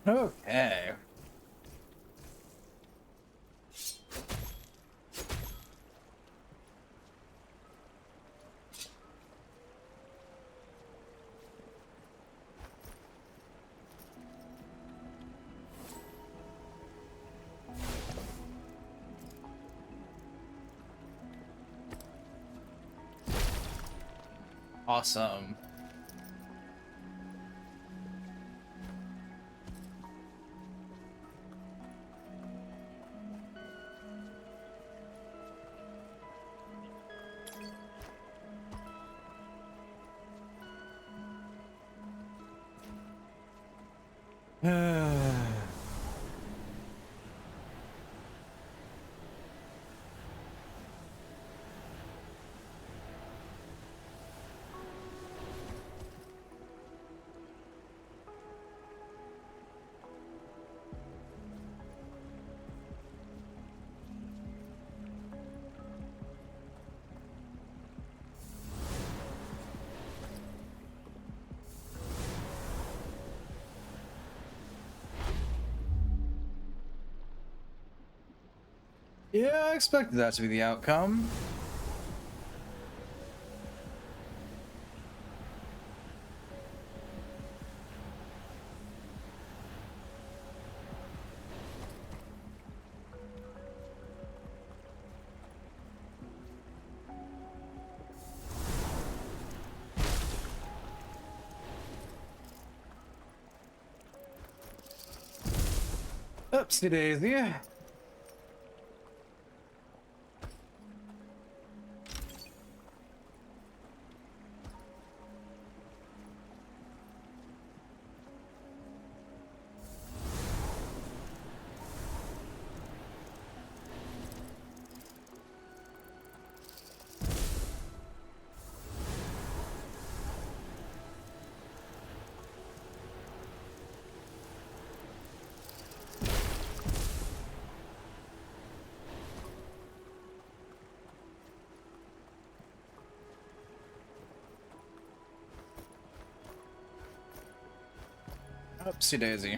Okay. Awesome. Yeah, I expected that to be the outcome. Oopsie daisy. Oopsie daisy.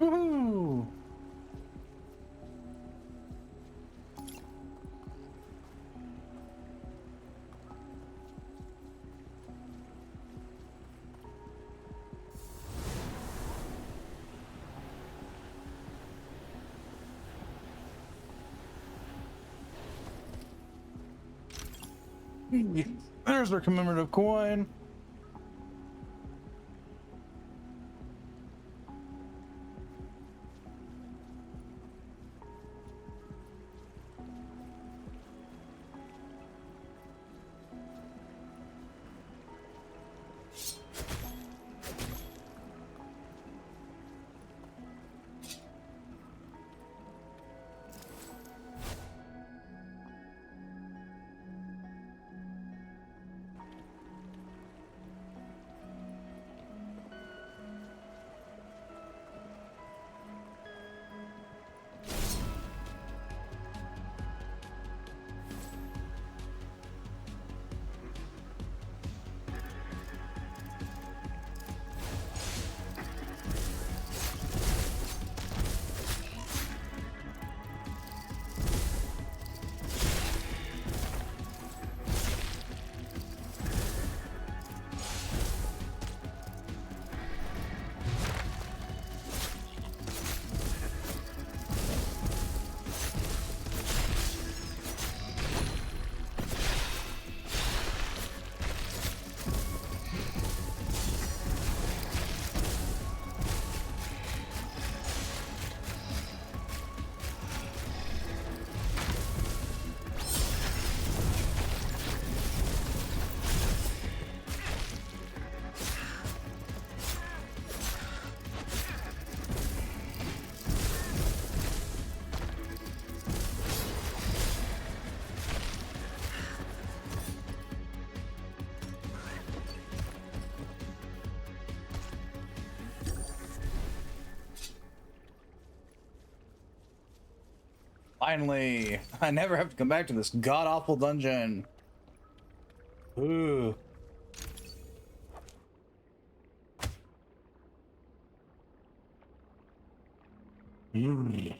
Woohoo! There's our commemorative coin. Finally, I never have to come back to this god-awful dungeon. Ooh. Mm.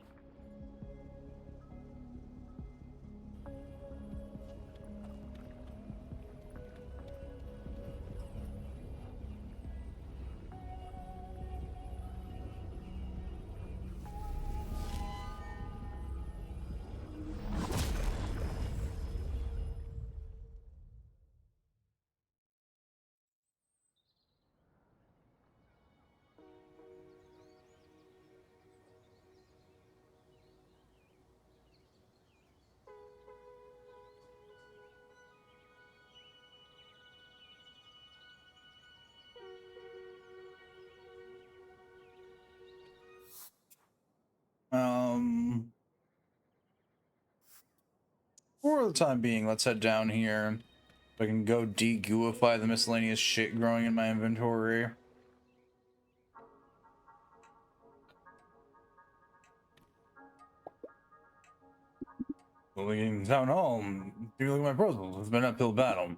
for the time being, let's head down here. So I can go de-gooify the miscellaneous shit growing in my inventory. Well, in Town Hall, take a look at my proposal. It's been an uphill battle.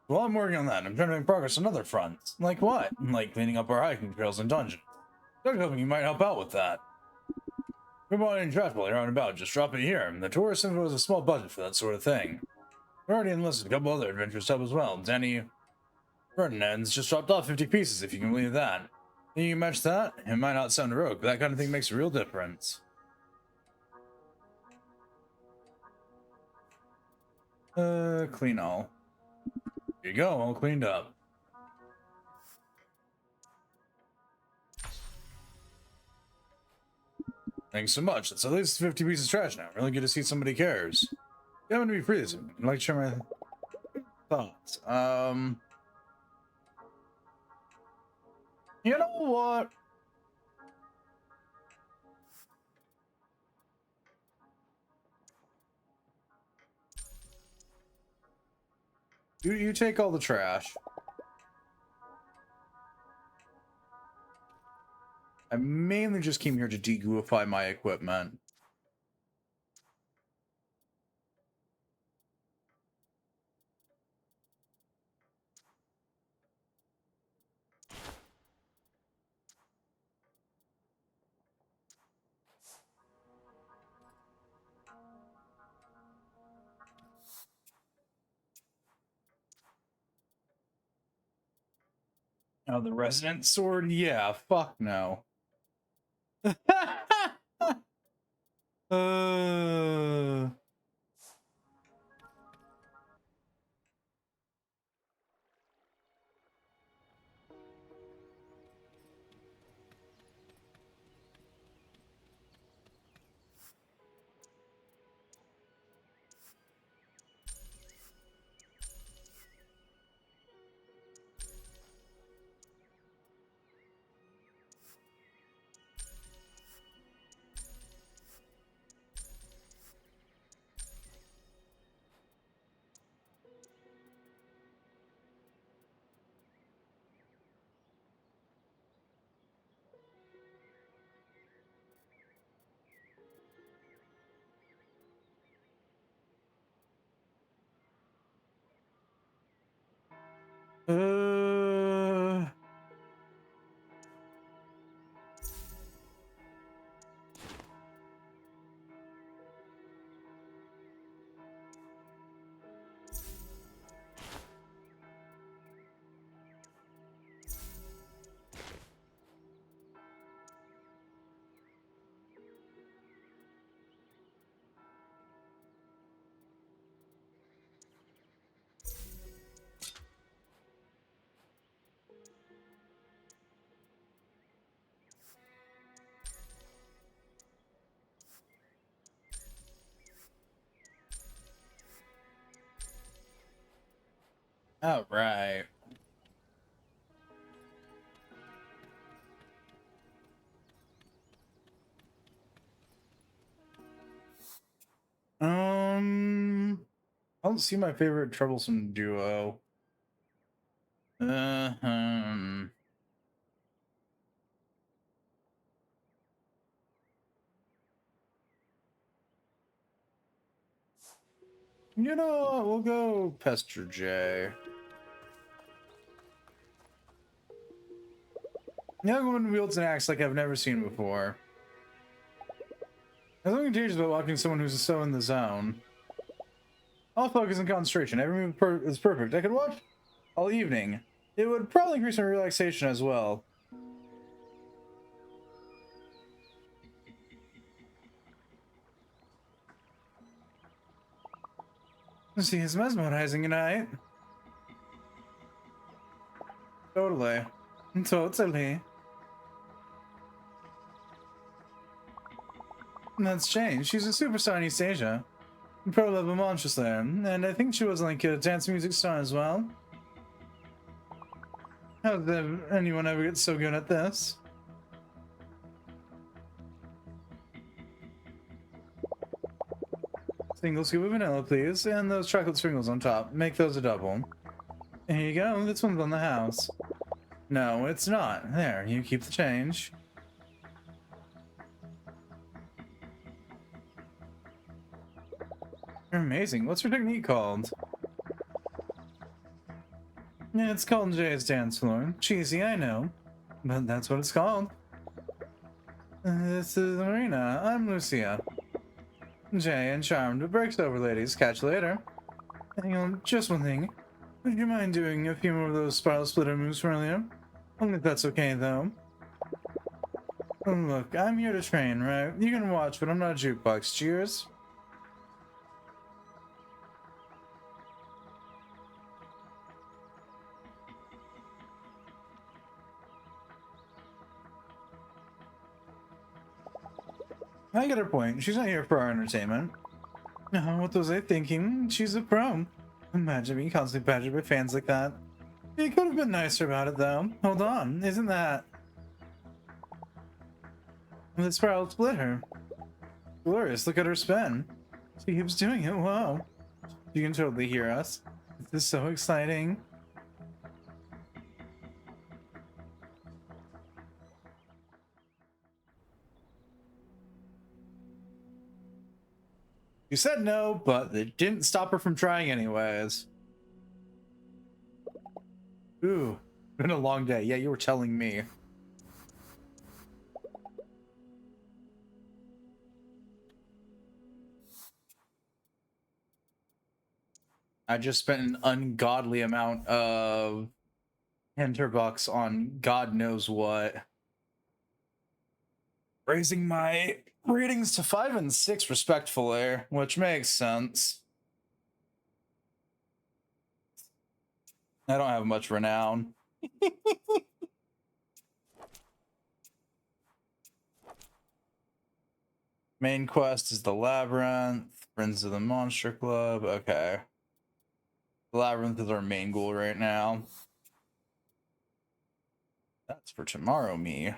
Well, I'm working on that. I'm trying to make progress on other fronts. Like what? Like cleaning up our hiking trails and dungeons. I was hoping you might help out with that. Come on in trash while you're out and about. Just drop it here. The tourist center has a small budget for that sort of thing. We're already enlisted a couple other adventurers to help as well. Danny Ferdinand's just dropped off 50 pieces, if you can believe that. Think you can match that? It might not sound heroic, but that kind of thing makes a real difference. Clean all. Here you go, all cleaned up. Thanks so much. That's at least 50 pieces of trash now. Really good to see somebody cares. Yeah, I'm gonna be free this evening. I'd like to share my thoughts. You know what? You take all the trash. I mainly just came here to de-gooify my equipment. Oh, the resonant sword? Yeah, fuck no. uh... Uh... All right. I don't see my favorite troublesome duo. Uh-huh. You know what? We'll go Pester J. The young woman wields an axe like I've never seen before. There's something contagious about watching someone who's so in the zone. All focus and concentration. Every move is perfect. I could watch all evening. It would probably increase my relaxation as well. See, it's mesmerizing tonight. Totally. Totally. That's changed. She's a superstar in East Asia. Pro level monster slayer. And I think she was like a dance music star as well. How did anyone ever get so good at this? Single scoop of vanilla, please, and those chocolate sprinkles on top. Make those a double. Here you go. This one's on the house. No, it's not. There, you keep the change. You're amazing. What's your technique called? Yeah, it's called Jay's Dance Floor. Cheesy, I know. But that's what it's called. This is Marina. I'm Lucia. Jay and Charmed. Breaks over, ladies. Catch you later. Hang on, just one thing. Would you mind doing a few more of those spiral splitter moves for earlier? Only if that's okay, though. Look, I'm here to train, right? You can watch, but I'm not a jukebox. Cheers. I get her point. She's not here for our entertainment. What was I thinking? She's a pro. Imagine being constantly badgered by fans like that. You could have been nicer about it, though. Hold on, isn't that... The spiral split her. Glorious, look at her spin. She keeps doing it, wow. You can totally hear us. This is so exciting. You said no, but it didn't stop her from trying anyways. Ooh, been a long day. Yeah, you were telling me. I just spent an ungodly amount of Hinterbucks on God knows what. Raising my ratings to 5 and 6 respectfully, which makes sense. I don't have much renown. Main quest is the Labyrinth. Friends of the Monster Club. Okay. The Labyrinth is our main goal right now. That's for tomorrow, me.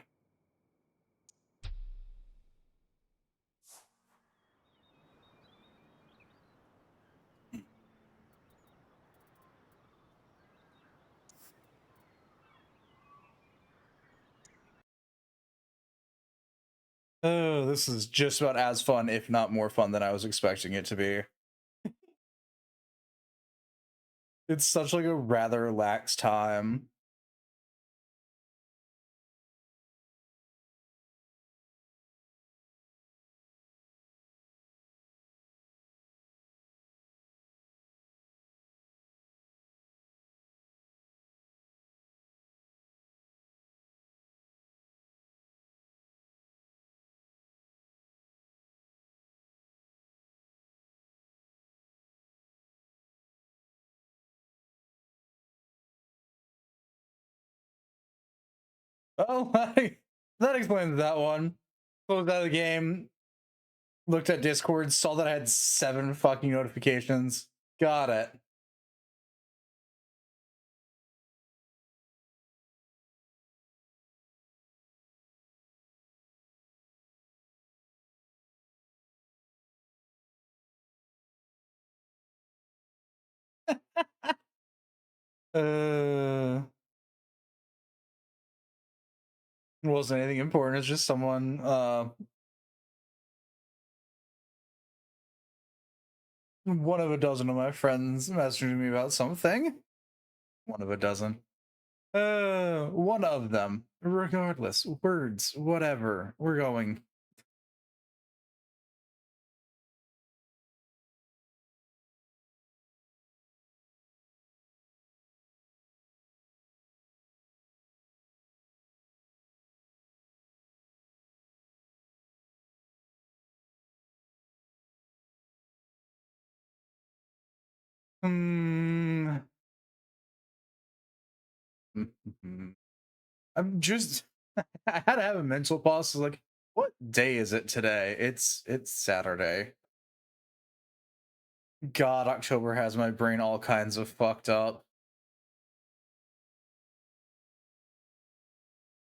Oh, this is just about as fun, if not more fun, than I was expecting it to be. It's such like a rather relaxed time. Oh, that explains that one. Closed out of the game, looked at Discord, saw that I had 7 fucking notifications. Got it. It wasn't anything important. It's just someone, one of a dozen of my friends messaging me about something. One of a dozen. One of them. Regardless, words, whatever. We're going. Hmm. I'm just I had to have a mental pause. Like, what day is it today? It's Saturday. God, October has my brain all kinds of fucked up.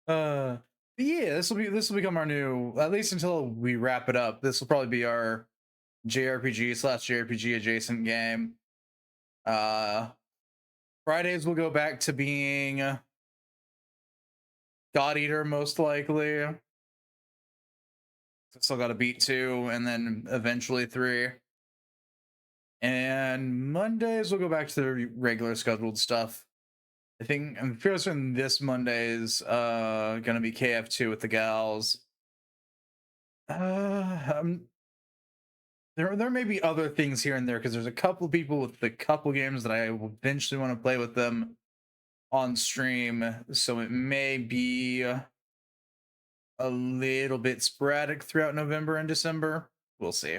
Yeah, this will become our new, at least until we wrap it up. This will probably be our JRPG slash JRPG adjacent game. Fridays will go back to being God Eater, most likely. Still got to beat 2 and then eventually 3. And Mondays will go back to the regular scheduled stuff. I'm fairly certain this Monday is gonna be KF2 with the gals. There may be other things here and there because there's a couple people with a couple games that I will eventually want to play with them on stream, so it may be a little bit sporadic throughout November and December. We'll see.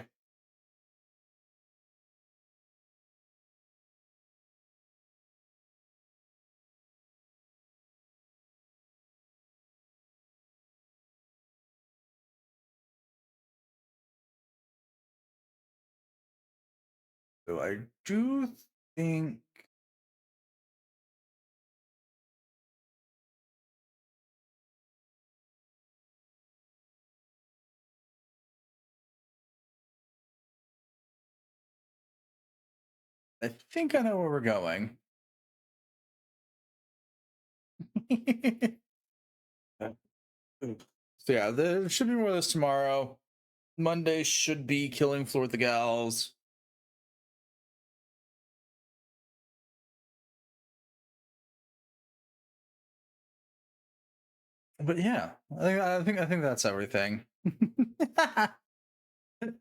So I do think I know where we're going. So yeah, there should be more of this tomorrow. Monday should be Killing Floor with the Gals. But yeah, I think that's everything.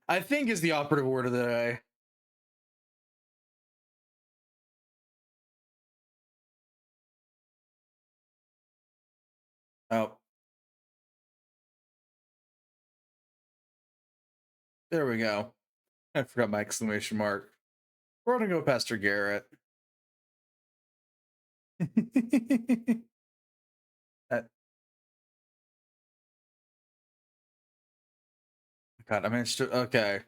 I think is the operative word of the day. Oh, there we go. I forgot my exclamation mark. We're gonna go Pastor Garrett. Uh, God, I managed to. Okay.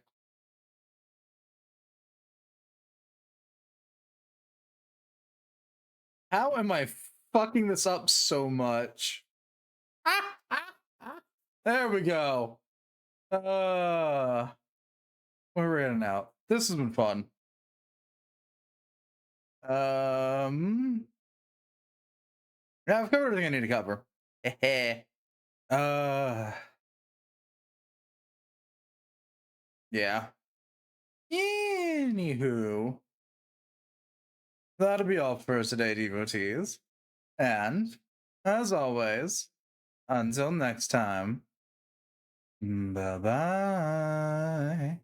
How am I fucking this up so much? There we go. We're in and out. This has been fun. Yeah, I've covered everything I need to cover. Yeah. Anywho, that'll be all for today, devotees. And as always, until next time, bye bye.